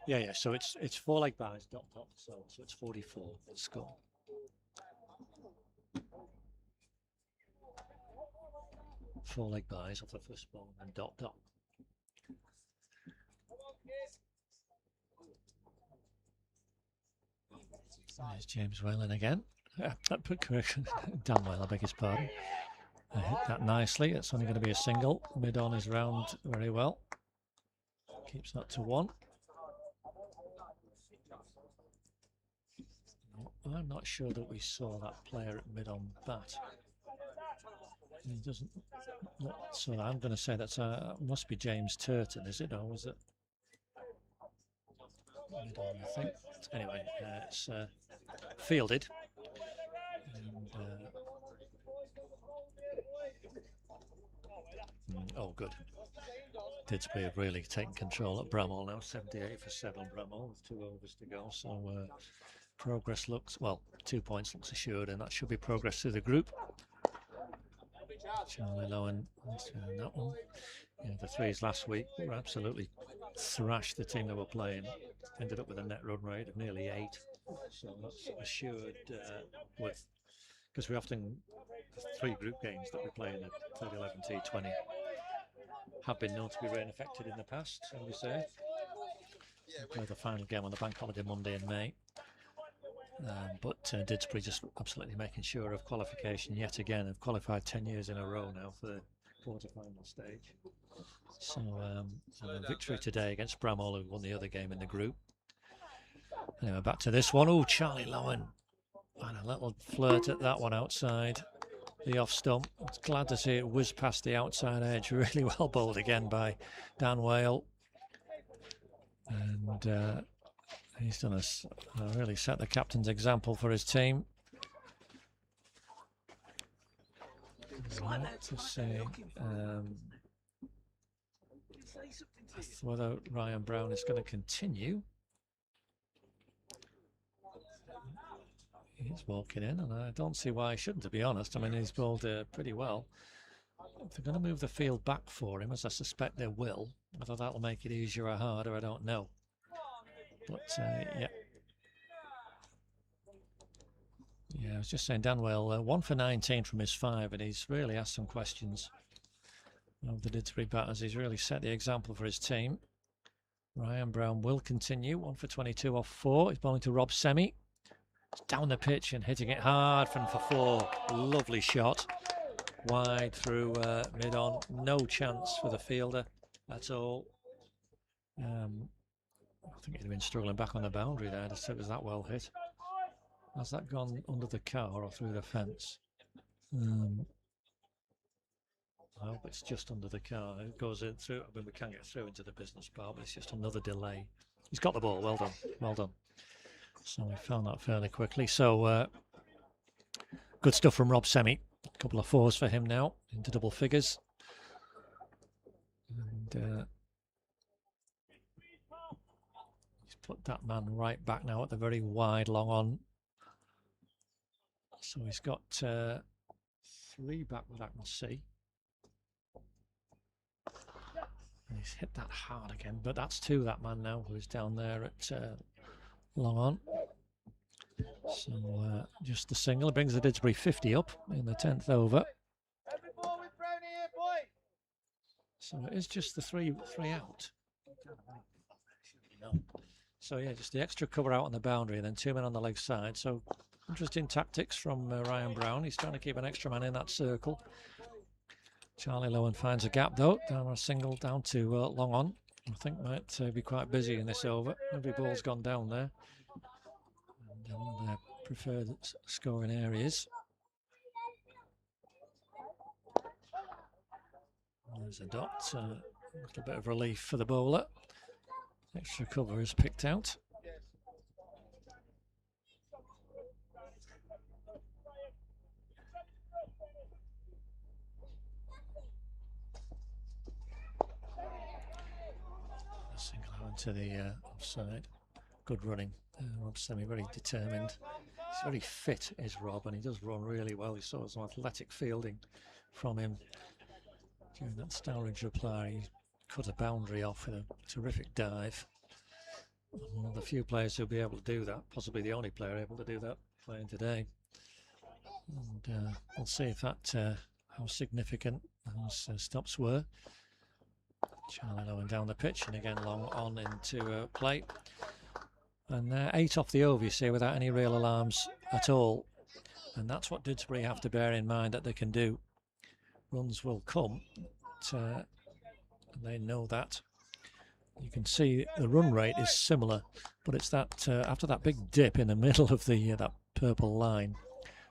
Yeah. So it's 4 leg buys, dot. So it's 44 score. Four leg buys off the first ball and dot. There's James Whalen again. Correction, Dan Whale, I beg his pardon. I hit that nicely. It's only going to be a single. Mid on is round very well. Keeps that to 1. I'm not sure that we saw that player at mid on bat. He doesn't. So I'm going to say that's must be James Turton, is it, or was it mid on? I think. Anyway, it's fielded. And, oh, good. Didsbury have really taken control at Bramall now. 78 for 7 Bramall with 2 overs to go. So progress looks, well, 2 points looks assured, and that should be progress through the group. Charlie Lowen, that one. Yeah, the 3s last week were absolutely thrashed the team they were playing. Ended up with a net run rate of nearly 8. So that's assured with, because we often, the 3 group games that we play in the 30-11 T20 have been known to be rain affected in the past, shall we say. We'll play the final game on the bank holiday Monday in May. But Didsbury just absolutely making sure of qualification yet again. Have qualified 10 years in a row now for the quarter-final stage. So a victory today against Bramall, who won the other game in the group. Anyway, back to this one. Oh, Charlie Lowen And a little flirt at that one outside the off stump. I was glad to see it whiz past the outside edge. Really well bowled again by Dan Whale. And he's done really set the captain's example for his team. Right to say whether Ryan Brown is going to continue. He's walking in, and I don't see why he shouldn't, to be honest. I mean, he's bowled pretty well. If they're going to move the field back for him, as I suspect they will, whether that'll make it easier or harder, I don't know. But, yeah. Yeah, I was just saying, Dan Whale, 1 for 19 from his 5, and he's really asked some questions of the Didsbury batters. He's really set the example for his team. Ryan Brown will continue, 1 for 22 off 4. He's bowling to Rob Semi. Down the pitch and hitting it hard for 4. Lovely shot. Wide through mid-on. No chance for the fielder at all. I think he'd have been struggling back on the boundary there. Just it was that well hit. Has that gone under the car or through the fence? I hope it's just under the car. It goes in through. I mean, we can get through into the business part, but it's just another delay. He's got the ball. Well done. Well done. So we found that fairly quickly. So good stuff from Rob Semi. A couple of 4s for him now into double figures. And he's put that man right back now at the very wide long on. So he's got 3 back that I can see. And he's hit that hard again, but that's 2, that man now, who's down there at long on. So just the single brings the Didsbury 50 up in the 10th over. So it is just the three out. So yeah, just the extra cover out on the boundary and then 2 men on the leg side. So interesting tactics from Ryan Brown. He's trying to keep an extra man in that circle. Charlie Lowen finds a gap though, down on a single down to long on. I think might be quite busy in this over. Every ball's gone down there. And down their preferred scoring areas. There's a dot. A little bit of relief for the bowler. Extra cover is picked out. Single out to the offside. Good running. Rob Semi very determined. He's very fit, is Rob, and he does run really well. He saw some athletic fielding from him during that Stourbridge reply. He cut a boundary off with a terrific dive. One of the few players who'll be able to do that, possibly the only player able to do that playing today. And we'll see if that how significant those stops were. Charlie Lowen down the pitch, and again long on into play. And 8 off the over, you see, without any real alarms at all. And that's what Didsbury have to bear in mind, that they can do. Runs will come, but they know that. You can see the run rate is similar, but it's that after that big dip in the middle of the that purple line,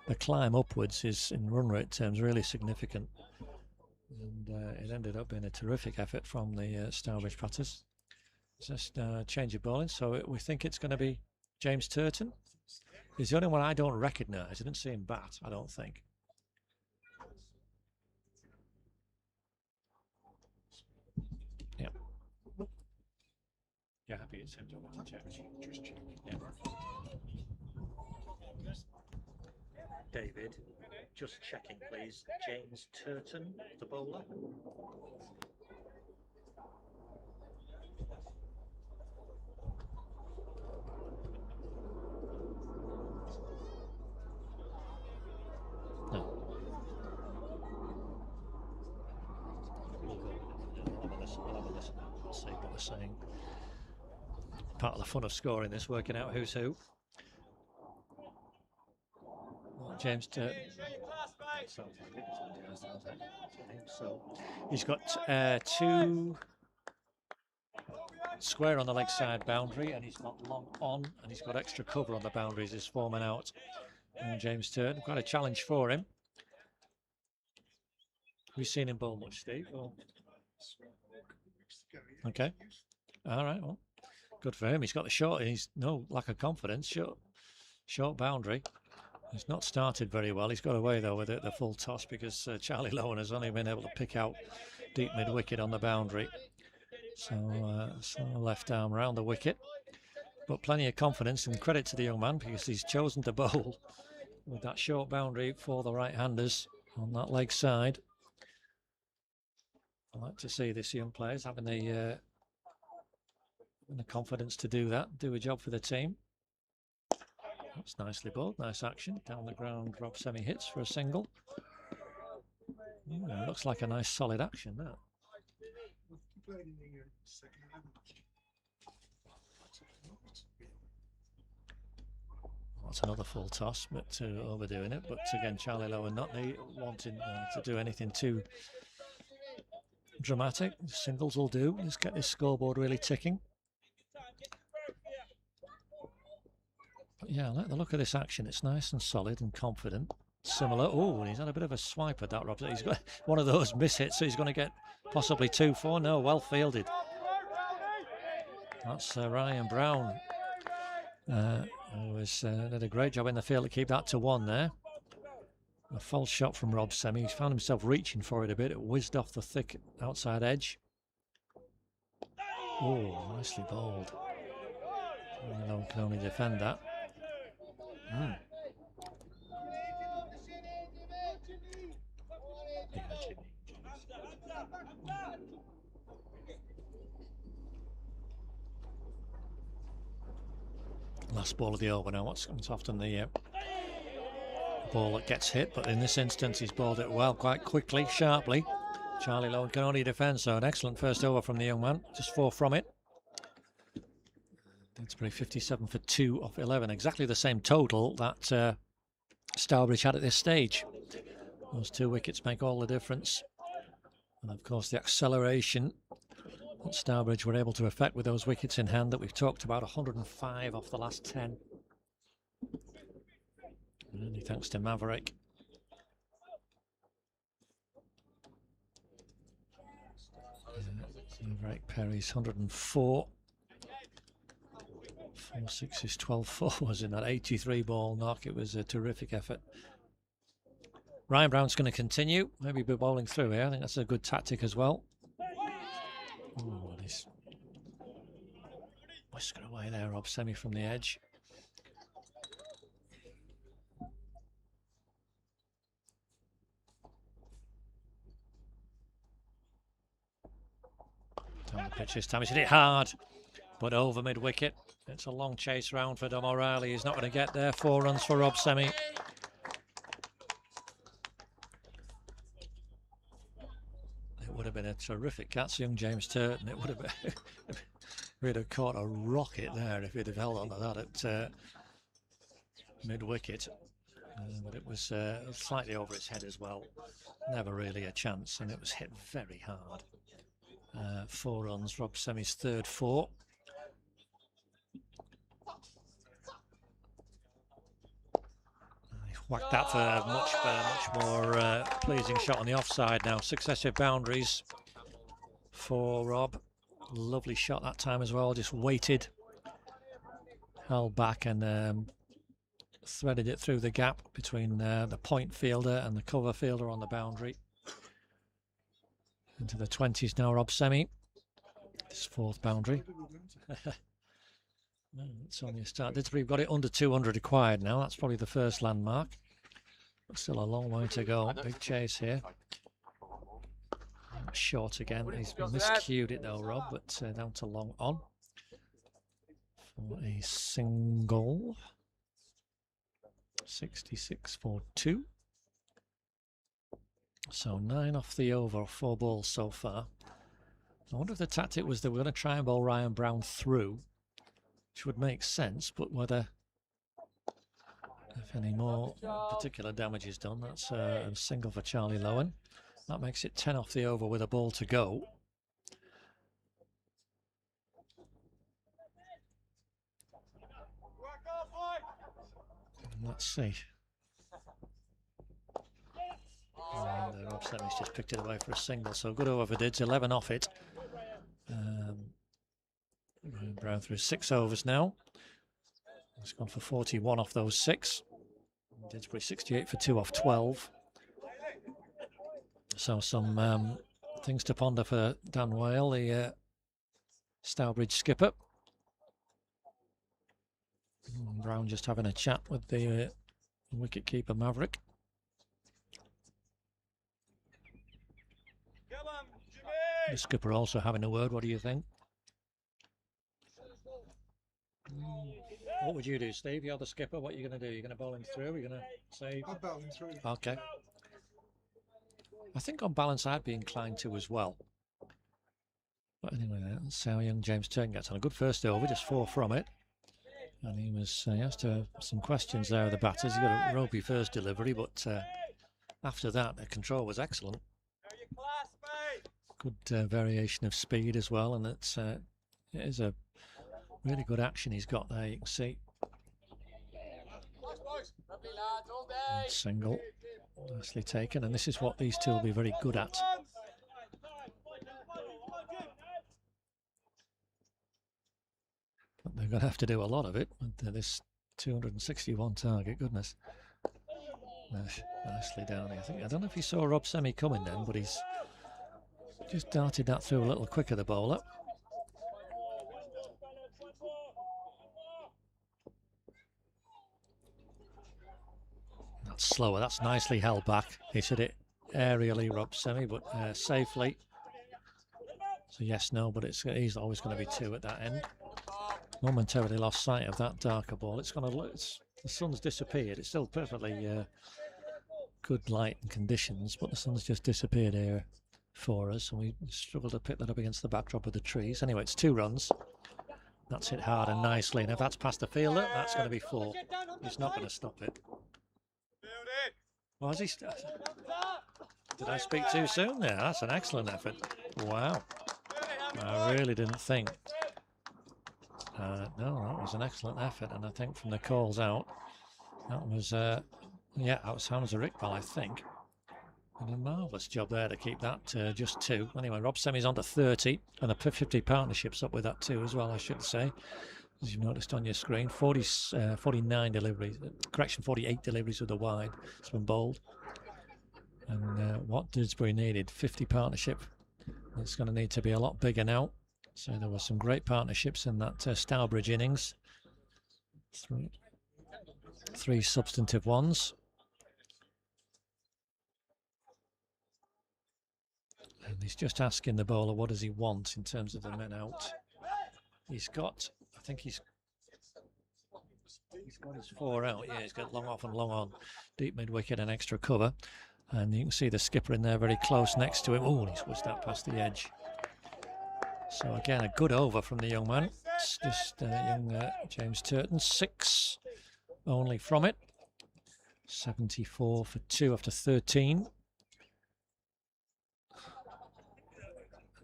the climb upwards is, in run rate terms, really significant. And it ended up being a terrific effort from the Stourbridge batters. Just change of bowling, so we think it's going to be James Turton. He's the only one I don't recognise. I didn't see him bat, I don't think. Yeah. Yeah, happy it's him. Just check. Yeah. David, just checking, please. James Turton, the bowler. No. We'll have a listen. We'll see what they're saying. Part of the fun of scoring this, working out who's who. James Turton. So he's got 2 square on the leg side boundary, and he's got long on, and he's got extra cover on the boundaries. He's 4 men out. James Turton. Quite a challenge for him. Have you seen him bowl much, Steve? Or... Okay. All right. Well, good for him. He's got the short. He's no lack of confidence. Short boundary. He's not started very well. He's got away though with it, the full toss, because Charlie Lowen has only been able to pick out deep mid wicket on the boundary. So left arm around the wicket. But plenty of confidence, and credit to the young man, because he's chosen to bowl with that short boundary for the right-handers on that leg side. I like to see this young players having the confidence to do that, do a job for the team. That's nicely bowled, nice action. Down the ground, Rob Semi hits for a single. Looks like a nice solid action, that. That's another full toss, but overdoing it. But again, Charlie Lowen not wanting to do anything too dramatic. Singles will do. Let's get this scoreboard really ticking. But yeah, I like the look of this action. It's nice and solid and confident. Similar. Oh, and he's had a bit of a swipe at that, Rob. He's got one of those miss hits, so he's going to get possibly 2-4. No, well fielded. That's Ryan Brown. Who did a great job in the field to keep that to 1 there. A false shot from Rob Semi. He's found himself reaching for it a bit. It whizzed off the thick outside edge. Oh, nicely bowled. Lowen can only defend that. Last ball of the over now. It's often the ball that gets hit, but in this instance he's bowled it well, quite quickly, sharply. Charlie Lowen can only defend, so an excellent first over from the young man. Just 4 from it. Didsbury 57 for 2 off 11, exactly the same total that Stourbridge had at this stage. Those 2 wickets make all the difference, and of course the acceleration that Stourbridge were able to effect with those wickets in hand that we've talked about. 105 off the last 10. Only thanks to Maverick. Maverick Perry's 104. 4 6s, 12 4s in that 83 ball knock. It was a terrific effort. Ryan Brown's going to continue. Maybe be bowling through here. I think that's a good tactic as well. Oh, he's whisker away there, Rob Semi from the edge. Down the pitch this time. He's hit it hard, but over mid wicket. It's a long chase round for Dom O'Reilly. He's not going to get there. 4 runs for Rob Semi. It would have been a terrific catch, young James Turton. It would have been. We'd have caught a rocket there if he'd have held on to that at mid wicket. But it was slightly over his head as well. Never really a chance, and it was hit very hard. 4 runs, Rob Semi's 3rd 4. He whacked that for a much more pleasing shot on the offside now. Successive boundaries for Rob. Lovely shot that time as well, just waited, held back and threaded it through the gap between the point fielder and the cover fielder on the boundary. Into the 20s now, Rob Semi. This 4th boundary. It's only a start. We've got it under 200 required now. That's probably the first landmark. But still a long way to go. Big chase here. Short again. He's miscued it though, Rob, but down to long on for a single. 66 for 2. So 9 off the over, 4 balls so far. I wonder if the tactic was that we're going to try and bowl Ryan Brown through, which would make sense, but whether if any more particular damage is done. That's a single for Charlie Lowen. That makes it 10 off the over with a ball to go. And let's see. And Rob Semi's just picked it away for a single, so good over for Dids, 11 off it. Ryan Brown through 6 overs now. He's gone for 41 off those 6. Didsbury 68 for 2 off 12. So some things to ponder for Dan Whale, the Stourbridge skipper. Brown just having a chat with the wicket-keeper Maverick. The skipper also having a word. What do you think? What would you do, Steve? You're the skipper. What are you going to do? You're going to bowl him through? You're going to say? I'll bowl him through. Okay. I think on balance I'd be inclined to as well. But anyway, let's see how young James Turton gets on. A good first over, just 4 from it. And he has to have some questions there with the batters. He got a ropey first delivery, but after that, the control was excellent. Good variation of speed as well, and it is a really good action he's got there. You can see. And single, nicely taken, and this is what these two will be very good at. But they're going to have to do a lot of it with this 261 target. Goodness. Nicely down here. I don't know if he saw Rob Semi coming then, but he's just darted that through a little quicker, the bowler. That's slower. That's nicely held back. He hit it aerially, Rob Semi, but safely. So yes, no, but he's always going to be 2 at that end. Momentarily lost sight of that darker ball. It's going to look. The sun's disappeared. It's still perfectly good light and conditions, but the sun's just disappeared here for us, and we struggle to pick that up against the backdrop of the trees. Anyway, it's 2 runs. That's hit hard and nicely, and if that's past the fielder, that's going to be 4. He's not going to stop it. Was he? Did I speak too soon there? That's an excellent effort. Wow. I really didn't think. No, that was an excellent effort, and I think from the calls out, that was, yeah, that was Hamza Iqbal, I think. And a marvellous job there to keep that just 2. Anyway, Rob Semi's on to 30, and the 50 partnerships up with that 2 as well, I should say. As you've noticed on your screen, 49 deliveries, correction, 48 deliveries with the wide. It's been bowled. And what Didsbury needed, 50 partnership. It's going to need to be a lot bigger now. So there were some great partnerships in that Stourbridge innings. 3 substantive ones. And he's just asking the bowler what does he want in terms of the men out. He's got, I think he's got his 4 out. Yeah, he's got long off and long on. Deep mid-wicket and extra cover. And you can see the skipper in there very close next to him. Oh, he's pushed that past the edge. So again, a good over from the young man. It's just young James Turton, 6 only from it. 74 for 2 after 13.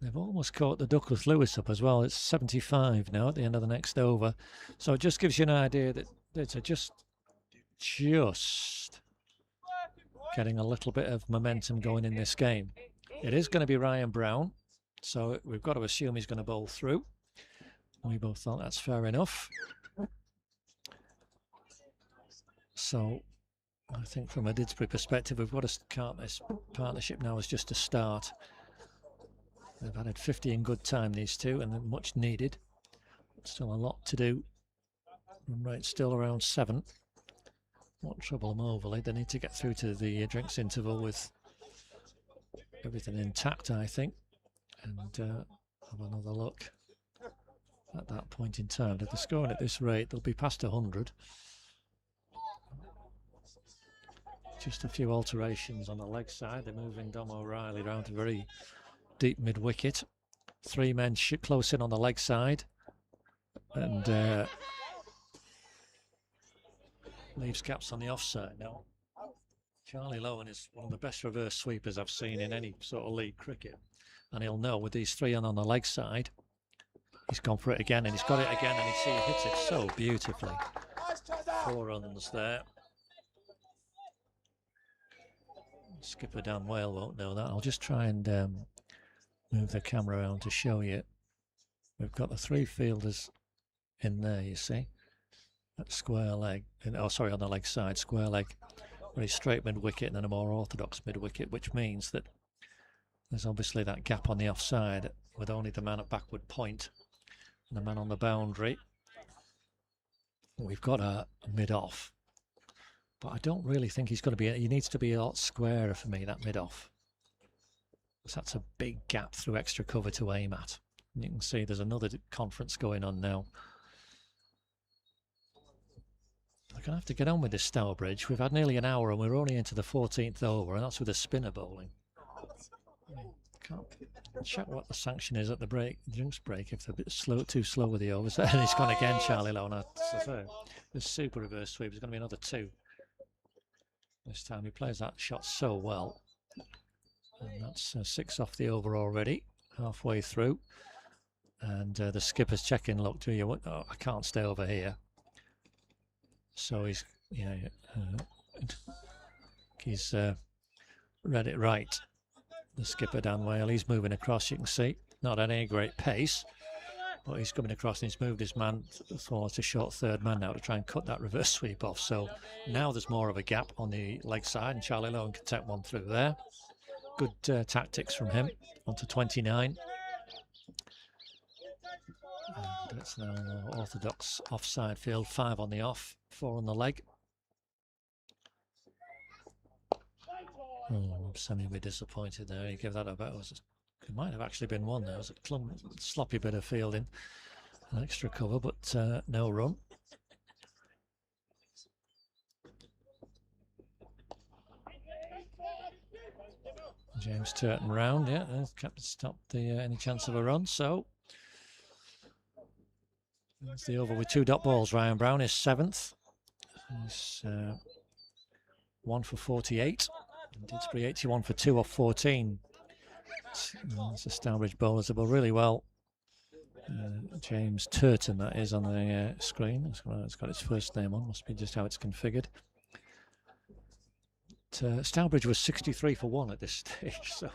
They've almost caught the Duckworth Lewis up as well. It's 75 now at the end of the next over. So it just gives you an idea that it's just getting a little bit of momentum going in this game. It is going to be Ryan Brown. So we've got to assume he's going to bowl through. We both thought that's fair enough. So I think from a Didsbury perspective, we've got to count this partnership now as just a start. They've added 50 in good time, these two, and much needed. Still a lot to do. Run rate still around 7. Won't trouble them overly. They need to get through to the drinks interval with everything intact, I think. And have another look at that point in time. If they're scoring at this rate, they'll be past 100. Just a few alterations on the leg side. They're moving Dom O'Reilly round to very deep mid-wicket. 3 men close in on the leg side. And leaves caps on the offside now. Charlie Lowen is one of the best reverse sweepers I've seen in any sort of league cricket. And he'll know with these 3 on the leg side, he's gone for it again, and he's got it again, and he hits it so beautifully. 4 runs there. Skipper Dan Whale won't know that. I'll just try and move the camera around to show you. We've got the 3 fielders in there, you see. That square leg, oh sorry, on the leg side, square leg, very straight mid-wicket and then a more orthodox mid-wicket, which means that there's obviously that gap on the offside with only the man at backward point and the man on the boundary. We've got a mid-off, but I don't really think he's going to be, he needs to be a lot squarer for me, that mid-off. Because that's a big gap through extra cover to aim at. And you can see there's another conference going on now. We're going to have to get on with this Stourbridge. We've had nearly an hour and we're only into the 14th over, and that's with a spinner bowling. Can't check what the sanction is at the break, drinks break, if they're a bit slow, too slow with the overs. And he's gone again, Charlie Lowe. The super reverse sweep is going to be another 2 this time. He plays that shot so well. And that's 6 off the over already, halfway through. And the skipper's checking, look, do you? Oh, I can't stay over here. So he's, he's read it right. The skipper Dan Whale, he's moving across, you can see. Not at any great pace, but he's coming across and he's moved his man towards a short third man now to try and cut that reverse sweep off. So now there's more of a gap on the leg side, and Charlie Lowe can take one through there. Good tactics from him. Onto 29. And it's now orthodox offside field. 5 on the off, 4 on the leg. Oh, Sammy will be disappointed there. He gave that about. It might have actually been 1 there. It was a sloppy bit of fielding. An extra cover, but no run. James Turton round, yeah, kept stopped the any chance of a run. So that's the over with 2 dot balls. Ryan Brown is 7th. He's 1 for 48. And Didsbury 81 for 2 off 14. It's a Stourbridge bowler to bowl really well. James Turton, that is on the screen. It's got its first name on. Must be just how it's configured. Stourbridge was 63 for 1 at this stage, so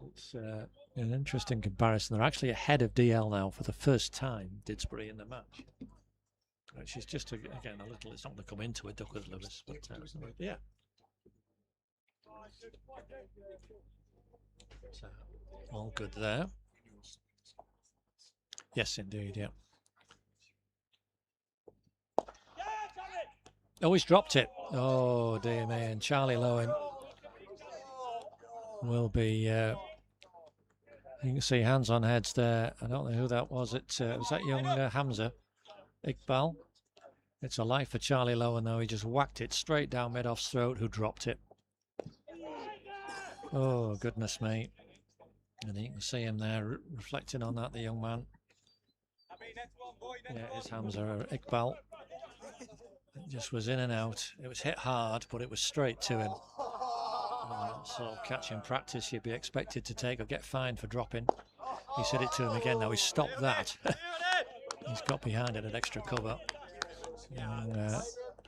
it's an interesting comparison. They're actually ahead of DL now for the first time, Didsbury, in the match. Which is just, again, a little, it's not going to come into it, Douglas Lewis, but yeah. So, all good there. Yes, indeed, yeah. Oh, he's dropped it. Oh, dear me. And Charlie Lowen will be, you can see hands on heads there. I don't know who that was. Was that young Hamza Iqbal? It's a life for Charlie Lowen, though. He just whacked it straight down mid-off's throat, who dropped it. Oh, goodness me. And you can see him there reflecting on that, the young man. Yeah, it's Hamza Iqbal. It just was in and out. It was hit hard, but it was straight to him. Sort of catch in practice you'd be expected to take or get fined for dropping. He's hit it to him again now. He's stopped that. He's got behind it at extra cover. Young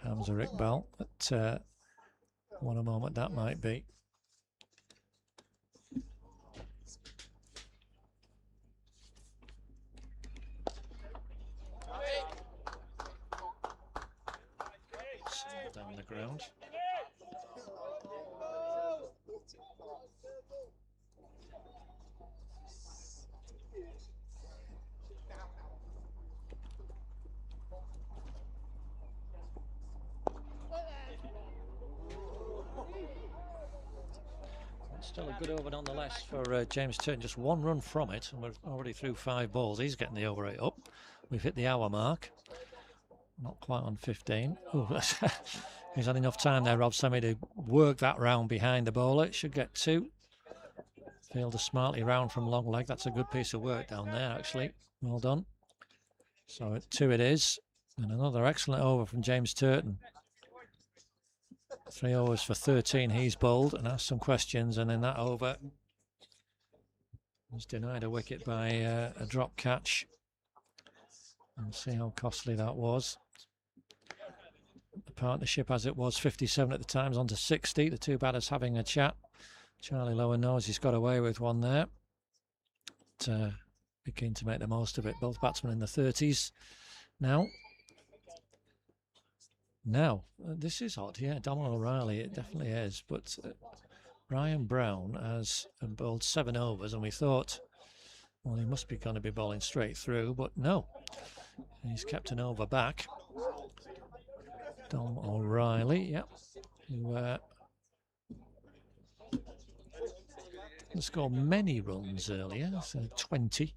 Hamza Iqbal. But what a moment that might be. Down the ground. Still a good over nonetheless for James Turton. Just 1 run from it, and we're already through 5 balls. He's getting the over 8 up. We've hit the hour mark. Not quite on 15. Oh, he's had enough time there, Rob Sammy, to work that round behind the bowler. It should get 2. Fielder smartly round from long leg. That's a good piece of work down there, actually. Well done. So at 2 it is. And another excellent over from James Turton. 3 overs for 13 he's bowled and asked some questions, and then that over was denied a wicket by a drop catch. And see how costly that was. The partnership, as it was 57 at the time, is on to 60. The two batters having a chat. Charlie Lowen knows he's got away with one there. But, be keen to make the most of it. Both batsmen in the 30s now. Now, this is odd. Yeah, Donald O'Reilly, it definitely is. But Ryan Brown has bowled 7 overs, and we thought, well, he must be going to be bowling straight through, but no. He's kept an over back. Dom O'Reilly, yep. Who scored many runs earlier, so 20.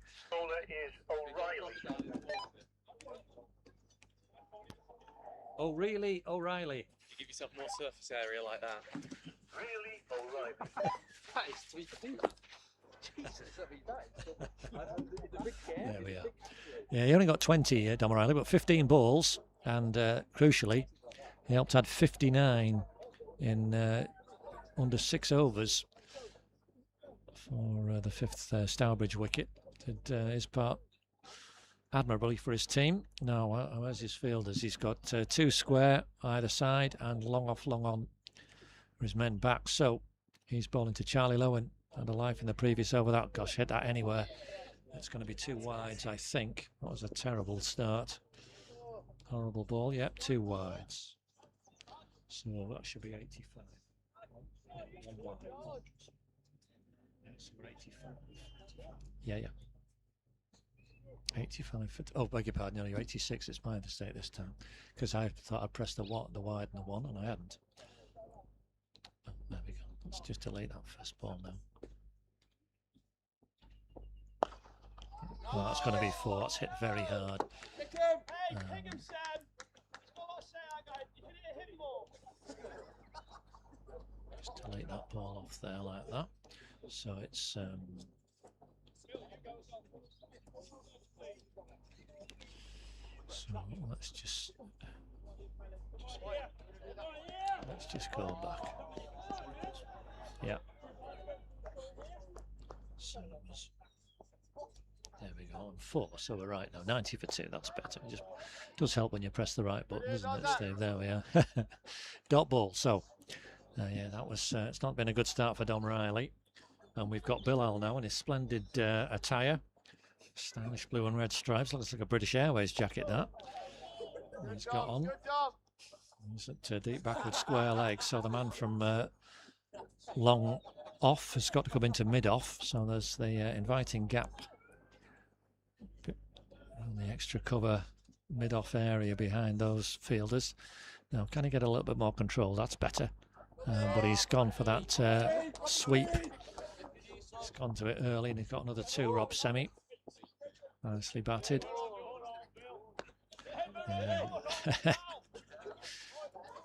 O'Reilly. You give yourself more surface area like that. Really O'Reilly. That is to do that. Jesus, I mean, that is There we are. Yeah, he only got 20, Dom O'Reilly, but 15 balls, and crucially, he helped add 59 in under 6 overs for the 5th Stourbridge wicket. Did his part admirably for his team. Now, where's his fielders? He's got 2 square either side and long off, long on for his men back. So he's bowling to Charlie Lowen. Had a life in the previous over. That, gosh, hit that anywhere. It's going to be 2 wides, I think. That was a terrible start. Horrible ball. Yep, 2 wides. So that should be 85. 1 wide. So we're 85. Yeah. 85 for... Oh, beg your pardon, no, you're 86. It's my mistake this time. Because I thought I'd pressed the wide and the 1, and I hadn't. Oh, there we go. Let's just delete that first ball now. Well, that's going to be 4. That's hit very hard. Just delete that ball off there like that. So it's so let's just go back. Yeah. So there we go, on 4, so we're right now. 90 for 2, that's better. It just does help when you press the right button, doesn't it, Steve? There we are. Dot ball. So yeah, that was it's not been a good start for Dom Riley. And we've got Bilal now in his splendid attire. Stylish blue and red stripes. Looks like a British Airways jacket, that. He's got on. He's at deep backward square leg. So the man from long off has got to come into mid off. So there's the inviting gap. And the extra cover mid off area behind those fielders. Now, can he get a little bit more control? That's better. But he's gone for that sweep. He's gone to it early, and he's got another 2, Rob Semi. Nicely batted.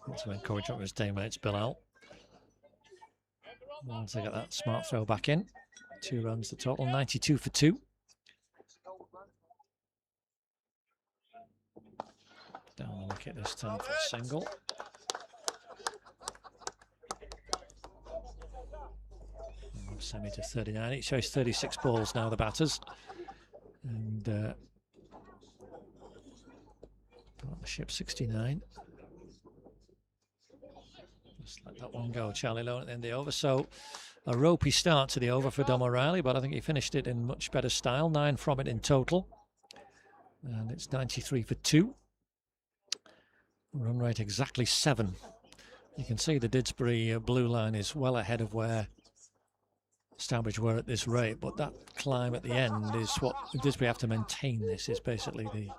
Want to encourage up his teammates, Bilal. Once they get that smart throw back in. 2 runs the total, 92 for 2. Down the wicket this time for a single. Semi to 39. It shows 36 balls now, the batters. And partnership 69. Just let that one go. Charlie Lowen at the end of the over. So a ropey start to the over for Dom O'Reilly, but I think he finished it in much better style. 9 from it in total. And it's 93 for 2. Run rate exactly 7. You can see the Didsbury blue line is well ahead of where Stourbridge were at this rate, but that climb at the end is what Didsbury have to maintain. This is basically the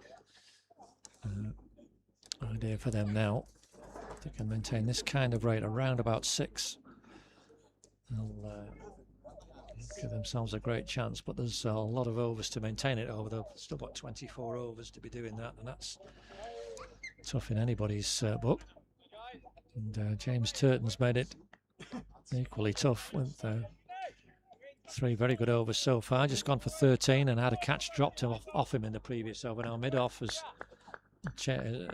idea for them now. If they can maintain this kind of rate around about 6, they'll give themselves a great chance, but there's a lot of overs to maintain it over. They've still got 24 overs to be doing that, and that's tough in anybody's book. And James Turton's made it equally tough with 3 very good overs so far. Just gone for 13 and had a catch dropped off him in the previous over. Now mid-off as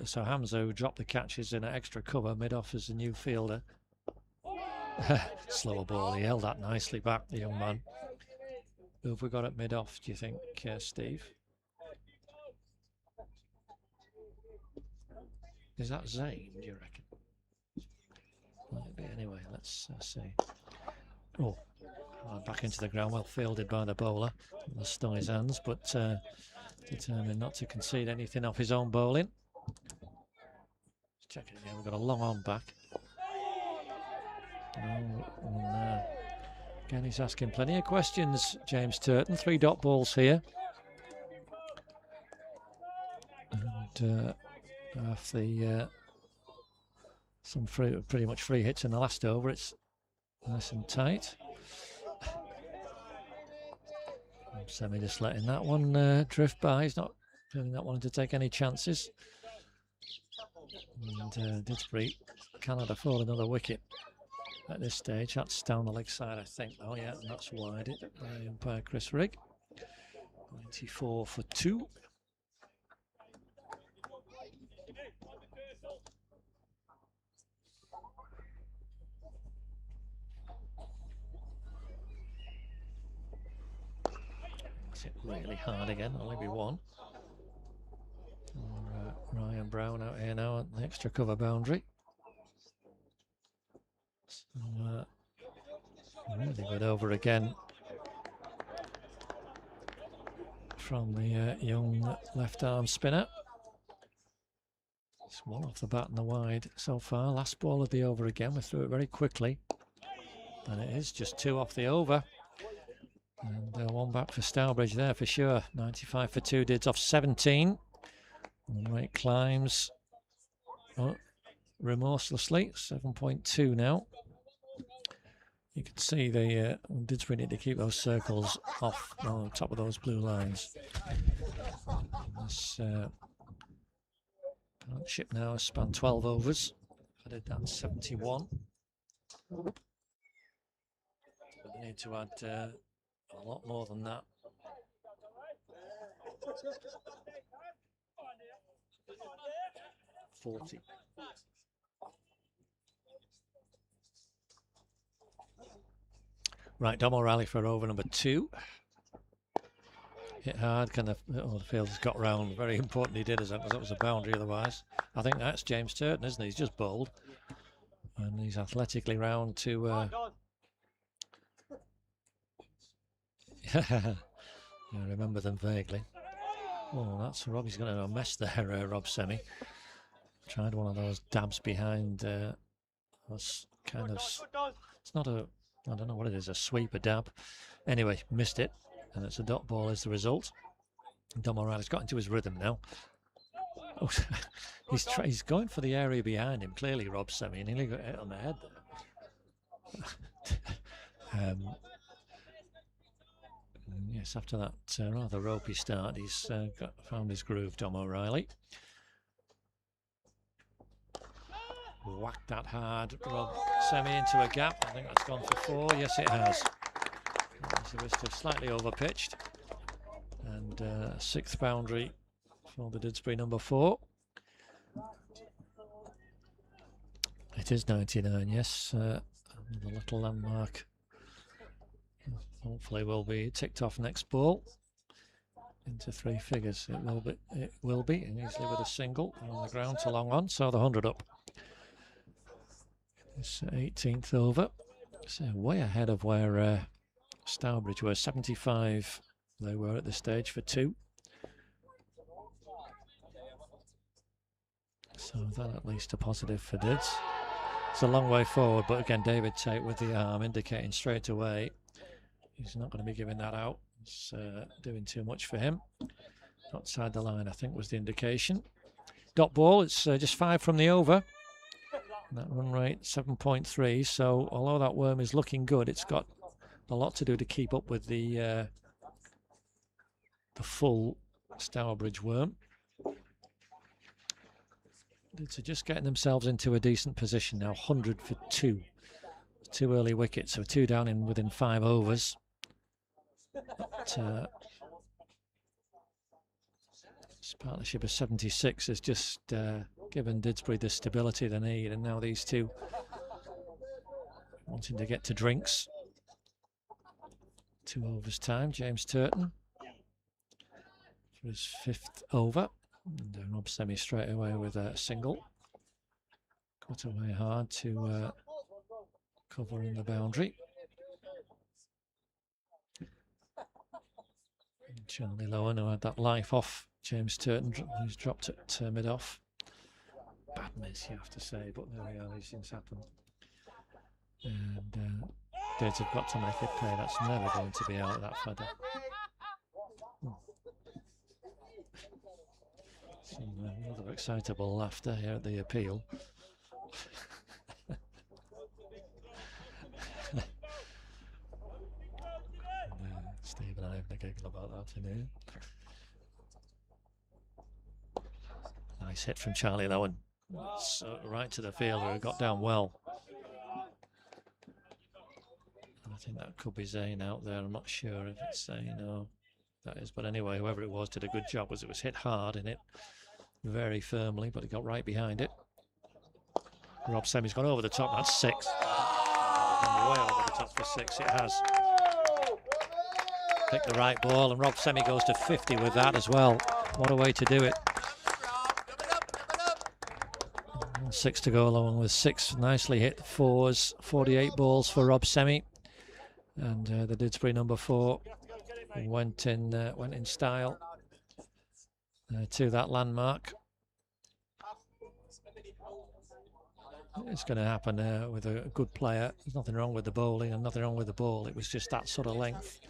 so Hamza, who dropped the catches in an extra cover, mid-off as a new fielder. Slower ball. He held that nicely back, the young man. Who have we got at mid-off, do you think, Steve? Is that Zane, do you reckon? Might be anyway, let's see. Oh, back into the ground, well fielded by the bowler. The stun his hands, but determined not to concede anything off his own bowling. Let's check it again, we've got a long on back. Again, he's asking plenty of questions, James Turton. 3 dot balls here. And off the some pretty much free hits in the last over, it's nice and tight. Semi just letting that one drift by. He's not really not wanting to take any chances. And Didsbury cannot afford another wicket at this stage. That's down the leg side, I think. Oh yeah, and that's wide it by umpire Chris Rigg. 94 for 2. It really hard again, only be 1. Ryan Brown out here now at the extra cover boundary. So, really good over again from the young left arm spinner. It's 1 off the bat and the wide so far. Last ball of the over again. We threw it very quickly, and it is just 2 off the over. And 1 back for Stourbridge there for sure. 95 for 2, Dids off 17. And the rate climbs remorselessly. 7.2 now. You can see the Didsbury need to keep those circles off on top of those blue lines. This partnership now has spanned 12 overs. I did that 71. But they need to add a lot more than that. $40. Right, Dom O'Reilly for over number 2. Hit hard, kind of. Oh, the field has got round. Very important he did, as that was a boundary otherwise. I think that's James Turton, isn't he? He's just bowled. And he's athletically round to. I remember them vaguely. Oh, that's Rob. He's got a mess there, Rob Semi. Tried one of those dabs behind. Was kind of. It's not a. I don't know what it is. A sweep, a dab. Anyway, missed it, and it's a dot ball as the result. Dom O'Reilly's got into his rhythm now. Oh, he's going for the area behind him. Clearly, Rob Semi, and he nearly got hit on the head there. Yes, after that rather ropey start, he's found his groove, Dom O'Reilly. Whacked that hard, Rob Semi into a gap. I think that's gone for 4. Yes, it has. It was just slightly overpitched. And 6th boundary for the Didsbury number 4. It is 99, yes. The little landmark hopefully will be ticked off next ball into 3 figures. It will be, and easily with a single on the ground to long on, so the 100 up. It's 18th over, so way ahead of where Stourbridge were. 75 they were at this stage for 2. So that at least a positive for Dids. It's a long way forward, but again David Tate with the arm indicating straight away he's not going to be giving that out. It's doing too much for him. Outside the line, I think, was the indication. Dot ball, it's just 5 from the over. That run rate 7.3. So although that worm is looking good, it's got a lot to do to keep up with the full Stourbridge worm. It's just getting themselves into a decent position now. 100 for 2. 2 early wickets, so 2 down in within 5 overs. But, this partnership of 76 has just given Didsbury the stability they need, and now these two wanting to get to drinks. 2 overs time, James Turton for his 5th over. And Rob Semi straight away with a single. Put away hard to cover in the boundary. And Charlie Lowen, who had that life off James Turton, who's dropped it mid-off. Bad miss, you have to say, but there we are, these things happen. And Dids have got to make it pay. That's never going to be out of that feather. Some rather excitable laughter here at the appeal. Steve and I having a giggle about that in here. Nice hit from Charlie Lowen. Right to the fielder who got down well. I think that could be Zane out there. I'm not sure if it's Zane or that is. But anyway, whoever it was did a good job, as it was hit hard in it very firmly, but he got right behind it. Rob Semi's gone over the top. That's 6. Way over the top for 6. It has. Picked the right ball, and Rob Semi goes to 50 with that as well. What a way to do it. 6 to go, along with 6 nicely hit 4s. 48 balls for Rob Semi, and the Didsbury number 4 went in style to that landmark. It's going to happen with a good player. There's nothing wrong with the bowling and nothing wrong with the ball. It was just that sort of length.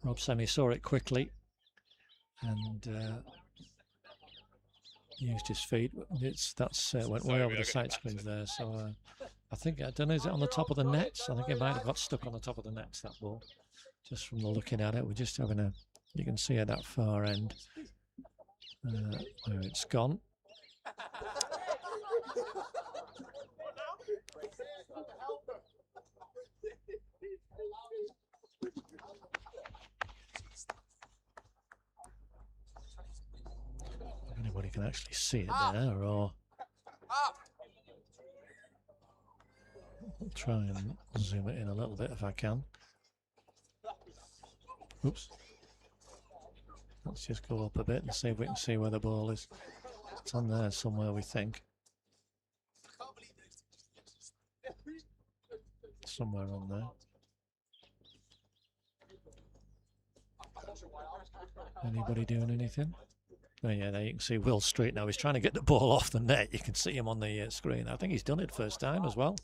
Rob Semi saw it quickly and used his feet. Went way over the side screens there. So I think, I don't know, is it on the top of the nets? I think it might have got stuck on the top of the nets, that ball. Just from the looking at it, we're just having a, you can see at that far end where it's gone. If anybody can actually see it there, or I'll try and zoom it in a little bit if I can. Oops. Let's just go up a bit and see if we can see where the ball is. It's on there somewhere, we think. Somewhere on there. Anybody doing anything? Oh yeah, there you can see Will Street now. He's trying to get the ball off the net. You can see him on the screen. I think he's done it first time as well.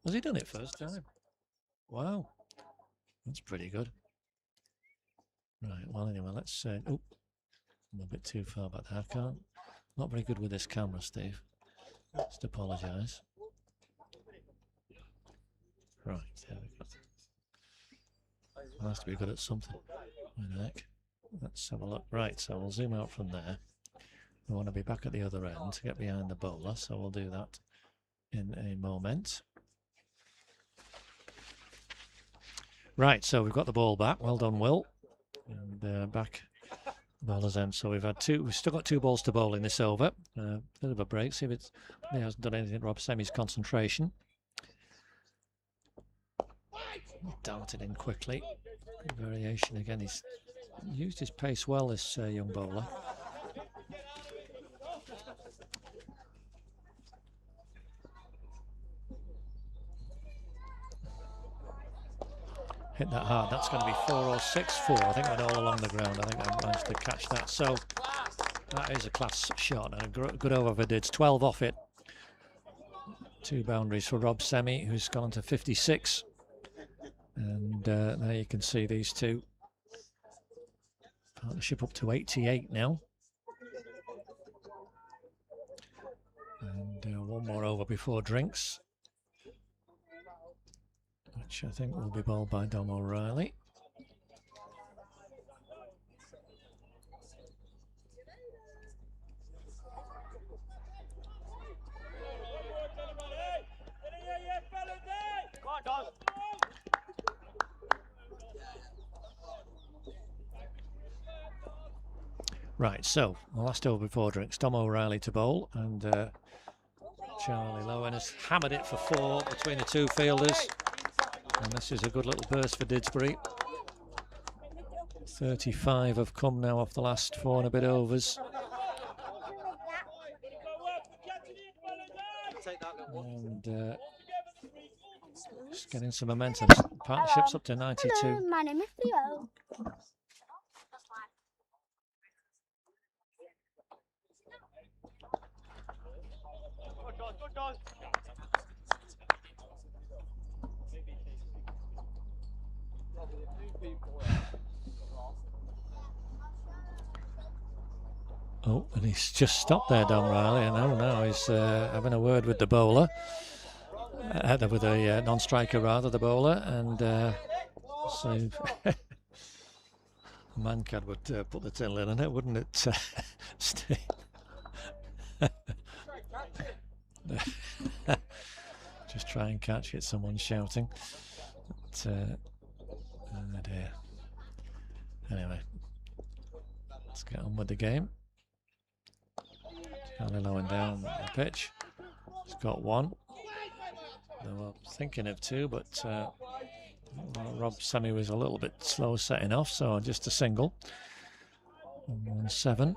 Has he done it first time? Wow. That's pretty good. Right, well anyway, let's oh, I'm a bit too far back there. I can't. Not very good with this camera, Steve. Just apologise. Right, there we go. I'll have to be good at something. Wait a heck. Let's have a look. Right, so we'll zoom out from there. We want to be back at the other end to get behind the bowler, so we'll do that in a moment. Right, so we've got the ball back. Well done, Will. And back bowler's end. So we've still got 2 balls to bowl in this over. Bit of a break. See if it hasn't done anything to Rob Semi's concentration. Darted in quickly. Variation again. He's used his pace well, this young bowler. Hit that hard. That's going to be 4 or 6, 4. I think went all along the ground. I think I managed to catch that. So that is a class shot and a good over for Dids. 12 off it. 2 boundaries for Rob Semi, who's gone to 56. And there you can see these two. Partnership up to 88 now. And 1 more over before drinks, which I think will be bowled by Dom O'Reilly. Right, so the last over before drinks, Dom O'Reilly to bowl, and Charlie Lowen has hammered it for 4 between the 2 fielders. And this is a good little burst for Didsbury. 35 have come now off the last 4 and a bit overs. Take that. And just getting some momentum. Partnerships up to 92. Hello, my name is Theo. Oh, and he's just stopped there, Don Riley. And now he's having a word with the bowler. With a non-striker, rather, the bowler. And so Mankad would put the tin lid on it, wouldn't it, Steve? Just try and catch it, someone's shouting. But, oh dear. Anyway, let's get on with the game. Kind of low and down the pitch. He's got one. They were thinking of two, but Rob Sammy was a little bit slow setting off, so just a single. 1-7.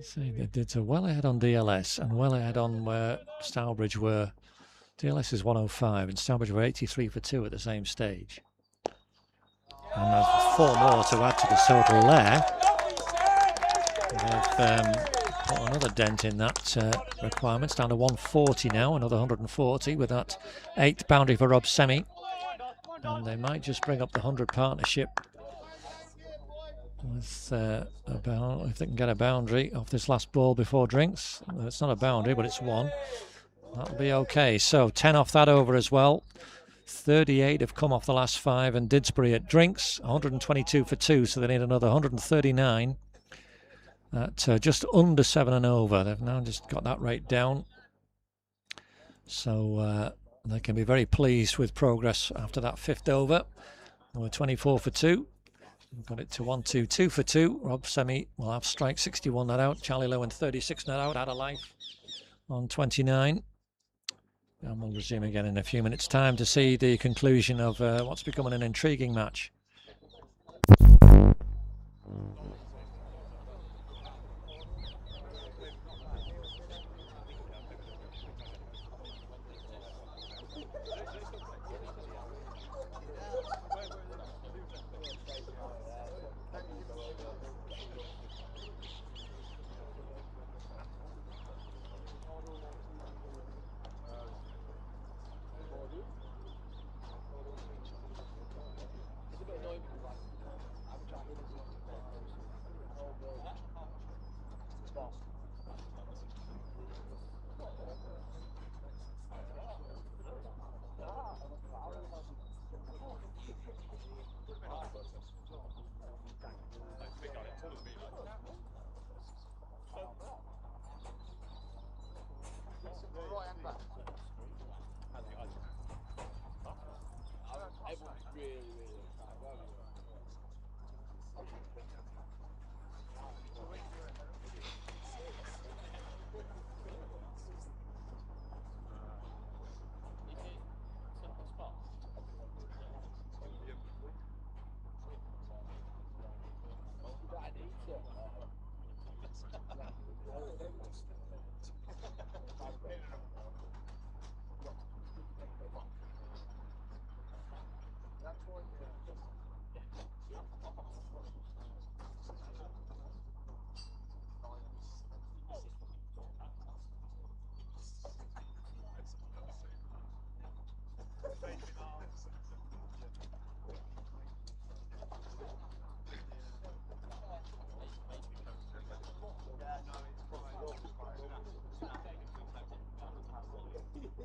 See, they did so well ahead on DLS and well ahead on where Stourbridge were. DLS is 105 and Stourbridge were 83 for 2 at the same stage. And there's 4 more to add to the total there. They've put another dent in that requirement. It's down to 140 now, another 140 with that 8th boundary for Rob Semi. And they might just bring up the 100 partnership with if they can get a boundary off this last ball before drinks. It's not a boundary, but it's one. That'll be okay. So 10 off that over as well. 38 have come off the last 5, and Didsbury at drinks 122 for 2, so they need another 139 at just under 7 and over. They've now just got that rate down, so they can be very pleased with progress after that 5th over. We're 24 for 2. We've got it to 1-2 for 2. Rob Semi will have strike 61 not out. Charlie Lowen 36 not out, out of life on 29. And we'll resume again in a few minutes' time to see the conclusion of what's becoming an intriguing match.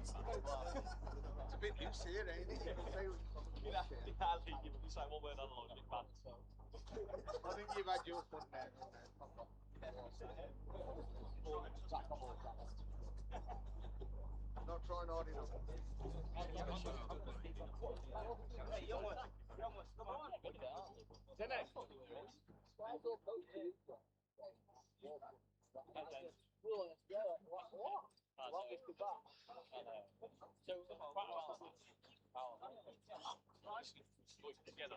It's a bit loose here, ain't it? I think you've had your fun there. Not trying hard enough. Hey, young one, come on. Together.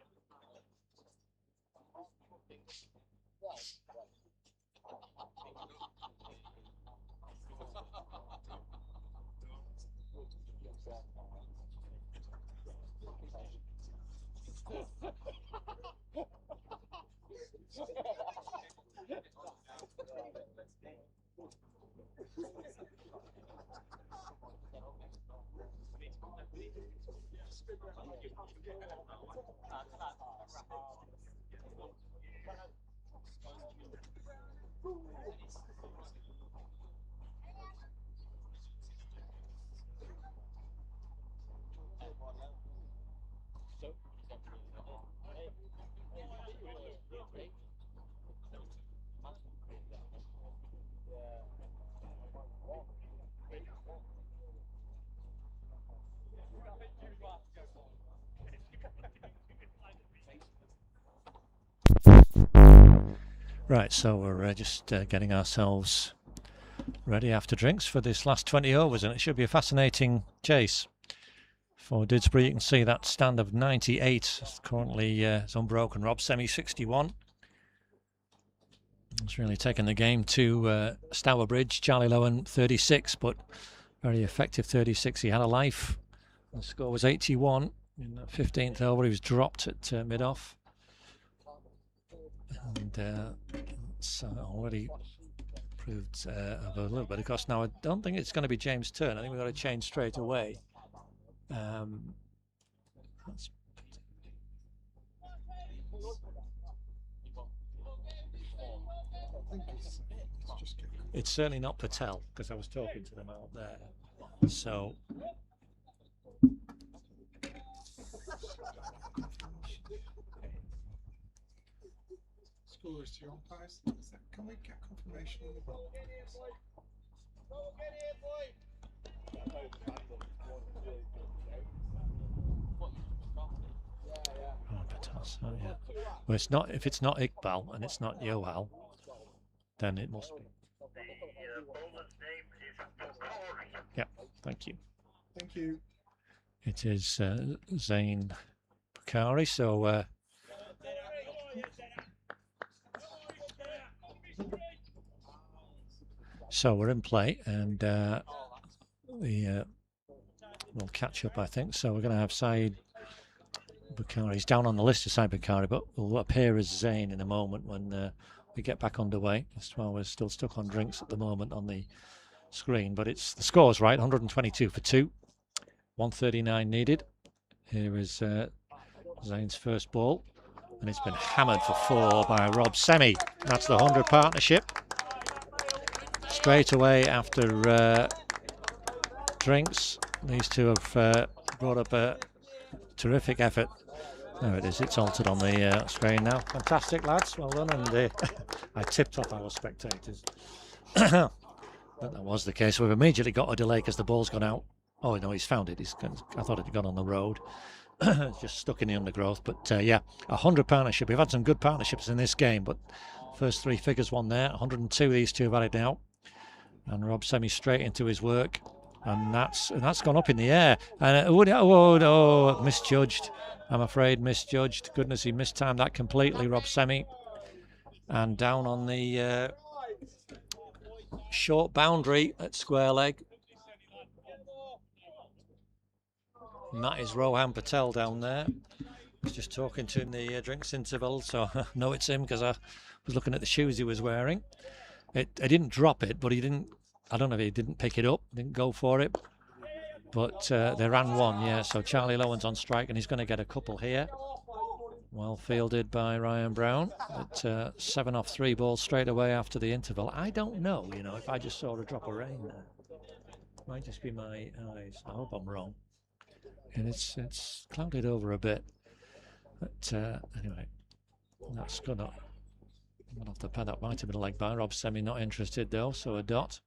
Right, so we're just getting ourselves ready after drinks for this last 20 overs, and it should be a fascinating chase. For Didsbury, you can see that stand of 98 currently is unbroken. Rob Semi 61. It's really taken the game to Stourbridge. Charlie Lowen 36, but very effective 36. He had a life. The score was 81 in the 15th over. He was dropped at mid-off. And it's already proved of a little bit of cost. Now, I don't think it's going to be James' turn. I think we've got to change straight away. It's certainly not Patel, because I was talking to them out there. So Scores to your umpires. Can we get confirmation on the ball? Oh, yeah. Well, it's not. If it's not Iqbal and it's not Yohal, then it must be. Yeah, thank you. Thank you. It is Zain Bakari. So we're in play, and we'll catch up, I think. So we're going to have Saeed Bakari. He's down on the list of Saeed Bakari, but will appear as Zain in a moment when we get back underway. That's why we're still stuck on drinks at the moment on the screen, but it's the score's right. 122 for 2, 139 needed. Here is Zain's first ball, and it's been hammered for 4 by Rob Semi. That's the 100 partnership. Straight away after drinks, these two have brought up a terrific effort. There it is, it's altered on the screen now. Fantastic, lads, well done. And I tipped off our spectators. But that was the case. We've immediately got a delay because the ball's gone out. Oh no, he's found it. I thought it had gone on the road. It's just stuck in the undergrowth. But yeah, 100 partnership. We've had some good partnerships in this game, but first 3 figures one there. 102 these two have had it now. And Rob Semi straight into his work. And that's gone up in the air. And misjudged. I'm afraid misjudged. Goodness, he mistimed that completely, Rob Semi. And down on the short boundary at square leg. And that is Rohan Patel down there. I was just talking to him in the drinks interval, so I know it's him because I was looking at the shoes he was wearing. I didn't drop it, but he didn't. I don't know if he didn't pick it up, didn't go for it. But they ran one, yeah. So Charlie Lowen's on strike, and he's going to get a couple here. Well fielded by Ryan Brown. But 7 off 3 balls straight away after the interval. I don't know, if I just saw a drop of rain there. Might just be my eyes. I hope I'm wrong. And it's clouded over a bit. But anyway, that's good. Not off the pad. That might have been a leg by Rob Semi. Not interested though. So a dot.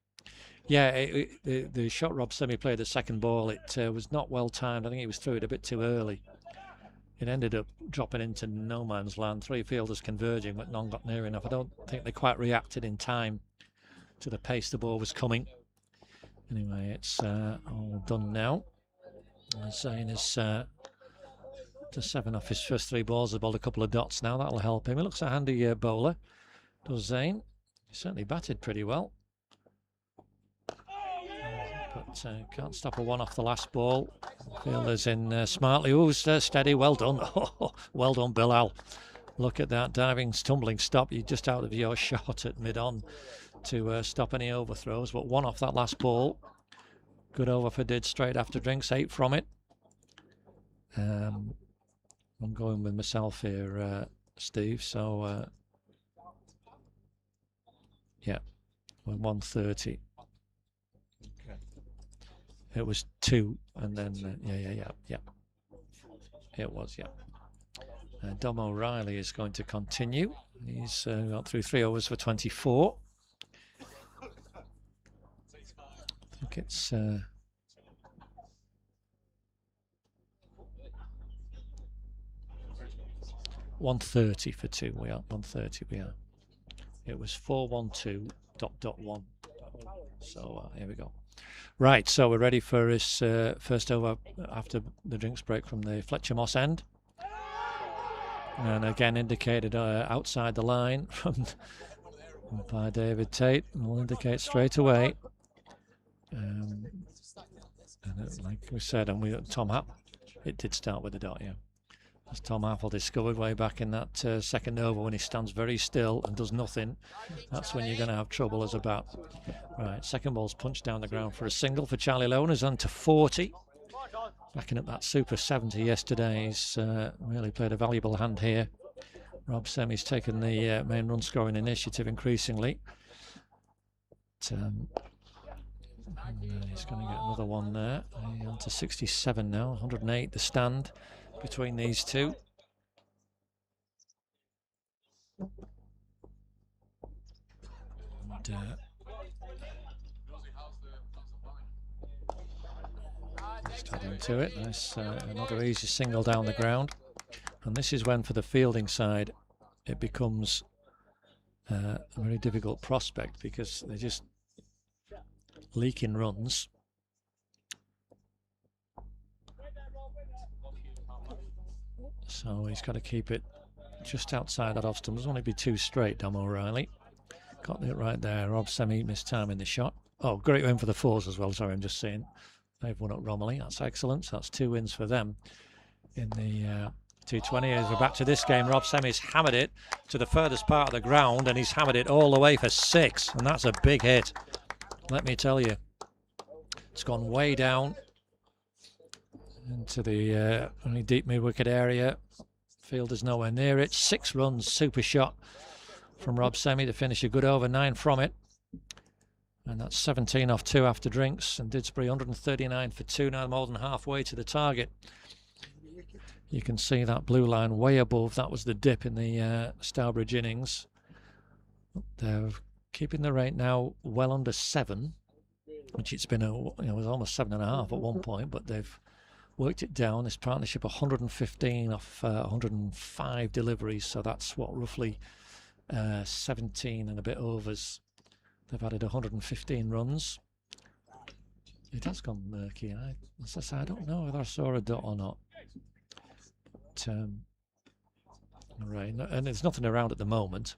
Yeah, the shot Rob Semi played the second ball. It was not well timed. I think he was through it a bit too early. It ended up dropping into no man's land. 3 fielders converging, but none got near enough. I don't think they quite reacted in time to the pace the ball was coming. Anyway, it's all done now. Zain is to 7 off his first 3 balls. He's bowled a couple of dots now. That'll help him. He looks a handy bowler. Does Zain? He certainly batted pretty well. But can't stop a 1 off the last ball. Fielders in smartly. Oh, steady. Well done. Well done, Bilal. Look at that diving, tumbling stop. You're just out of your shot at mid-on to stop any overthrows. But 1 off that last ball. Good over for Did straight after drinks. 8 from it. I'm going with myself here, Steve. So yeah, we're 130. Okay. It was 2, and then yeah. It was, yeah. Dom O'Reilly is going to continue. He's got through 3 overs for 24. I think it's 130 for 2. We are 130. We are. It was 412.1. So here we go. Right, so we're ready for his first over after the drinks break from the Fletcher Moss end. And again indicated outside the line from by David Tate. We'll indicate straight away. And like we said, and Tom Happ, it did start with a dot, yeah. As Tom Apple discovered way back in that second over, when he stands very still and does nothing, that's when you're going to have trouble as a bat. Right, second ball's punched down the ground for a single for Charlie Lowen, who's on to 40. Backing up that super 70 yesterday, he's really played a valuable hand here. Rob Semi's taken the main run scoring initiative increasingly. And he's going to get another one there. He's on to 67 now, 108 the stand between these two. And, just adding to it, nice, another easy single down the ground. And this is when, for the fielding side, it becomes a very difficult prospect, because they're just leaking runs. So he's got to keep it just outside that off stump. Doesn't want to be too straight, Dom O'Reilly. Got it right there. Rob Semi missed time in the shot. Oh, great win for the fours as well. Sorry, I'm just saying. They've won at Romilly. That's excellent. So that's 2 wins for them in the 220. As we're back to this game, Rob Semi's hammered it to the furthest part of the ground, and he's hammered it all the way for 6. And that's a big hit. Let me tell you. It's gone way down into the only deep mid-wicket area. Fielder's nowhere near it. 6 runs, super shot from Rob Semi to finish a good over, 9 from it. And that's 17 off 2 after drinks. And Didsbury 139 for 2, now more than halfway to the target. You can see that blue line way above. That was the dip in the Stourbridge innings. They're keeping the rate now well under 7, which it's been, it was almost 7.5 at one point, but they've worked it down. This partnership 115 off 105 deliveries, so that's what, roughly 17 and a bit overs. They've added 115 runs. It has gone murky. I don't know whether I saw a dot or not. But, right, and there's nothing around at the moment.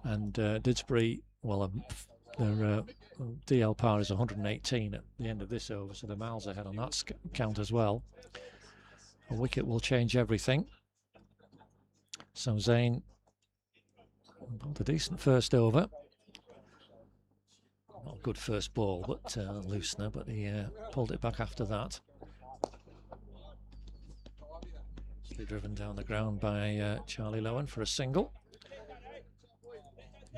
And Didsbury, well, their DL par is 118 at the end of this over, so they're miles ahead on that count as well. A wicket will change everything. So Zane pulled a decent first over. Not a good first ball, but loosener, but he pulled it back after that. Driven down the ground by Charlie Lowen for a single.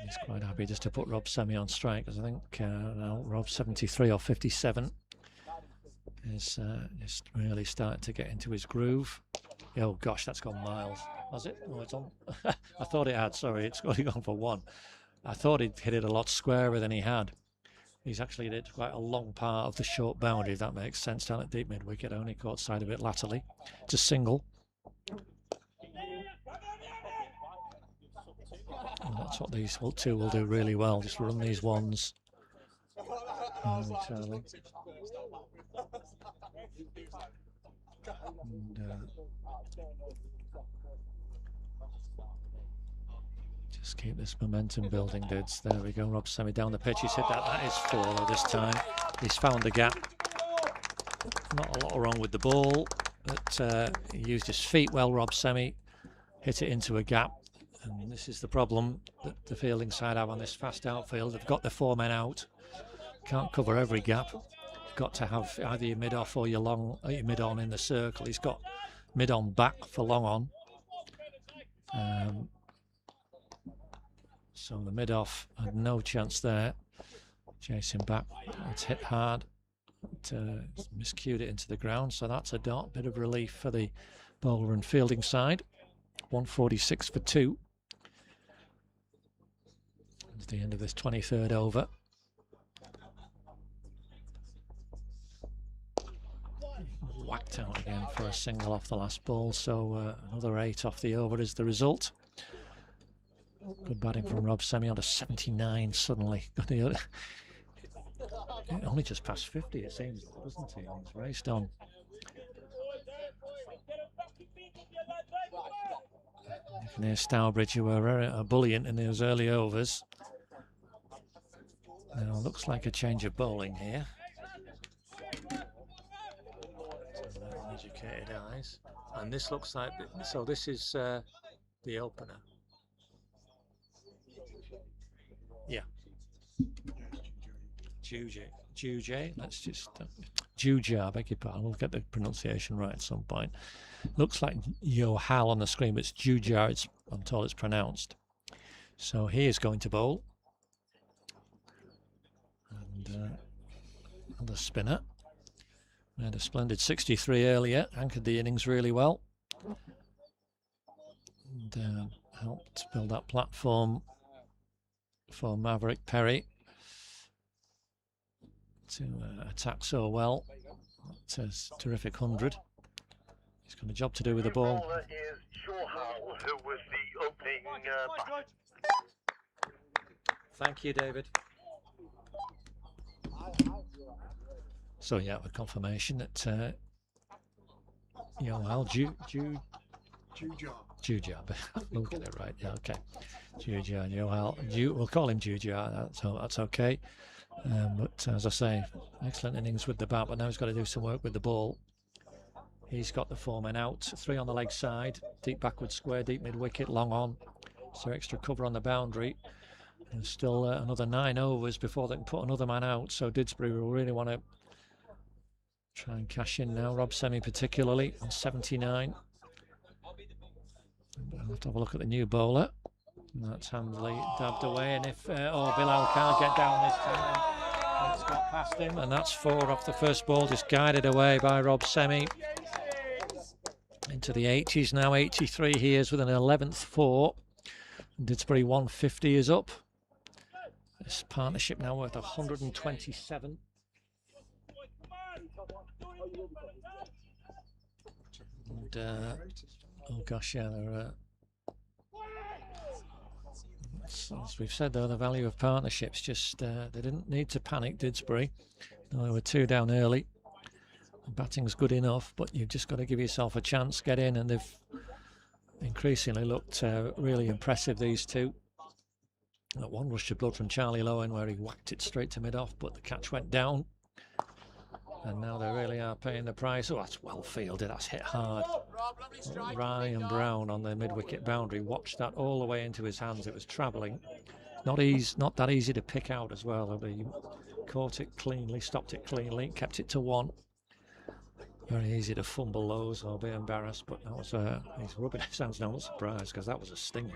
He's quite happy just to put Rob Semi on strike, because I think now Rob 73 or 57 is really starting to get into his groove. Oh gosh, that's gone miles. Was it? Oh, it's on. I thought it had. Sorry, it's only gone for 1. I thought he'd hit it a lot squarer than he had. He's actually hit quite a long part of the short boundary, if that makes sense, down at deep mid wicket. Only caught side of it laterally. It's a single. And that's what these two will do really well. Just run these ones. Charlie. And, just keep this momentum building, Dids. There we go. Rob Semi down the pitch. He's hit that. That is 4 this time. He's found the gap. Not a lot wrong with the ball, but he used his feet well. Rob Semi hit it into a gap. And this is the problem that the fielding side have on this fast outfield. They've got the 4 men out. Can't cover every gap. You've got to have either your mid-off or your long, your mid-on in the circle. He's got mid on back for long on. So the mid off had no chance there. Chasing back, it's hit hard. It miscued it into the ground, so that's a dot. Bit of relief for the bowler and fielding side. 146 for 2. It's the end of this 23rd over. Whacked out again for a single off the last ball, so another 8 off the over is the result. Good batting from Rob Semi on to 79 suddenly. Only just past 50 it seems, doesn't he? He's raced on. You can hear Stourbridge, who were very bullying in those early overs. Now looks like a change of bowling here. Educated eyes, and this looks like so. This is the opener. Yeah. Juja. Let's just Juja. I beg your pardon. We'll get the pronunciation right at some point. Looks like Yohal on the screen, but it's Juja. I'm told it's pronounced. So he is going to bowl, and another spinner. Had a splendid 63 earlier, anchored the innings really well, and helped build that platform for Maverick Perry to attack so well. That's a terrific 100. He's got a job to do with the ball. Is Shawhal, who was the opening batter. Thank you, David. So yeah, with confirmation that Yohal Jujab. We'll get it right. Yeah, okay. Juja and Yohal. We'll call him Juja. That's okay. But as I say, excellent innings with the bat. But now he's got to do some work with the ball. He's got the 4 men out. 3 on the leg side. Deep backward square. Deep mid wicket. Long on. So extra cover on the boundary. There's still another 9 overs before they can put another man out. So Didsbury will really want to try and cash in now. Rob Semi particularly on 79. I'll have to have a look at the new bowler. And that's handily dabbed away. And if Bilal can't get down this time, it's got past him. And that's 4 off the first ball, just guided away by Rob Semi. Into the 80s now. 83 he is with an 11th 4. Didsbury 150 is up. This partnership now worth 127. And, oh gosh, yeah, they're, as we've said though, the value of partnerships, just they didn't need to panic, Didsbury. No, they were 2 down early. The batting's good enough, but you've just got to give yourself a chance, get in, and they've increasingly looked really impressive, these two. That one rush of blood from Charlie Lowen where he whacked it straight to mid-off, but the catch went down. And now they really are paying the price. Oh, that's well fielded, that's hit hard. Ryan Brown on the mid-wicket boundary watched that all the way into his hands. It was travelling. Not that easy to pick out as well. He caught it cleanly, stopped it cleanly, kept it to 1. Very easy to fumble those or be embarrassed, but that was he's rubbing his hands now. I'm not surprised because that was a stinger.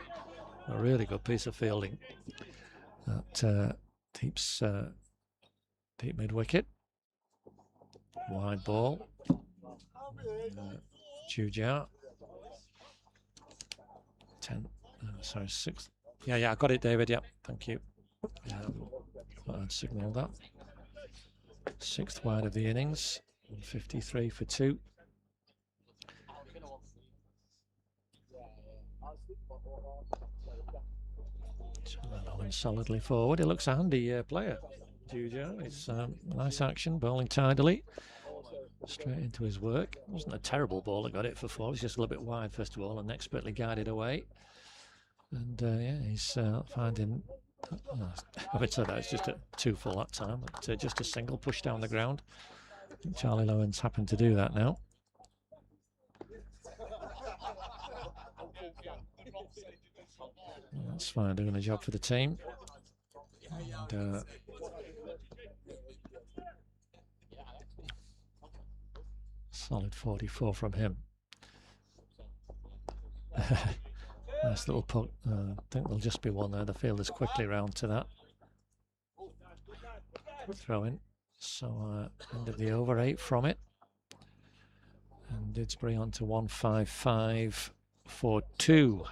A really good piece of fielding. That keeps deep mid-wicket. Wide ball. Juja. 10. Sorry, 6th. Yeah, I got it, David. Yeah, thank you. I'd signal that. 6th wide of the innings. 53 for 2. Solidly forward. He looks a handy player, Juja. It's nice action, bowling tidily. Straight into his work. It wasn't a terrible ball that got it for 4. It was just a little bit wide first of all and expertly guided away. And yeah, he's finding... having said that, it's just a 2 full that time. But, just a single push down the ground. I think Charlie Lowen's happened to do that now. That's fine, doing a job for the team. And, solid 44 from him. Nice little puck. I think there'll just be one there. The field is quickly round to that. Throw in. So end of the over, 8 from it. And Didsbury on to 155 for 2.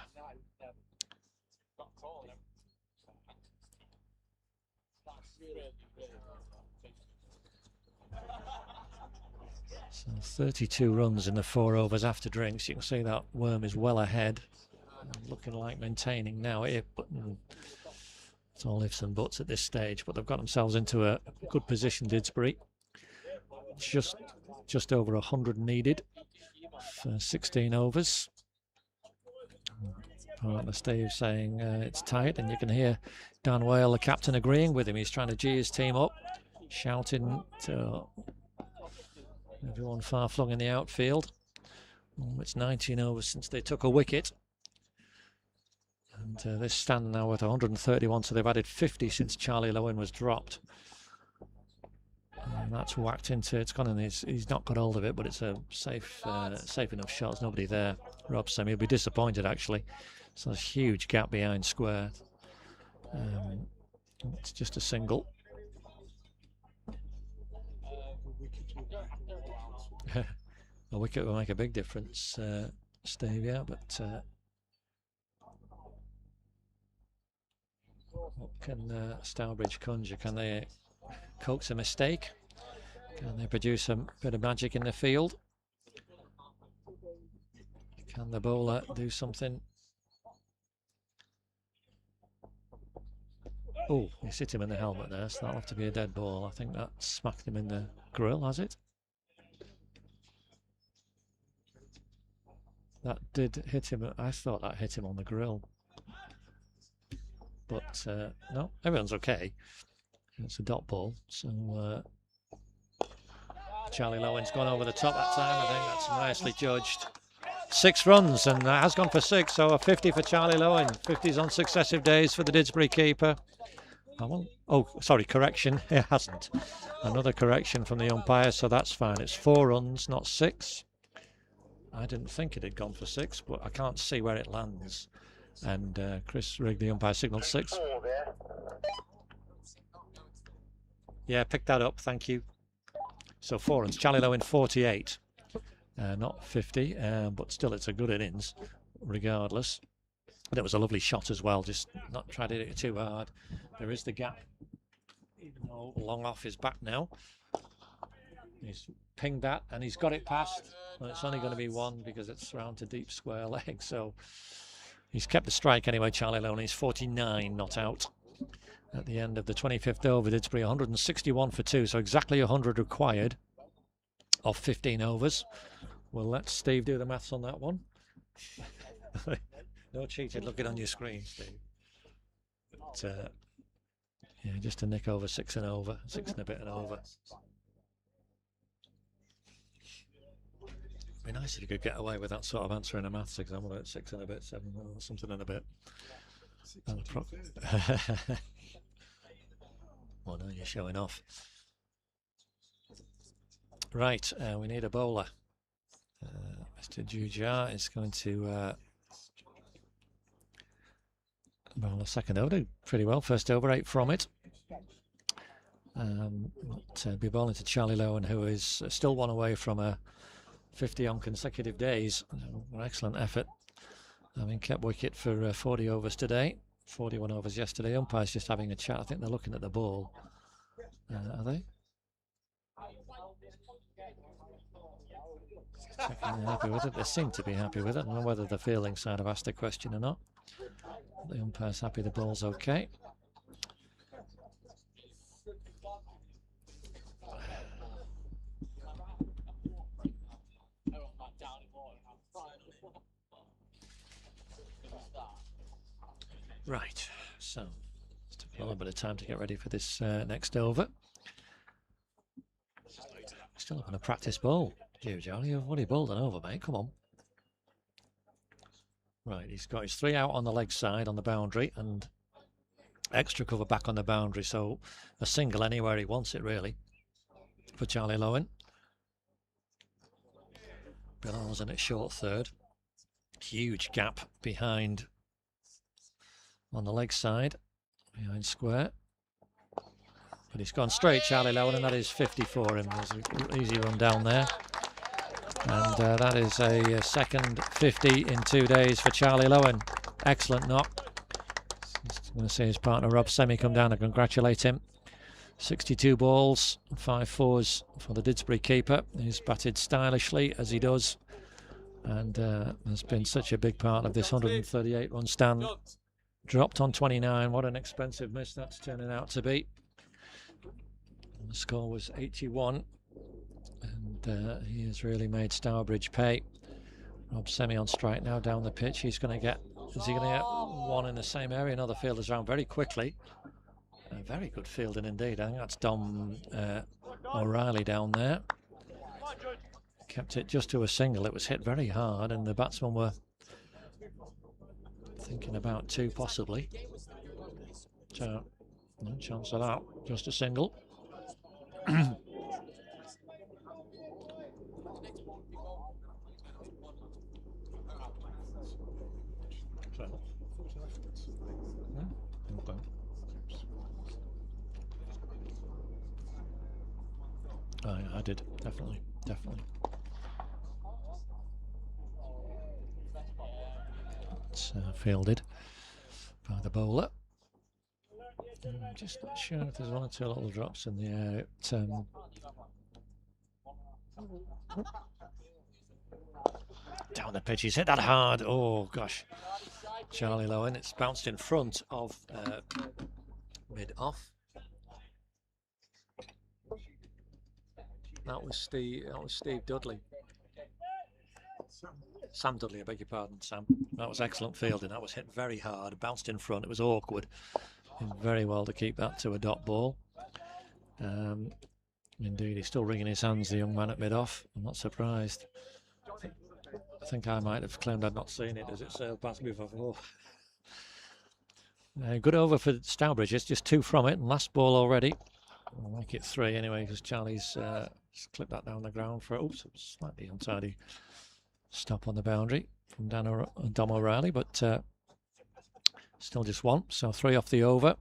So 32 runs in the 4 overs after drinks. You can see that Worm is well ahead. Looking like maintaining now. It's all ifs and buts at this stage, but they've got themselves into a good position, Didsbury. Just over 100 needed for 16 overs. Partner Steve saying it's tight, and you can hear Dan Whale, the captain, agreeing with him. He's trying to gee his team up, shouting to everyone far flung in the outfield. It's 19 overs since they took a wicket. And they stand now at 131, so they've added 50 since Charlie Lowen was dropped. And that's whacked into, it's gone in, he's not got hold of it, but it's a safe enough shot. There's nobody there. Rob said he'll be disappointed, actually. So there's a huge gap behind square. It's just a single. A wicket will make a big difference, Steve, yeah, but what can Stourbridge conjure? Can they coax a mistake? Can they produce a bit of magic in the field? Can the bowler do something? Oh, he's hit him in the helmet there, so that'll have to be a dead ball. I think that smacked him in the grill, has it? That did hit him. I thought that hit him on the grill. But no, everyone's okay. It's a dot ball. So Charlie Lowen's gone over the top that time. I think that's nicely judged. 6 runs, and that has gone for 6. So a 50 for Charlie Lowen. 50s on successive days for the Didsbury keeper. Oh, sorry, correction. It hasn't. Another correction from the umpire, so that's fine. It's 4 runs, not 6. I didn't think it had gone for 6, but I can't see where it lands. And Chris Rigg, the umpire, signalled 6. Yeah, pick that up, thank you. So 4 runs. Charlie Lowen 48, not 50, but still it's a good innings, regardless. And it was a lovely shot as well, just not try to hit it too hard. There is the gap, even though long off his back now. He's pinged that, and he's got it past. Well, it's only going to be 1 because it's round to deep square leg, so he's kept the strike anyway, Charlie Lowen. He's 49 not out at the end of the 25th over. Didsbury 161 for 2, so exactly 100 required of 15 overs. We'll let Steve do the maths on that one. No cheating looking on your screen, Steve. But yeah, just a nick over 6 and over, 6 and a bit and over. It'd be nice if you could get away with that sort of answer in a maths exam about 6 and a bit, 7 or something and a bit. Well, no, you're showing off. Right, we need a bowler. Mr. Jujar is going to bowl a second over. Did pretty well. First over, 8 from it. But be bowling to Charlie Lowen, who is still 1 away from a 50 on consecutive days. An excellent effort. Having kept wicket for 40 overs today. 41 overs yesterday. Umpire's just having a chat. I think they're looking at the ball. Are they? Checking they're happy with it. They seem to be happy with it. I don't know whether the fielding side have asked a question or not. The umpire's happy the ball's okay. Right, so it's took a little bit of time to get ready for this next over. Still having a practice bowl. Charlie, you've already bowled an over, mate. Come on. Right, he's got his 3 out on the leg side on the boundary and extra cover back on the boundary, so a single anywhere he wants it, really, for Charlie Lowen. Bilal's in at short third. huge gap behind on the leg side, behind square. But he's gone straight, Charlie Lowen, and that is 50 for him. There's an easy run down there. And that is a second 50 in 2 days for Charlie Lowen. Excellent knock. I'm going to see his partner Rob Semi come down and congratulate him. 62 balls, 5 fours for the Didsbury keeper. He's batted stylishly as he does. And has been such a big part of this 138 run stand. Dropped on 29. What an expensive miss that's turning out to be. The score was 81. And he has really made Stourbridge pay. Rob Semi on strike now down the pitch. He's going to get, is he going to get one in the same area? Another fielder's round very quickly. A very good fielding indeed. I think that's Dom O'Reilly down there. Kept it just to a single. It was hit very hard and the batsmen were thinking about 2 possibly. So no chance of that. Just a single. I did, definitely. It's fielded by the bowler. I'm just not sure if there's 1 or 2 little drops in the air. Down the pitch, he's hit that hard. Oh gosh, Charlie Lowen. It's bounced in front of mid-off. That was Steve Dudley. Sam Dudley, I beg your pardon, Sam. That was excellent fielding. That was hit very hard, bounced in front. It was awkward. Did very well to keep that to a dot ball. Indeed, he's still wringing his hands, the young man at mid-off. I'm not surprised. I think I might have claimed I'd not seen it as it sailed past me before. Good over for Stourbridge. It's just 2 from it, and last ball already. I'll make it 3 anyway, because Charlie's just clipped that down the ground for, oops, it was slightly untidy stop on the boundary from Dom O'Reilly, but still just 1, so 3 off the over.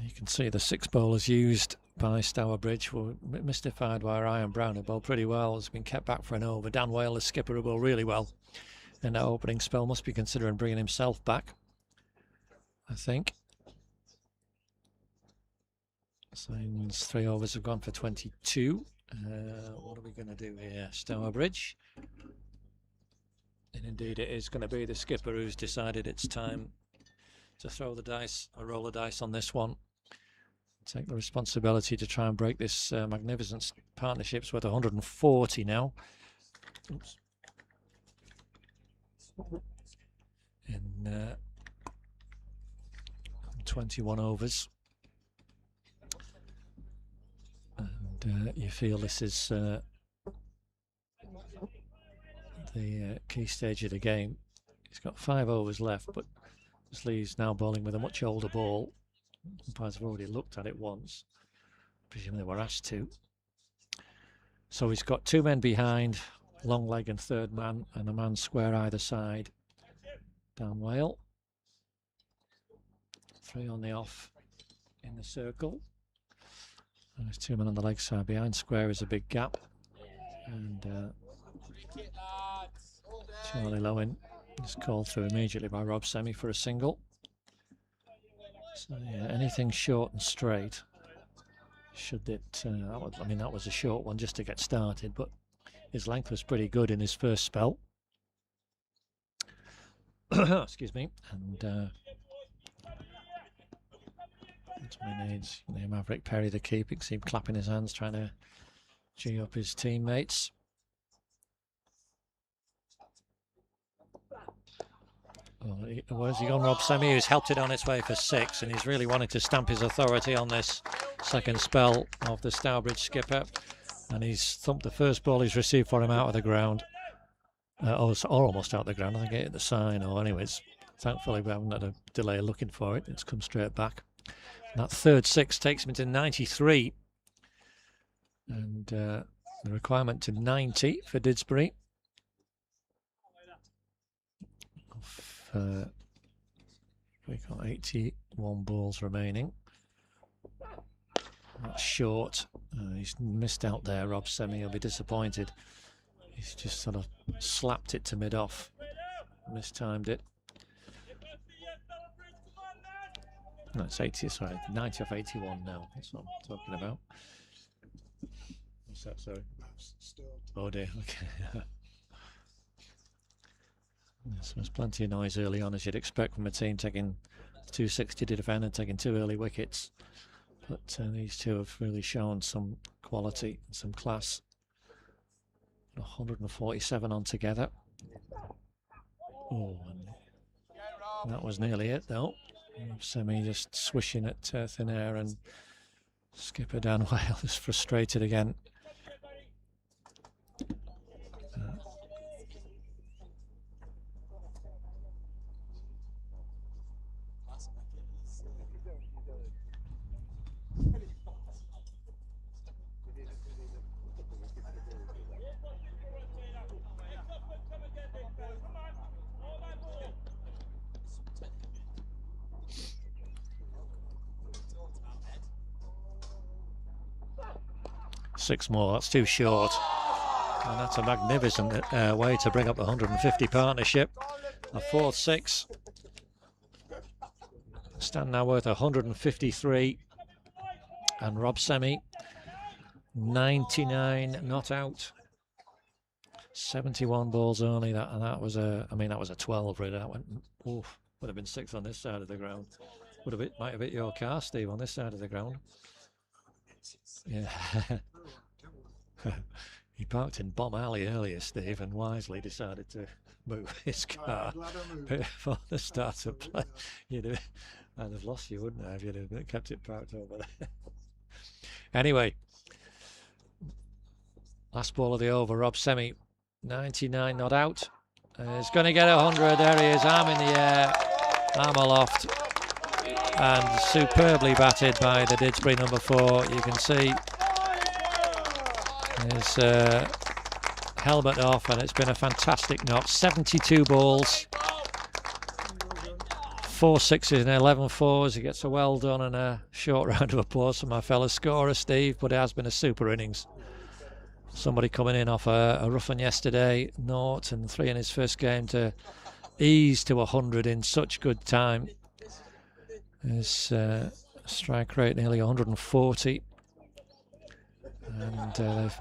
You can see the 6 bowlers used by Stourbridge were mystified by Ryan Brown, who bowled pretty well, has been kept back for an over. Dan Whale, the skipper, who bowled really well in that opening spell, must be considering bringing himself back, I think. Signs 3 overs have gone for 22. What are we going to do here? Stourbridge. And indeed it is going to be the skipper who's decided it's time to throw the dice, or roll the dice on this one. Take the responsibility to try and break this magnificent partnership's worth 140 now. Oops. In 21 overs. And you feel this is the key stage of the game. He's got 5 overs left, but obviously he's now bowling with a much older ball. Umpires have already looked at it once. Presumably they were asked to. So he's got 2 men behind, long leg and 3rd man, and a man square either side. Dan Whale. 3 on the off in the circle. And there's 2 men on the leg side. Behind square is a big gap. And Charlie Lowen is called through immediately by Rob Semi for a single. So yeah, anything short and straight. Should it? That was a short one just to get started, but his length was pretty good in his first spell. Excuse me. And that's what he needs. Maverick Perry, the keeper, you can see him clapping his hands, trying to G up his teammates. Where's he gone? Rob Semi, who's helped it on its way for 6, and he's really wanting to stamp his authority on this second spell of the Stourbridge skipper. And he's thumped the first ball he's received for him out of the ground. Or almost out of the ground. I think it hit the sign, or anyways. Thankfully we haven't had a delay looking for it. It's come straight back. And that 3rd 6 takes him into 93. And the requirement to 90 for Didsbury. we've got 81 balls remaining. That's short. He's missed out there, Rob Semi. He'll be disappointed. He's just sort of slapped it to mid-off. Mistimed it. No, it's 80, sorry, 90 off 81 now. That's what I'm talking about. What's that, sorry? Oh dear, okay. So there's plenty of noise early on, as you'd expect from a team taking 260 to defend and taking 2 early wickets. But these two have really shown some quality and some class. 147 on together. Oh, and that was nearly it though. Semi just swishing at thin air, and skipper Dan Whale is frustrated again. Six more, that's too short. And that's a magnificent way to bring up the 150 partnership. A 4-6. Stand now worth 153. And Rob Semi, 99 not out. 71 balls only. That was a, I mean, that was a 12 really. That went, oof, would have been 6 on this side of the ground. Might have hit your car, Steve, on this side of the ground. Yeah. He parked in Bomb Alley earlier, Steve, and wisely decided to move his car before the start of play. I'd have lost you, wouldn't I, if you'd have kept it parked over there. Anyway, last ball of the over, Rob Semi, 99 not out. He's going to get 100. There he is, arm in the air, arm aloft, and superbly batted by the Didsbury number 4. You can see his helmet off, and it's been a fantastic knock. 72 balls, 4 6s and 11 4s. He gets a well done and a short round of applause from my fellow scorer Steve, but it has been a super innings. Somebody coming in off a rough one yesterday, 0 and 3 in his first game, to ease to 100 in such good time. His strike rate nearly 140. And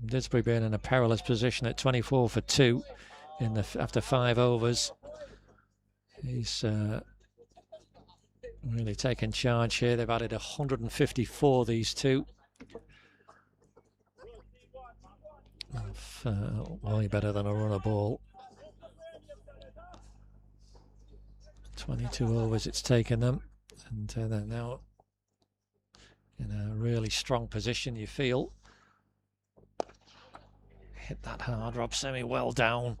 Didsbury being in a perilous position at 24 for 2 after 5 overs. He's really taken charge here. They've added 154, these two. Way better than a runner ball. 22 overs it's taken them, and they're now in a really strong position, you feel. Hit that hard, Rob Semi well down.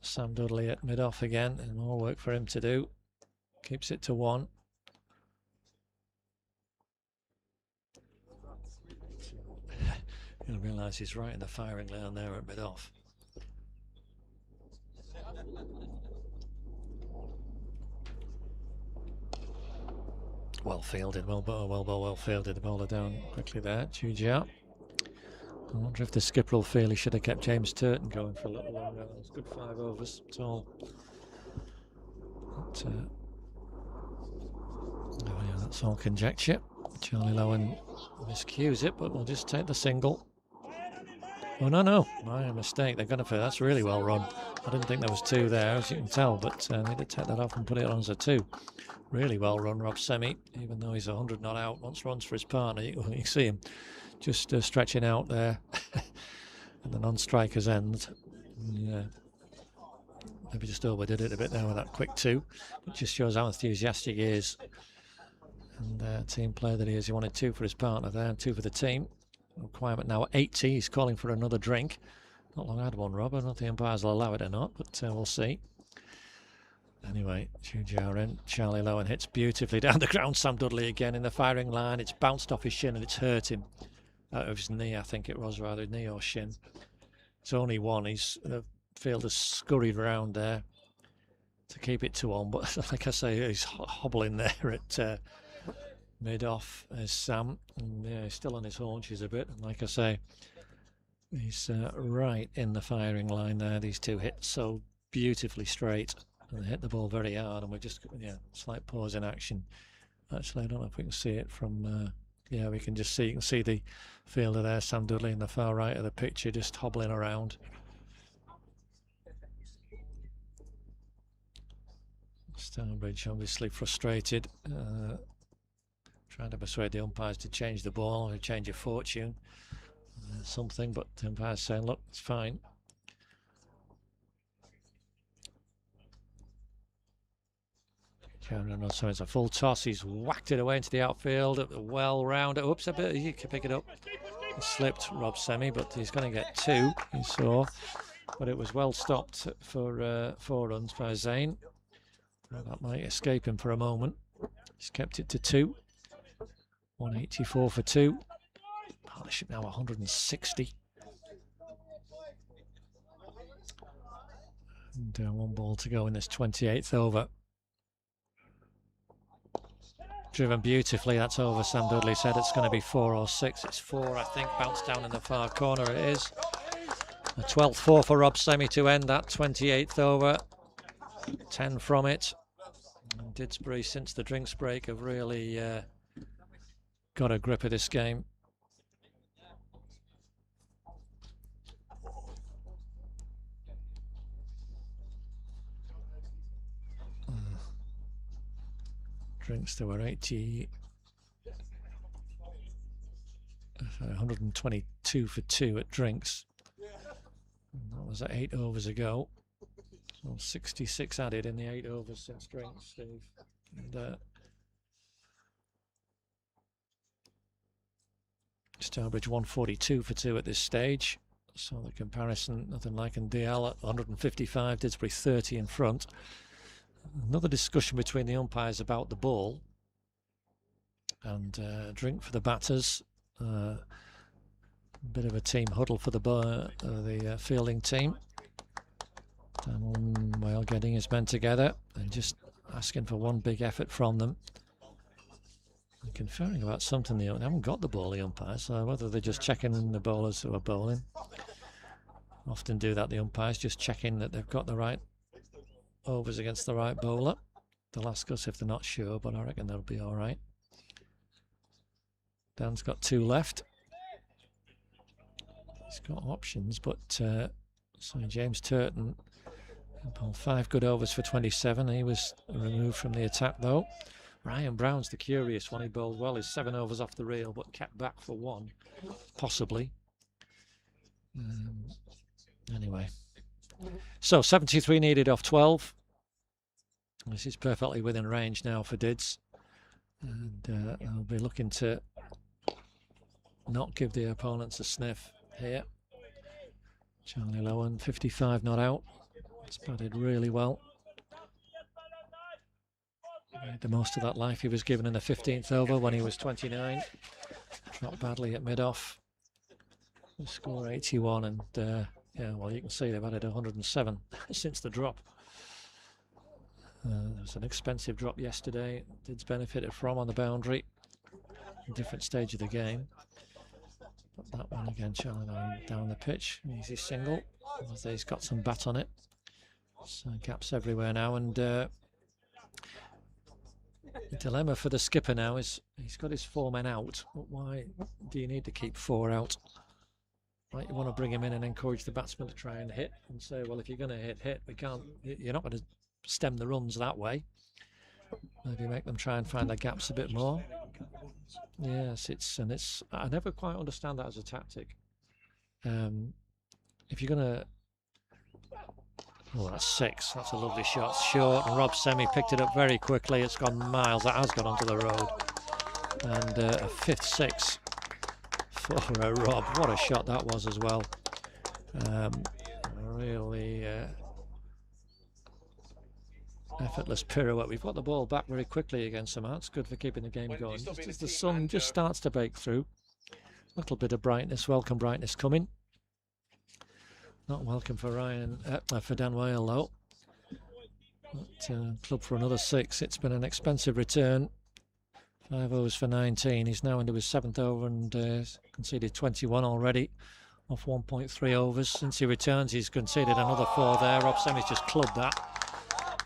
Sam Dudley at mid-off again, and more work for him to do. Keeps it to 1. You'll realise he's right in the firing lane there at mid-off. Well fielded, well fielded. The bowler down quickly there, Chujia. I wonder if the skipper will feel he should have kept James Turton going for a little longer. It was good 5 overs at all. But, oh yeah, that's all conjecture. Charlie Lowen miscues it, but we'll just take the single. Oh no, my mistake. They're going for that's really well run. I didn't think there was 2 there, as you can tell, but they did take that off and put it on as a 2. Really well run, Rob Semi, even though he's 100 not out. Once runs for his partner, you can see him just stretching out there at the non-striker's end. Yeah, maybe just overdid it a bit there with that quick 2, but just shows how enthusiastic he is. And team player that he is. He wanted 2 for his partner there and 2 for the team. Requirement now 80. He's calling for another drink. Not long had one, Rob. I don't know if the umpires will allow it or not, but we'll see. Anyway, Chujiao, Charlie Lowen hits beautifully down the ground. Sam Dudley again in the firing line. It's bounced off his shin and it's hurt him. Out of his knee, I think it was, rather, knee or shin. It's only 1. The fielder's scurried around there. to keep it 2-on, but like I say, he's hobbling there at mid-off as Sam, and yeah, he's still on his haunches a bit, and like I say, he's right in the firing line there. These two hit so beautifully straight, and they hit the ball very hard, and we're just, yeah, slight pause in action. Actually, I don't know if we can see it from, yeah, we can just see, you can see the fielder there, Sam Dudley, in the far right of the picture, just hobbling around. Stourbridge obviously frustrated, trying to persuade the umpires to change the ball, or change of fortune, something, but the umpires saying, look, it's fine. So it's a full toss. He's whacked it away into the outfield. Well round. Oops, a bit. He can pick it up. It slipped, Rob Semi, but he's going to get 2. He saw, but it was well stopped for 4 runs by Zane. That might escape him for a moment. He's kept it to 2. 184 for 2. Partnership now 160. And 1 ball to go in this 28th over. Driven beautifully, that's over. Sam Dudley said it's going to be 4 or 6. It's 4, I think. Bounced down in the far corner, it is. A 12th 4 for Rob Semi to end that 28th over. 10 from it. And Didsbury, since the drinks break, have really got a grip of this game. Drinks, there were 122 for 2 at Drinks. And that was at 8 overs ago. So 66 added in the 8 overs since Drinks, Steve. And Stourbridge 142 for 2 at this stage. So the comparison, nothing like in DL at 155, Didsbury 30 in front. Another discussion between the umpires about the ball, and drink for the batters. Bit of a team huddle for the fielding team. Dan Whale getting his men together and just asking for one big effort from them. And conferring about something. They haven't got the ball, the umpires, so whether they're just checking the bowlers who are bowling. Often do that, the umpires, just checking that they've got the right overs against the right bowler. They'll ask us if they're not sure, but I reckon they'll be all right. Dan's got 2 left. He's got options, but so James Turton bowled 5 good overs for 27. He was removed from the attack though. Ryan Brown's the curious one. He bowled well. He's 7 overs off the reel, but kept back for 1, possibly. Anyway. So 73 needed off 12. This is perfectly within range now for Dids. And I'll be looking to not give the opponents a sniff here. Charlie Lowen, 55 not out. It's batted really well. Made the most of that life he was given in the 15th over when he was 29. Dropped badly at mid-off. The score 81 and yeah, well, you can see they've added 107 since the drop. There was an expensive drop yesterday. Dids benefited from on the boundary. A different stage of the game. But that one again, Charlie down the pitch. Easy single. He's got some bat on it. So gaps everywhere now. And the dilemma for the skipper now is he's got his 4 men out. But why do you need to keep 4 out? Right, you want to bring him in and encourage the batsman to try and hit and say, well, if you're going to hit, we can't. You're not going to stem the runs that way. Maybe make them try and find their gaps a bit more. Yes, it's. I never quite understand that as a tactic. If you're going to, oh, that's 6. That's a lovely shot. Short, and Rob Semi picked it up very quickly. It's gone miles. That has gone onto the road, and a 5th 6. For Rob, what a shot that was as well. Really effortless pirouette. We've got the ball back very quickly again somehow. It's good for keeping the game going. Just as the sun just starts to break through. A little bit of brightness, welcome brightness coming. Not welcome for for Dan Whale though. But, club for another 6. It's been an expensive return. 5 overs for 19. He's now into his 7th over and conceded 21 already off 1.3 overs. Since he returns, he's conceded another 4 there. Rob Semi's just clubbed that.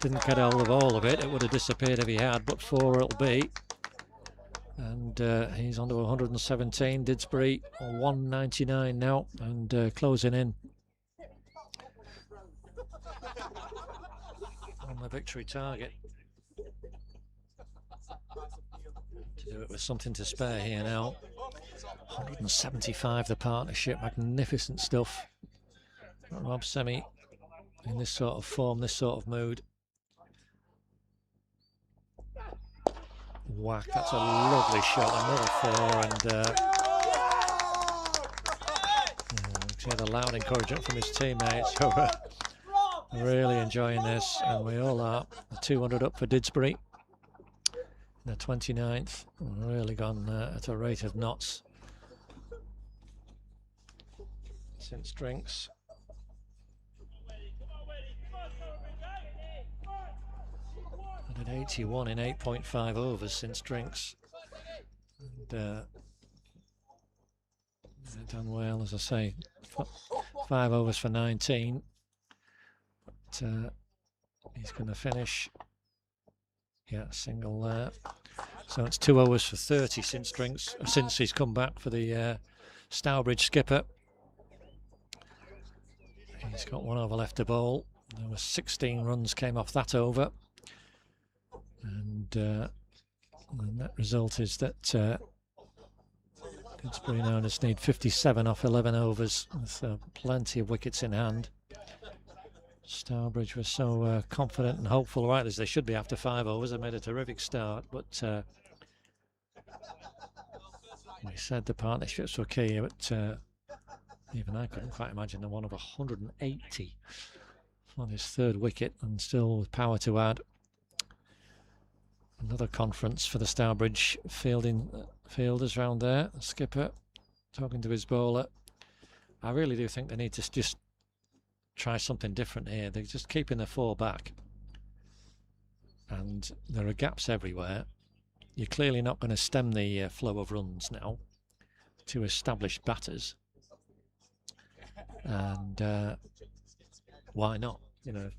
Didn't get hold of all of it. It would have disappeared if he had, but 4 it'll be. And he's on to 117. Didsbury on 199 now and closing in on the victory target. To do it with something to spare here now. 175 the partnership. Magnificent stuff. Rob Semi in this sort of form, this sort of mood. Whack, that's a lovely shot, another 4, and see the loud encouragement from his teammates who are really enjoying this, and we all are. The 200 up for Didsbury, the 29th, really gone at a rate of knots since drinks. At 81 in 8.5 overs since drinks, and done well, as I say. 5 overs for 19, but he's going to finish, single there. So it's 2 overs for 30 since drinks, since he's come back for the Stourbridge skipper. He's got 1 over left to bowl. There was 16 runs came off that over. And the net result is that Didsbury now just need 57 off 11 overs with plenty of wickets in hand. Stourbridge was so confident and hopeful, right as they should be after 5 overs. They made a terrific start, but we said the partnerships were key, but even I couldn't quite imagine the one of 180 on his 3rd wicket, and still with power to add. Another conference for the Stourbridge fielders round there. The skipper talking to his bowler. I really do think they need to just try something different here. They're just keeping the 4 back, and there are gaps everywhere. You're clearly not going to stem the flow of runs now to established batters, and why not? You know,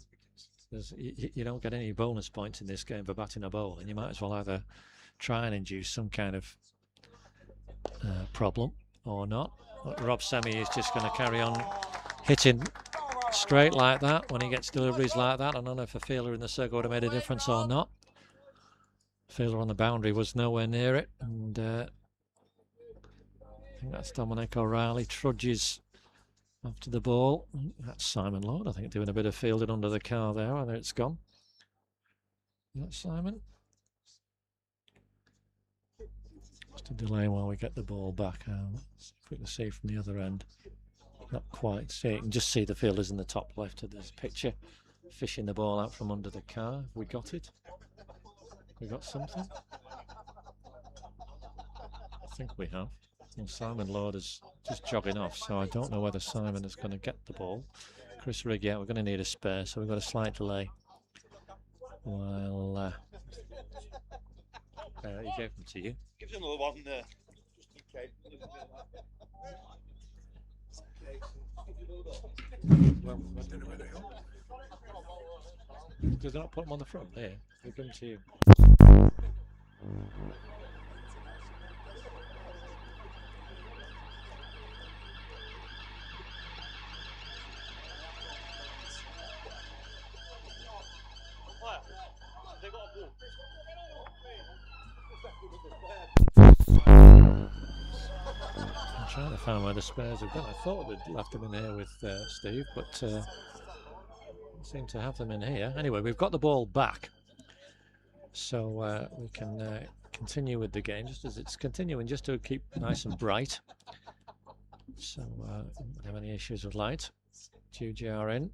you don't get any bonus points in this game for batting a ball, and you might as well either try and induce some kind of problem or not. But Rob Semi is just going to carry on hitting straight like that when he gets deliveries like that. I don't know if a fielder in the circle would have made a difference or not. Fielder on the boundary was nowhere near it, and I think that's Dominic O'Reilly. Trudges after the ball. That's Simon Lord, I think, doing a bit of fielding under the car there. Either it's gone. Is that Simon? Just a delay while we get the ball back. Let's see if we can see from the other end. Not quite. See, you can just see the fielders in the top left of this picture fishing the ball out from under the car. Have we got it? We got something? I think we have. And Simon Lord is just jogging off, so I don't know whether Simon is going to get the ball. Chris Rigg, we're going to need a spare, so we've got a slight delay. While he gave them to you. Give us another one there. Just in case. Well, did they not put them on the front there? They come to you. I'm trying to find where the spares have gone. I thought they'd left them in here with Steve, but seem to have them in here. Anyway, we've got the ball back, so we can continue with the game just as it's continuing, just to keep nice and bright. So don't have any issues with light. GGR in.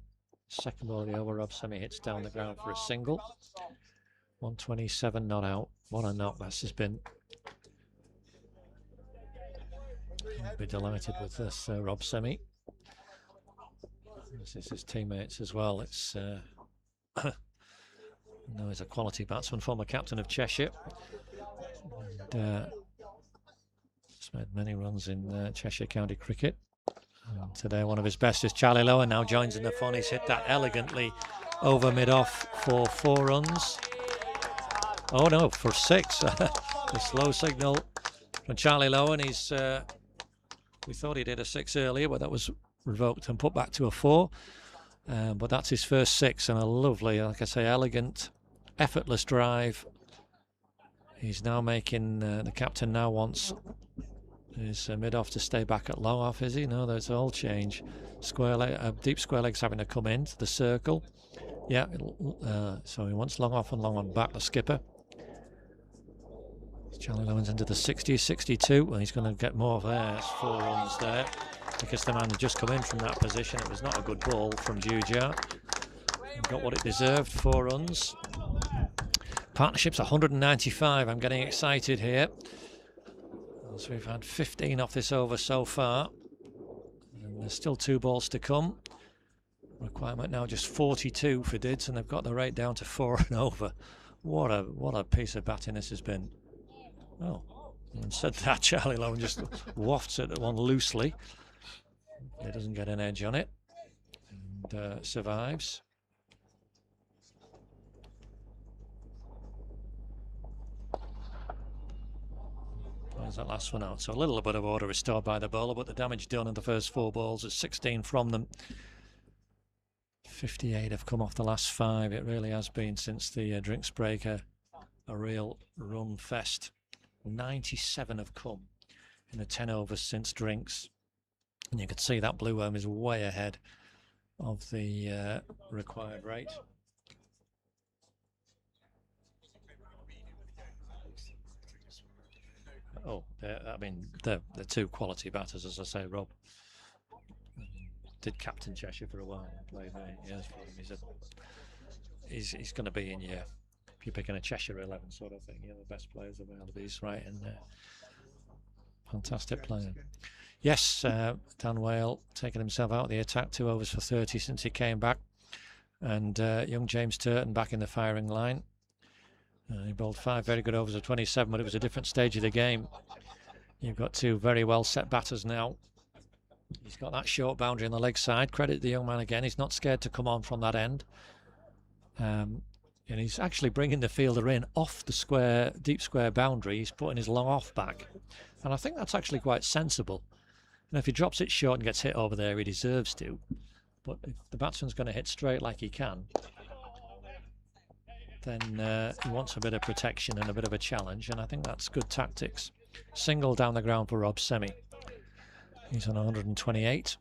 Second ball of the over. Rob Semi hits down the ground for a single. 127 not out. What a knock this has been. I'll be delighted with this, Rob Semi. This is his teammates as well. It's No, he's a quality batsman, former captain of Cheshire. And, he's made many runs in Cheshire County cricket. And today one of his best is Charlie Lowen, now joins in the fun. He's hit that elegantly over mid-off for 4 runs. Oh no, for 6. The slow signal from Charlie Lowen. We thought he did a 6 earlier, but that was revoked and put back to a 4. But that's his first 6, and a lovely, like I say, elegant, effortless drive. He's now making, the captain now wants his mid-off to stay back at long-off, is he? No, there's all change. Square leg, deep square legs having to come into the circle. Yeah, so he wants long-off and long-on back, the skipper. Charlie Lowen's into the 60s, 62. Well, he's going to get more there. It's 4 runs there, because the man had just come in from that position. It was not a good ball from Jujar. Got what it deserved, 4 runs. Partnership's 195. I'm getting excited here. So we've had 15 off this over so far. And there's still 2 balls to come. Requirement now just 42 for Dids, and they've got the rate down to 4 and over. What a piece of batting this has been. Oh, and said that, Charlie Lowen just wafts it at one loosely. He doesn't get an edge on it, and survives. There's that last one out. So a little bit of order restored by the bowler, but the damage done in the first 4 balls is 16 from them. 58 have come off the last 5. It really has been, since the drinks break, a real run fest. 97 have come in the 10 overs since drinks, and you can see that blue worm is way ahead of the required rate. Oh, I mean, they're 2 quality batters, as I say. Rob did captain Cheshire for a while, played 8 years for him. He's going to be in your, if you're picking a Cheshire 11 sort of thing, the best players available. He's right in there. Fantastic player. Yes, Dan Whale taking himself out of the attack, 2 overs for 30 since he came back, and young James Turton back in the firing line. He bowled 5 very good overs of 27, but it was a different stage of the game. You've got 2 very well set batters now. He's got that short boundary on the leg side. Credit the young man again. He's not scared to come on from that end. And he's actually bringing the fielder in off the square, deep square boundary. He's putting his long off back. And I think that's actually quite sensible. And if he drops it short and gets hit over there, he deserves to. But if the batsman's going to hit straight like he can, then he wants a bit of protection and a bit of a challenge. And I think that's good tactics. Single down the ground for Rob Semi. He's on 128.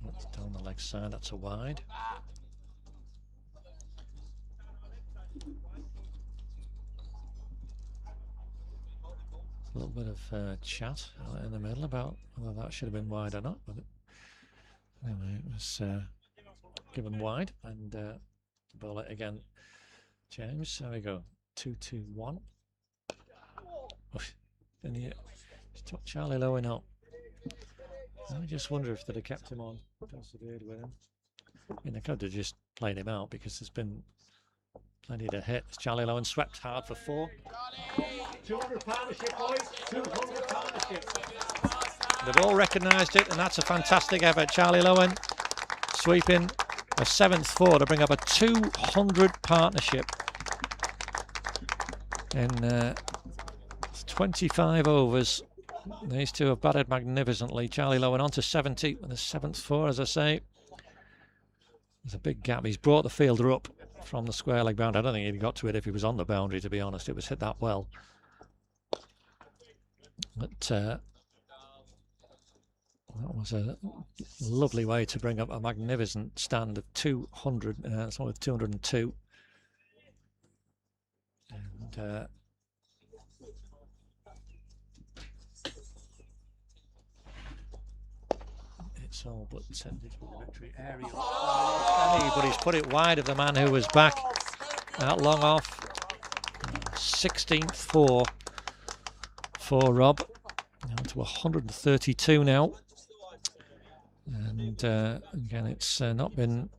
That's down the leg side, that's a wide. A little bit of chat in the middle about whether that should have been wide or not, but anyway, it was given wide, and ball it again, James. There we go. 2-2-1. And he took Charlie Lowen up. I just wonder if they'd have kept him on, persevered with him. I mean, they could have just played him out, because there's been plenty to hit. Charlie Lowen swept hard for 4. 200 partnership, boys. 200 partnership. They've all recognised it, and that's a fantastic effort. Charlie Lowen sweeping a 7th 4 to bring up a 200 partnership in 25 overs. These 2 have batted magnificently. Charlie Lowen on to 70 with a 7th 4, as I say. There's a big gap. He's brought the fielder up from the square leg boundary. I don't think he'd got to it if he was on the boundary, to be honest. It was hit that well. But that was a lovely way to bring up a magnificent stand of 200, it's with 202. And it's all but sended for the victory. Aerial, but he's put it wide of the man who was back at long off. 16th 4 for Rob. Now to 132 now. And again, it's not been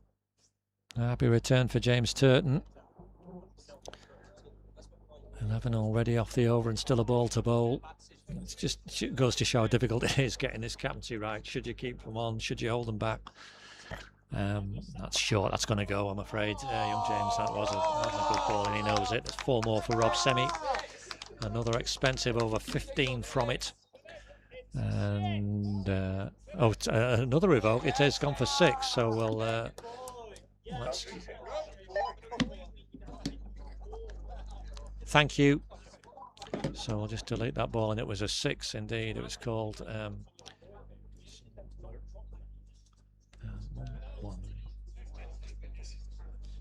a happy return for James Turton. 11 already off the over and still a ball to bowl. It's just, it goes to show how difficult it is getting this captaincy right. Should you keep them on? Should you hold them back? That's short. That's going to go, I'm afraid. Young James, that was a good ball, and he knows it. There's 4 more for Rob Semi. Another expensive over 15 from it. And another revoke. It has gone for 6. So we'll let's. Thank you. So I'll just delete that ball, and it was a 6 indeed. It was called.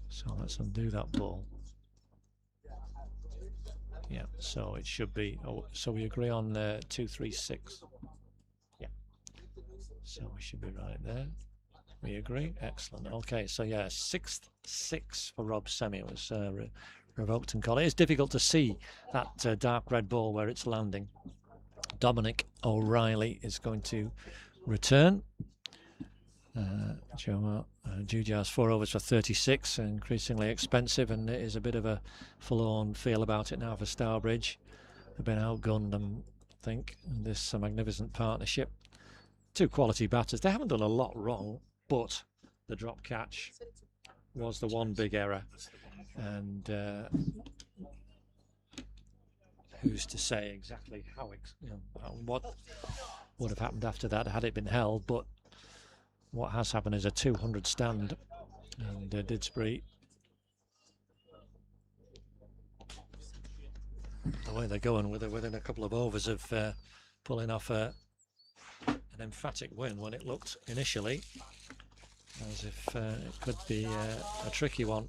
So let's undo that ball. Yeah, so it should be. Oh, so we agree on 236. Yeah. So we should be right there. We agree. Excellent. Okay, so yeah, 6th 6 for Rob Semi was revoked and called. It's difficult to see that dark red ball where it's landing. Dominic O'Reilly is going to return. Jujar's 4 overs for 36, increasingly expensive, and it is a bit of a forlorn feel about it now for Stourbridge. They've been outgunned, I think, in this magnificent partnership. 2 quality batters. They haven't done a lot wrong, but the drop catch was the one big error. And who's to say exactly how what would have happened after that had it been held? But what has happened is a 200 stand, and Didsbury, the way they're going within a couple of overs of pulling off an emphatic win when it looked initially as if it could be a tricky one.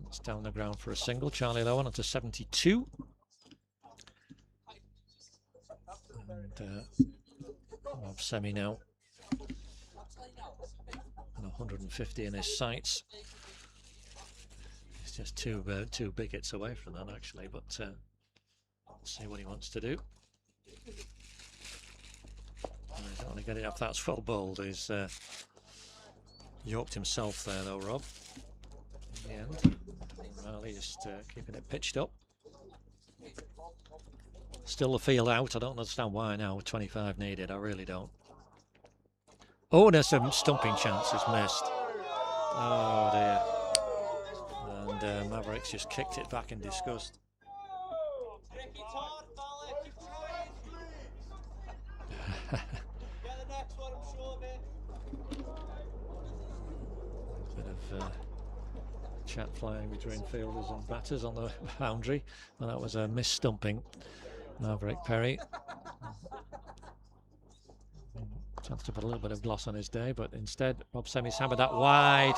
It's down the ground for a single. Charlie Lowen onto 72. And Rob Semi now. And 150 in his sights. He's just two big hits away from that, actually, but let's see what he wants to do. I don't want to get it off. That's well bowled. He's yoked himself there, though, Rob. In the end, Riley just keeping it pitched up. Still the field out. I don't understand why now. 25 needed. I really don't. Oh, there's some stumping chances missed. Oh dear. And Mavericks just kicked it back in disgust. Bit of chat flying between fielders and batters on the boundary. Well, that was a miss-stumping. Maverick Perry. Chance to put a little bit of gloss on his day, but instead Rob Semi's hammered that wide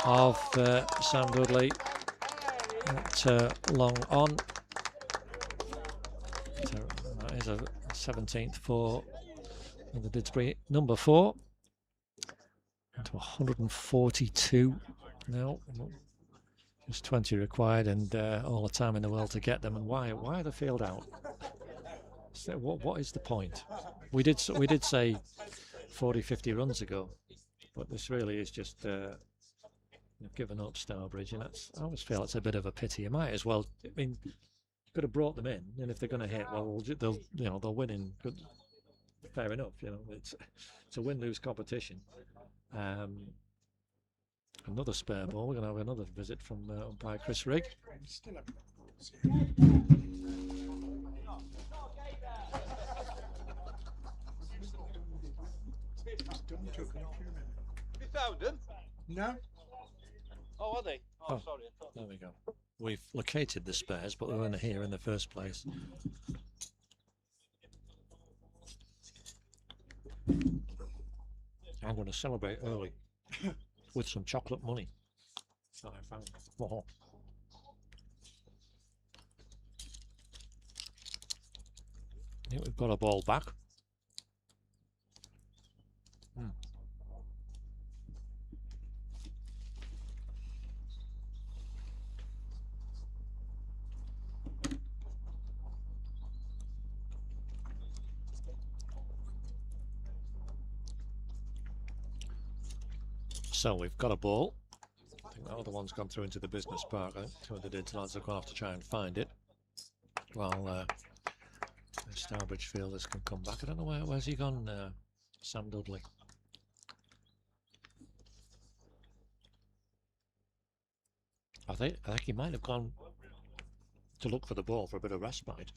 of Sam Dudley. That long on. So that is a 17th for the Didsbury number 4. To 142 now. Just 20 required, and all the time in the world to get them. And why are the field out? So what is the point? We did say 40-50 runs ago, but this really is just given up Stourbridge, and I always feel it's a bit of a pity. You might as well. I mean, you could have brought them in, and if they're going to hit, well, they'll win in good. Fair enough, it's a win-lose competition. Another spare ball. We're going to have another visit from umpire Chris Rigg. You found them? No. Oh, are they? Oh, Oh, sorry. there we go. We've located the spares, but they weren't here in the first place. I'm going to celebrate early with some chocolate money that I found. Oh. I think we've got a ball back. so we've got a ball. I think the other one's gone through into the business park. I think two of the Dids lads are going to have to try and find it. While the Stourbridge fielders can come back. I don't know where's he gone, Sam Dudley. I think he might have gone to look for the ball for a bit of respite.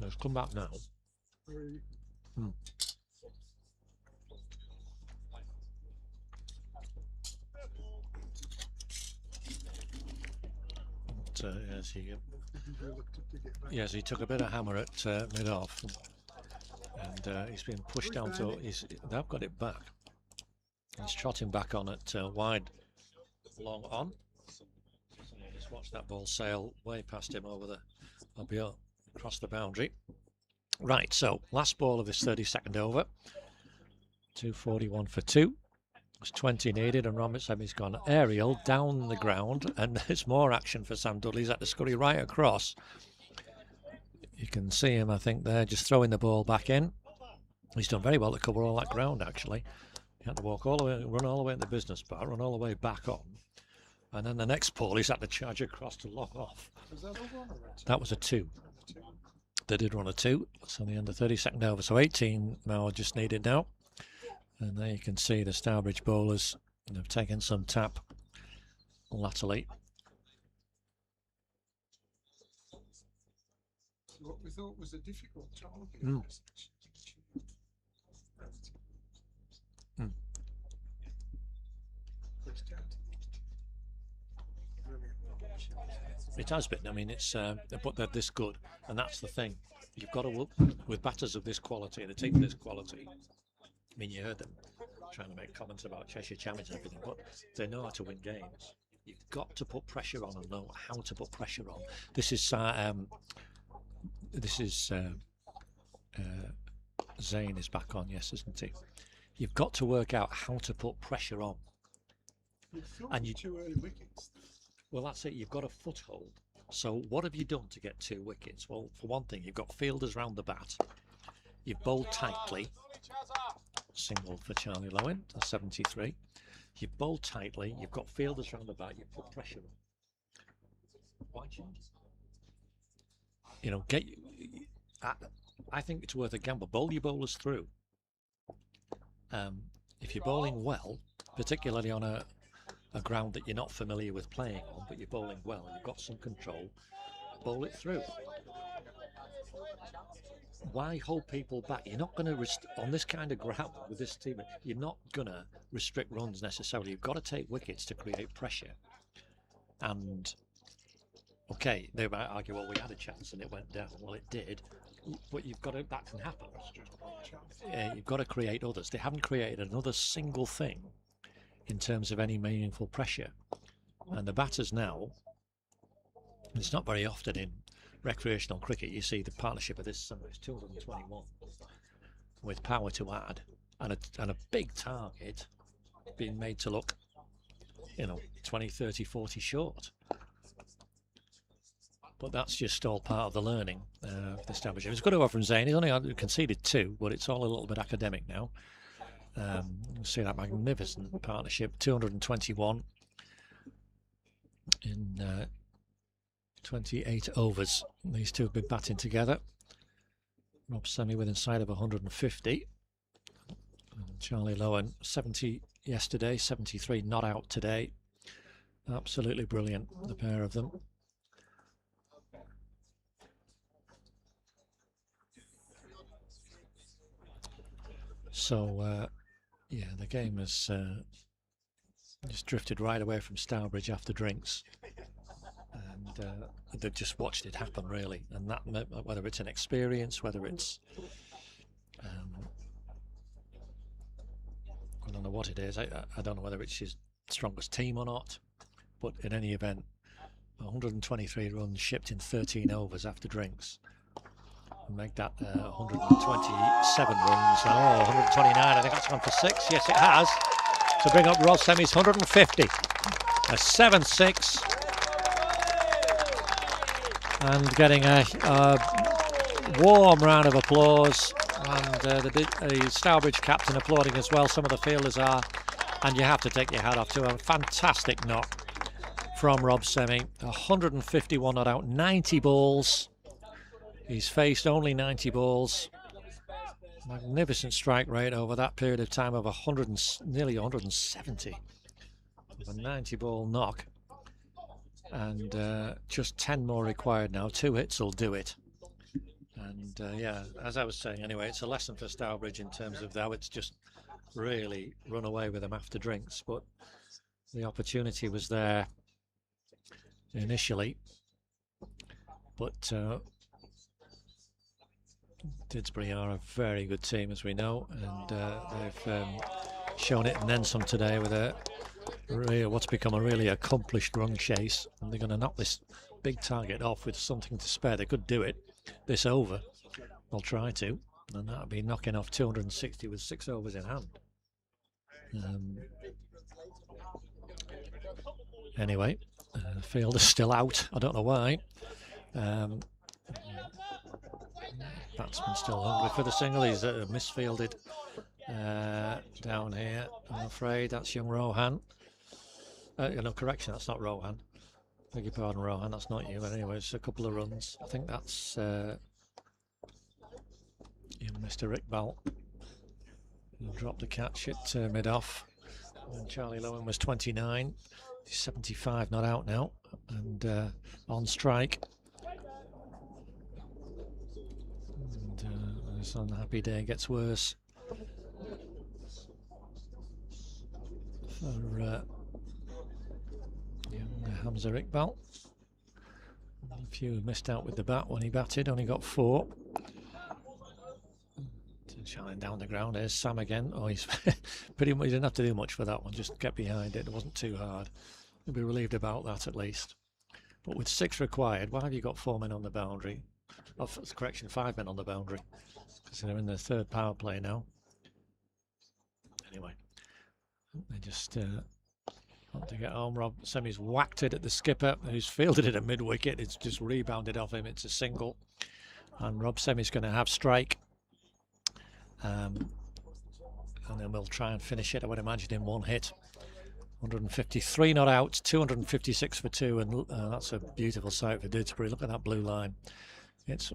Let's come back now. Yes, he took a bit of hammer at mid-off, and he's been pushed down to. They've got it back. He's trotting back on at wide, long on. So just watch that ball sail way past him over across the boundary. Right, so last ball of this 32nd over. 241 for 2. There's 20 needed, and Robertsemi's gone aerial down the ground, and there's more action for Sam Dudley. He's had to scurry right across. You can see him, I think, there, just throwing the ball back in. He's done very well to cover all that ground, actually. He had to walk all the way, run all the way in the business park, run all the way back on. And then the next ball, he's had to charge across to lock off. That was a 2. They did run a 2. It's on the end of 32nd over, so 18 now just needed now. And there you can see the Stourbridge bowlers have taken some tap laterally. What we thought was a difficult target. It has been. I mean, it's but they're this good, and that's the thing. You've got to look with batters of this quality and a team of this quality. I mean, you heard them trying to make comments about Cheshire Champions and everything, but they know how to win games. You've got to put pressure on and know how to put pressure on. This is Zane is back on, yes, isn't he? You've got to work out how to put pressure on. And you 2 early wickets. Well, that's it. You've got a foothold. So what have you done to get 2 wickets? Well, for one thing, you've got fielders round the bat. You've bowled tightly. Single for Charlie Lowen, to 73. You've bowled tightly. You've got fielders round the bat. You've put pressure on. Why change? You know, I think it's worth a gamble. Bowl your bowlers through. If you're bowling well, particularly on a ground that you're not familiar with playing on, but you're bowling well, you've got some control, bowl it through. Why hold people back? You're not going to on this kind of ground with this team, you're not going to restrict runs necessarily. You've got to take wickets to create pressure. And okay, they might argue, well, we had a chance and it went down. Well, it did, but you've got to, that can happen. You've got to create others. They haven't created another single thing in terms of any meaningful pressure. And the batters now, it's not very often in recreational cricket you see the partnership of this summer. It's 221 with power to add and a big target being made to look, you know, 20, 30, 40 short. But that's just all part of the learning of the establishment. It's good over from Zane. He's only conceded 2, but it's all a little bit academic now. You see that magnificent partnership, 221 in 28 overs. These two have been batting together. Robertsemi with inside of 150. And Charlie Lowen, 70 yesterday, 73 not out today. Absolutely brilliant, the pair of them. So, yeah, the game has just drifted right away from Stourbridge after drinks. And they've just watched it happen, really. And that, whether it's an experience, whether it's I don't know what it is. I don't know whether it's his strongest team or not. But in any event, 123 runs shipped in 13 overs after drinks. And make that 127 runs. Oh, 129. I think that's gone for 6. Yes, it has. To bring up Robertsemi's 150. A 7-6. And getting a warm round of applause And the Stourbridge captain applauding as well. Some of the fielders are. And you have to take your hat off to a fantastic knock from Rob Semi. 151 not out, 90 balls. He's faced only 90 balls. Magnificent strike rate over that period of time of nearly 170. A 90 ball knock. And just 10 more required now. 2 hits will do it. And yeah, as I was saying anyway, it's a lesson for Stourbridge in terms of how it's just really run away with them after drinks. But the opportunity was there initially. But Didsbury are a very good team, as we know, and they've shown it and then some today with what's become a really accomplished run chase. And they're going to knock this big target off with something to spare. They could do it this over. They'll try to, and that'll be knocking off 260 with 6 overs in hand. Anyway, the field is still out. I don't know why. Batsman still hungry for the single. He's misfielded down here, I'm afraid. That's young Rohan. No, correction, that's not Rohan. Beg your pardon, Rohan, that's not you. But anyway, it's a couple of runs. I think that's young Mr. Iqbal. He'll drop the catch at mid-off. And Charlie Lowen was 29. He's 75 not out now. And on strike. And this unhappy day gets worse for young Hamza Iqbal. A few missed out with the bat when he batted, only got 4. Shining down the ground. There's Sam again. Oh, he's pretty much, he didn't have to do much for that one, just get behind it. It wasn't too hard. He'll be relieved about that at least. But with 6 required, why have you got 4 men on the boundary? Oh, correction, 5 men on the boundary, because they're in the 3rd power play now. Anyway, they just want to get home. Rob Semi's whacked it at the skipper, who's fielded it at mid-wicket. It's just rebounded off him. It's a single. And Rob Semi's going to have strike. And then we'll try and finish it, I would imagine, in 1 hit. 153 not out, 256 for 2, and that's a beautiful sight for Didsbury. Look at that blue line. It's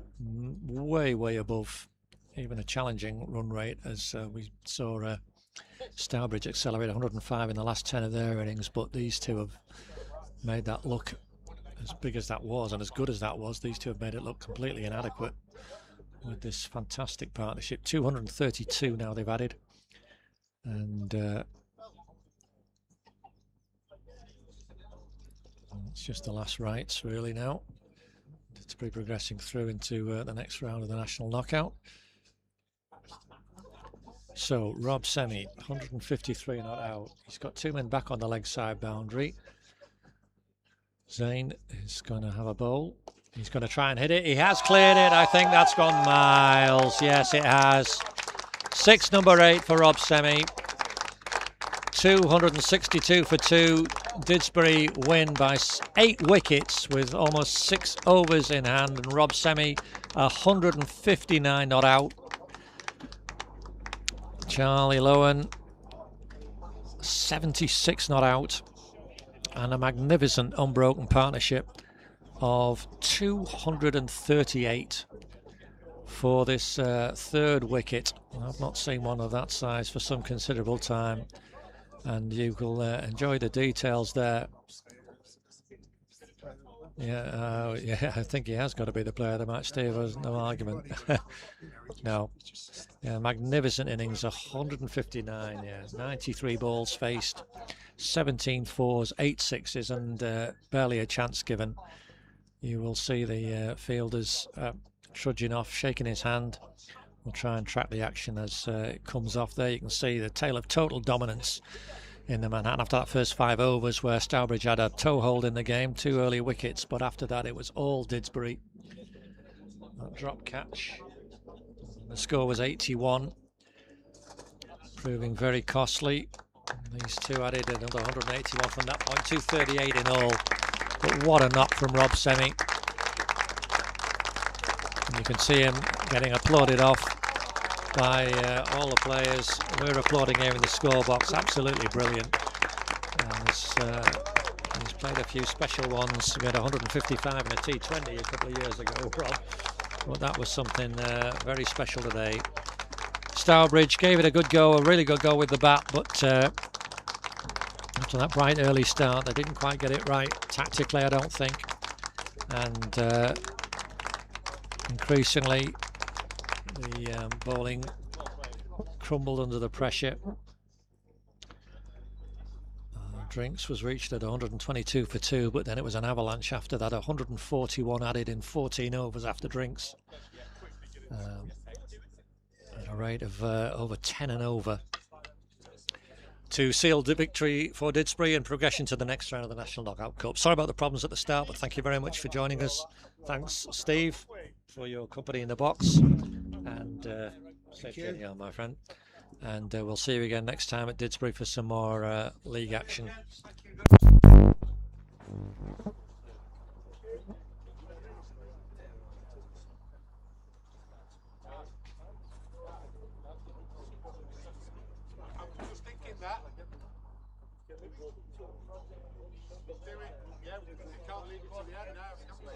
way, way above even a challenging run rate, as we saw Stourbridge accelerate 105 in the last 10 of their innings, but these two have made that look, as big as that was and as good as that was, these two have made it look completely inadequate with this fantastic partnership. 232 now they've added, and it's just the last rites really now. It's be progressing through into the next round of the national knockout. So Rob Semi, 153 not out. He's got 2 men back on the leg side boundary. Zain is going to have a bowl. He's going to try and hit it. He has cleared it. I think that's gone miles. Yes, it has. 6 number 8 for Rob Semi. 262 for 2. Didsbury win by 8 wickets with almost 6 overs in hand. And Rob Semi, 159 not out. Charlie Lowen, 76 not out. And a magnificent unbroken partnership of 238 for this 3rd wicket. I've not seen one of that size for some considerable time, and you will enjoy the details there. Yeah, yeah, I think he has got to be the player of the match, Steve. There's no argument. No. Yeah, magnificent innings, 159, yeah, 93 balls faced, 17 fours, 8 sixes, and barely a chance given. You will see the fielders trudging off, shaking his hand. We'll try and track the action as it comes off there. You can see the tale of total dominance in the Manhattan after that first 5 overs, where Stourbridge had a toehold in the game, 2 early wickets, but after that it was all Didsbury. That drop catch. The score was 81, proving very costly. These two added another 181 from that point, 238 in all. But what a knock from Rob Semi. And you can see him getting applauded off by all the players. We're applauding here in the score box. Absolutely brilliant. And he's played a few special ones. We had 155 in a T20 a couple of years ago, Rob. But that was something very special today. Stourbridge gave it a good go, a really good go with the bat, but after that bright early start, they didn't quite get it right tactically, I don't think. And increasingly, the bowling crumbled under the pressure. Drinks was reached at 122 for 2, but then it was an avalanche after that. 141 added in 14 overs after Drinks. At a rate of over 10 and over, to seal the victory for Didsbury and progression to the next round of the National Knockout Cup. Sorry about the problems at the start, but thank you very much for joining us. Thanks, Steve, for your company in the box. And safe journey home, my friend. And we'll see you again next time at Didsbury for some more league action. Just thinking that. Do it. Yeah, we can't leave it to the end now, can we?